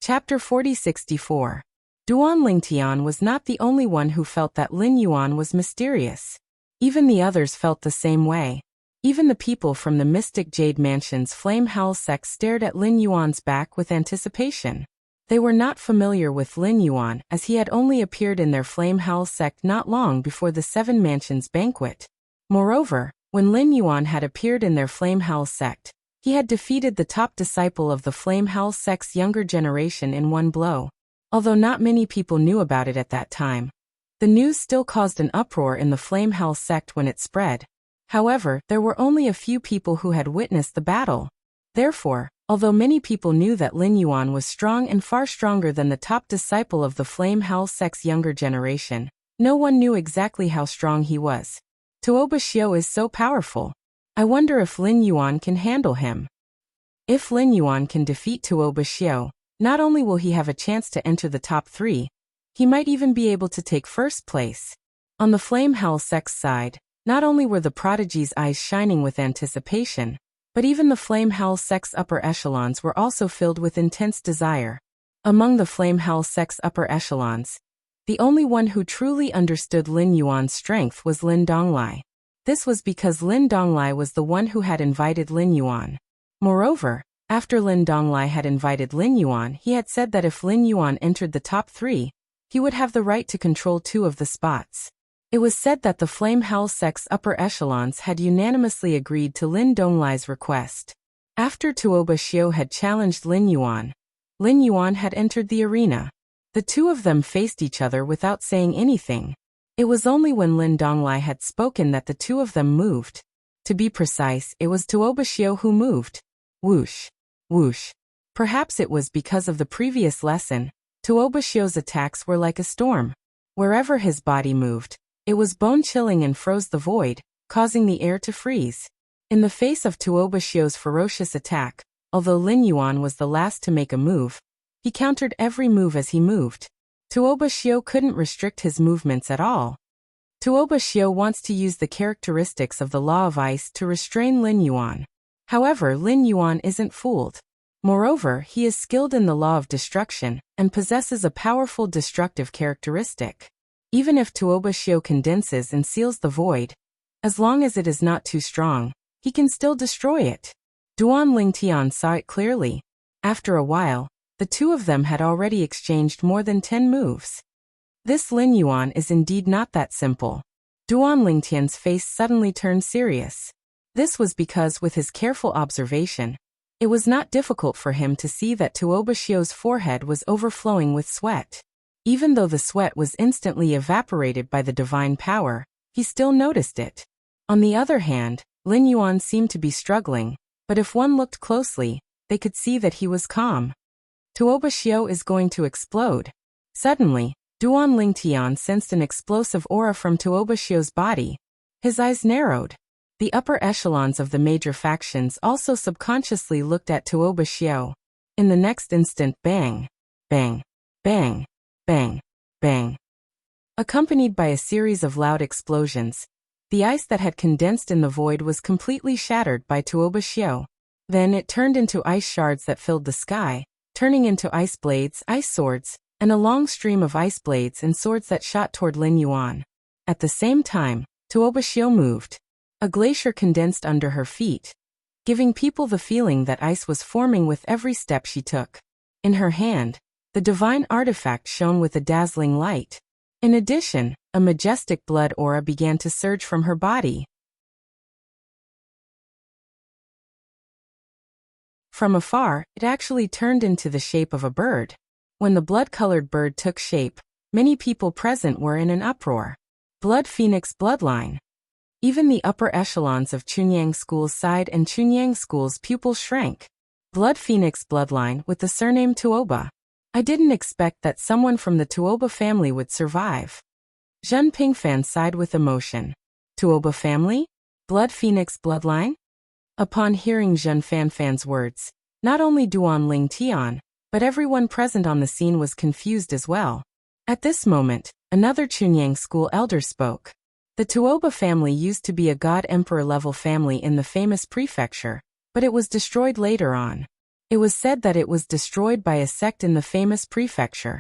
Chapter 4064. Duan Lingtian was not the only one who felt that Lin Yuan was mysterious. Even the others felt the same way. Even the people from the Mystic Jade Mansion's Flame Howl sect stared at Lin Yuan's back with anticipation. They were not familiar with Lin Yuan as he had only appeared in their Flame Howl sect not long before the 7 Mansions banquet. Moreover, when Lin Yuan had appeared in their Flame Howl sect, he had defeated the top disciple of the Flame Howl sect's younger generation in one blow. Although not many people knew about it at that time, the news still caused an uproar in the Flame Howl sect when it spread. However, there were only a few people who had witnessed the battle. Therefore, although many people knew that Lin Yuan was strong and far stronger than the top disciple of the Flame Howl sect's younger generation, no one knew exactly how strong he was. Tuoba Xiu is so powerful. I wonder if Lin Yuan can handle him. If Lin Yuan can defeat Tuoba Xiu, not only will he have a chance to enter the top 3, he might even be able to take first place. On the Flame Howl sect's side, not only were the prodigy's eyes shining with anticipation, but even the Flame Howl sect's upper echelons were also filled with intense desire. Among the Flame Howl sect's upper echelons, the only one who truly understood Lin Yuan's strength was Lin Donglai. This was because Lin Donglai was the one who had invited Lin Yuan. Moreover, after Lin Donglai had invited Lin Yuan, he had said that if Lin Yuan entered the top 3, he would have the right to control 2 of the spots. It was said that the Flame Howl sect's upper echelons had unanimously agreed to Lin Donglai's request. After Tuoba Xiu had challenged Lin Yuan had entered the arena. The 2 of them faced each other without saying anything. It was only when Lin Donglai had spoken that the 2 of them moved. To be precise, it was Tuoba Xiu who moved. Whoosh. Whoosh. Perhaps it was because of the previous lesson, Tuoba Xiu's attacks were like a storm. Wherever his body moved, it was bone-chilling and froze the void, causing the air to freeze. In the face of Tuoba Xiu's ferocious attack, although Lin Yuan was the last to make a move, he countered every move as he moved. Tuoba Xiu couldn't restrict his movements at all. Tuoba Xiu wants to use the characteristics of the Law of Ice to restrain Lin Yuan. However, Lin Yuan isn't fooled. Moreover, he is skilled in the Law of Destruction and possesses a powerful destructive characteristic. Even if Tuoba Xiu condenses and seals the void, as long as it is not too strong, he can still destroy it. Duan Lingtian saw it clearly. After a while, the 2 of them had already exchanged more than 10 moves. This Lin Yuan is indeed not that simple. Duan Lingtian's face suddenly turned serious. This was because with his careful observation, it was not difficult for him to see that Tuoba Xiu's forehead was overflowing with sweat. Even though the sweat was instantly evaporated by the divine power, he still noticed it. On the other hand, Lin Yuan seemed to be struggling, but if one looked closely, they could see that he was calm. Tuoba Xiu is going to explode. Suddenly, Duan Lingtian sensed an explosive aura from Tuoba Xiu's body. His eyes narrowed. The upper echelons of the major factions also subconsciously looked at Tuoba Xiu. In the next instant, bang, bang, bang, bang, bang. accompanied by a series of loud explosions. The ice that had condensed in the void was completely shattered by Tuoba Xiao. Then it turned into ice shards that filled the sky, turning into ice blades, ice swords, and a long stream of ice blades and swords that shot toward Lin Yuan. At the same time, Tuoba Xiao moved. A glacier condensed under her feet, giving people the feeling that ice was forming with every step she took. In her hand, the divine artifact shone with a dazzling light. In addition, a majestic blood aura began to surge from her body. From afar, it actually turned into the shape of a bird. When the blood-colored bird took shape, many people present were in an uproar. Blood Phoenix bloodline. Even the upper echelons of Chunyang School's side and Chunyang School's pupils shrank. Blood Phoenix bloodline with the surname Tuoba. I didn't expect that someone from the Tuoba family would survive. Zhen Pingfan sighed with emotion. Tuoba family? Blood Phoenix bloodline? Upon hearing Zhen Fanfan's words, not only Duan Ling Tian, but everyone present on the scene was confused as well. At this moment, another Chunyang School elder spoke. The Tuoba family used to be a god-emperor level family in the famous prefecture, but it was destroyed later on. It was said that it was destroyed by a sect in the famous prefecture.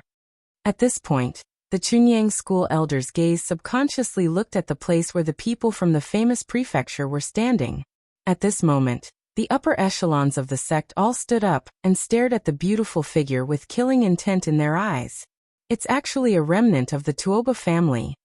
At this point, the Chunyang School elders' gaze subconsciously looked at the place where the people from the famous prefecture were standing. At this moment, the upper echelons of the sect all stood up and stared at the beautiful figure with killing intent in their eyes. It's actually a remnant of the Tuoba family.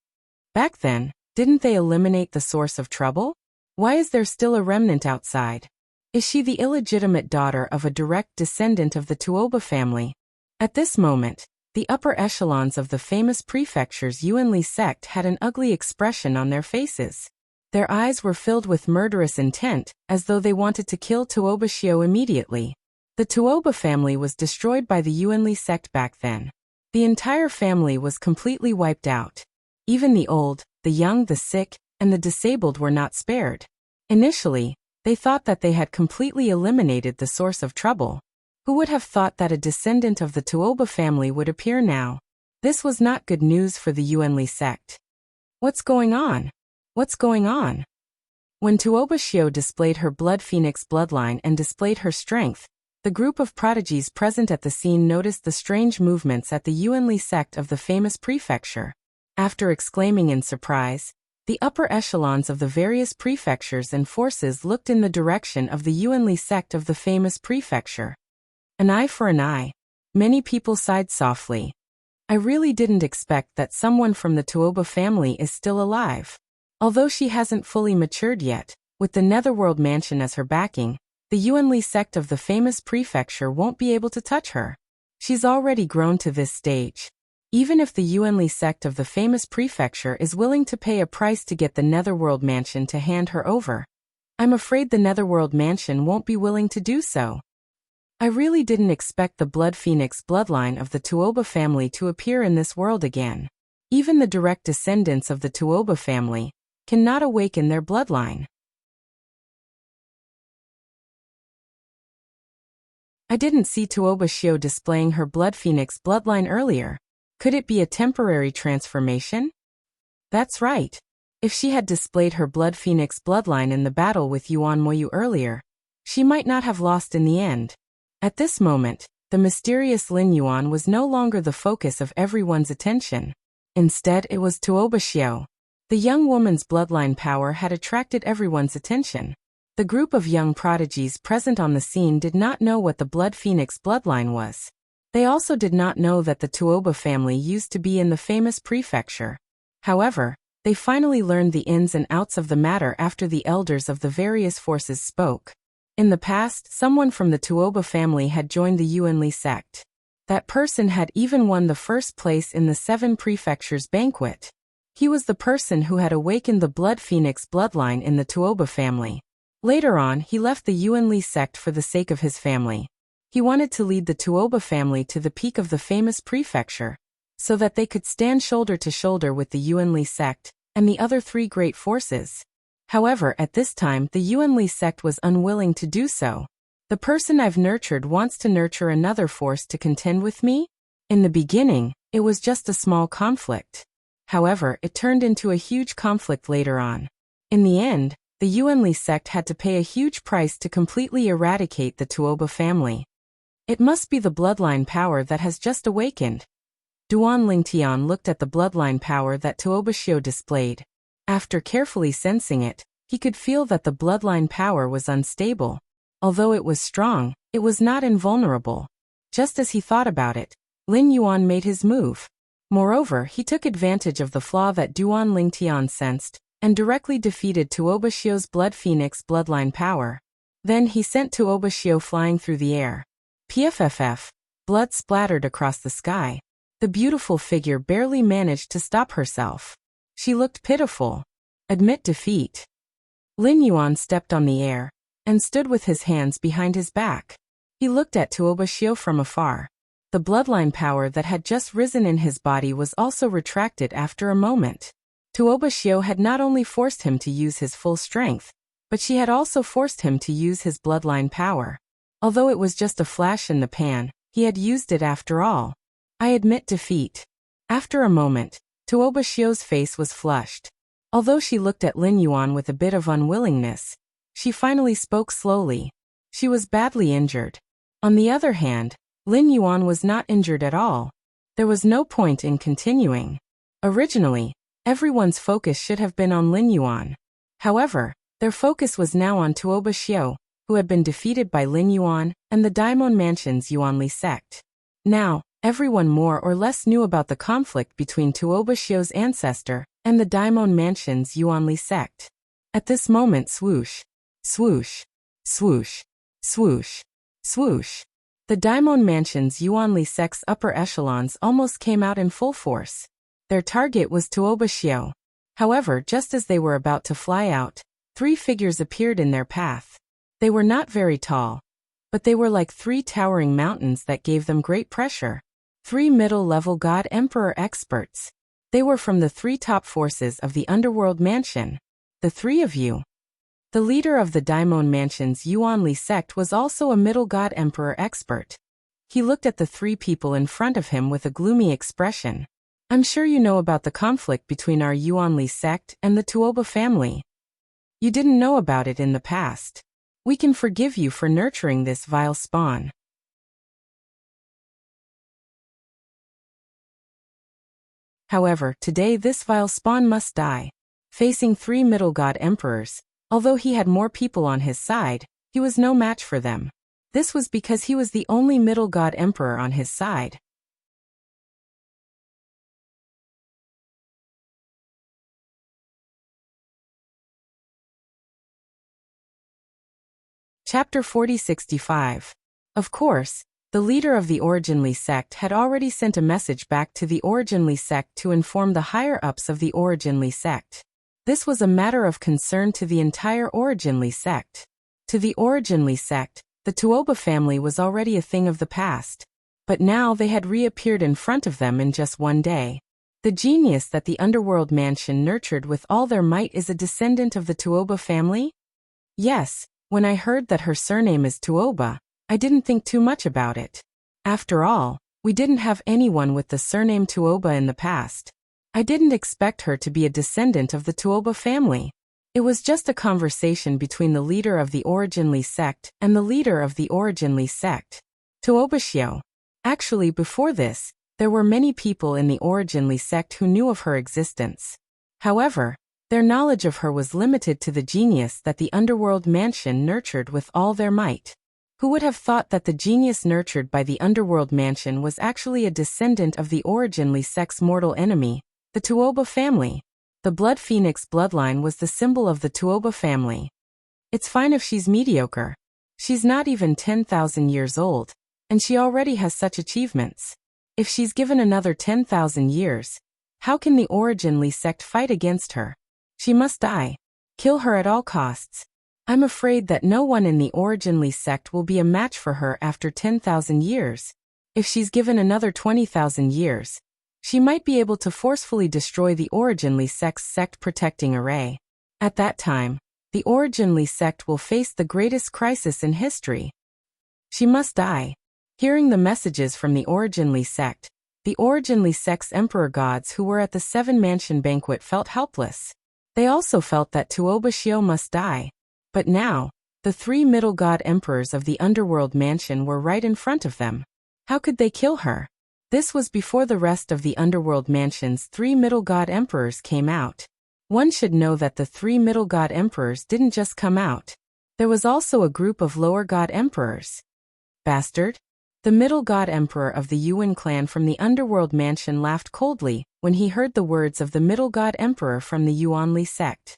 Back then, didn't they eliminate the source of trouble? Why is there still a remnant outside? Is she the illegitimate daughter of a direct descendant of the Tuoba family? At this moment, the upper echelons of the famous prefecture's Yuanli sect had an ugly expression on their faces. Their eyes were filled with murderous intent, as though they wanted to kill Tuoba Xiao immediately. The Tuoba family was destroyed by the Yuanli sect back then. The entire family was completely wiped out. Even the old, the young, the sick, and the disabled were not spared. Initially, they thought that they had completely eliminated the source of trouble. Who would have thought that a descendant of the Tuoba family would appear now? This was not good news for the Yuanli sect. What's going on? What's going on? When Tuoba Xiao displayed her Blood Phoenix bloodline and displayed her strength, the group of prodigies present at the scene noticed the strange movements at the Yuanli sect of the famous prefecture. After exclaiming in surprise, the upper echelons of the various prefectures and forces looked in the direction of the Yuanli sect of the famous prefecture. An eye for an eye. Many people sighed softly. I really didn't expect that someone from the Tuoba family is still alive. Although she hasn't fully matured yet, with the Netherworld Mansion as her backing, the Yuanli sect of the famous prefecture won't be able to touch her. She's already grown to this stage. Even if the Yuanli sect of the famous prefecture is willing to pay a price to get the Netherworld Mansion to hand her over, I'm afraid the Netherworld Mansion won't be willing to do so. I really didn't expect the Blood Phoenix bloodline of the Tuoba family to appear in this world again. Even the direct descendants of the Tuoba family cannot awaken their bloodline. I didn't see Tuoba Xiao displaying her Blood Phoenix bloodline earlier. Could it be a temporary transformation? That's right. If she had displayed her Blood Phoenix bloodline in the battle with Yuan Moyu earlier, she might not have lost in the end. At this moment, the mysterious Lin Yuan was no longer the focus of everyone's attention. Instead, it was Tuoba Xiao. The young woman's bloodline power had attracted everyone's attention. The group of young prodigies present on the scene did not know what the Blood Phoenix bloodline was. They also did not know that the Tuoba family used to be in the famous prefecture. However, they finally learned the ins and outs of the matter after the elders of the various forces spoke. In the past, someone from the Tuoba family had joined the Yuanli sect. That person had even won the first place in the 7 prefectures banquet. He was the person who had awakened the Blood Phoenix bloodline in the Tuoba family. Later on, he left the Yuanli sect for the sake of his family. He wanted to lead the Tuoba family to the peak of the famous prefecture, so that they could stand shoulder to shoulder with the Yuanli sect and the other 3 great forces. However, at this time, the Yuanli sect was unwilling to do so. The person I've nurtured wants to nurture another force to contend with me? In the beginning, it was just a small conflict. However, it turned into a huge conflict later on. In the end, the Yuanli sect had to pay a huge price to completely eradicate the Tuoba family. It must be the bloodline power that has just awakened. Duan Lingtian looked at the bloodline power that Tuoba Xiu displayed. After carefully sensing it, he could feel that the bloodline power was unstable. Although it was strong, it was not invulnerable. Just as he thought about it, Lin Yuan made his move. Moreover, he took advantage of the flaw that Duan Lingtian sensed, and directly defeated Tuoba Xiu's Blood Phoenix bloodline power. Then he sent Tuoba Xiu flying through the air. PFFF, blood splattered across the sky. The beautiful figure barely managed to stop herself. She looked pitiful. Admit defeat. Lin Yuan stepped on the air, and stood with his hands behind his back. He looked at Tuoba Xiu from afar. The bloodline power that had just risen in his body was also retracted after a moment. Tuoba Xiu had not only forced him to use his full strength, but she had also forced him to use his bloodline power. Although it was just a flash in the pan, he had used it after all. I admit defeat. After a moment, Tuoba Xiu's face was flushed. Although she looked at Lin Yuan with a bit of unwillingness, she finally spoke slowly. She was badly injured. On the other hand, Lin Yuan was not injured at all. There was no point in continuing. Originally, everyone's focus should have been on Lin Yuan. However, their focus was now on Tuoba Xiu, who had been defeated by Lin Yuan and the Daimon Mansion's Yuanli sect. Now, everyone more or less knew about the conflict between Tuoba Xiu's ancestor and the Daimon Mansion's Yuanli sect. At this moment, swoosh, swoosh, swoosh, swoosh, swoosh. The Daimon Mansion's Yuanli sect's upper echelons almost came out in full force. Their target was Tuoba Xiu. However, just as they were about to fly out, three figures appeared in their path. They were not very tall, but they were like three towering mountains that gave them great pressure. Three middle-level God Emperor experts. They were from the three top forces of the Underworld Mansion. The three of you. The leader of the Daimon Mansion's Yuanli sect was also a middle God Emperor expert. He looked at the three people in front of him with a gloomy expression. I'm sure you know about the conflict between our Yuanli sect and the Tuoba family. You didn't know about it in the past. We can forgive you for nurturing this vile spawn. However, today this vile spawn must die. Facing three middle god emperors, although he had more people on his side, he was no match for them. This was because he was the only middle god emperor on his side. Chapter 4065. Of course, the leader of the Originally sect had already sent a message back to the Originally sect to inform the higher-ups of the Originally sect. This was a matter of concern to the entire Originally sect. To the Originally sect, the Tuoba family was already a thing of the past. But now they had reappeared in front of them in just one day. The genius that the Underworld Mansion nurtured with all their might is a descendant of the Tuoba family? Yes, when I heard that her surname is Tuoba, I didn't think too much about it. After all, we didn't have anyone with the surname Tuoba in the past. I didn't expect her to be a descendant of the Tuoba family. It was just a conversation between the leader of the Originally sect and the leader of the Originally sect, Tuoba Xiu. Actually, before this, there were many people in the Originally sect who knew of her existence. However, their knowledge of her was limited to the genius that the Underworld Mansion nurtured with all their might. Who would have thought that the genius nurtured by the Underworld Mansion was actually a descendant of the Originally sect's mortal enemy, the Tuoba family? The Blood Phoenix bloodline was the symbol of the Tuoba family. It's fine if she's mediocre. She's not even 10,000 years old, and she already has such achievements. If she's given another 10,000 years, how can the Originally sect fight against her? She must die. Kill her at all costs. I'm afraid that no one in the Originally sect will be a match for her after 10,000 years. If she's given another 20,000 years, she might be able to forcefully destroy the Originally sect's sect-protecting array. At that time, the Originally sect will face the greatest crisis in history. She must die. Hearing the messages from the Originally sect, The originally sex emperor gods who were at the seven-mansion banquet felt helpless. They also felt that Tuoba Shio must die. But now, the three middle god emperors of the underworld mansion were right in front of them. How could they kill her? This was before the rest of the underworld mansion's three middle god emperors came out. One should know that the three middle god emperors didn't just come out. There was also a group of lower god emperors. Bastard! The middle god emperor of the Yuan clan from the underworld mansion laughed coldly when he heard the words of the middle god emperor from the Yuanli sect.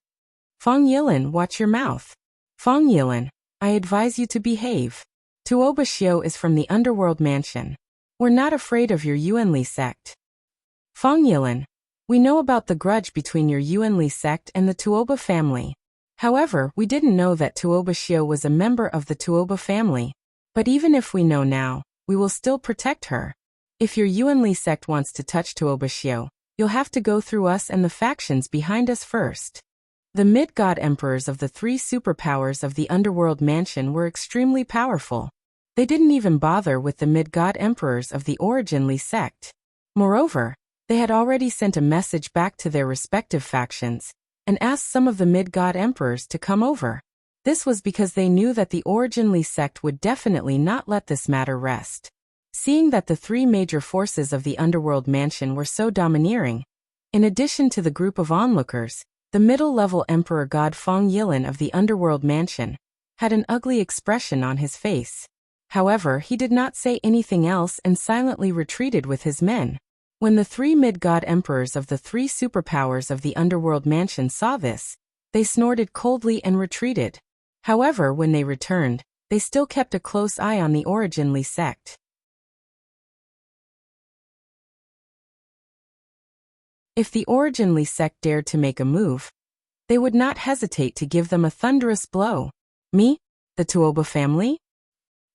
Feng Yilin, watch your mouth. Feng Yilin, I advise you to behave. Tuoba Shio is from the underworld mansion. We're not afraid of your Yuanli sect. Feng Yilin, we know about the grudge between your Yuanli sect and the Tuoba family. However, we didn't know that Tuoba Shio was a member of the Tuoba family. But even if we know now, we will still protect her. If your Yuanli sect wants to touch Tuoba Shio, you'll have to go through us and the factions behind us first. The mid-god emperors of the three superpowers of the underworld mansion were extremely powerful. They didn't even bother with the mid-god emperors of the originally sect. Moreover, they had already sent a message back to their respective factions and asked some of the mid-god emperors to come over. This was because they knew that the originally sect would definitely not let this matter rest. Seeing that the three major forces of the underworld mansion were so domineering, in addition to the group of onlookers, the middle-level emperor god Feng Yilin of the underworld mansion had an ugly expression on his face. However, he did not say anything else and silently retreated with his men. When the three mid-god emperors of the three superpowers of the underworld mansion saw this, they snorted coldly and retreated. However, when they returned, they still kept a close eye on the originally sect. If the originally sect dared to make a move, they would not hesitate to give them a thunderous blow. Me? The Tuoba family?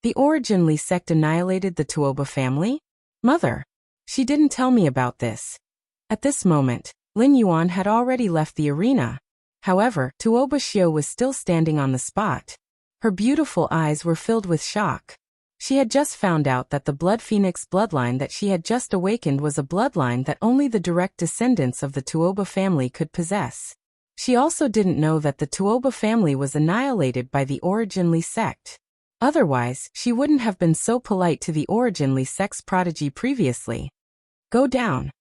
The originally sect annihilated the Tuoba family? Mother! She didn't tell me about this. At this moment, Lin Yuan had already left the arena. However, Tuoba Shio was still standing on the spot. Her beautiful eyes were filled with shock. She had just found out that the Blood Phoenix bloodline that she had just awakened was a bloodline that only the direct descendants of the Tuoba family could possess. She also didn't know that the Tuoba family was annihilated by the originally sect. Otherwise, she wouldn't have been so polite to the originally sect's prodigy previously. Go down.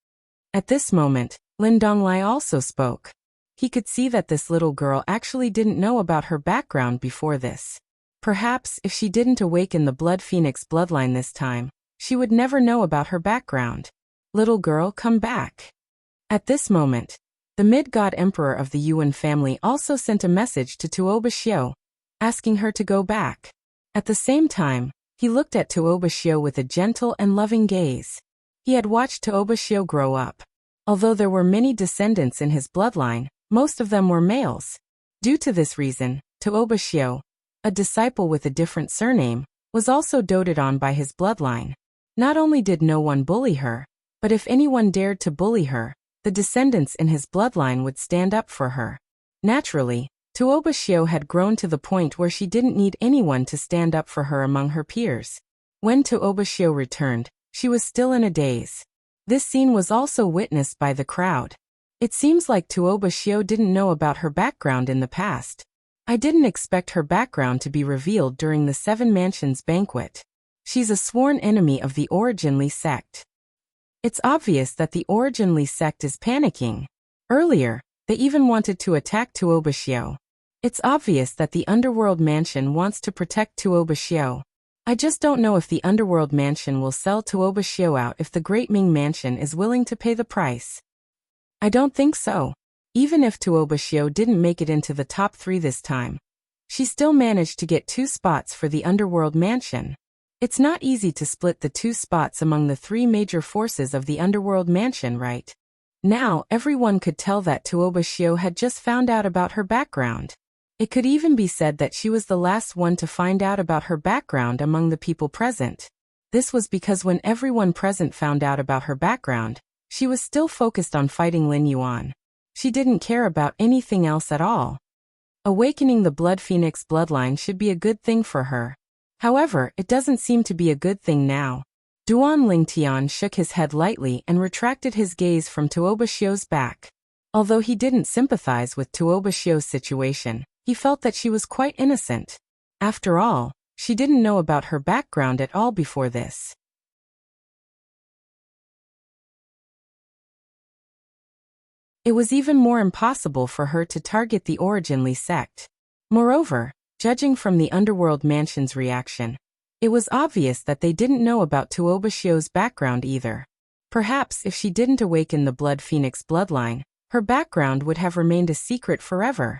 At this moment, Lin Donglai also spoke. He could see that this little girl actually didn't know about her background before this. Perhaps, if she didn't awaken the Blood Phoenix bloodline this time, she would never know about her background. Little girl, come back. At this moment, the mid-god emperor of the Yuan family also sent a message to Tuoba Shio, asking her to go back. At the same time, he looked at Tuoba Shio with a gentle and loving gaze. He had watched Tuoba Shio grow up. Although there were many descendants in his bloodline, most of them were males. Due to this reason, Tuoba Shio, a disciple with a different surname, was also doted on by his bloodline. Not only did no one bully her, but if anyone dared to bully her, the descendants in his bloodline would stand up for her. Naturally, Tuoba Shio had grown to the point where she didn't need anyone to stand up for her among her peers. When Tuoba Shio returned, she was still in a daze. This scene was also witnessed by the crowd. It seems like Tuoba Shio didn't know about her background in the past. I didn't expect her background to be revealed during the Seven Mansions banquet. She's a sworn enemy of the Originally sect. It's obvious that the Originally sect is panicking. Earlier, they even wanted to attack Tuoba Shio. It's obvious that the Underworld Mansion wants to protect Tuoba Shio. I just don't know if the Underworld Mansion will sell Tuoba Shio out if the Great Ming Mansion is willing to pay the price. I don't think so. Even if Tuoba Shio didn't make it into the top 3 this time, she still managed to get 2 spots for the Underworld Mansion. It's not easy to split the 2 spots among the 3 major forces of the Underworld Mansion, right? Now, everyone could tell that Tuoba Shio had just found out about her background. It could even be said that she was the last one to find out about her background among the people present. This was because when everyone present found out about her background, she was still focused on fighting Lin Yuan. She didn't care about anything else at all. Awakening the Blood Phoenix bloodline should be a good thing for her. However, it doesn't seem to be a good thing now. Duan Lingtian shook his head lightly and retracted his gaze from Tuoba Xiu's back. Although he didn't sympathize with Tuoba Xiu's situation, he felt that she was quite innocent. After all, she didn't know about her background at all before this. It was even more impossible for her to target the Originally sect. Moreover, judging from the Underworld Mansion's reaction, it was obvious that they didn't know about Tuoba Xiu's background either. Perhaps if she didn't awaken the Blood Phoenix bloodline, her background would have remained a secret forever.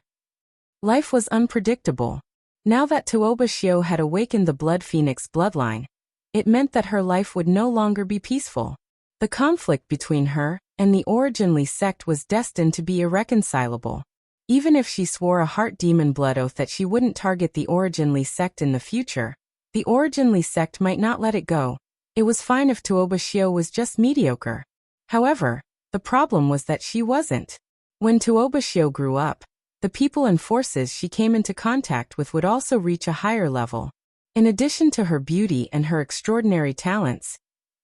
Life was unpredictable. Now that Tuoba Xiu had awakened the Blood Phoenix bloodline, it meant that her life would no longer be peaceful. The conflict between her and the Originally sect was destined to be irreconcilable. Even if she swore a heart demon blood oath that she wouldn't target the Originally sect in the future, the Originally sect might not let it go. It was fine if Tuoba Xiu was just mediocre. However, the problem was that she wasn't. When Tuoba Xiu grew up, the people and forces she came into contact with would also reach a higher level. In addition to her beauty and her extraordinary talents,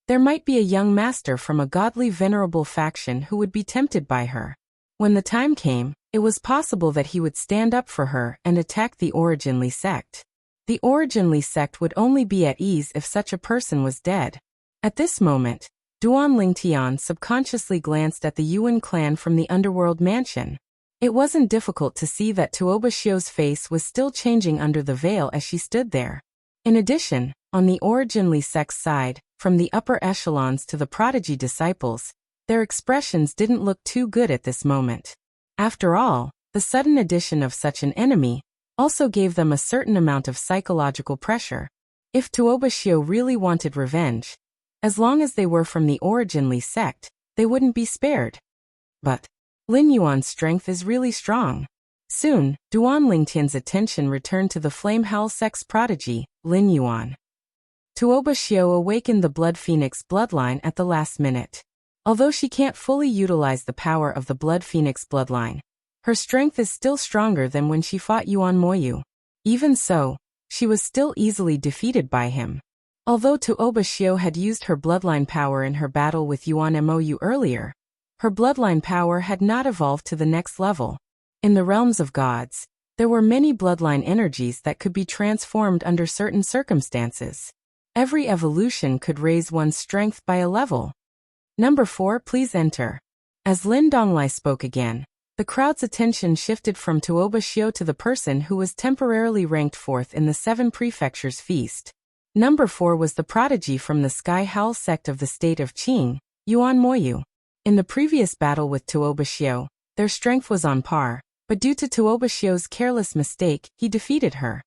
there might be a young master from a godly venerable faction who would be tempted by her. When the time came, it was possible that he would stand up for her and attack the Originally sect. The Originally sect would only be at ease if such a person was dead. At this moment, Duan Lingtian subconsciously glanced at the Yuan clan from the Underworld Mansion. It wasn't difficult to see that Tuoba Xiu's face was still changing under the veil as she stood there. In addition, on the Originally sect's side, from the upper echelons to the prodigy disciples, their expressions didn't look too good at this moment. After all, the sudden addition of such an enemy also gave them a certain amount of psychological pressure. If Tuoba Xiu really wanted revenge, as long as they were from the Originally sect, they wouldn't be spared. But Lin Yuan's strength is really strong. Soon, Duan Lingtian's attention returned to the Flame Howl sect's prodigy, Lin Yuan. Tuoba Xiu awakened the Blood Phoenix bloodline at the last minute. Although she can't fully utilize the power of the Blood Phoenix bloodline, her strength is still stronger than when she fought Yuan Moyu. Even so, she was still easily defeated by him. Although Tuoba Xiu had used her bloodline power in her battle with Yuan Moyu earlier, her bloodline power had not evolved to the next level. In the realms of gods, there were many bloodline energies that could be transformed under certain circumstances. Every evolution could raise one's strength by a level. Number 4, please enter. As Lin Donglai spoke again, the crowd's attention shifted from Tuoba Xiu to the person who was temporarily ranked 4th in the 7 prefectures feast. Number 4 was the prodigy from the Sky Howl sect of the state of Qing, Yuan Moyu. In the previous battle with Tuoba Xiu, their strength was on par, but due to Tuoba Xiu's careless mistake, he defeated her.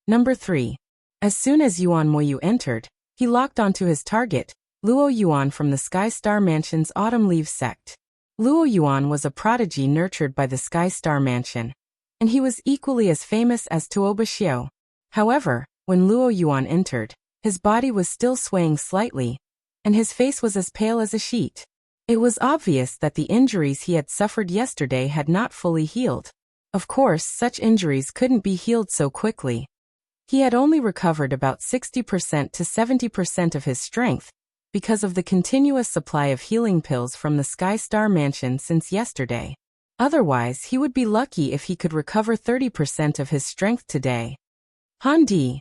Number 3. As soon as Yuan Moyu entered, he locked onto his target, Luo Yuan from the Sky Star Mansion's Autumn Leaves sect. Luo Yuan was a prodigy nurtured by the Sky Star Mansion, and he was equally as famous as Tuoba Xiu. However, when Luo Yuan entered, his body was still swaying slightly, and his face was as pale as a sheet. It was obvious that the injuries he had suffered yesterday had not fully healed. Of course, such injuries couldn't be healed so quickly. He had only recovered about 60% to 70% of his strength, because of the continuous supply of healing pills from the Sky Star Mansion since yesterday. Otherwise, he would be lucky if he could recover 30% of his strength today. Han Di.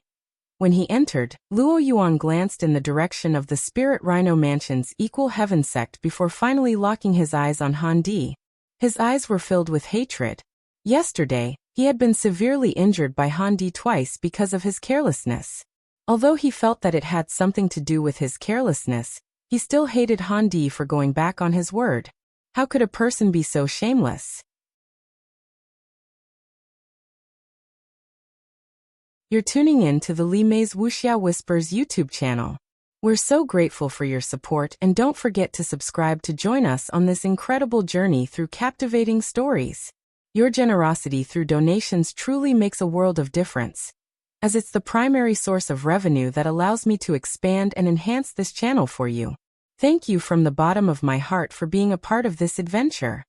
When he entered, Luo Yuan glanced in the direction of the Spirit Rhino Mansion's Equal Heaven sect before finally locking his eyes on Han Di. His eyes were filled with hatred. Yesterday, he had been severely injured by Han Di twice because of his carelessness. Although he felt that it had something to do with his carelessness, he still hated Han Di for going back on his word. How could a person be so shameless? You're tuning in to the Li Mei's Wuxia Whispers YouTube channel. We're so grateful for your support, and don't forget to subscribe to join us on this incredible journey through captivating stories. Your generosity through donations truly makes a world of difference, as it's the primary source of revenue that allows me to expand and enhance this channel for you. Thank you from the bottom of my heart for being a part of this adventure.